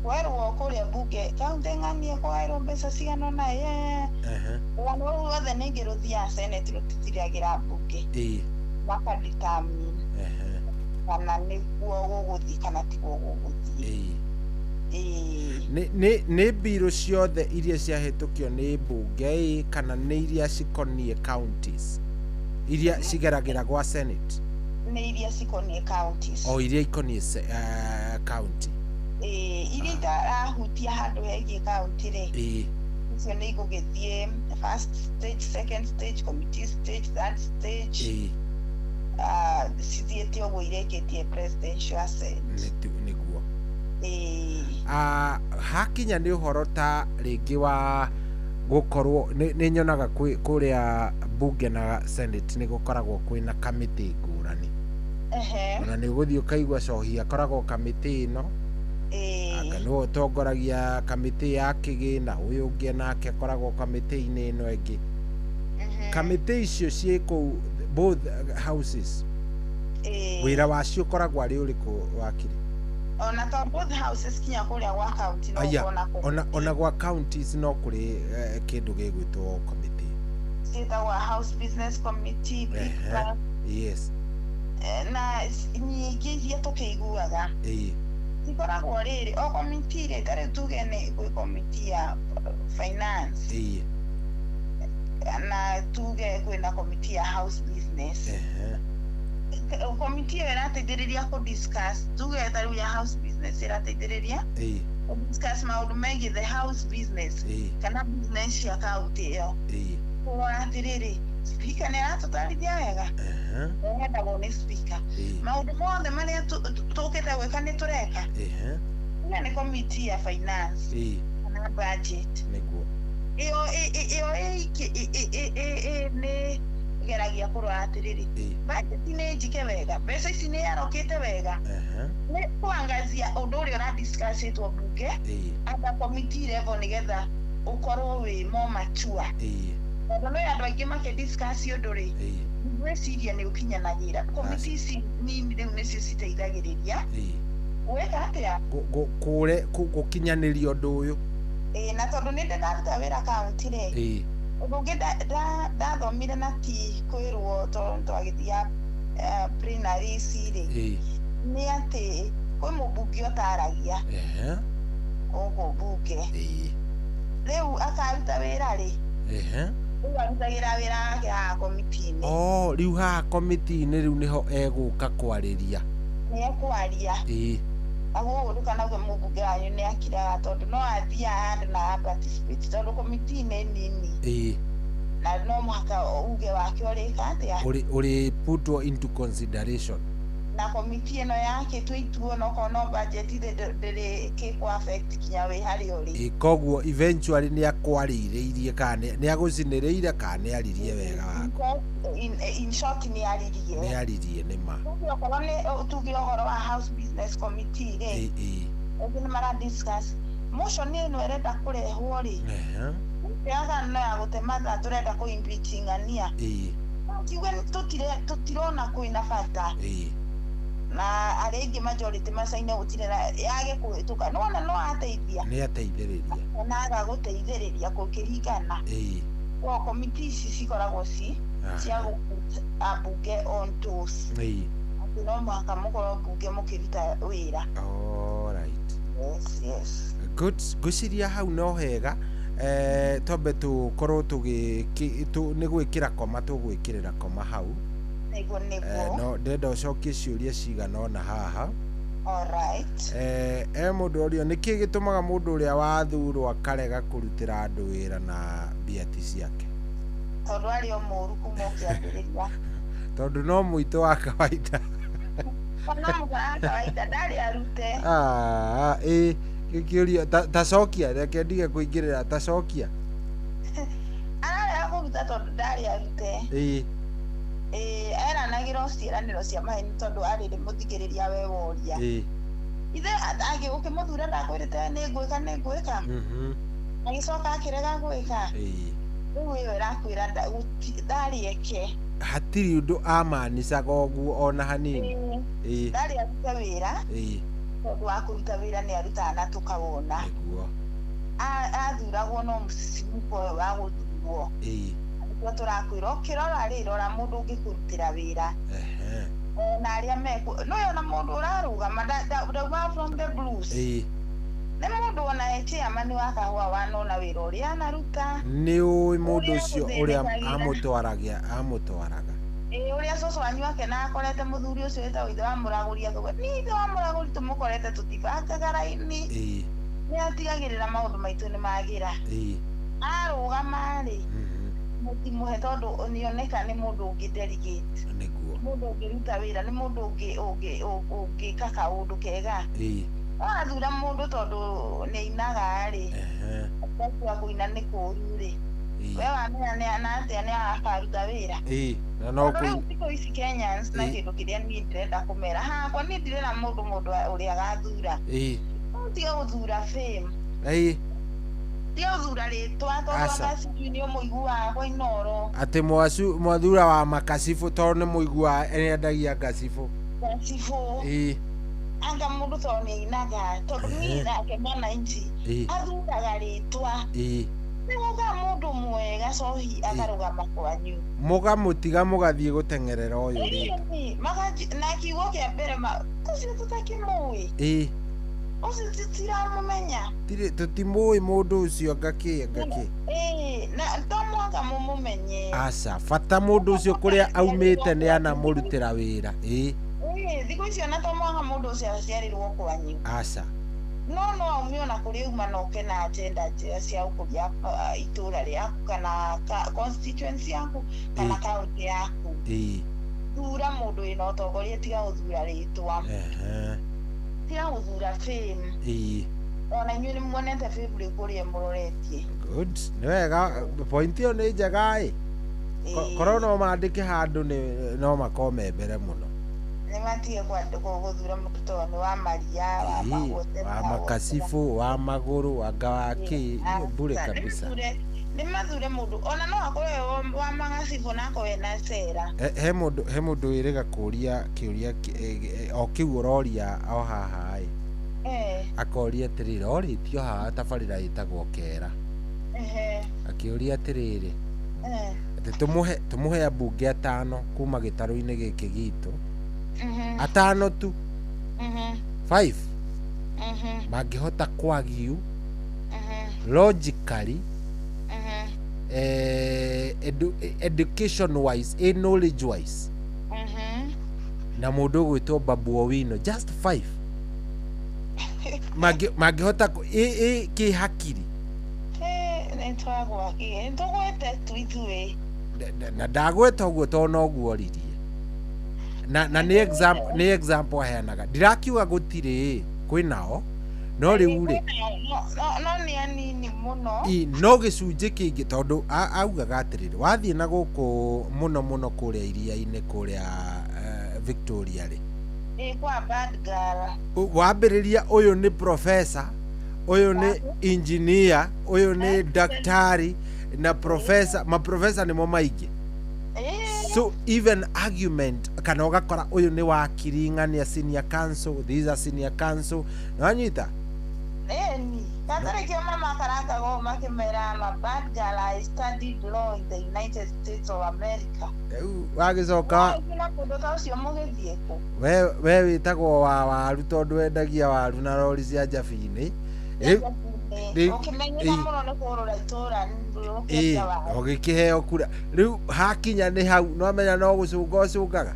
Where wako ya buge county ngani kwa iro pesa sigano na ye wano wothe ningiro thia senate rutitiriagira buge waka determine kana niguo guguthi kana tiguo guguthi
ni biro ciothe iria ciahetũkio nĩ mbunge kana nĩ iria cikonie counties iria cigeragira gwa senate?
Nĩ iria cikonie counties.
O iria ikonie county.
Iria irahutia handũ hegie county rĩ icio nĩ igũgĩthiĩ first stage, second stage, committee stage, third stage. Cithiĩte ũguo irekĩtie presidential senate.
Nĩguo. Hakinya nĩ ũhoro ta rĩngĩ wa gũkorwo nĩ nyonaga kũrĩa bunge na senate nĩ gũkoragwo kwĩna kamĩtĩ ngũrani. Na nĩ ũgũthiĩ ũkaigua Cohi akoragwo kamĩtĩ ĩno, anga nĩwe ũtongoragia kamĩtĩ ya kĩgĩna, ũyũ ũngĩ nake akoragwo kamĩtĩ-inĩ ĩno ĩngĩ. Kamĩtĩ icio ciĩ kũu both houses, wĩra wacio ũkoragwo arĩ ũrĩkũ wakiri?
Ona to both houses kinya kuria gwa county no
ona gwa counties no kuri kindu gigwitwo committee
wa house business committee.
Yes.
Na nyingi iria tukiguaga ikoragwo riri o committee ri tare tuge ni committee ya finance na tuge kwina committee ya house business. Committee irateithĩrĩria ku discuss tuge taru ya house business irateithĩrĩria ku discuss maũndũ megiĩ the house business kana business ya county ĩyo. Kuona atĩrĩrĩ speaker nĩ aratũtarithia wega endagwo nĩ speaker maũndũ mothe marĩa tũkĩte gwĩka nĩ tũreka. Ĩyo nĩ committee ya finance kana budget. Ĩyo nĩ geragia kurora atiriri budget ni njike wega, mbeca ici ni yarokete wega, ni kuangazia undu uria ura discuss itwo bunge anda committee level nigetha ukorwo wi more mature. Tondu no andu aingi make discuss undu ri gwiciria ni ukinyanagira committee ici nini riu nicio citeithagiriria weka atia
kure gukinyaniria undu uyu.
Na tondu ni ndaruta wira county ri ubunge ndathomire na ti kwirwo tondu agithia plenary ciri ni ati kwi mubunge utaragia ugu bunge riu akaruta wira ri riu arutagira wira wake ha committee-ini.
Riu ha committee-ini riu niho eguka kwariria
ni ekwaria aho rukana gwe mubunge wanyu ni akira tondu no athia handu na participate tondu committee ni nini na no muhaka uge wake urika atia
uri put into consideration
na committee ino yake tuituo no kono budget ndiri kiko affect kinya we hari uri
koguo eventually ni akwaririirie kana ni aguciniriire kana ni aririe wega wako.
In short ni aririe
ni ma
tugi ohoro wa house business committee ri ni mara discuss motion ni no erenda kurehwo ri yaga no ya gutematha turenda ku impeachingania kiwe tutirona kuina bata na arĩngĩ majority macaine gũtirĩ yage kũhĩtũka nona no ateithia
nĩ ateithĩrĩria
na aga gũteithĩrĩria gũkĩringana o committee ici cikoragwo cia ambunge on toes atĩ no mũhaka mũkorwo mbunge mũkĩruta wĩra.
All right.
Yes.
good guciria hau no hega tombe tukorwo nĩ gwĩkĩra koma tũgwĩkĩrĩra koma hau no ndenda ũcokie ciũria cigana ona haha.
Alright.
Mũndũ ũrĩa nĩkĩ gĩtũmaga mũndũ ũrĩa wathurwo akarega kũrutĩra andũ wĩra na mbia ti ciake?
Tondũ arĩ o mũru kuma ũkĩambĩrĩria.
Tondũ no mũitũ wa kawaida.
No mũitũ wa kawaida ndarĩ arute.
Gĩkĩũria tacokia reke ndige kũingĩrĩra tacokia.
Ararega kũruta tondũ ndarĩ arute. Eranagĩra ciĩranĩro cia maheni tondũ arĩ mũthikĩrĩria we woria. Ithe ũkĩmũthura ndakwĩrĩte nĩngwĩka. Agĩcoka akĩrega gwĩka. Rĩu ĩyo ĩrakwĩra ndarĩ eke.
Hatirĩ ũndũ amanicaga ũguo ona hanini.
Ndarĩ arute wĩra. Tondũ wa kũruta wĩra nĩ arutaga na tũkawona. Athuragwo no mũcimuko ũyũ wa gũthurwo. Tũrakwĩra ũkĩrora rĩrora mũndũ ũngĩkũrutĩra wĩra. Na arĩa no na mũndũ ũrarũgama ndauma from the blues. Nĩ mũndũ ona chairman wa kahũa wanona wĩra ũrĩa anaruta.
Nĩ ũĩ mũndũ ũcio ũrĩa amũtwaraga.
Ũrĩa cũcũ wanyu wake na akorete mũthuri ũcio wĩtagwo ithe wa mũragũri athũga. Nĩ ithe wa mũragũri tũmũkorete tũtibangaga raini. Nĩ atigagĩrĩra maũndũ maitũ nĩ magĩra. Arũgama rĩ mũtimuhe tondũ nĩoneka nĩ mũndũ ũngĩ delegate.
Nĩguo.
Mũndũ ũngĩruta wĩra nĩ mũndũ ũngĩka kaũndũ kega. Wathura mũndũ tondũ nĩainaga rĩ. Akĩtua kũina nĩ kũũru rĩ. We wamenya atĩa nĩ akaruta wĩra.
Na no
thikũ ici Kenyans na kĩndũ kĩrĩa niĩ ndĩrenda kũmera. Hakwa niĩ ndirenda mũndũ ũrĩa agathura. Tiga gũthura fame. Tiga gũthura rĩtwa tondũ Makacibũ nĩ mũiguaga kwa Inoro.
Atĩ mwathura wa Makacibũ tondũ nĩ mũiguaga endagia Ngacibũ.
Ngacibũ. Anga mũndũ tondũ nĩainaga tondũ niĩ nake mwananchi athuraga rĩtwa. Nĩguo mũndũ mwega cohi akarũgama kwanyu.
Mũgamũtiga mũgathiĩ gũteng'erera ũyũ
rĩ. Na kiugo kĩa mbere tũcio tũtakĩmũĩ. Ũcio tutiramũmenya.
Tũtimũĩ mũndũ ũcio ngakĩ.
Na to mũhaka mũmũmenye.
Aca bata mũndũ ũcio kũrĩa aumĩte nĩ anamũrutĩra wĩra.
Thikũ icio na to mũhaka mũndũ ũcio aciarĩrwo kwanyu.
Aca.
No aumie ona kũrĩa uma na oke na agenda njega cia gũkũria itũra rĩaku kana constituency yaku kana kaunti yaku. Thura mũndũ wĩna ũtongoria tiga gũthura rĩtwa. Tiga gũthura fame. Ona inyuĩ nĩmuonete fame kũrĩa mũroretie.
Good. Nĩ wega point ĩyo nĩ njega korwo no mandĩke handũ no makome mbere mũno.
Nĩmatige gũthura mũndũ tondũ nĩ wa Maria
wa Makacibũ wa Magũrũ anga wa kĩ bure kabisa.
Nĩmathure mũndũ ona no akorwo wa Makacibũ na akorwo na cera.
He mũndũ wĩrĩga kũria kĩũria o kĩu ũroria o haha akoria atĩrĩrĩ orĩtio haha tabarĩra ĩtagwo Kera. Akĩũria atĩrĩrĩ atĩ tũmũhe ambunge atano kuma gĩtarũ-inĩ gĩkĩ gitũ. Atano tu. 5 mangĩhota kwagiu logically education wise knowledge wise na mũndũ ũgwĩtwo Babu Owino just 5 mangĩhota kĩhakiri na ndagweta ũguo tondũ noguo oririe na nĩ example aheanaga ndirakiuga gũtirĩ kwĩnao no rĩu rĩ
no nĩ anini mũno
no gĩcunjĩ kĩingĩ tondũ augaga atĩrĩrĩ wathiĩ na gũkũ mũno kũrĩa iria-inĩ kũrĩa Victoria rĩ
kwa bad girl
wambĩrĩria ũyũ nĩ professor ũyũ nĩ engineer ũyũ nĩ daktari na maprofessor nĩmo maingĩ. So even argument kana ũgakora ũyũ nĩ wakiri ng'ania senior counsel these are senior counsel nĩwanyita
Katarĩkio mama karangago makĩmera ma bad girl I studied law in the United States of America.
Wagĩcoka we wĩtagwo wa waru tondũ wendagia waru na rori cia Njabi-inĩ
Ukimenya muno ni kurura itura
ugikiheo kura riu hakinya ni hau no menya no gucunga ucungaga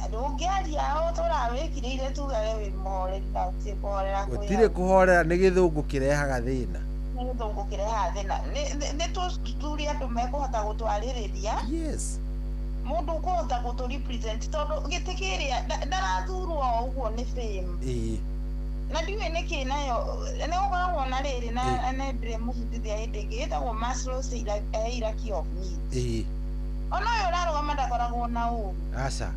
ndungiaria o turawikirire tugare wi more na kuhorera
gutire kuhorera ni githungu kirehaga thina
ni githungu kirehaga thina ni turi andu mekuhota gutwaririria
yes
mundu kuhota gutu represent tondu gitikiria ndarathurwo uguo ni fame na ndiwe niki nayo ne ugawo na riri na ndire muhutithia hindingi itagwo Maslow hierarchy of needs ono yo rarugama ndakoragwo na uru
aca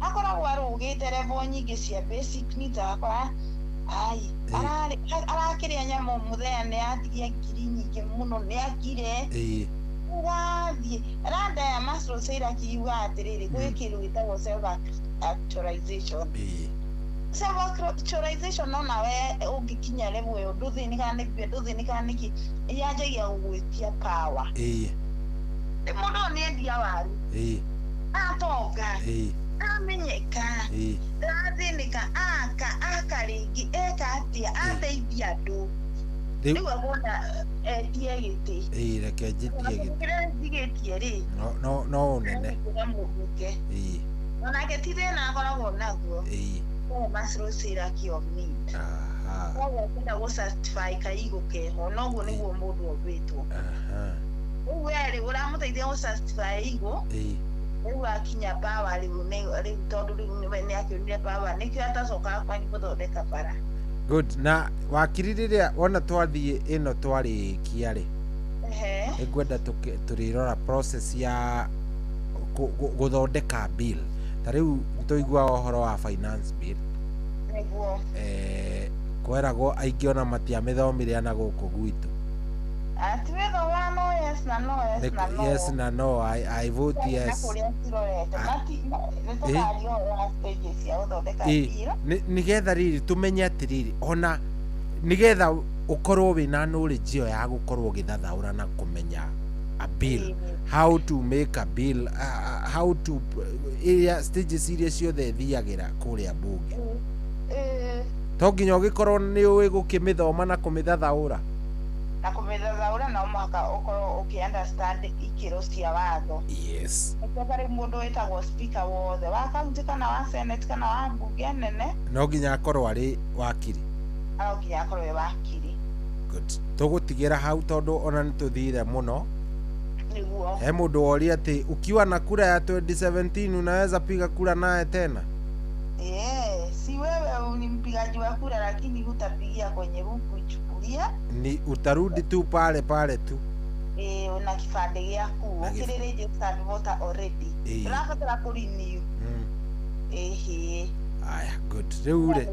akoragwo arugite level nyingi cia basic needs akora ai arakiria nyamu muthenya ni atigia ngiri nyingi muno ni akire wathie randa ya Maslow hierarchy yuga atiriri gwikiru gitagwo self actualization self-actualization no nawe ungikinya level yo nduthinika niki yajagia gugwitia power mundu ni endia waru atonga amenyeka ndathinika aka ringi eka atia ateithia andu riu abona etie giti
reke njitie giti
njigitie ri
no unene
onake ti thina akoragwo naguo Maslow hierarchy of needs. Kwenda go certify kaigo keho noguo niguo mundu obitwo. Weri uramuteithia go certify igo. Riu akinya power riu tondu riu ni akionire power nikio atacoka kwani guthondeka bara.
Good. Na wakiri riria ona twathie ino twarikia ri. Ngwenda turirora process ya guthondeka bill. Tariu tuigua uhoro wa finance bill kweragwo aingi ona matiamithomire ana guku gwitu yes na no I vote yes nigetha riri tumenye atiriri ona nigetha ukorwo wina knowledge yo ya gukorwo githathaura na kumenya a bill how to make a bill how to stages iria ciothe thiagira kuria bunge to nginya ugikorwo ni uwi gukimithoma na kumithathaura
no mwaka ukorwo ukiunderstand ikiro cia watho
yes
ekari mundu wetagwo speaker wothe wa county kana wa senate kana wa bunge nene
no nginya akorwo ari wakiri
no nginya akorwo wakiri
good tugutigira hau tondu ona nituthire muno he mundu wori ati ukiwa na kura ya 2017 unaweza piga kura naye tena
si wewe ni mpigaji wa kura lakini utapigia kwenye ruku ichukulia
ni utarudi tu pale tu
una kifande gyaku ukiri registered voter already unafatira kurenew
aya good riure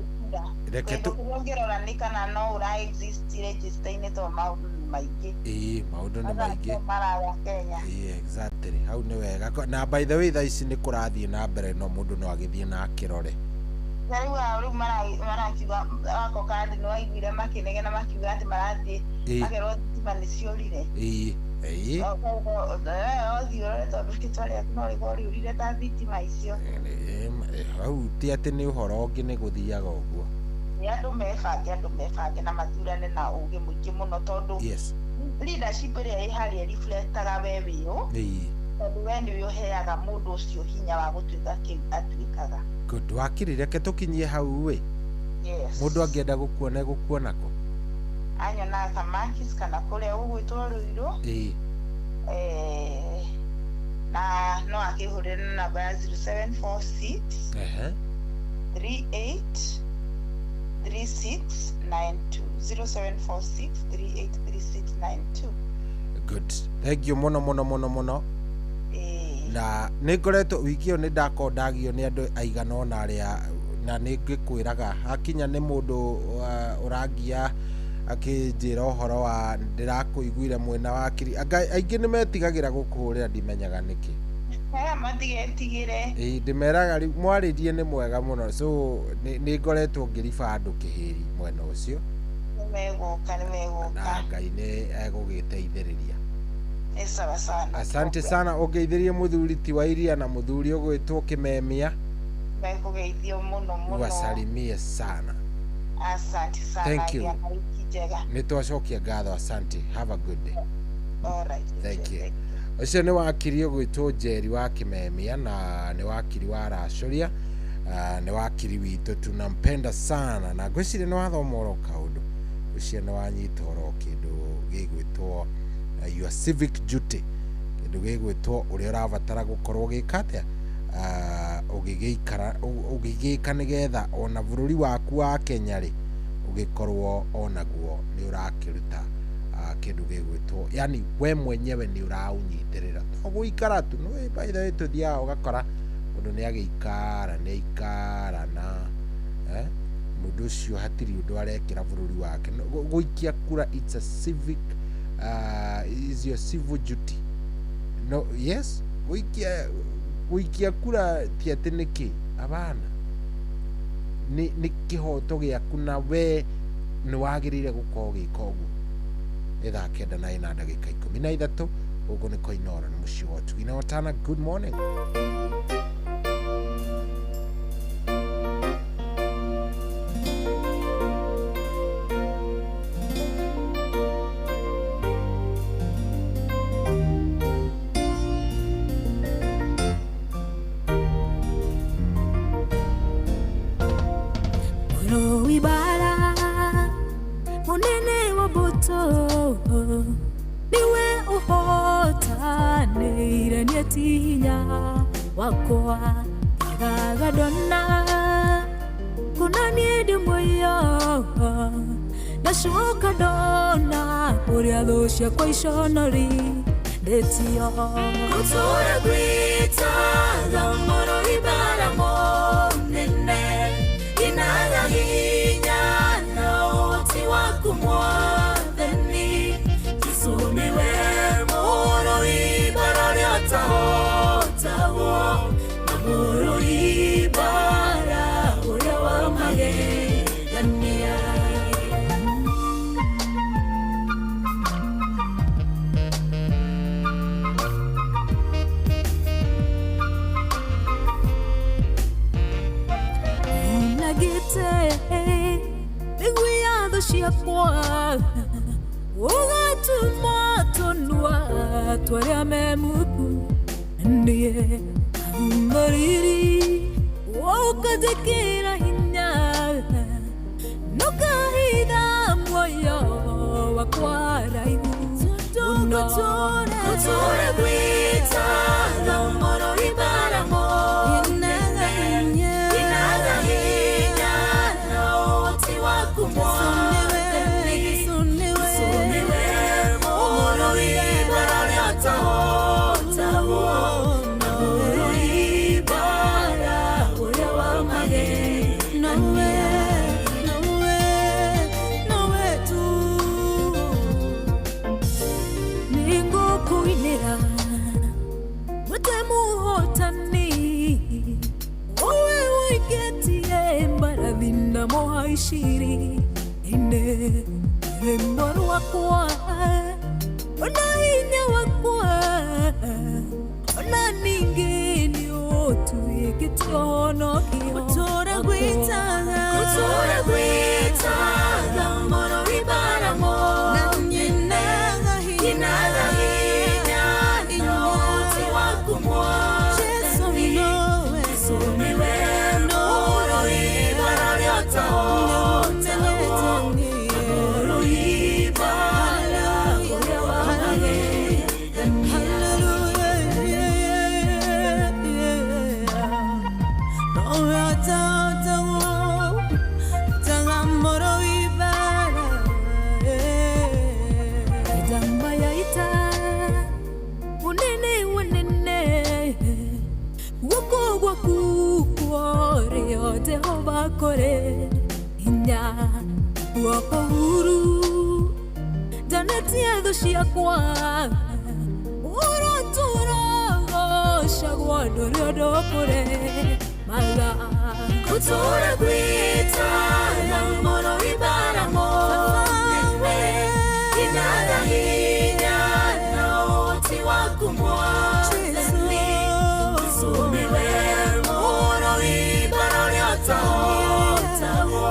reke tu kuongerera nikana no ura exist register ine to maundu maigi
maundu ni maigi
mara Kenya
exactly hau ni wega na by the way tha ici ni kurathie na mbere no mundu no agithie na kirore
riu mara kiuga wako kandi no aiguire makinegena makiuga ati marathie magerwo thitima ni ciorire othiore tondu kitwaria no rigori urire ta thitima icio
hau ti ati ni uhoro ungi ni guthiaga uguo
ni andu mebange na mathurane na ugi muingi muno tondu leadership ria iharia reflectaga we wiyo tondu we ni uheaga mundu ucio hinya wa gutuika kiu atuikaga
good wakirire ke tukinyie hau we mundu angienda gukuona gukuonako
anyona kamakis kana kuria ugwitwo ruiro na no akihurira na namba ya 0746 38 3692 0746 383692
good thank you muno na ningoretwo wikio ni ndakondagio ni andu aigana ona aria na ningikwiraga hakinya ni mundu urangia akinjira uhoro wa ndirakuiguire mwena wa kiri aingi ni metigagira gukuhurira ndimenyaga niki
matigetigire
ndimeraga mwaririe ni mwega muno so ni ngoretwo ngiriba andu kihiri mwena ucio
nimeguka
na Ngai ni egugiteithiriria
sawa sana
asante sana ungeithirie muthuri ti wa iria na muthuri ugwitwo Kimemia
mekugeithio muno
wasalimie sana
Asante sana.
Thank you.
Ya wiki njega.
Nitwacokia ngatho, asante. Have a good day.
All right.
Thank you. Ucio nĩ wakiri ũgwĩtwo Njeri wa Kimemia na nĩ wakiri wa Racoria, nĩ wakiri witũ, tunampenda sana na ngwĩciria nĩ wathoma oro kaũndũ ucio nĩ wanyita oro kĩndũ gĩgwĩtwo your civic duty, kĩndũ gĩgwĩtwo ũrĩa ũrabatara gũkorwo gĩka atĩa, ũgĩgĩka nĩgetha ona bũrũri waku wa Kenya rĩ ũgĩkorwo onaguo nĩ ũrakĩruta kĩndũ gĩgwĩtwo, yani we mwenyewe nĩ ũraũnyitĩrĩra to gũikara tu. No by the way tuthiaga ũgakora mũndũ nĩ agĩikara na mũndũ ũcio hatirĩ ũndũ arekĩra bũrũri wake. Gũikia kura, it's a civic is your civil duty. No, yes, gũikia kura ti atĩ nĩkĩ, abana nĩ kĩhoto gĩaku na we nĩ wagĩrĩire gũkorwo gĩka ũguo. Ithaa kenda na ina ndagĩka 13 ũguo nĩ Koinora nĩ mũciĩ wa Tugi na Watana. Good morning.
Munene wa boto niwe uhotanĩire nĩetinya wakwa gagadona kuna niĩ ndĩ muoyo ndacoka ndona ũrĩa thũ ciakwa iconori ndĩtio gũtũũra gwĩtaga mũrũi bara mũnene inaga hinya na ũhoti waku mwathani Jesũ nĩwe mũrũi bara ũrĩa ũtahotagwo na mũrũi bara ũrĩa wa magegania. Niguia thũ ciakwa ũgatuma tũnua twarĩa me muku niĩ mariri ũkanjĩkĩra hinya nũkahitha muoyo wakwa raihu gũtũũra gwĩtaga mũrũi bara mũnene inaga hinya na ũhoti waku mwathani Jesũ nĩwe mũrũi bara ũrĩa ũtahotagwo na mũrũi bara ũrĩa wa magegania. Nowe tu nĩngũkũinĩra wĩte mũhotani ũwe wũikĩtie mbarathi na mũhaiciri-inĩ rĩmbo rwakwa ona hinya wakwa ona ningĩ nĩũtuĩkĩte ũhonokio gũtũũra gwĩtaga mũrũi bara mũnene inaga hinya na ũhoti waku mwathani Jesũ nĩwe mũrũi bara ũrĩa ũtahotagwo na mũrũi bara ũrĩa wa Jehova kore hinya guoko huru ndanetie thũ ciakwa ũrotũragocagwo ndũrĩ ũndũ kũre maga gũtũũra gwĩtaga mũrũi bara mũnene inaga hinya na ũhoti waku mwathani Jesũ nĩwe mũrũi bara ũrĩa ũtahotagwo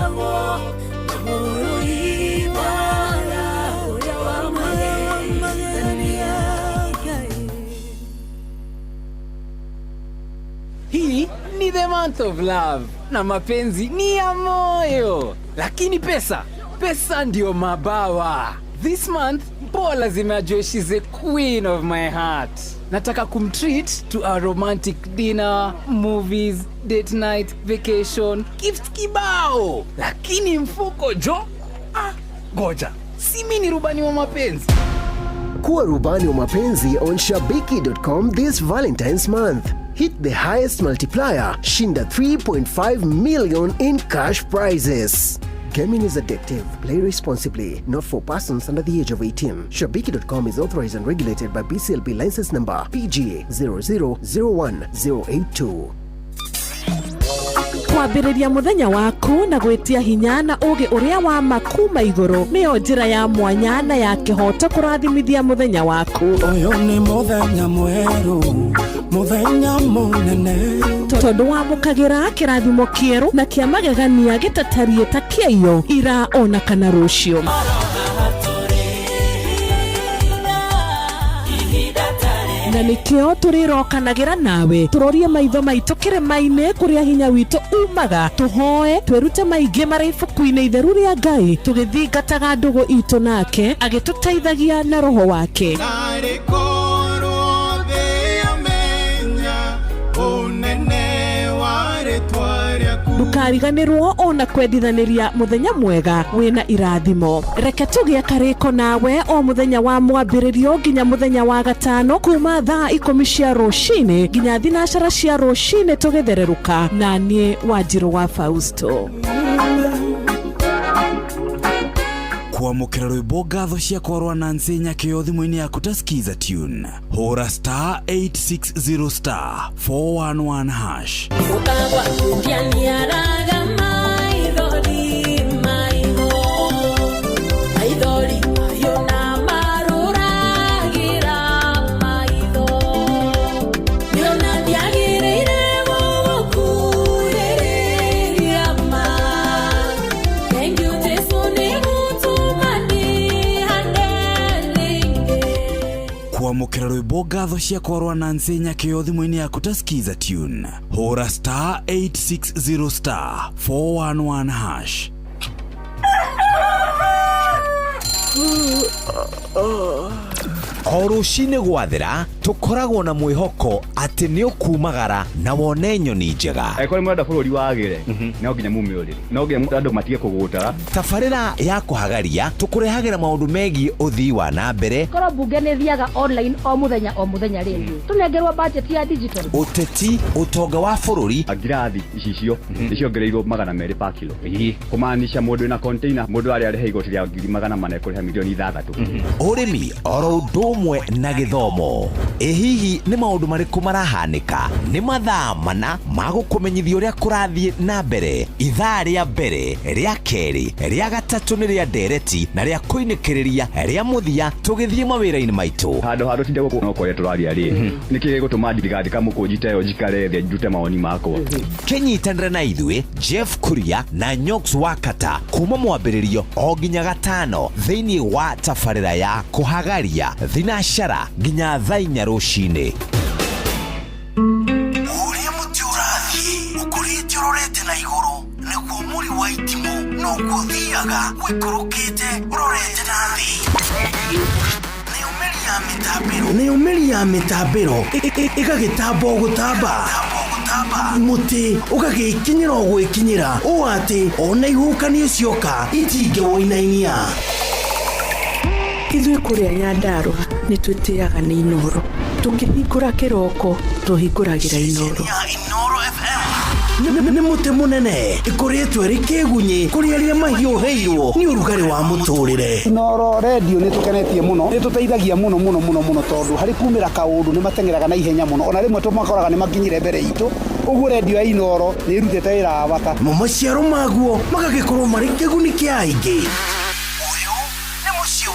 wamo na moro ibara uria wa magegania.
Hii ni the month of love na mapenzi ni ya moyo, lakini pesa ndio mabawa. This month Mpoa lazima ajue she's a queen of my heart. Nataka kumtreat to a romantic dinner, movies, date night, vacation, gift kibao, lakini mfuko jo, goja, si mimi ni rubani wa mapenzi.
Kuwa rubani wa mapenzi on Shabiki.com this Valentine's month. Hit the highest multiplier, shinda 3.5 million in cash prizes. Gaming is addictive. Play responsibly. Not for persons under the age of 18. Shabiki.com is authorized and regulated by BCLB license number PGA 0001082.
Kwambĩrĩria mũthenya waku na gwĩtia hinya na ũgĩ ũrĩa wa makuma igũrũ nĩyo njĩra ya mwanya na ya kĩhoto kũrathimithia mũthenya waku.
Ũyũ nĩ mũthenya mwerũ, mũthenya mũnene,
tondũ wamũkagĩra kĩrathimo kĩerũ na kĩa magegania gĩtatariĩ ta kĩayo ira ona kana rũciũ. Na nĩkĩo tũrĩrokanagĩra nawe tũrorie maitho maitũ kĩrĩma-inĩ kũrĩa hinya witũ umaga, tũhoe twĩrute maingĩ marĩ ibuku-inĩ itheru rĩa Ngai, tũgĩthingataga ndũgũ itũ nake agĩtũteithagia na roho wake. Ndukariganĩrwo ona kwendithanĩria mũthenya mwega wĩna irathimo. Reke tũgĩe karĩko nawe o mũthenya wa mwambĩrĩrio nginya mũthenya wa gatano kuma thaa 10 cia rũcinĩ nginya thinacara cia rũcinĩ tũgĩthererũka na niĩ Wanjirũ wa Fausto.
Kwamũkĩra rwĩmbo ngatho cia kwarwa Nancy Nyakĩo thimũ-inĩ yaku ta skiza tune. Hũra star 860 star 411 hash.
Ukagwa kundiani araga maithori yona maruragira maitho yona ndiagĩrĩire gũgũkuhĩrĩria ma. Thank you Jesu nĩ gũtũmani handelinge.
Kwamũkĩra rwĩmbo ngatho cia kwarwa Nancy Nyakĩo thimũ-inĩ yaku ta skiza tune. Hũra star 860 star 411 hash.
O rũcinĩ gwathĩra tũkoragwo na mwĩhoko atĩ nĩ ũkumagara na wone nyoni njega.
Ekore mwenda bũrũri wagĩre no nginya mume no nginya andũ matige kũgũtara.
Tabarĩra ya kũhagaria tũkũrehagĩra maũndũ megiĩ ũthii wa na mbere.
Korwo bunge nĩ thiaga online o mũthenya rĩngĩ. Tũnengerwo budget ya digital.
Ũteti, ũtonga wa bũrũri.
Ngirathi icicio nĩciongereirwo 200 per kilo. Kũmaanisha mũndũ wĩna container mũndũ arĩa arĩhe igoti rĩa 400 kũrĩha milioni 6.
Ũrĩmi oro ũndũ ũmwe na gĩthomo. Hihi nĩ maũndũ marĩkũ marahanĩka? Nĩ mathaa mana ma gũkũmenyithia ũrĩa kũrathiĩ na mbere. Ithaa rĩa mbere, rĩa kerĩ, rĩa gatatũ nĩ rĩa ndereti na rĩa kũinĩkĩrĩria rĩa mũthia tũgĩthiĩ mawĩra-inĩ maitũ.
Handũ tinde gũkũ no kũrĩa tũraria rĩ. Nĩkĩ gũtũma ndirikati kamũkũnjita yo njikare thĩ njute mawoni makwa.
Kĩnyitanĩre na ithuĩ Jeff Kuria na Nyox Wakata kuma mwambĩrĩrio o nginya gatano thĩinĩ wa tabarĩra ya kũhagaria thinacara nginya thaa 4 rũcinĩ.
Ũrĩa mũtĩ ũrathiĩ ũkũrĩte ũrorete na igũrũ nĩguo mũri wa itimũ no gũthiaga wĩkũrũkĩte ũrorete na thĩ. Nĩũmĩri ya mĩtambĩro ĩgagĩtamba o gũtamba, mũtĩ ũgagĩkinyĩra o gwĩkinyĩra ũũ atĩ ona ihuhũkanio cioka itingĩwoinainia.
Ithuĩ kũrĩa Nyandarua nĩ twĩtĩaga nĩ Inoro. Tũkĩhingũra kĩroko tũhingũragĩra Inoro.
Nĩ mũtĩ mũnene ĩkoretwo ĩrĩ kĩgunyi kũrĩ arĩa mahiũhĩirwo nĩ ũrugarĩ wa mũtũrĩre.
Inoro radio nĩ tũkenetie mũno, nĩ tũteithagia mũno tondũ harĩ kumĩra kaũndũ nĩ matengeraga na ihenya mũno, ona rĩmwe tũmakoraga nĩ makinyire mbere itũ. Ũguo radio ya Inoro nĩ ĩrutĩte wĩra wa bata.
Maciaro maguo magagĩkorwo marĩ kĩguni kĩa aingĩ. Ũyũ nĩ mũciĩ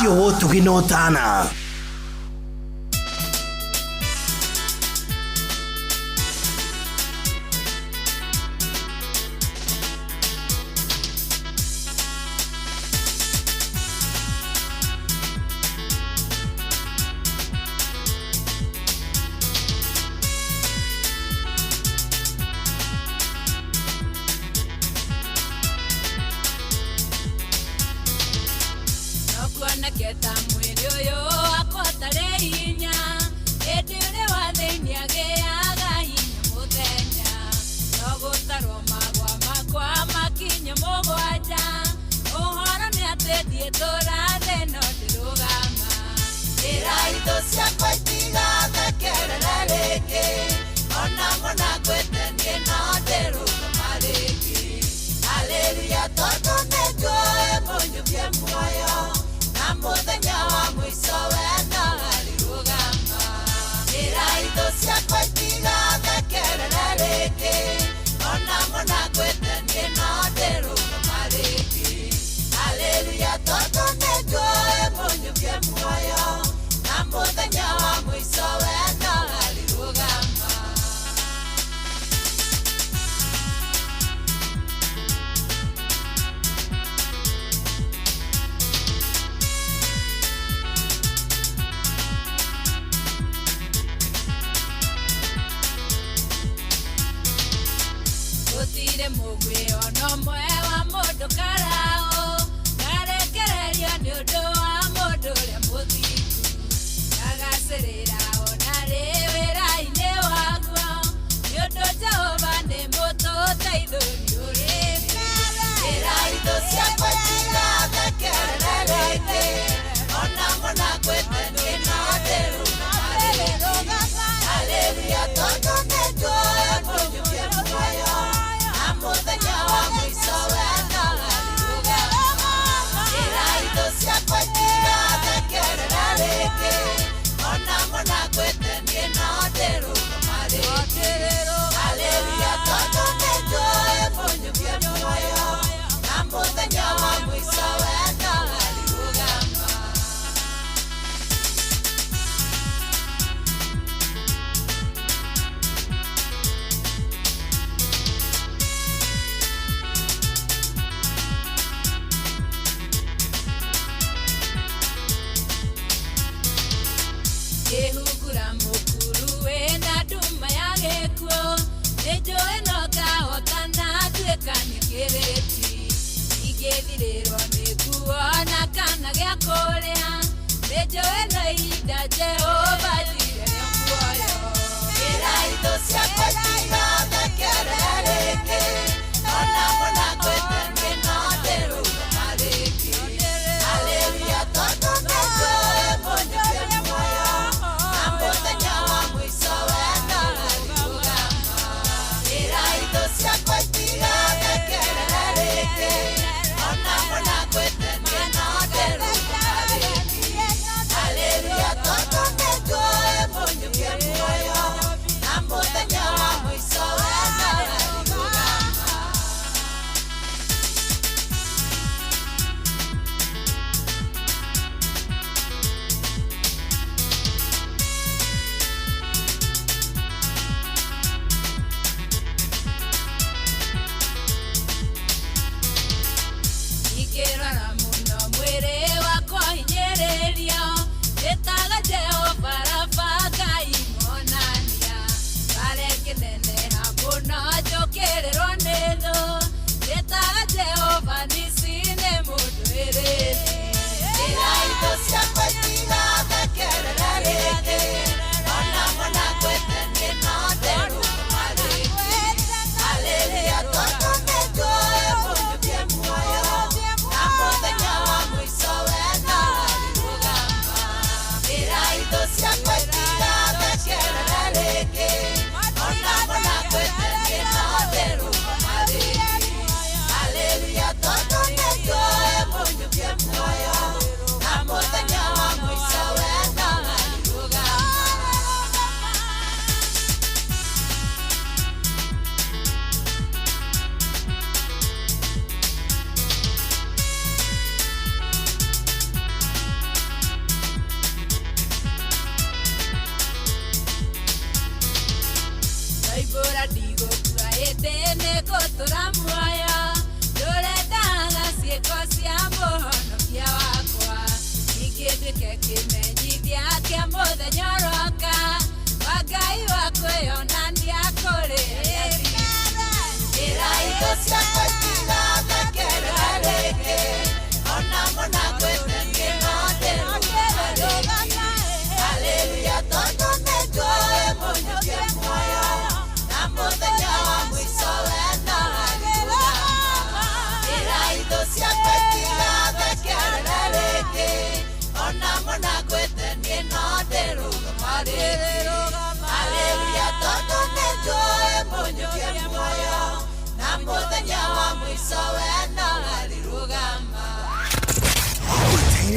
wa Ũtugi na Ũtana.
mwanake ta mwĩrĩ ũyũ wakwa ũtarĩ hinya hĩndĩ ũrĩ wa thĩinĩ agĩaga hinya mũthenya no gũtarwo magwa makwa makinya mũgwanja ũhoro nĩ atĩ thiĩ tũrathe no ndĩrũgama njĩra itũ ciakwa itigathekerere rĩngĩ ona mũnangwĩte niĩ no ndĩrũgama rĩngĩ haleluya tondũ nĩ njũĩ mũnyũkie muoyo na mũthenya wa mũico we no arĩrũgama njĩra itũ ciakwa itigathekerere rĩngĩ ona mũnangwĩte niĩ no ndĩrũgama rĩngĩ haleluya tondũ nĩ njũĩ mũnyũkie muoyo na mũthenya wa mũico we no arĩrũgama gũtirĩ mũgwĩ ona ũmwe wa mũndũ karaũ ngarekererio nĩ ũndũ wa mũndũ ũrĩa mũthingu ndagacĩrĩra ona rĩ wĩra-inĩ waguo nĩ ũndũ Jehova nĩ mũtũteithũri ũrĩ mbere njĩra itũ ciakwa itigathekerere rĩngĩ ona mũnangwĩte niĩ no ndĩrũgama rĩngĩ haleluya tondũ nĩ njũĩ mũnyũkie muoyo na mũthenya wa mũico we no arĩrũgama njĩra itũ ciakwa itigathekerere rĩngĩ ona mũnangwĩte niĩ no ndĩrũgama rĩngĩ haleluya tondũ nĩ njũĩ mũnyũkie muoyo na mũthenya wa mũico we no arĩrũgama kĩhungura mũkuru wĩna nduma ya gĩkuũ nĩ njũĩ no ngahotana nduĩka nyingĩrĩti ingĩthirĩrwo nĩ nguo na kana gĩa kũrĩa nĩ njũĩ no ihinda Jehova njire nĩ muoyo njĩra itũ ciakwa itigathekerere rĩngĩ ona mũnangwĩte niĩ no ndĩrũgama rĩngĩ haleluya tondũ nĩ njũĩ mũnyũkie muoyo na mũthenya wa mũico we no arĩrũgama njĩra itũ ciakwa itigathekerere rĩngĩ ona mũnangwĩte niĩ no ndĩrũgama rĩngĩ haleluya tondũ nĩ njũĩ mũnyũkie muoyo na mũthenya wa mũico we no arĩrũgama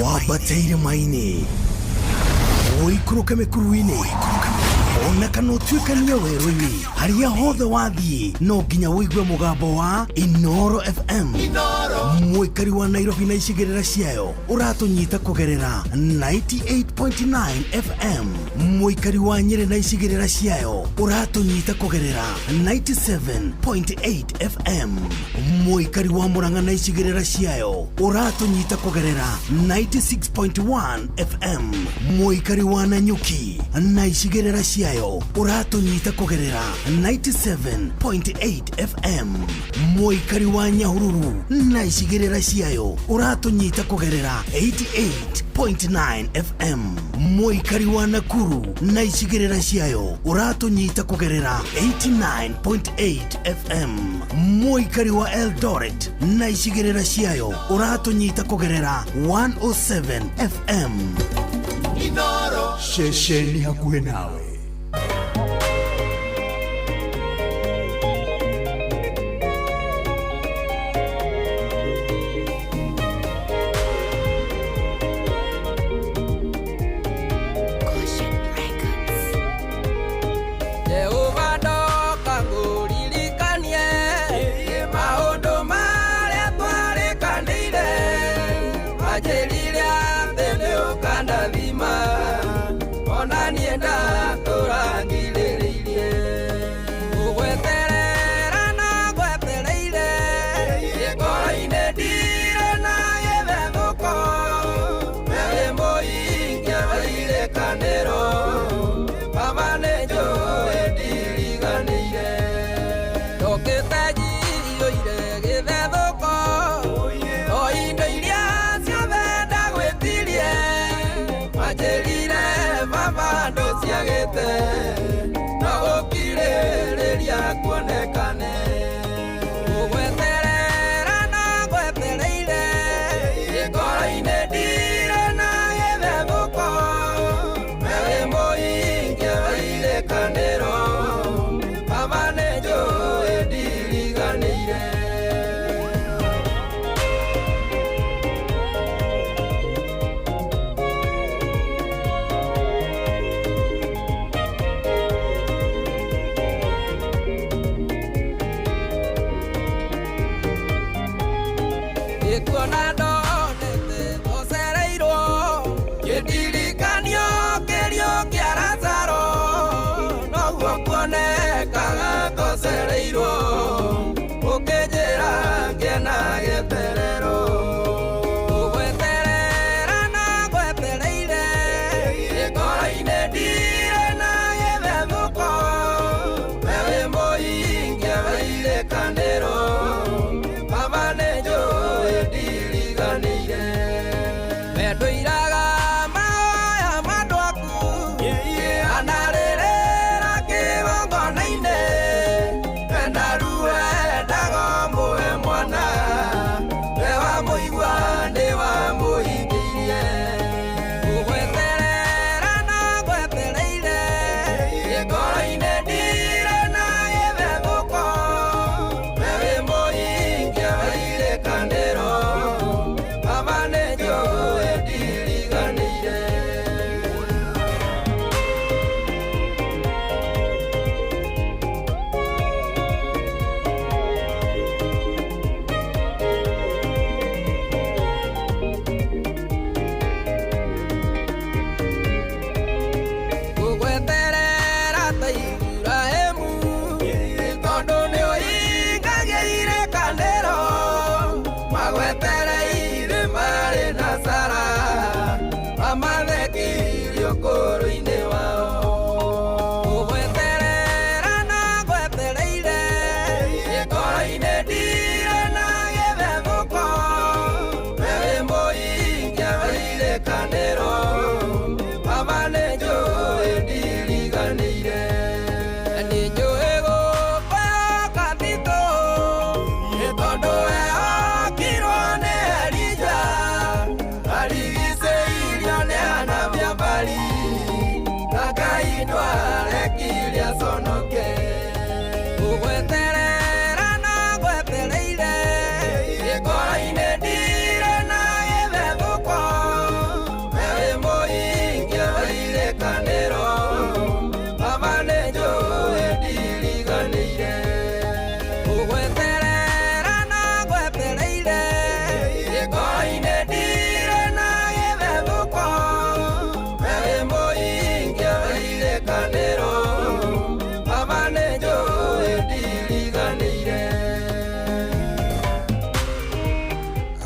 wambateire maini uikuruke mikuruini ona kana utuikania werũ-inĩ harĩa hothe wathiĩ no nginya wĩigue mũgambo wa Inoro FM. Mũikari wa Nairobi na icigĩrĩra ciayo ũratũnyita kũgerera 98.9 FM. Mũikari wa Nyĩrĩ na icigĩrĩra ciayo ũratũnyita kũgerera 97.8 FM. Mũikari wa Murang'a na icigĩrĩra ciayo ũratũnyita kũgerera 96.1 FM. Mũikari wa Nanyuki na icigĩrĩra ciayo ũratũnyita kũgerera 97.8 FM. Mũikari wa Nyahururu na icigĩrĩra ciayo ũratũnyita kũgerera 88.9 FM. Mũikari wa Nakuru na icigĩrĩra ciayo ũratũnyita kũgerera 89.8 FM. Mũikari wa Eldoret na icigĩrĩra ciayo ũratũnyita kũgerera 107 FM. Inoro shesheni hakuhĩ nawe.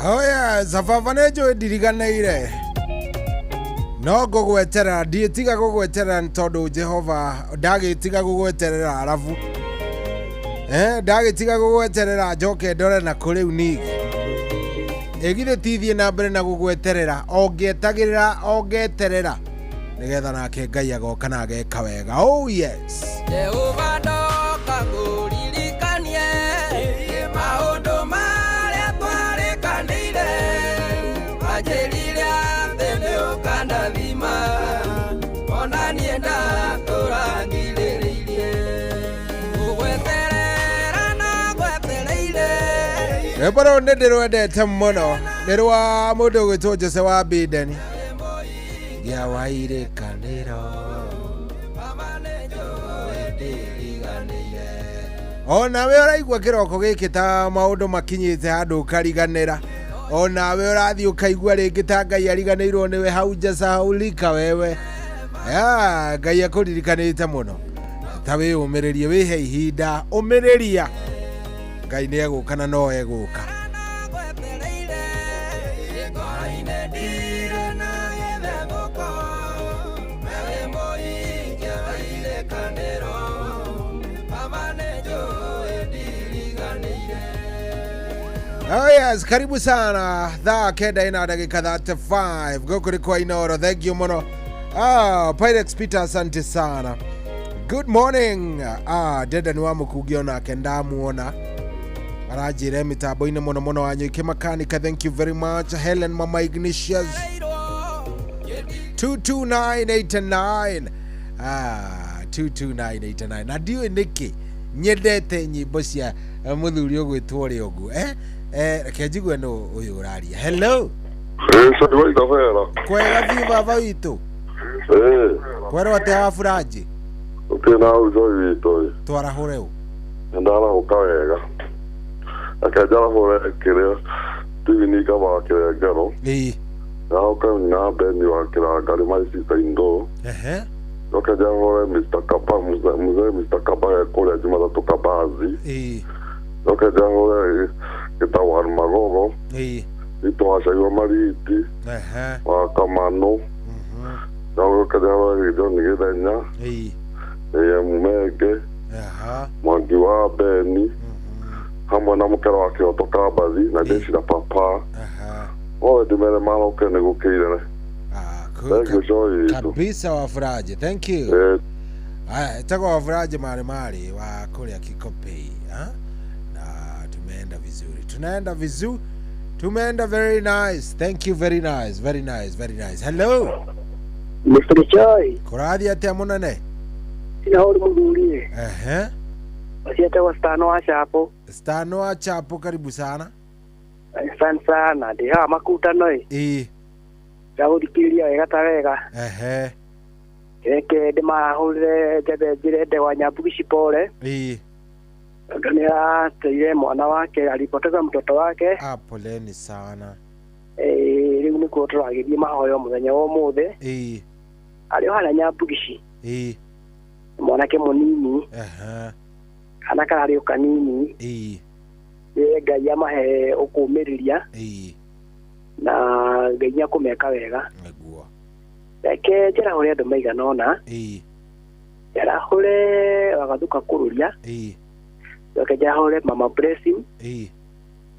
Oya, Zababa nejo ndiriganĩire. No ngũgweterera, ndiĩtiga gũgweterera tondũ Jehova ndagĩtiga gũgweterera arabu. Ndagĩtiga gũgweterera njoke ndore na kũrĩ unigi. Egithe tithie na mbere na gũgweterera, ongetagĩrĩra, ongeterera. Nigetha nake Ngai agoka na ageka wega. Oh yes.
Jehova ndoka ngũririkanie maũndũ marĩa twarĩkanĩire, wanjĩrire atĩ nĩũkandathima, ona niĩ ndakũrangĩrĩirie, ngũgweterera na ngwetereire.
Rwĩmbo nĩ ndĩrwendete mũno, nĩ rwa mũndũ ũgwĩtwo Jose wa Bideni. Gĩa wairĩkanĩro onawe ũraigua kĩroko gĩkĩ ta maũndũ makinyĩte handũ ũkariganĩra, onawe ũrathiĩ ũkaigua rĩngĩ ta Ngai ariganĩirwo nĩwe hau jasaulika wewe. Ngai akũririkanĩte mũno, ta wĩyũmĩrĩrie, wĩhe ihinda, ũmĩrĩria, Ngai nĩ egũka na no egũka. Oh yes, karibu sana. Thaa kenda ina dakika 35. Gũkũ kwa Inooro, thank you mũno. Pyrex Peter, asante sana. Good morning. Deda ni wa mũkugio nake ndamuona. Arajire mitambo-inĩ mũno mũno wanyu ikĩmakanika, thank you very much. Helen Mama Ignatius 22989. 22989. Na ndiũĩ nĩkĩ nyendete nyĩmbo cia mũthuri ũgwĩtwo ũrĩa ũguo. Reke njigue nũ ũyũ ũraria. Hello.
Sadi wa itafera.
Kwega thiĩ baba witũ. Kwero atĩa wa Furaji?
Na ũjoi witũ.
Twarahũre ũ?
Ndarahũka wega. Akanjarahũre kĩrĩa tivinika wakĩrĩa ngero. Ndarahũka na Beni wakĩra ngari maicita indo. Akanjarahũre Mr. Kapa, mzee Mr. Kapa kũrĩa Jumatatu Kabazi. Akanjarahũre Gĩtawan Magogo. Itwacagwo Mariti. Wa Kamano. Akanjarahũre John Gĩthenya. Mumenge. Mwangi wa Beni. Hamwe na mũkero wa Kĩoto Kabathi na jeshi la papa. Othe ndĩmere maroke nĩ gũkĩire.
Kabisa wa Furaji, thank you. Itakuwa wa Furaji mari wa kule Kikopei. Na tumeenda vizuri. Tunaenda vizuri. Tumeenda very nice. Thank you, very nice. Very nice, very nice. Hello.
Mr. Choi.
Kurathi atia munene?
Sina hori mugurie. Wasiata wa Stano wa Chapo.
Stano wa Chapo, karibu sana.
Asante sana. Ndiha makutano Ndagũthikĩrĩria wega ta wega. Reke ndĩmarahũrĩre njethengire Ndewa Nyambugi pole. Nĩ mwana wake alipoteza mtoto wake.
Poleni sana.
Rĩu nĩkuo tũragĩthiĩ mahoyo mũthenya wa ũmũthĩ. Arĩ o harĩa Nyambugi. Mwanake mũnini. Kana kararĩ o kanini. Ngai amahe ũkũmĩrĩria. Na Ngai nĩakũmeka wega. Reke njarahũre andũ maigana ũna. Njarahũre Wagathuka Kũrũria. Reke njarahũre Mama Blessing.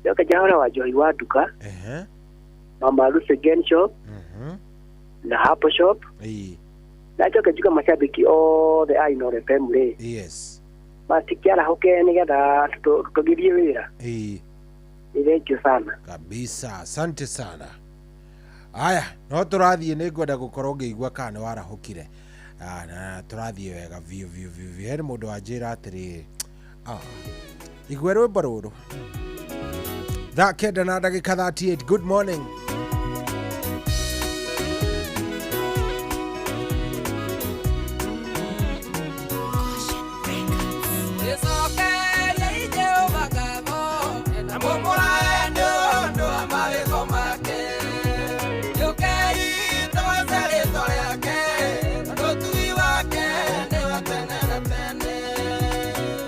Reke njarahũre Wanjohi wa Nduka. Mama Lucy Gen Shop. Na Hapo Shop. Na njoke njuge macambĩki othe a Inooro FM.
Yes.
Matikiarahũke nĩgetha tũgithie wĩra. Thank you sana.
Kabisa, asante sana. Aya, no tũrathiĩ nĩ ngwenda gũkorwo ngĩigua kana nĩ warahũkire. Na tũrathiĩ wega view. Heri mũndũ wanjĩra atĩrĩ. Igwe rwĩmbo rũrũ. Thaa kenda na ndagĩka 38. Good morning.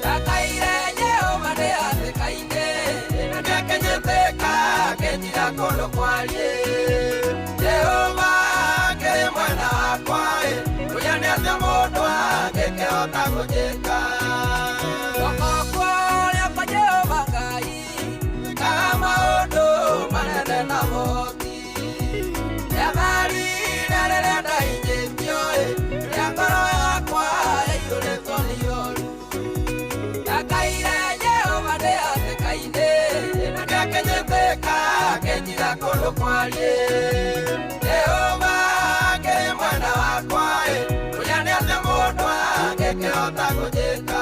Kakaire Jehova nĩ athĩkaine, na nĩakenyete ka kenyira kondo kwalie Jehova kere mwana wakwae Kuyane ate mundu angekehota kujika Wakakwa kwa Jehova Ngai Wikaga maundu manene na moti Yabari nerere ndainjĩtioĩ Rĩa ngoro yakwa ĩiyũrĩtwo nĩ ioru Ndakaire Jehova ndĩ hatĩka-inĩ Na ndĩakenyĩtĩka akĩnjiga kũndũ kwarie Jehova kĩrĩ mwena wakwaĩ Kũrĩa nĩ atĩ mũndũ angĩkĩhota kũnjĩka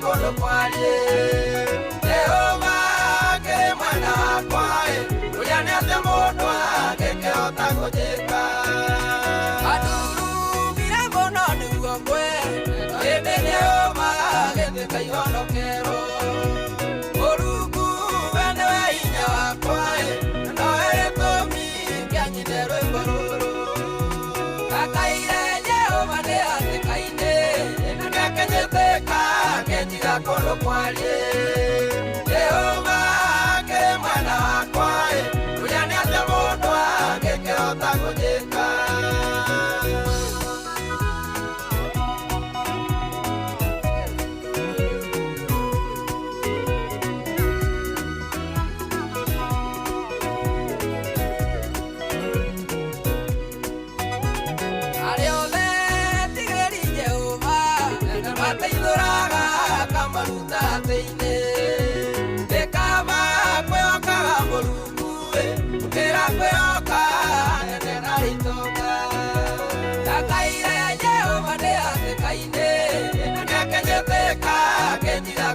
Kondo kwalie Jehova kĩrĩ mwena wakwaĩ Kũrĩa nĩ atĩ mũndũ angĩkĩhota kũnjĩka Andurumire mũno nĩguo ngwe Hĩndĩ nĩũma gĩtuĩka ihonokero Mũrungu we nĩwe hinya wakwaĩ Nowe gĩtũmi kĩanyite rwĩmbo rũrũ Ndakaire Jehova ndĩ hatĩka-inĩ Na ndĩakenyĩtĩka akĩnjiga kũndũ kwarie Jehova kĩrĩ mwena wakwaĩ Kũrĩa nĩ atĩ mũndũ angĩkĩhota kũnjĩka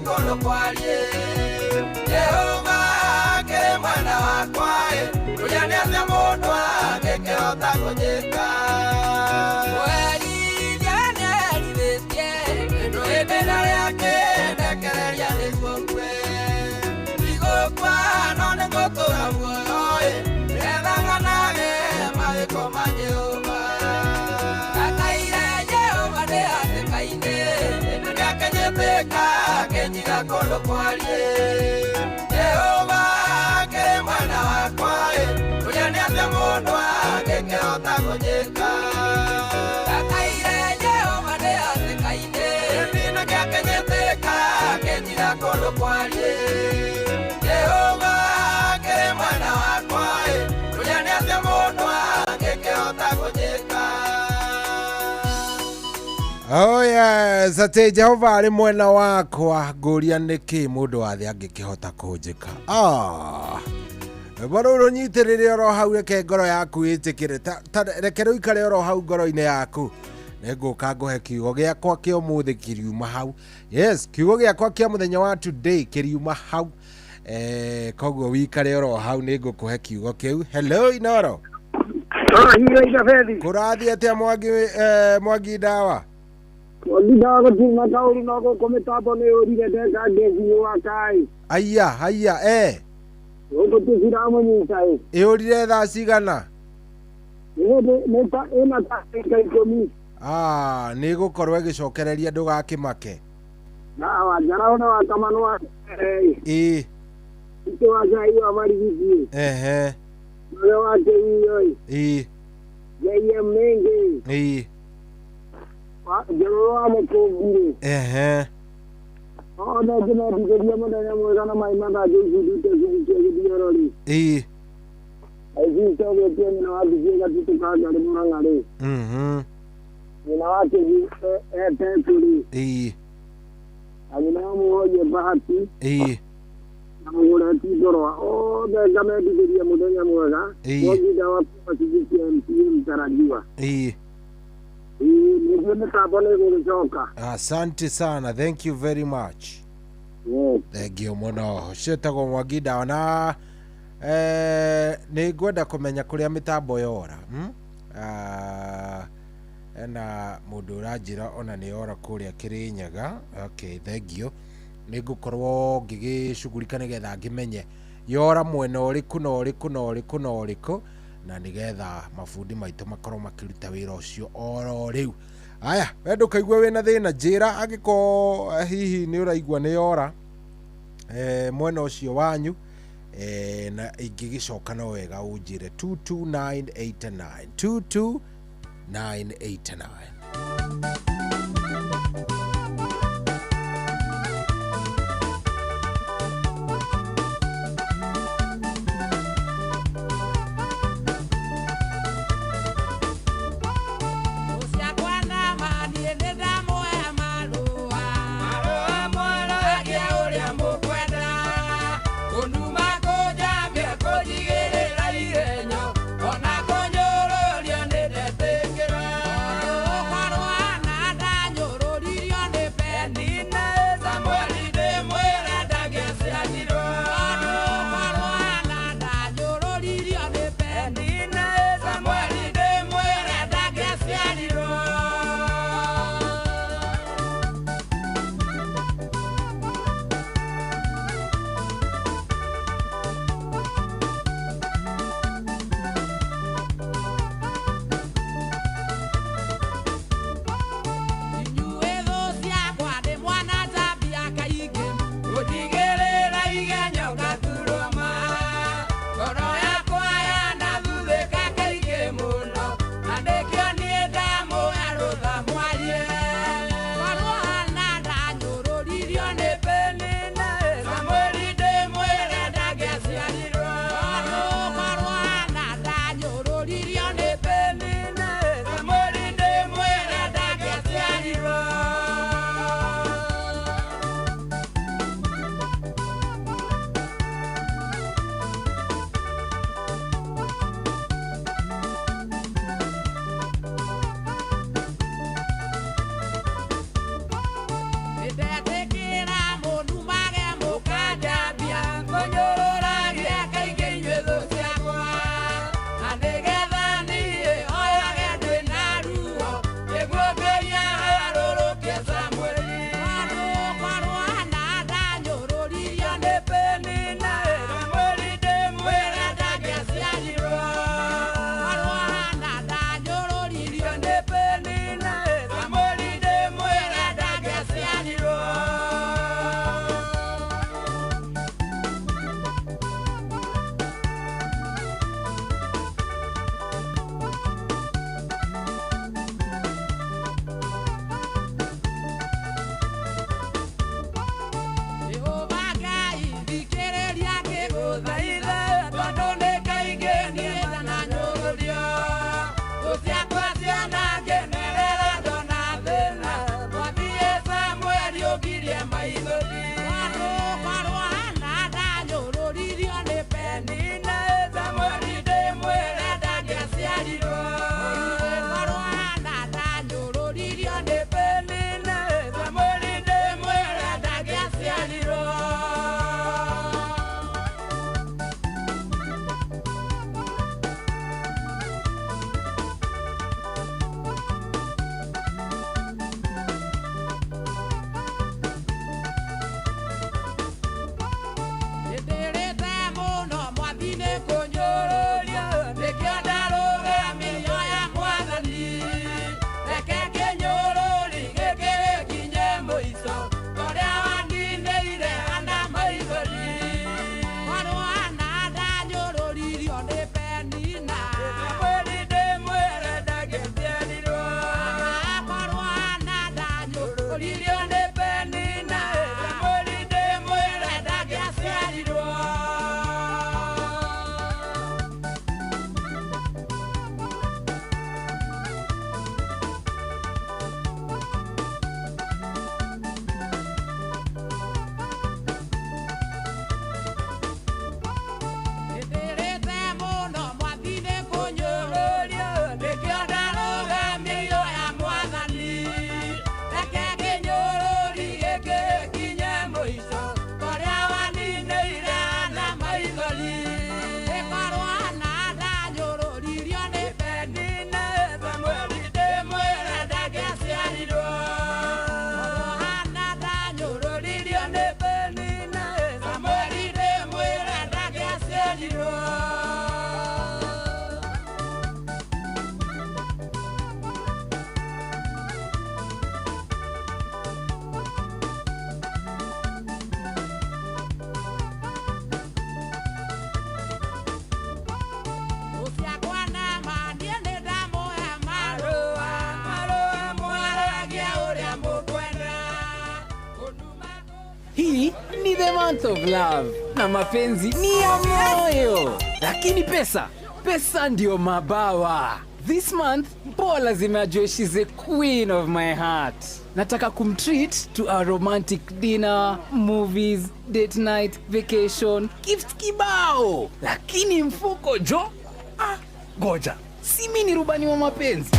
Kondo kwalie Jehova kĩrĩ mwena wakwaĩ Kũrĩa nĩ atĩ mũndũ angĩkĩhota kũnjĩka Mwerithia nĩerithĩtie Kĩndũ hĩndĩ rĩake ndekereria nĩguo ngwe Ndigũkua no nĩngũtũũra muoyo Nĩgetha nganage mawĩko ma Jehova Ndakaire Jehova ndĩ hatĩka-inĩ Na ndĩakenyĩtĩka akĩnjiga kũndũ kwarie Jehova kĩrĩ mwena wakwaĩ Kũrĩa nĩ atĩ mũndũ angĩkĩhota kũnjĩka Ndakaire Jehova ndĩ hatĩka-inĩ Na ndĩakenyĩtĩka akĩnjiga kũndũ kwarie Jehova kĩrĩ mwena wakwaĩ Kũrĩa nĩ atĩ mũndũ angĩkĩhota kũnjĩka
Oh yes, ati Jehova ari mwena wakwa nguria niki mundu wa thi angikihota kunjika. Baruru nyitirire oro hau reke ngoro yaku itikire reke ruikare oro hau ngoro-ini yaku nenguka nguhe kiugo giakwa kia umuthi kiriuma hau. Yes, kiugo giakwa kia muthenya wa today kiriuma hau. Koguo wikare oro hau nengukuhe kiugo kiu. Hello Inoro. Kurathi atia Mwangi Dawa.
Ndago tima tauri nako kometapo ne orire deka ngezi wakai.
Aya
Ogo tusiramo nyisai.
Orire thaa cigana?
Neta ena taka ikomi.
Nĩ gũkorwo ĩgĩcokereria ndũgakĩmake.
Wajara ona wakamano wa Ito waja hiyo marigisi. Mwe wake hiyo. Yeye mengi. Jero amekubiri. Ona jina digeria mwana mwana na maimana jesu diyorori. Hizi sio tena na wajijenga kitu kaga ni mangare. Nina wake tuli. Amina mmoja bahati. Na mwana tidoro. Kama digeria mwana mwega. Mmoja wa pasijiki mtarajiwa. Ndio mitambo ni gũgĩcoka.
Asante sana, thank you very much. Thank you muno. Cietagwo Mwangi Ndawa na nĩ ngwenda kũmenya kũrĩa mĩtambo yora. Na mũndũ ũranjĩra ona nĩ yora kũrĩa Kĩrĩnyaga. Okay, thank you. Nĩ ngũkorwo ngĩgĩcugurika nĩgetha ngĩmenye yora mwena ũrĩkũ na ũrĩkũ na ũrĩkũ na ũrĩkũ, na nĩgetha mabundi maitũ makorwo makĩruta wĩra ũcio oro rĩu. Aya, we ndũkaigua wĩna thĩna, njĩra angĩkorwo hihi nĩ ũraigua nĩ yora mwena ũcio wanyu, na ingĩgĩcoka no wega ũnjĩre 22989 22989.
ni the month of love na mapenzi ni ya moyo, lakini pesa ndio mabawa. This month Paul lazima ajue she's a queen of my heart. Nataka kumtreat to a romantic dinner, movies, date night, vacation, gift kibao, lakini mfuko goja, si mimi ni rubani wa mapenzi.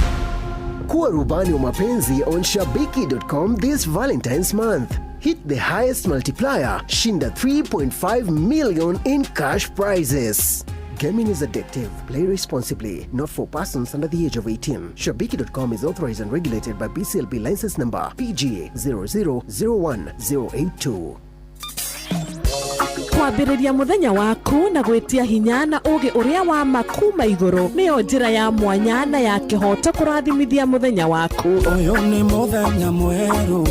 Kuwa rubani wa mapenzi on shabiki.com this Valentine's month. Hit the highest multiplier, shinda 3.5 million in cash prizes. Gaming is addictive. Play responsibly. Not for persons under the age of 18. Shabiki.com is authorized and regulated by BCLB license number PGA 0001082.
Kwambĩrĩria mũthenya waku na gwĩtia hinya na ũgĩ ũrĩa wa makuma igũrũ nĩyo njĩra ya mwanya na ya kĩhoto kũrathimithia mũthenya waku.
Ũyũ nĩ mũthenya mwerũ,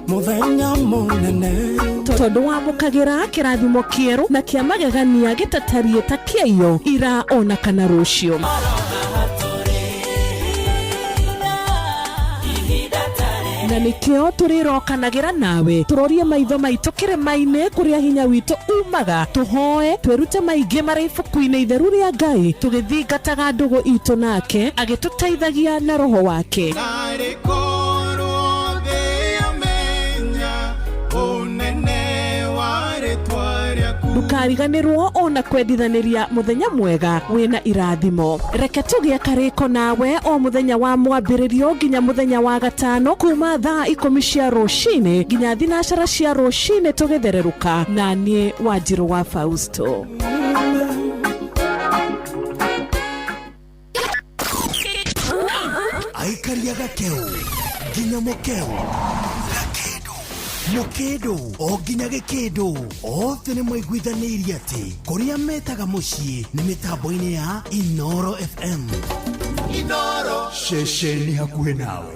mũthenya mũnene,
tondũ wamũkagĩra kĩrathimo kĩerũ na kĩa magegania gĩtatarie ta kĩayo ira ona kana rũciũ. Na nikio turirokanagĩra nawe turorie maitho maitũ kĩrĩma-inĩ kũrĩa hinya witũ umaga, tuhoe twĩrute maingĩ marĩ ibuku-inĩ itheru rĩa Ngai, tũgĩthingataga ndũgũ itũ nake agĩtũteithagia na roho wake. Ndukariganĩrwo ona kwendithanĩria mũthenya mwega wĩna irathimo. Reke tũgĩe karĩko nawe o mũthenya wa mwambĩrĩrio nginya mũthenya wa gatano kuma thaa 10 cia rũcinĩ nginya thinacara cia rũcinĩ tũgĩthererũka na niĩ Wanjirũ wa Fausto.
Aikaria gakeu nginya mukeu Mokedo o nginya gĩkĩndũ othe nĩ maiguithanĩirie atĩ kũrĩa metaga mũciĩ nĩ mĩtambo-inĩ ya Inoro FM. Inoro ceceni hakuhĩ nawe.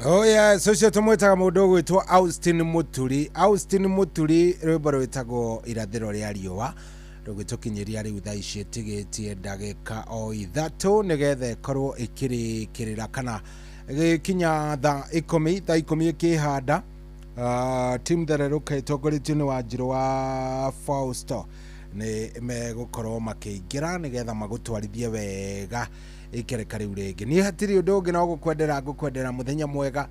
Oh yeah, social tumwetaga mundu gwitwa Austin Muturi rwimbo rwitagwo irathiro ria riua rugitukinyiria riu thaa ici tigitie ndagika o ithatu nigethe korwo ikirikirira kana gikinya thaa 10 ikihanda team thereruka itongoretio ni Wanjiru wa Fausto ni megukorwo makiingira nigetha magutwarithie wega ikereka riu ringi ni hatiri undu ungi no gukwendera muthenya mwega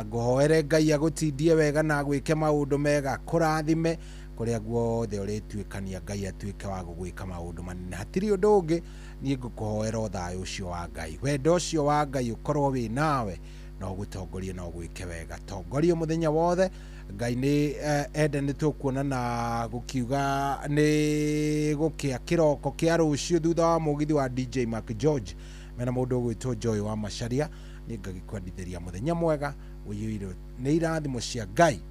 nguhoere Ngai agutindie wega na gwike maundu mega kurathime kuria guothe urituikania Ngai atuike wa gugwika maundu manene hatiri undu ungi ni ngukuhoera thayo ucio wa Ngai wendo ucio wa Ngai ukorwo wi nawe no gutongorie no gwike wega tongorie muthenya wothe Ngai ni ende ni tukuona na gukiuga ni gukia kiroko kia rucio thutha wa mugithi wa DJ Mark George mena mundu gwitwo Joy wa Macharia ni ngagikwendithĩria muthenya mwega uyuire ni irathimo cia Ngai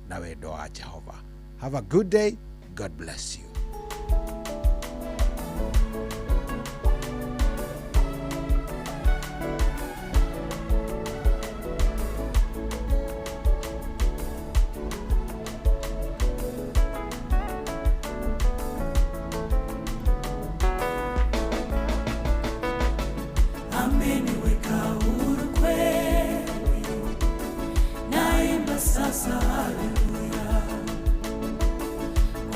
na wendo wa Jehova. Have a good day. God bless you.
Ameniweka huru kweli, naimba sasa haleluya.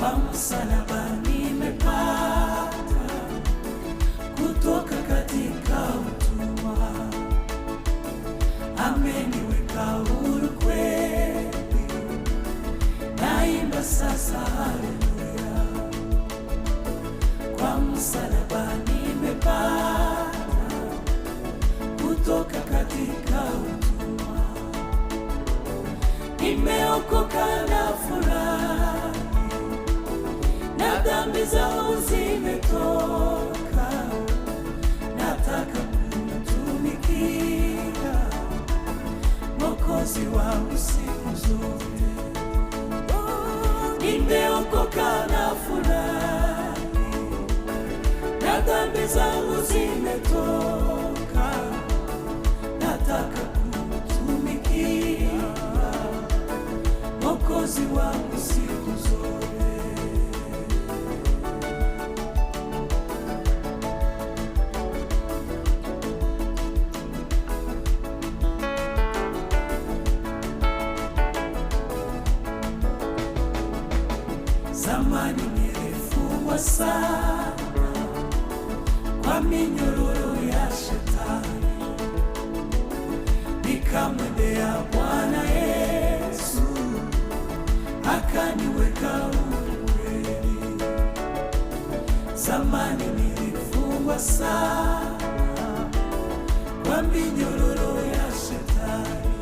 Kwa msalaba nimepata kutoka katika utumwa. Ameniweka huru kweli, naimba sasa haleluya. Kwa msalaba nimepata kutoka katika utumwa. Nimeokoka na furaha, na dhambi zangu zimetoka. Nataka kumtumikia Mwokozi wangu siku zote. Nimeokoka na furaha, na dhambi zangu zimetoka. Nataka kumtumikia Mwokozi wangu siku zote. Zamani nilifungwa sana kwa minyororo ya shetani, nikamwendea Bwana Yesu akaniweka huru kweli. Zamani nilifungwa sana kwa minyororo ya shetani,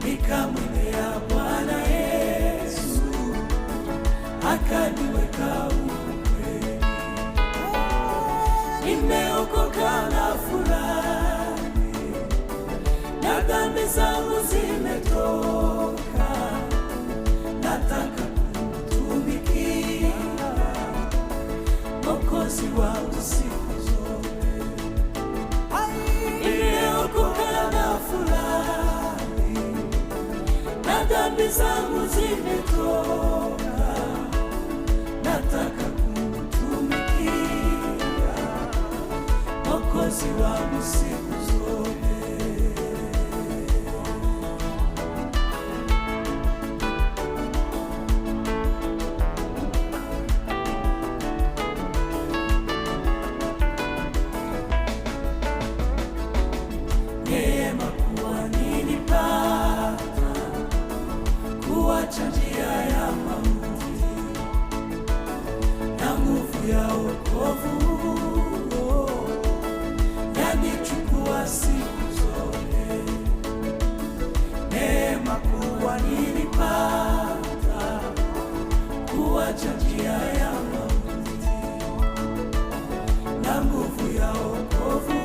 nikamwendea Bwana Yesu akaniweka huru kweli. Nimeokoka na furahi, na dhambi zangu zimetoka. Nataka kumtumikia Mwokozi wangu siku zote. Nimeokoka na furahi, na dhambi zangu zimetoka. Nataka kumtumikia Mwokozi wangu siku zote. Neema kuwa nilipata kuacha njia ya mauti, na nguvu ya wokovu yanichukua siku zote. Neema kuwa nilipata kuacha njia ya mauti, na nguvu ya wokovu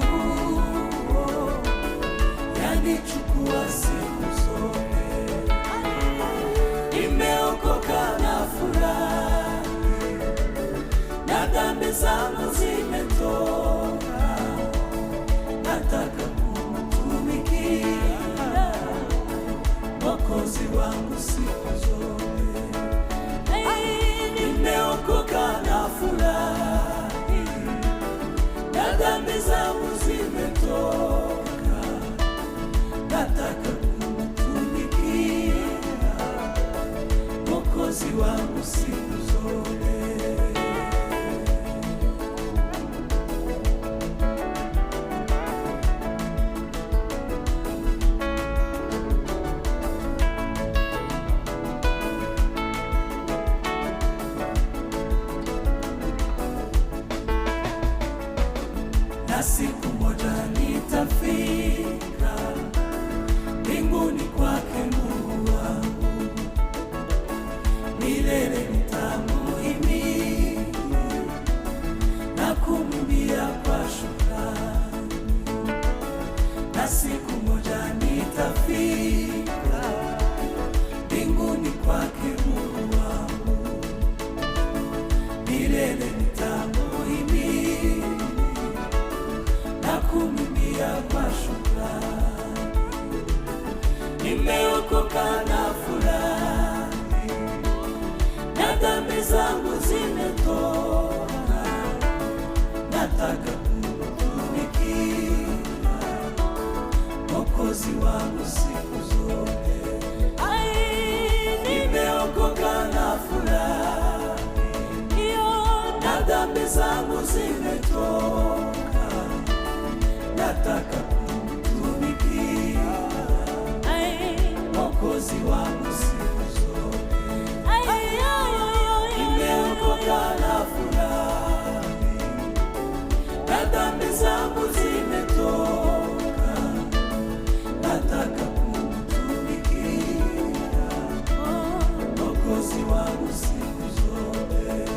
yanichukua siku zote. Nimeokoka na furahi, na dhambi zangu zimetoka. Nataka kumtumikia Mwokozi wangu siku zote. Nimeokoka na furahi, na dhambi zangu zimetoka, nataka kumtumikia Mwokozi wangu siku zote. Na siku moja nitafika mbinguni kwake Mungu wangu, milele nitamuhimidi na kumwimbia kwa shukrani. Na siku moja nitafika mbinguni kwake Mungu wangu, milele nitamuhimidi na kumwimbia kwa shukrani. Nimeokoka na furahi, na dhambi zangu zimetoka, nataka kumtumikia Mwokozi wangu siku zote. Nimeokoka na furahi, na dhambi zangu zimetoka, nataka kumtumikia Mwokozi wangu siku zote. Nimeokoka na furahi, na dhambi zangu zimetoka, nataka kumtumikia Mwokozi wangu siku zote.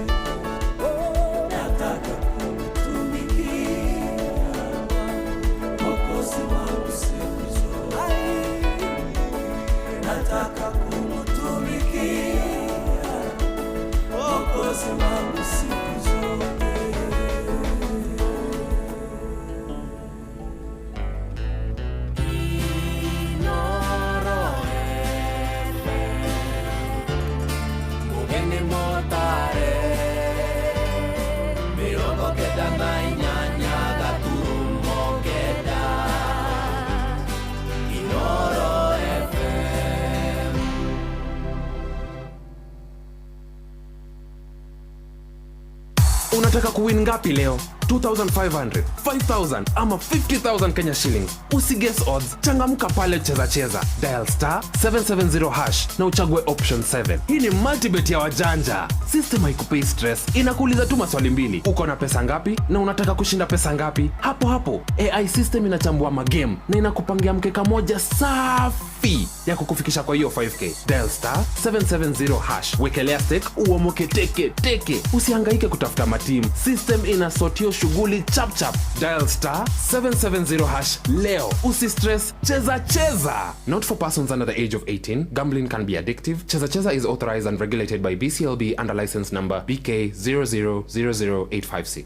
Nataka kumtumikia Mwokozi wangu siku zote. Nataka kumtumikia Mwokozi wangu siku zote. Inoro mugeni motare mirongo kenda na inyanya gaturumo kenda. Inoro FM.
Unataka kuwin ngapi leo? 2,500, 5,000 ama 50,000 Kenya shillings. Usiguess odds, changamka pale cheza cheza. Dial star 770 hash na uchague option 7. Hii ni multibet ya wajanja. System haikupei stress, inakuuliza tu maswali mbili. Uko na pesa ngapi na unataka kushinda pesa ngapi? Hapo hapo AI system inachambua magame na inakupangia mkeka moja safi ya kukufikisha kwa hiyo 5k. Dial star 770 hash, wekelea stake, uomoke teke. Usihangaike kutafuta matimu. System inasotio shughuli chap chap. Dial star 770 hash leo. Usistress, cheza. Not for persons under the age of 18. Gambling can be addictive. Cheza is authorized and regulated by BCLB under license number BK 0000856.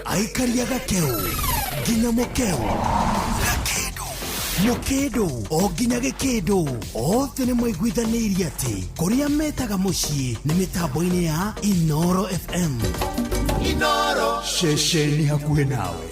Aikaria gakeu nginya mukeu mukedo o nginya gikedo othe nĩ mwaiguithanirie atĩ kũrĩa metaga mũciĩ nĩ mĩtambo-inĩ ya Inoro FM. Inoro ceceni hakuhĩ nawe.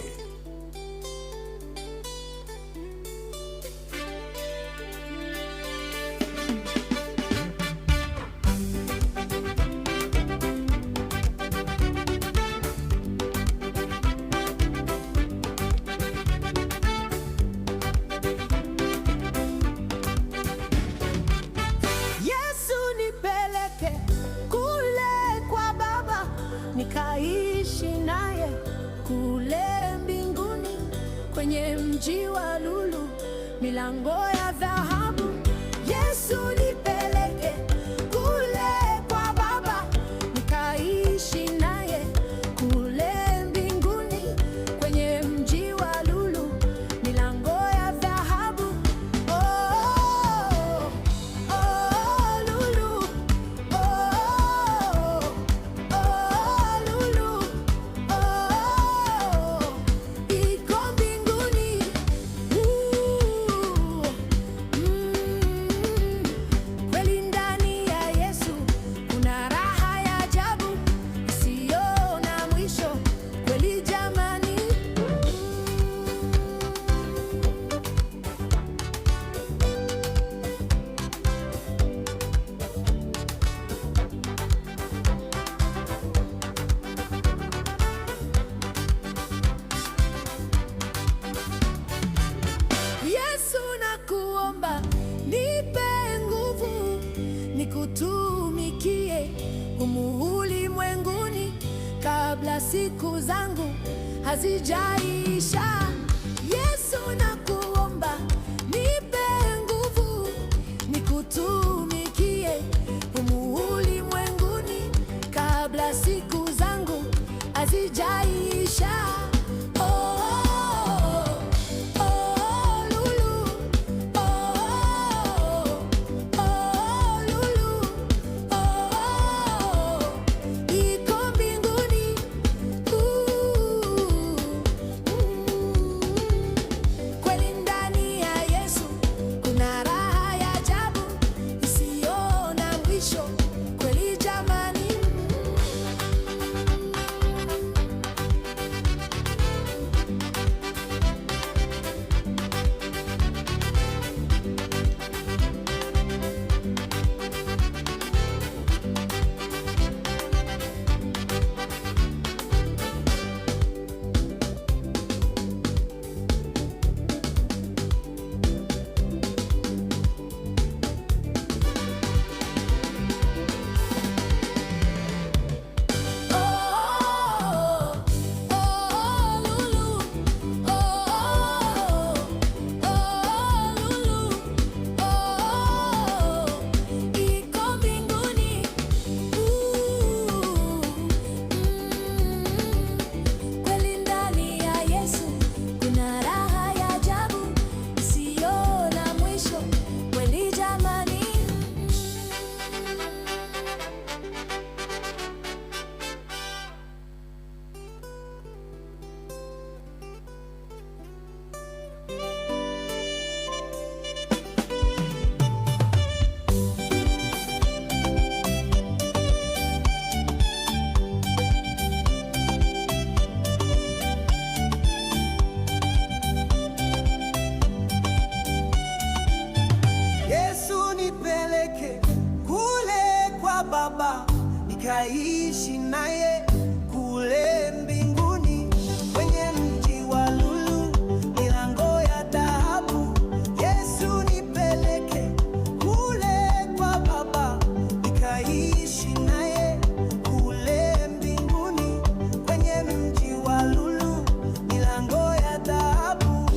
nikaishi naye kule mbinguni kwenye mji wa lulu, milango ya dhahabu. Yesu nipeleke kule kwa Baba, nikaishi naye kule mbinguni kwenye mji wa lulu, milango ya dhahabu. Oh, oh, lulu. Oh, oh, lulu. Oh, iko mbinguni. kabla siku zangu hazijaisha. Yesu nakuomba nipe nguvu nikutumikie humu ulimwenguni kabla siku zangu hazijaisha.
Baba nikaishi naye kule mbinguni kwenye mji wa lulu milango ya dhahabu. Yesu nipeleke kule kwa Baba nikaishi naye kule mbinguni kwenye mji wa lulu milango ya dhahabu.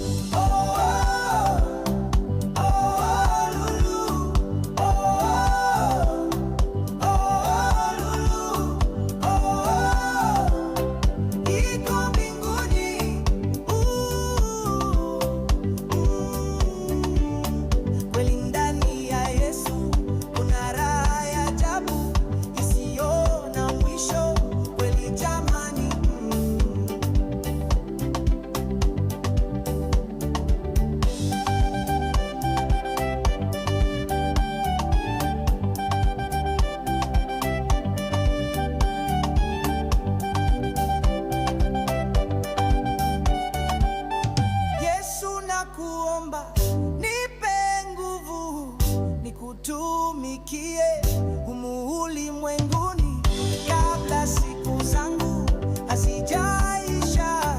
Nikutumikie humu ulimwenguni kabla siku zangu hazijaisha.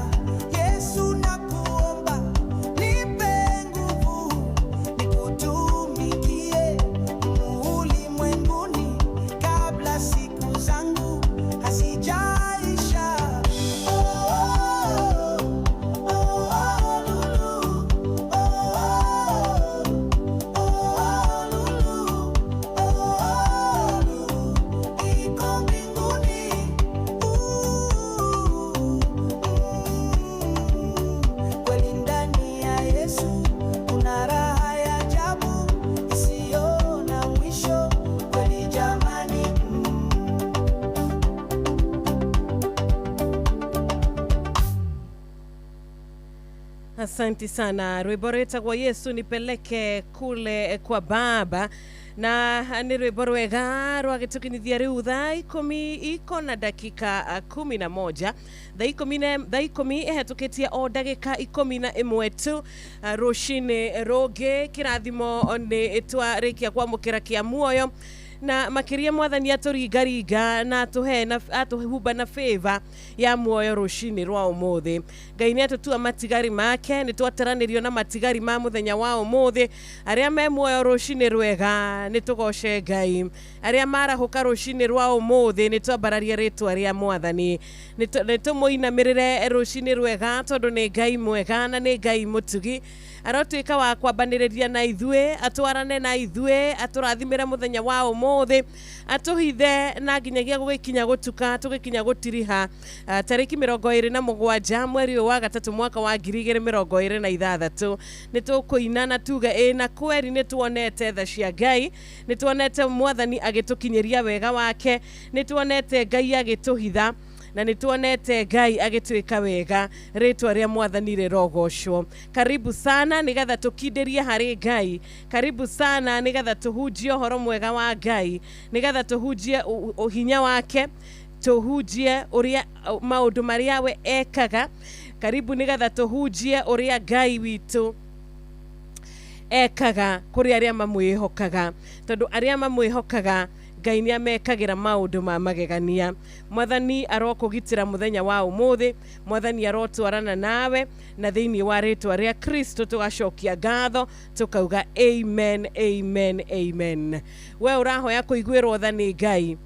Yesu nakuomba nipe nguvu nikutumikie humu ulimwenguni kabla siku zangu hazijaisha.
Asante sana. Rwimbo kwa Yesu nipeleke kule kwa Baba. Na ni rwimbo rwega rwagitukinithia riu thaa 10 iko na dakika 11. Thaa 10 ehatukitie o dakika 11 tu rushini roge kirathimo ni twa rikia kwamukira kia muoyo na makiria mwathani aturingaringa na atuhe na atuhumba na favor ya muoyo rucini rwa umuthi. Ngai ni atutua matigari make, ni twataranirio na matigari ma muthenya wa umuthi. Aria me muoyo rucini rwega ni tugoce Ngai. Aria marahuka rucini rwa umuthi ni twambararia ritwa ria mwathani. Ni tumuinamirire rucini rwega tondu ni Ngai mwega na ni Ngai mutugi. Arotwika wa kwambaniriria na ithue, atwarane na ithue, aturathimire muthenya wa umuthi, atuhithe na nginyagia gugikinya gutuka, tugikinya gutiriha tariki 27 mweri wa gatatu mwaka wa 2026. Ni tukuina na tuga na kweri ni tuonete tha cia Ngai, ni tuonete mwathani agitukinyiria wega wake, ni tuonete Ngai agituhitha na nituonete Ngai agitwika wega, ritwa ria mwathani rirogocwo. Karibu sana nigetha tukinderie hari Ngai, karibu sana nigetha tuhunjie horo mwega wa Ngai, nigetha tuhunjie uhinya wake, tuhunjie uria maundu maria we ekaga. Karibu nigetha tuhunjie uria Ngai witu ekaga kuri aria mamwihokaga, tondu aria mamwihokaga Ngai ni amekagira maundu ma magegania. Mwathani arokugitira muthenya wa umuthi, mwathani arotwarana nawe, na thiini wa ritwa ria Kristo tugacokia ngatho tukauga amen, amen, amen. We urahoya kuiguirwo tha ni Ngai,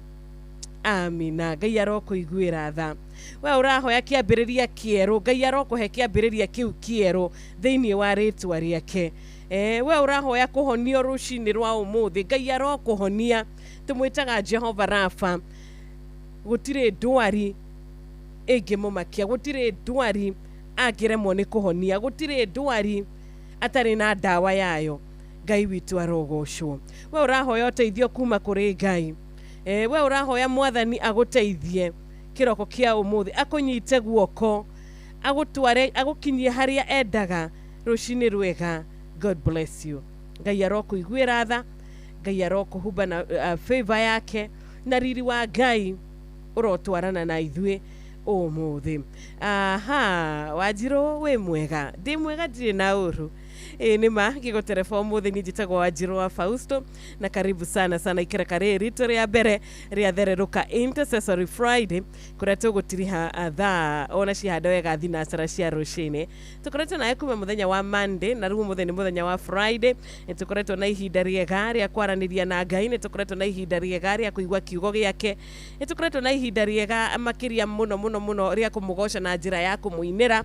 amina. Ngai arokuiguira tha. We urahoya kiambiriria kieru, Ngai arokuhe kiambiriria kiu kieru thiini wa ritwa riake. We urahoya kuhonio rucini rwa umuthi, Ngai arokuhonia. Tumwitaga Jehova Rafa. Gutire ndwari ingimumakia, gutire ndwari agiremwo ni kuhonia, gutire ndwari atari na dawa yayo. Ngai witu arogocwo. We urahoya uteithio kuma kuri Ngai. We urahoya mwathani aguteithie kiroko kia umuthi, akunyite guoko, agutware, agukinyie haria endaga rucini rwega. God bless you. Ngai arokuiguira tha, Ngai arokuhumba na favor yake, na riri wa Ngai urotwarana na ithue umuthi. Aha, Wanjiru we mwega, ndi mwega ndiri na uru. Nima gigo telefoni muthi ni jitagwo Wanjiru wa Fausto, na karibu sana sana ikereka rito ria mbere ria thereruka Intercessory Friday, kuria tugutiriha thaa ona cihanda wega thinacara cia rucini. Tukoretwo nawe kuma muthenya wa Monday, na riu muthenya muthenya wa Friday. Tukoretwo na ihinda riega ria kwaraniria na Ngai, tukoretwo na ihinda riega ria kuigua kiugo giake, tukoretwo na ihinda riega makiria muno ria kumugoca na njira ya kumuinira,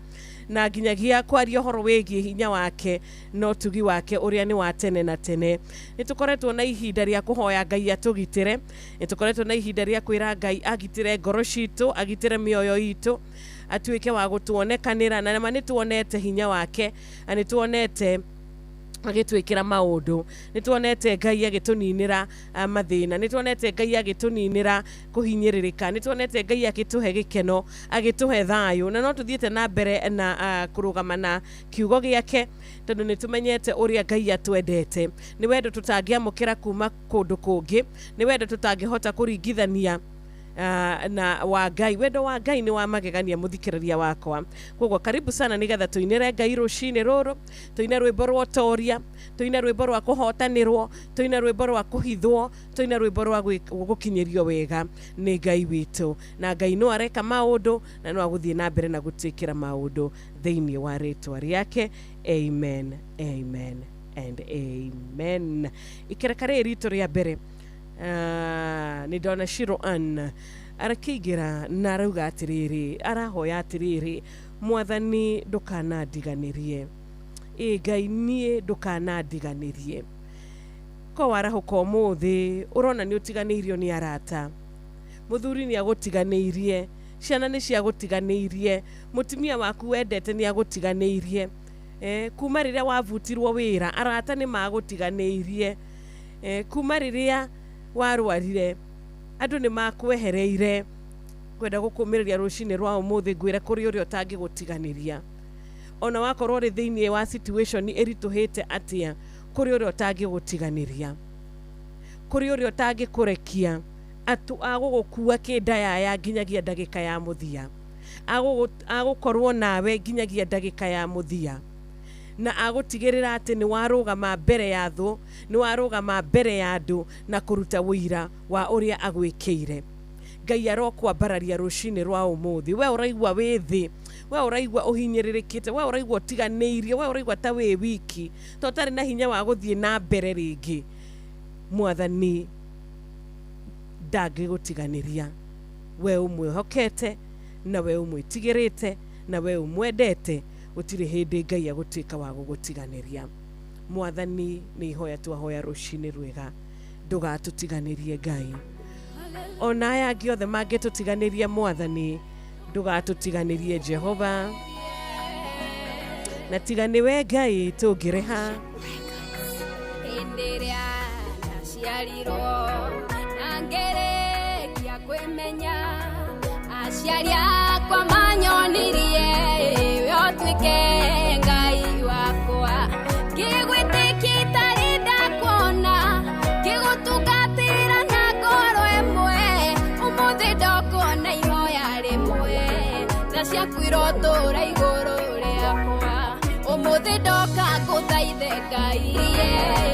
na nginyagia kwaria horo wigie hinya wake no tugi wake uria ni wa tene na tene. Nitukoretwo na ihinda ria kuhoya Ngai atugitire, nitukoretwo na ihinda ria kwira Ngai agitire ngoro citu, agitire mioyo itu, atuike wa gutuonekanira, na nama nituonete hinya wake, anituonete agitwikira maundu, nituonete Ngai agituninira mathina, nituonete Ngai agituninira kuhinyiririka, nituonete Ngai agituhe gikeno, agituhe thayu, na no tuthiete na mbere na kurugama na kiugo giake, tondu nitumenyete uria Ngai atwendete. Ni wendo tutangiamukira kuma kundu kungi, ni wendo tutangihota kuringithania na wa Ngai. Wendo wa Ngai ni wa magegania muthikiriria wakwa. Koguo karibu sana nigetha tuinire Ngai rucini ruru, tuine rwimbo rwa toria, tuine rwimbo rwa kuhotanirwo, tuine rwimbo rwa kuhithwo, tuine rwimbo rwa gukinyirio wega ni Ngai witu. Na Ngai no areka maundu, na no aguthie na mbere na gutwikira maundu thiini wa ritwa riake. Amen, amen and amen. Ikereka rito ria mbere ni Donna Shiro Ann arakigira na arauga atiriri, arahoya atiriri, mwathani ndukanandiganirie, Ngai nie ndukanandiganirie. Ko warahuka umuthi urona ni utiganiirio ni arata, muthuri ni agutiganiirie, ciana ni cia gutiganiirie, mutumia waku wendete ni agutiganiirie, kuma riria wavutirwo wira arata ni magutiganiirie, kuma riria warwarire andu ni makwehereire. Kwenda gukumiriria rucini rwa umuthi ngwire kuri uria utangigutiganiria, ona wakorwo ri thiini wa situation irituhite atia, kuri uria utangigutiganiria, kuri uria utangikurekia atu agugukua kindaya ya nginyagia ndagika ya muthia, agukorwo nawe nginyagia ndagika ya muthia. na agutigirira ati ni warugama mbere ya thu, ni warugama mbere ya andu na kuruta wira wa uria agwikire. Ngai arokwambararia rucini rwa umuthi. We uraigua withi, we uraigua uhinyiririkite, we uraigua tiganeirie, we uraigua ta wi wiki, to tari na hinya wa guthie na mbere ringi. Mwathani ndangigutiganiria. We umwihokete, na we umwitigirite, na we umwendete, gutiri hindi Ngai agutuika wa gugutiganiria. Mwathani ni ihoya twahoya rucini rwega, ndugatutiganirie Ngai. Ona aya angĩ othe mangĩtũtiganĩria Mwathani, ndũgatũtiganĩrie Jehova, na tiga nĩwe Ngai tũngĩrĩha.
Hĩndĩ ĩrĩa ndaciarirwo na ngĩrĩkia kwĩmenya, aciari akwa manyonirie we ũtuĩke Ngai wakwa, ngĩgwĩtĩkia itarĩ ndakuona, ngĩgũtungatĩra na ngoro ĩmwe, ũmũthĩ ndokuona ihoya rĩmwe, tha ciaku irotũũra igũrũ rĩakwa, ũmũthĩ ndoka ngũthaithe Ngai,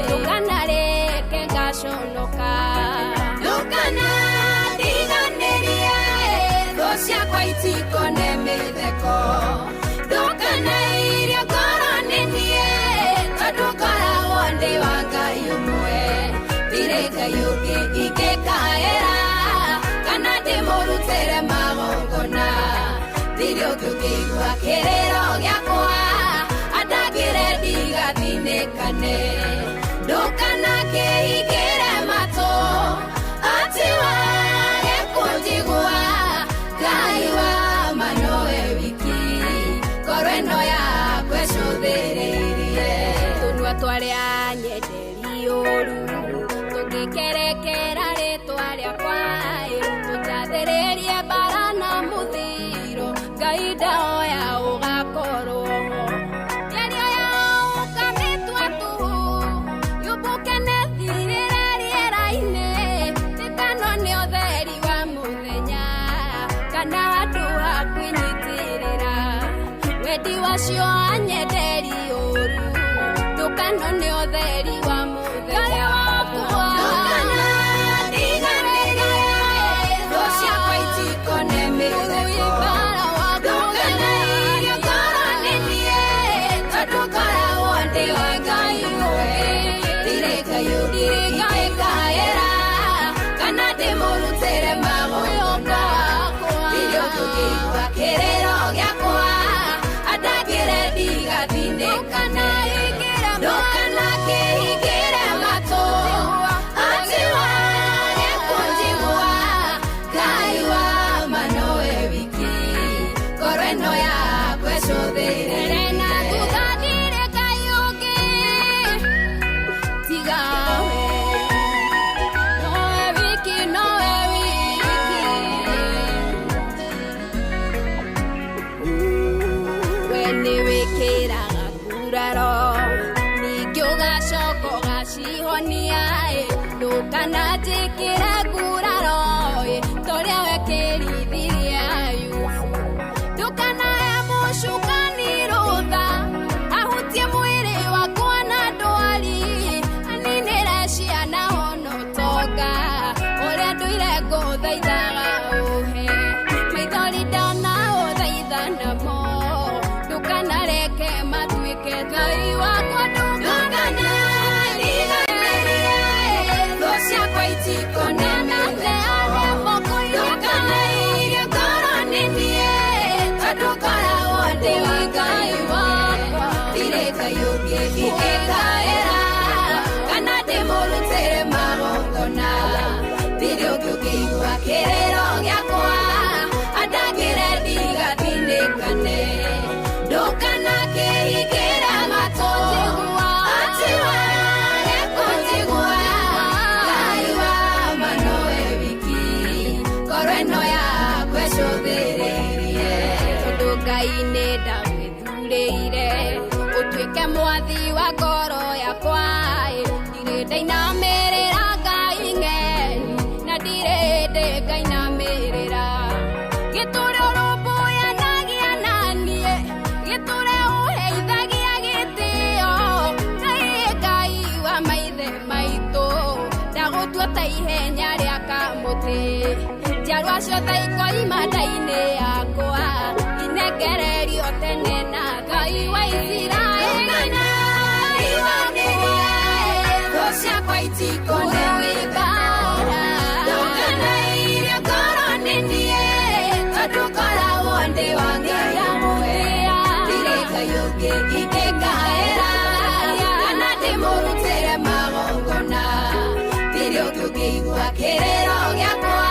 ndũkanareke ngaconoka, ndũkanandiganĩrie, thũ ciakwa itikone mĩtheko, ndũkanairie ngoro nĩ niĩ, tondũ ngoragwo ndĩ wa Ngai ũmwe, ndirĩ Ngai ũngĩ ingĩkaĩra, kana ndĩmũrutĩre magongona, ndirĩ ũngĩ ũngĩigua kĩrĩro gĩakwa, andagĩre ndigathinĩkane, ndũkanakĩhingĩre matũ, atĩ wage kũnjigua, Ngai wa ma nowe wiki, ngoro ĩno yakwa ĩcũthĩrĩirie, tũnua twarĩa nyenderi ũru, tũngĩkerekera rĩtwa rĩakwa, tũtathĩrĩrie mbara na mũthiro, Ngai ndahoya ũgakorwo mĩario yao ũkamĩtua tũhũ, yũmbũke nethirĩre rĩera-inĩ, tĩkano nĩ ũtheri wa mũthenya, kana handũ ha kwĩnyitĩrĩra, wendi wacio anyenderi ũru, ndũkano nĩ ũtheri wa mũthenya wakwa, ndũkanandiganĩrie, thũ ciakwa itikone mĩtheko, ndũkanairie ngoro nĩ niĩ, tondũ ngoragwo ndĩ wa Ngai ũmwe, ndirĩ Ngai ũngĩ ingĩkaĩra, kana ndĩmũrutĩre magongona, ndirĩ ũngĩ ũngĩigua kĩrĩro gĩakwa, andagĩre ndigathinĩkane, ndũkanakĩhingĩre matũ, atĩ wage kũnjigua, Ngai wa ma nowe wiki, ngoro ĩno yakwa ĩcũthĩrĩrie, na thutha ndirĩ Ngai ũngĩ tiga we, nowe wiki, nowe wiki, we nĩ wĩkĩraga nguraro, ningĩ ũgacoka ũgacihonia, ndũkananjĩkĩre nguraro, torĩa wekĩrithirie Ayubu, ndũkanahe mũcukani rũtha, ahutie mwĩrĩ wakwa na ndwari, aninĩre ciana ona ũtonga, ũrĩa ndũire ngũthaithaga ũhe, maithori ndona ũthaitha namo, ndũkanareke matuĩke Ngai wakwa, ndũkanandiganĩrie, thũ ciakwa itikone mĩtheko, ndũkanairie ngoro nĩ niĩ, tondũ ngoragwo ndĩ wa Ngai wakwa, ndirĩ Ngai ũngĩ ingĩkaĩra, kana ndĩmũrutĩre magongona, ndirĩ ũngĩ ũngĩigua kĩrĩro gĩakwa, andagĩre ndigathinĩkane, ndũkanakĩhingĩre matũ, atĩ wage kũnjigua, Ngai wa ma nowe wiki, ngoro ĩno yakwa ĩcũthĩrĩirie, tondũ Ngai nĩ ndamwĩthurĩire, ũtuĩke mwathi wa ngoro yakwa, ndirĩ ndainamĩrĩra Ngai ng'eni, na ndirĩ ndĩ ngainamĩrĩra, gĩtũre ũrũmbũyanagia na niĩ, gĩtũre ũheithagia gĩtĩo, ciothe ikoima ndainĩ yakwa inengererio tene na Ngai wa Isiraeli na thũ ciakwa itikonenĩka ndũkana irio ngoro nĩ niĩ tondũ ngoragwo ndĩ wa Ngai amũthĩa ndirĩ Ngai ũngĩ ingĩkaĩra kana ndĩmũrutĩre magongona ndirĩ ũngĩ ũngĩigua kĩrĩro gĩakwa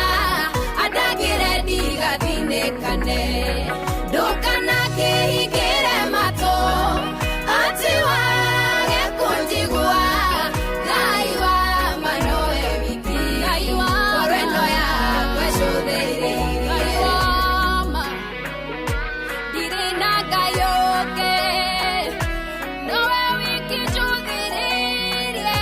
andagĩre ndigathinĩkane ndũkana kĩhingĩre matũ atĩ wage kũnjigua Ngai wa manoe wiki ngoro ĩno yakwa ĩcũthĩrĩirie ndirĩ na Ngai ũngĩ nowe wiki njũthĩrĩirie.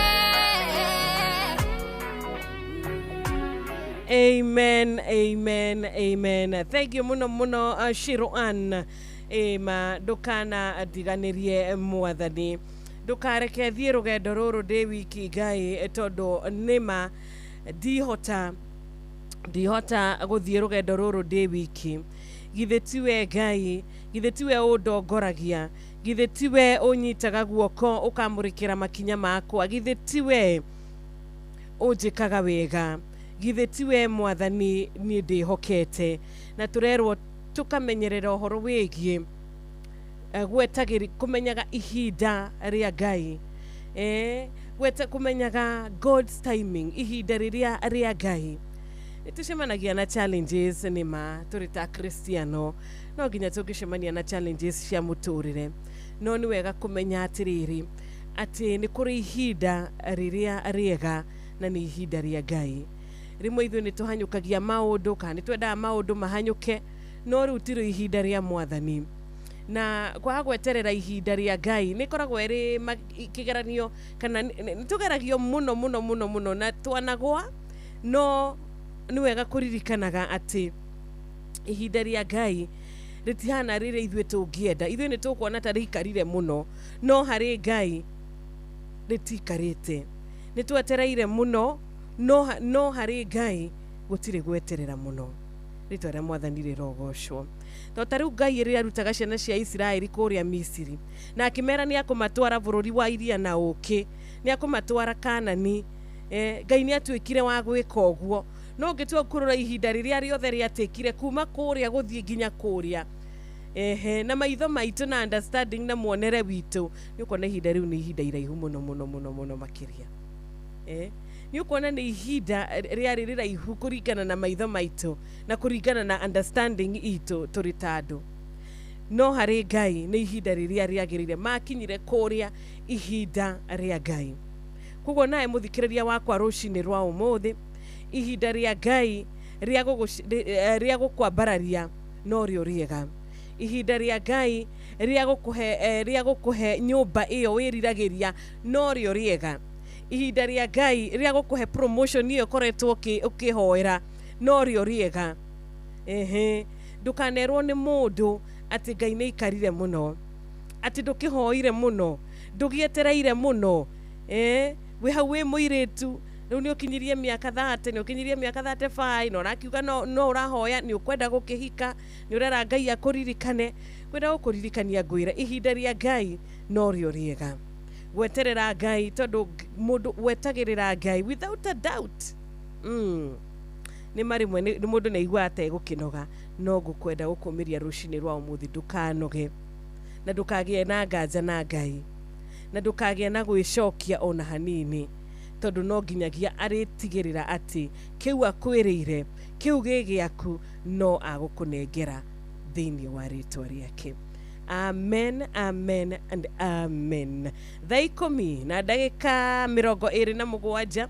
Amen, amen, amen. Thank you muno muno Shiroan. Ma ndukana ndiganirie mwathani ndukareke thie rugendo ruru ndi wiki Ngai tondu nima ndihota guthie rugendo ruru ndi wiki githe tiwe Ngai githe tiwe undongoragia githe tiwe unyitaga guoko ukamurikira makinya makwa githe tiwe unjikaga wega githe tiwe mwathani ni ndihokete na turerwo tukamenyerera uhoro wigie gwetagiri kumenyaga ihinda ria Ngai gweta kumenyaga God's timing ihinda riria ria Ngai nitucemanagia na challenges nima turita Kristiano no nginya tungicemania na challenges cia muturire no ni wega kumenya atiriri ati ni kuri ihinda riria riega na ni ihinda ria Ngai rimwe ithuĩ nĩ tũhanyũkagia maũndũ kana nĩ twendaga maũndũ mahanyũke no rĩu tirĩ ihinda rĩa mwathani na kwaga gweterera ihinda rĩa Ngai nĩ koragwo ĩrĩ kĩgeranio kana nĩ tũgeragio mũno na twanagwa no nĩ wega kũririkanaga atĩ ihinda rĩa Ngai rĩtihana rĩrĩa ithuĩ tũngĩenda ithuĩ nĩ tũkuona ta rĩikarire mũno no harĩ Ngai rĩtikarĩte nĩ twetereire mũno no harĩ Ngai gũtirĩ gweterera mũno rĩtwa rĩa mwathani rĩrogocwo to tarĩu Ngai rĩrĩa arutaga ciana cia Isiraeli kũrĩa Misiri na akĩmera nĩ akũmatwara bũrũri wa iria na ũkĩ nĩ akũmatwara Kanani Ngai nĩ atuĩkire wa gwĩka ũguo no ngĩtua kũrora ihinda rĩrĩa rĩothe rĩatĩkire kuma kũrĩa gũthiĩ nginya kũrĩa na maitho maitũ na understanding na muonere witũ nĩ ũkona ihinda rĩu nĩ ihinda iraihu mũno makĩria nĩ ũkuona nĩ ihinda rĩarĩ rĩraihu kũringana na maitho maitũ na kũringana na understanding itũ tũrĩ ta andũ no harĩ Ngai nĩ ihinda rĩrĩa rĩagĩrĩire makinyire kũrĩa ihinda rĩa Ngai koguo nawe mũthikĩrĩria wakwa rũcinĩ rwa ũmũthĩ ihinda rĩa Ngai rĩa gũkwambararia no rĩo rĩega ihinda rĩa Ngai rĩa gũkũhe nyũmba ĩyo wĩriragĩria no rĩo rĩega ihinda rĩa Ngai rĩa gũkũhe promotion ĩyo koretwo ũkĩhoera no rĩo rĩega ndukanerwo nĩ mũndũ atĩ Ngai nĩ ikarire mũno atĩ ndũkĩhoire mũno ndũgĩetereire mũno wĩ hau wĩ mũirĩtu rĩu nĩ ũkinyirie mĩaka 30 nĩ ũkinyirie mĩaka 35 na ũrakiuga no ũrahoya nĩ ũkwenda gũkĩhika nĩ ũrera Ngai akũririkane kwenda gũkũririkania ngwĩra ihinda rĩa Ngai no rĩo rĩega gweterera Ngai tondũ mũndũ wetagĩrĩra Ngai without a doubt nĩ marimwe nĩ mũndũ nĩ aigua ategũkĩnoga no ngũkwenda gũkũmĩria rũcinĩ rwa ũmũthĩ ndũkanoge na ndũkagĩe na nganja na Ngai na ndũkagĩe na gwĩcokia ona hanini tondũ no nginyagia arĩtigĩrĩra atĩ kĩu akwĩrĩire kĩu gĩ gĩaku no agũkũnengera thĩinĩ wa rĩtwa rĩake. Amen, amen and amen. Thaa ikũmi na ndagĩka 27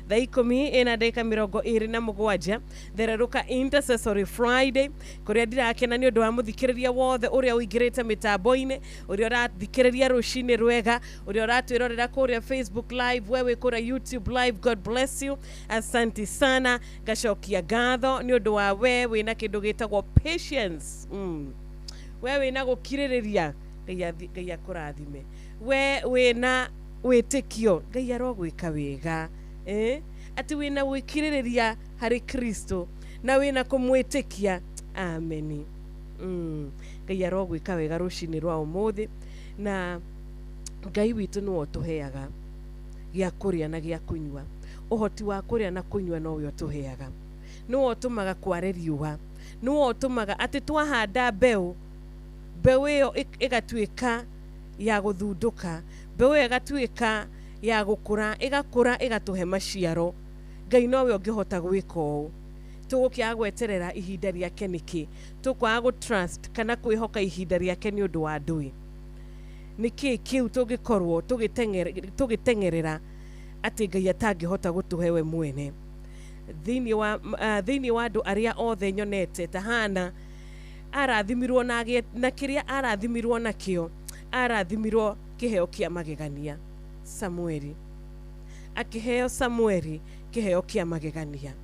thaa ikũmi na ndagĩka 27 thererũka Intercessory Friday kũrĩa ndirakena nĩ ũndũ wa mũthikĩrĩria wothe ũrĩa ũingĩrĩte mĩtambo-inĩ ũrĩa ũrathikĩrĩria rũcinĩ rwega ũrĩa ũratwĩrorera kũrĩa Facebook live wewe kũrĩa YouTube live. God bless you, asanti sana, ngacokia ngatho nĩ ũndũ wa we wĩna kĩndũ gĩtagwo patience we wĩna gũkirĩrĩria Ngai akũrathime we wĩna wĩtĩkio Ngai arogwĩka wega atĩ wĩna gwĩkirĩrĩria harĩ Kristo na wina kumwitikia ameni. Ngai arogwika wega rucini rwa umuthi na Ngai witu no tuheaga gya kuria na gya kunywa. Uhoti wa kuria na kunywa no yo tuheaga. No tumaga kware riuha. No tumaga ati twahanda mbeu iyo igatuika ya guthunduka. Mbeu igatuika ya gukura igatuhe maciaro. Ngai nowe ungihota gwika ũũ. Tugukia gweterera ihinda riake niki. Tukwaga gu trust kana kwihoka ihinda riake ni undu wa ndui. Niki kiu tugikorwo tugitengerera ati Ngai atangihota gutuhe we mwene. Thiini wa andu aria othe nyonete tahana arathimirwo na kiria arathimirwo nakio, arathimirwo kiheo kia magegania. Samueli akiheo Samueli kiheo kia magegania.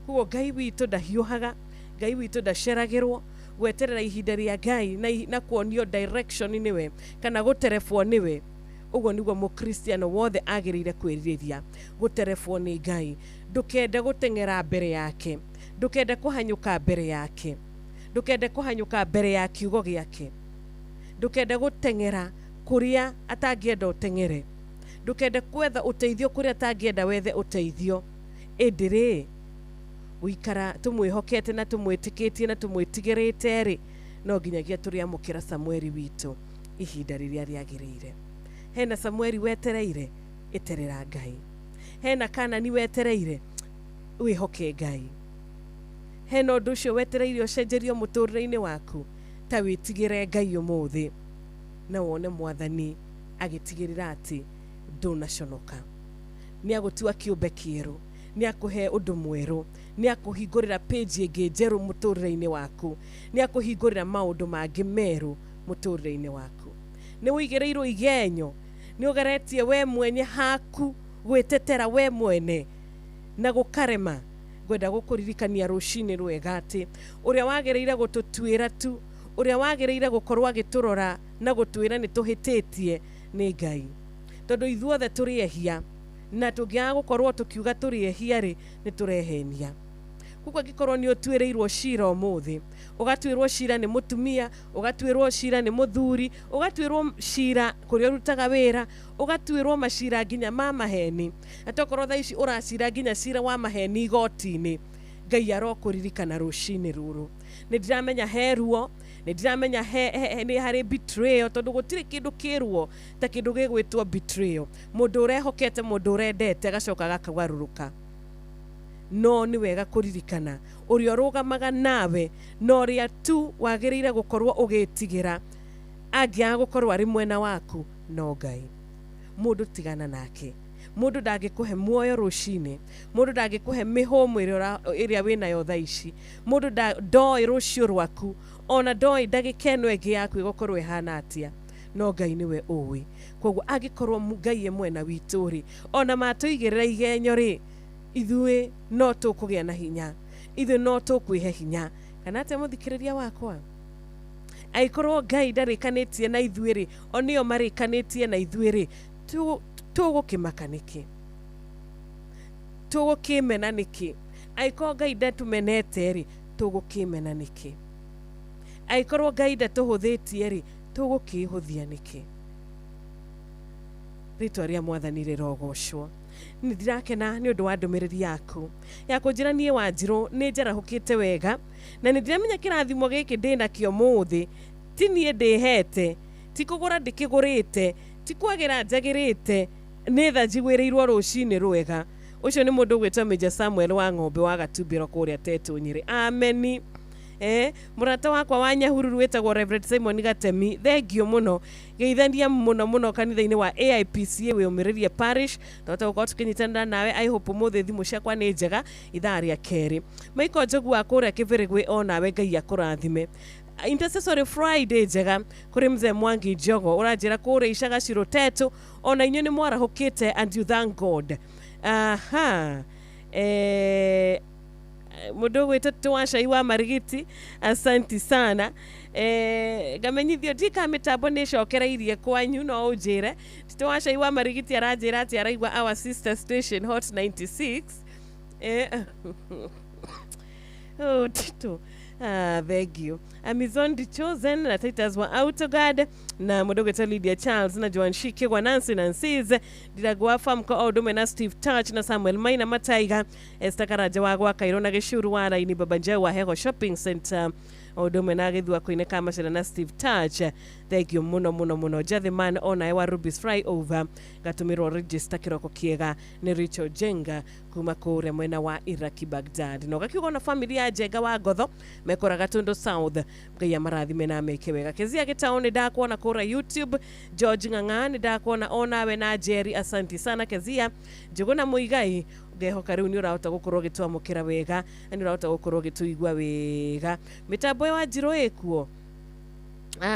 Huo Ngai witu ndahiuhaga, Ngai witu ndaceragirwo gweterera ihinda ria Ngai na kuonio direction niwe kana guterebwo niwe. Uguo niguo mukristiano wothe agiriire kwiriria guterebwo ni Ngai. Ndukende gutengera mbere yake, ndukende kuhanyuka mbere yake, ndukende kuhanyuka mbere ya kiugo giake, ndukende gutengera kuria atangienda utengere, ndukende kwetha uteithio kuria atangienda wethe uteithio. Indiri wikara tumwihokete na tumwitikitie na tumwitigirite ri no nginyagia turiamukira Samueli witu ihinda riria riagiriire. Hena Samueli wetereire, eterera Ngai. Hena Kanani wetereire, wihoke Ngai. Hena undu ucio wetereire ucenjerio muturire-ini waku, ta witigire Ngai umuthi na wone Mwathani agitigirira ati ndunaconoka. Ni agutua kiumbe kieru, ni akuhe undu mweru, ni akuhingurira page ingi njeru muturire-ini waku, ni akuhingurira maundu mangi meru muturire-ini waku. Ni wigireirwo igenyo, ni ugeretie we mwenye haku gwetetera we mwene na gukarema. Gwenda gukuririkania rucini rwega ati uria wagereire gututwira tu, uria wagereire gukorwa agiturora na gutwira ni tuhititie ni Ngai. Tondu ithuothe turi ehia na tungiaga gukorwo tukiuga turi ehia ri ni turehenia. Kuko gikorwo ni utwireirwo cira umuthi, ugatwirwo cira ni mutumia, ugatwirwo cira ni muthuri, ugatwirwo cira kuria rutaga wira, ugatwirwo macira nginya ma maheni. Atokorwo tha ici uracira nginya cira wa maheni igoti-ini. Ngai arokuririkana rucini ruru. Ni ndiramenya heruo, ni ndiramenya ni hari betrayal, tondu gutiri kindu kirwo ta kindu gigwitwo betrayal. Mundu urehokete, mundu urendete agacoka gakawaruruka. No ni wega kuririkana uria rugamaga nawe no ria tu wagiriire gukorwo ugitigira angia gukorwo ari mwena waku no Ngai. Mundu tigana nake. Mundu ndangikuhe muoyo rucini, mundu ndangikuhe mihomo iria winayo tha ici. Mundu ndoi rucio rwaku, ona ndoi ndagikeno enge yaku igukorwo ihana atia. No Ngai niwe uwi. Koguo agikorwo Ngai mwena witu ri, ona matuigirira igenyo ri, ithuĩ no tukugia na hinya, ithuĩ no tukwihe hinya. Kana ate muthikiriria wakwa, aikorwo Ngai ndarikanitie na ithuĩ ri, onio marikanitie na ithuĩ ri, tugukimaka niki, tugukimena niki? Aikorwo Ngai ndatumenete ri, tugukimena niki? Aikorwo Ngai ndatuhuthitie ri, tugukihuthia niki? Ritwa ria Mwathani rirogocwo. Ni ndirakena ni undu wa ndumiriri yaku njira nie Wanjiru ni njarahukite wega na ni ndiramenya kirathimo giki ndina kio muthi ti nie ndihete, ti kugura ndikigurite, ti kwagira njagirite, ni tha njigwirirwo rucini rwega. Ucio ni mundu gwitwa Major Samuel wa Ng'ombe wa Gatumbiro kuria Tetu Nyeri. Ameni. Murata wakwa wa Nyahururu wetagwo Reverend Simon Gatemi, thengio muno, geithania muno kanitha-ini wa AIPCA Wĩyũmĩrĩrie Parish. Tota gukorwo tukinyitana nawe. I hope umuthi thimu ciakwa ni njega ithaa ria keri. Maiko Njogu wa kuria Kĩbĩrĩgwĩ onawe Ngai akũrathime. Intercessory Friday njega kuri Mzee Mwangi Njogo uranjira kuria Icagaciro Tetu, ona inyuĩ ni mwarahukite and you thank God. Mundu gwitatu wa Cai wa Marigiti, asanti sana. Ngamenyithio ndika mitambo ni cokereirie kwanyu, no unjire Tito wa Cai wa Marigiti aranjira ati araigua our sister station Hot 96.
Oh, Tito. Thank you. Amazon the Chosen na Titus wa Autogad na Mudogo Lydia Charles na Joan Shike wa Nancy Nancy's Diragwa Farm ko Odume na Steve Touch na Samuel Maina Mataiga Esther Karaja wa Kairona Geshuru wa ini Babanja wa Hero Shopping Center Odume na githwa kuine kama na Steve Touch. Thank you muno Jathe man ona ewa Ruby's Fry over gatumiro register kiroko kiega ni Richo Jenga kuma kure mwena wa Iraki Baghdad no gakiugo na familia Jega wa Gotho mekora Gatundo South gaya marathi mena mekewega kezia gitaone da kuona kura YouTube George Ngangani da kuona ona we na Jerry asanti sana kezia juguna muigai geho kariu ni urahota gukorwo gitwa mukira wega ni urahota gukorwo gituigwa wega mitambo wa Jiro ekuo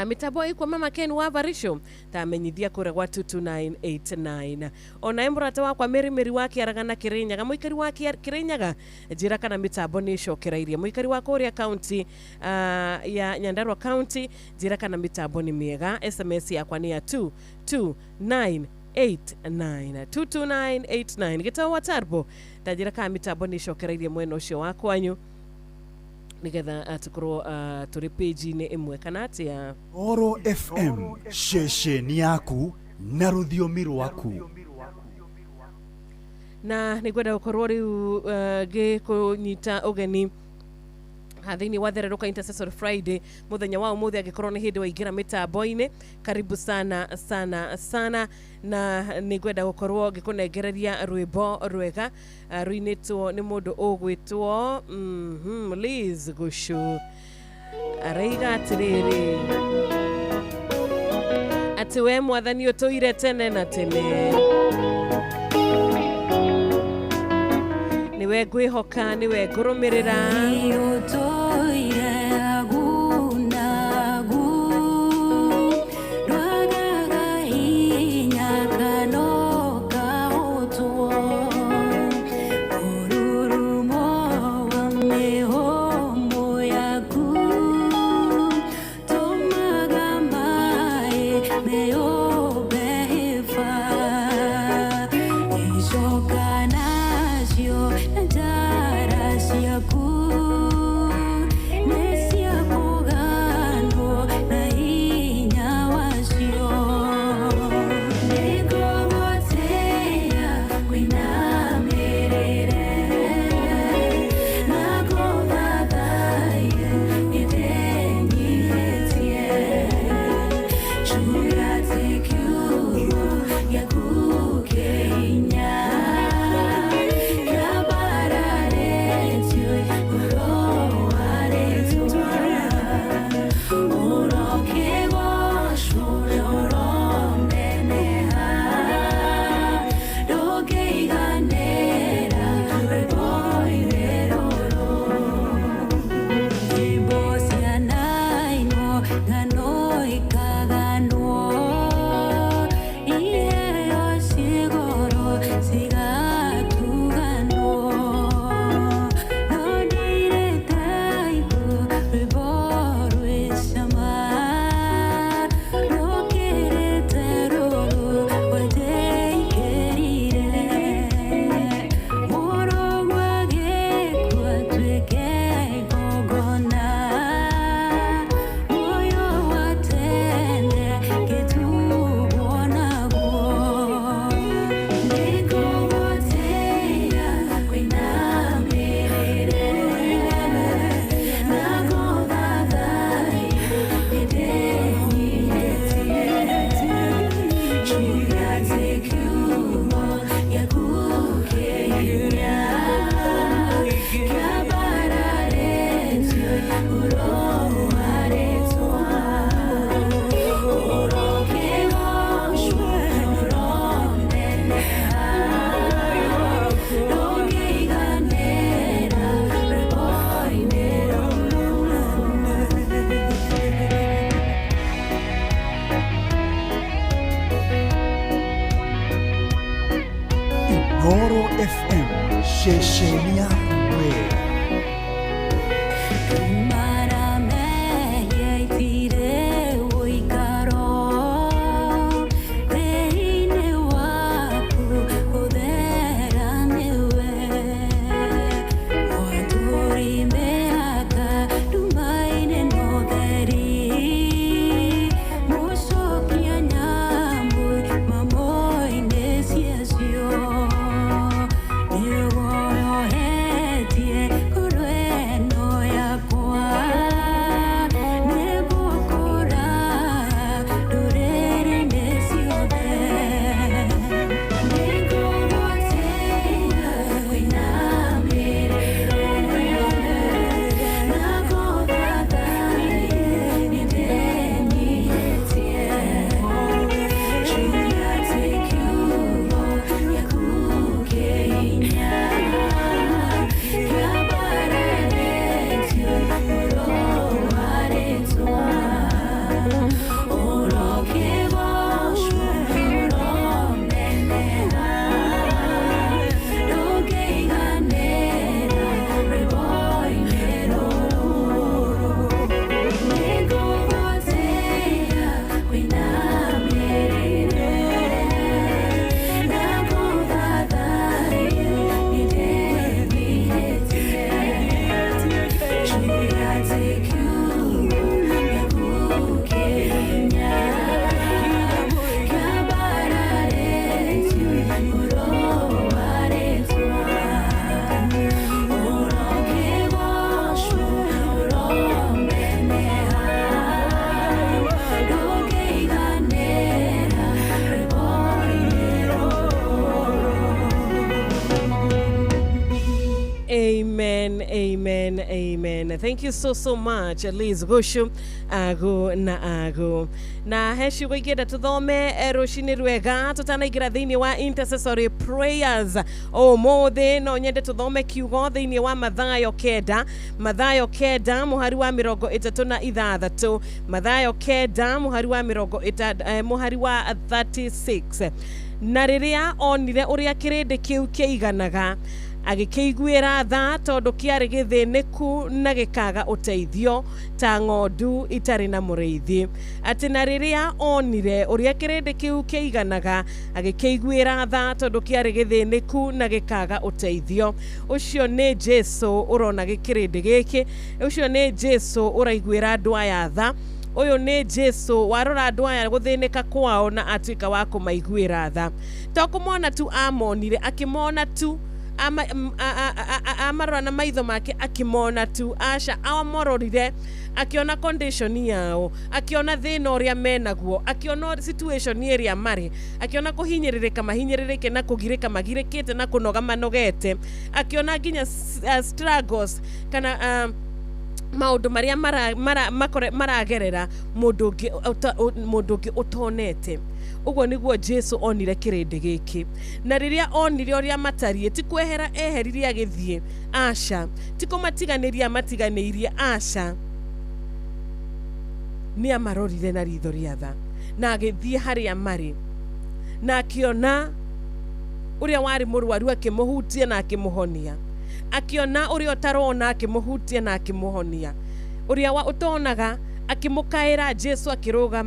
mitambo ikuo mama Ken wa Varisho tamenyithia kura gwa 22989 ona emurata wakwa Meri wake aragana Kirinyaga muikari wa Kirinyaga jira kana mitambo ni shokerairie muikari wa Korea County ya Nyandarua County jira kana mitambo ni miega SMS yakwa ni ya 22989 gitawa tarbo tajira kana mitambo ni shokerairie mweno ucio wakwanyu nigetha atukorwo turi page ni imwe kana atia
Oro FM shesheni yaku na rũthiomi rwaku
na nigwenda gukorwo riu gikunyita ugeni hathini wa Thereruka Intercessory Friday muthenya wa umuthi agikorwo ni hindi wa ingira mitambo-ini karibu sana na nigwenda gukorwo gikunengereria rwimbo rwega ruinitwo ni mundu ugwitwo Liz Gushu araiga atiriri ati we mwathani utoire tene na tene niwe ngwihoka niwe ngurumirira
Oro FM shesheni yawe
Turime
amen, amen. Thank you so much, Liz Gushu, ago na ago. Na heshi wigeda tuthome rushini rwega tutanaingira thiini wa intercessory prayers mothe no nyende tuthome kiugo thiini wa Mathayo kenda muhari wa 36 Mathayo kenda muhari wa 36 na riria onire uria kirindi kiu kiiganaga agikiguira tha tondu kiari githiniku na gikaga uteithio ta ng'ondu itari na muriithi ati na riria onire uria kirindi kiu kiiganaga agikiguira tha tondu kiari githiniku na gikaga uteithio ucio ni Jesu urona gikirindi giki ucio ni Jesu uraiguira andu aya tha uyu ni Jesu warora andu aya guthinika kwao na atuika wa kumaiguira tha tokumona tu amonire akimona tu amarora na maitho make akimona tu aca amororire akiona condition yao akiona thina uria menaguo akiona situation iria mari akiona kuhinyiririka mahinyiririke na kugirika magirikite na kunoga manogete akiona ginya struggles kana maundu maria maragerera mundu ungi utonete uguo niguo Jesu onire kirindi giki na riria onire uria matarie ti kwehera eheririe agithie aca ti kumatiganiria matiganiirie aca ni amarorire na ritho ria tha na agithie haria mari na akiona uria wari murwaru akimuhutia na akimuhonia akiona uria utarona akimuhutia na akimuhonia uria utonaga akimukaira Jesu akiruga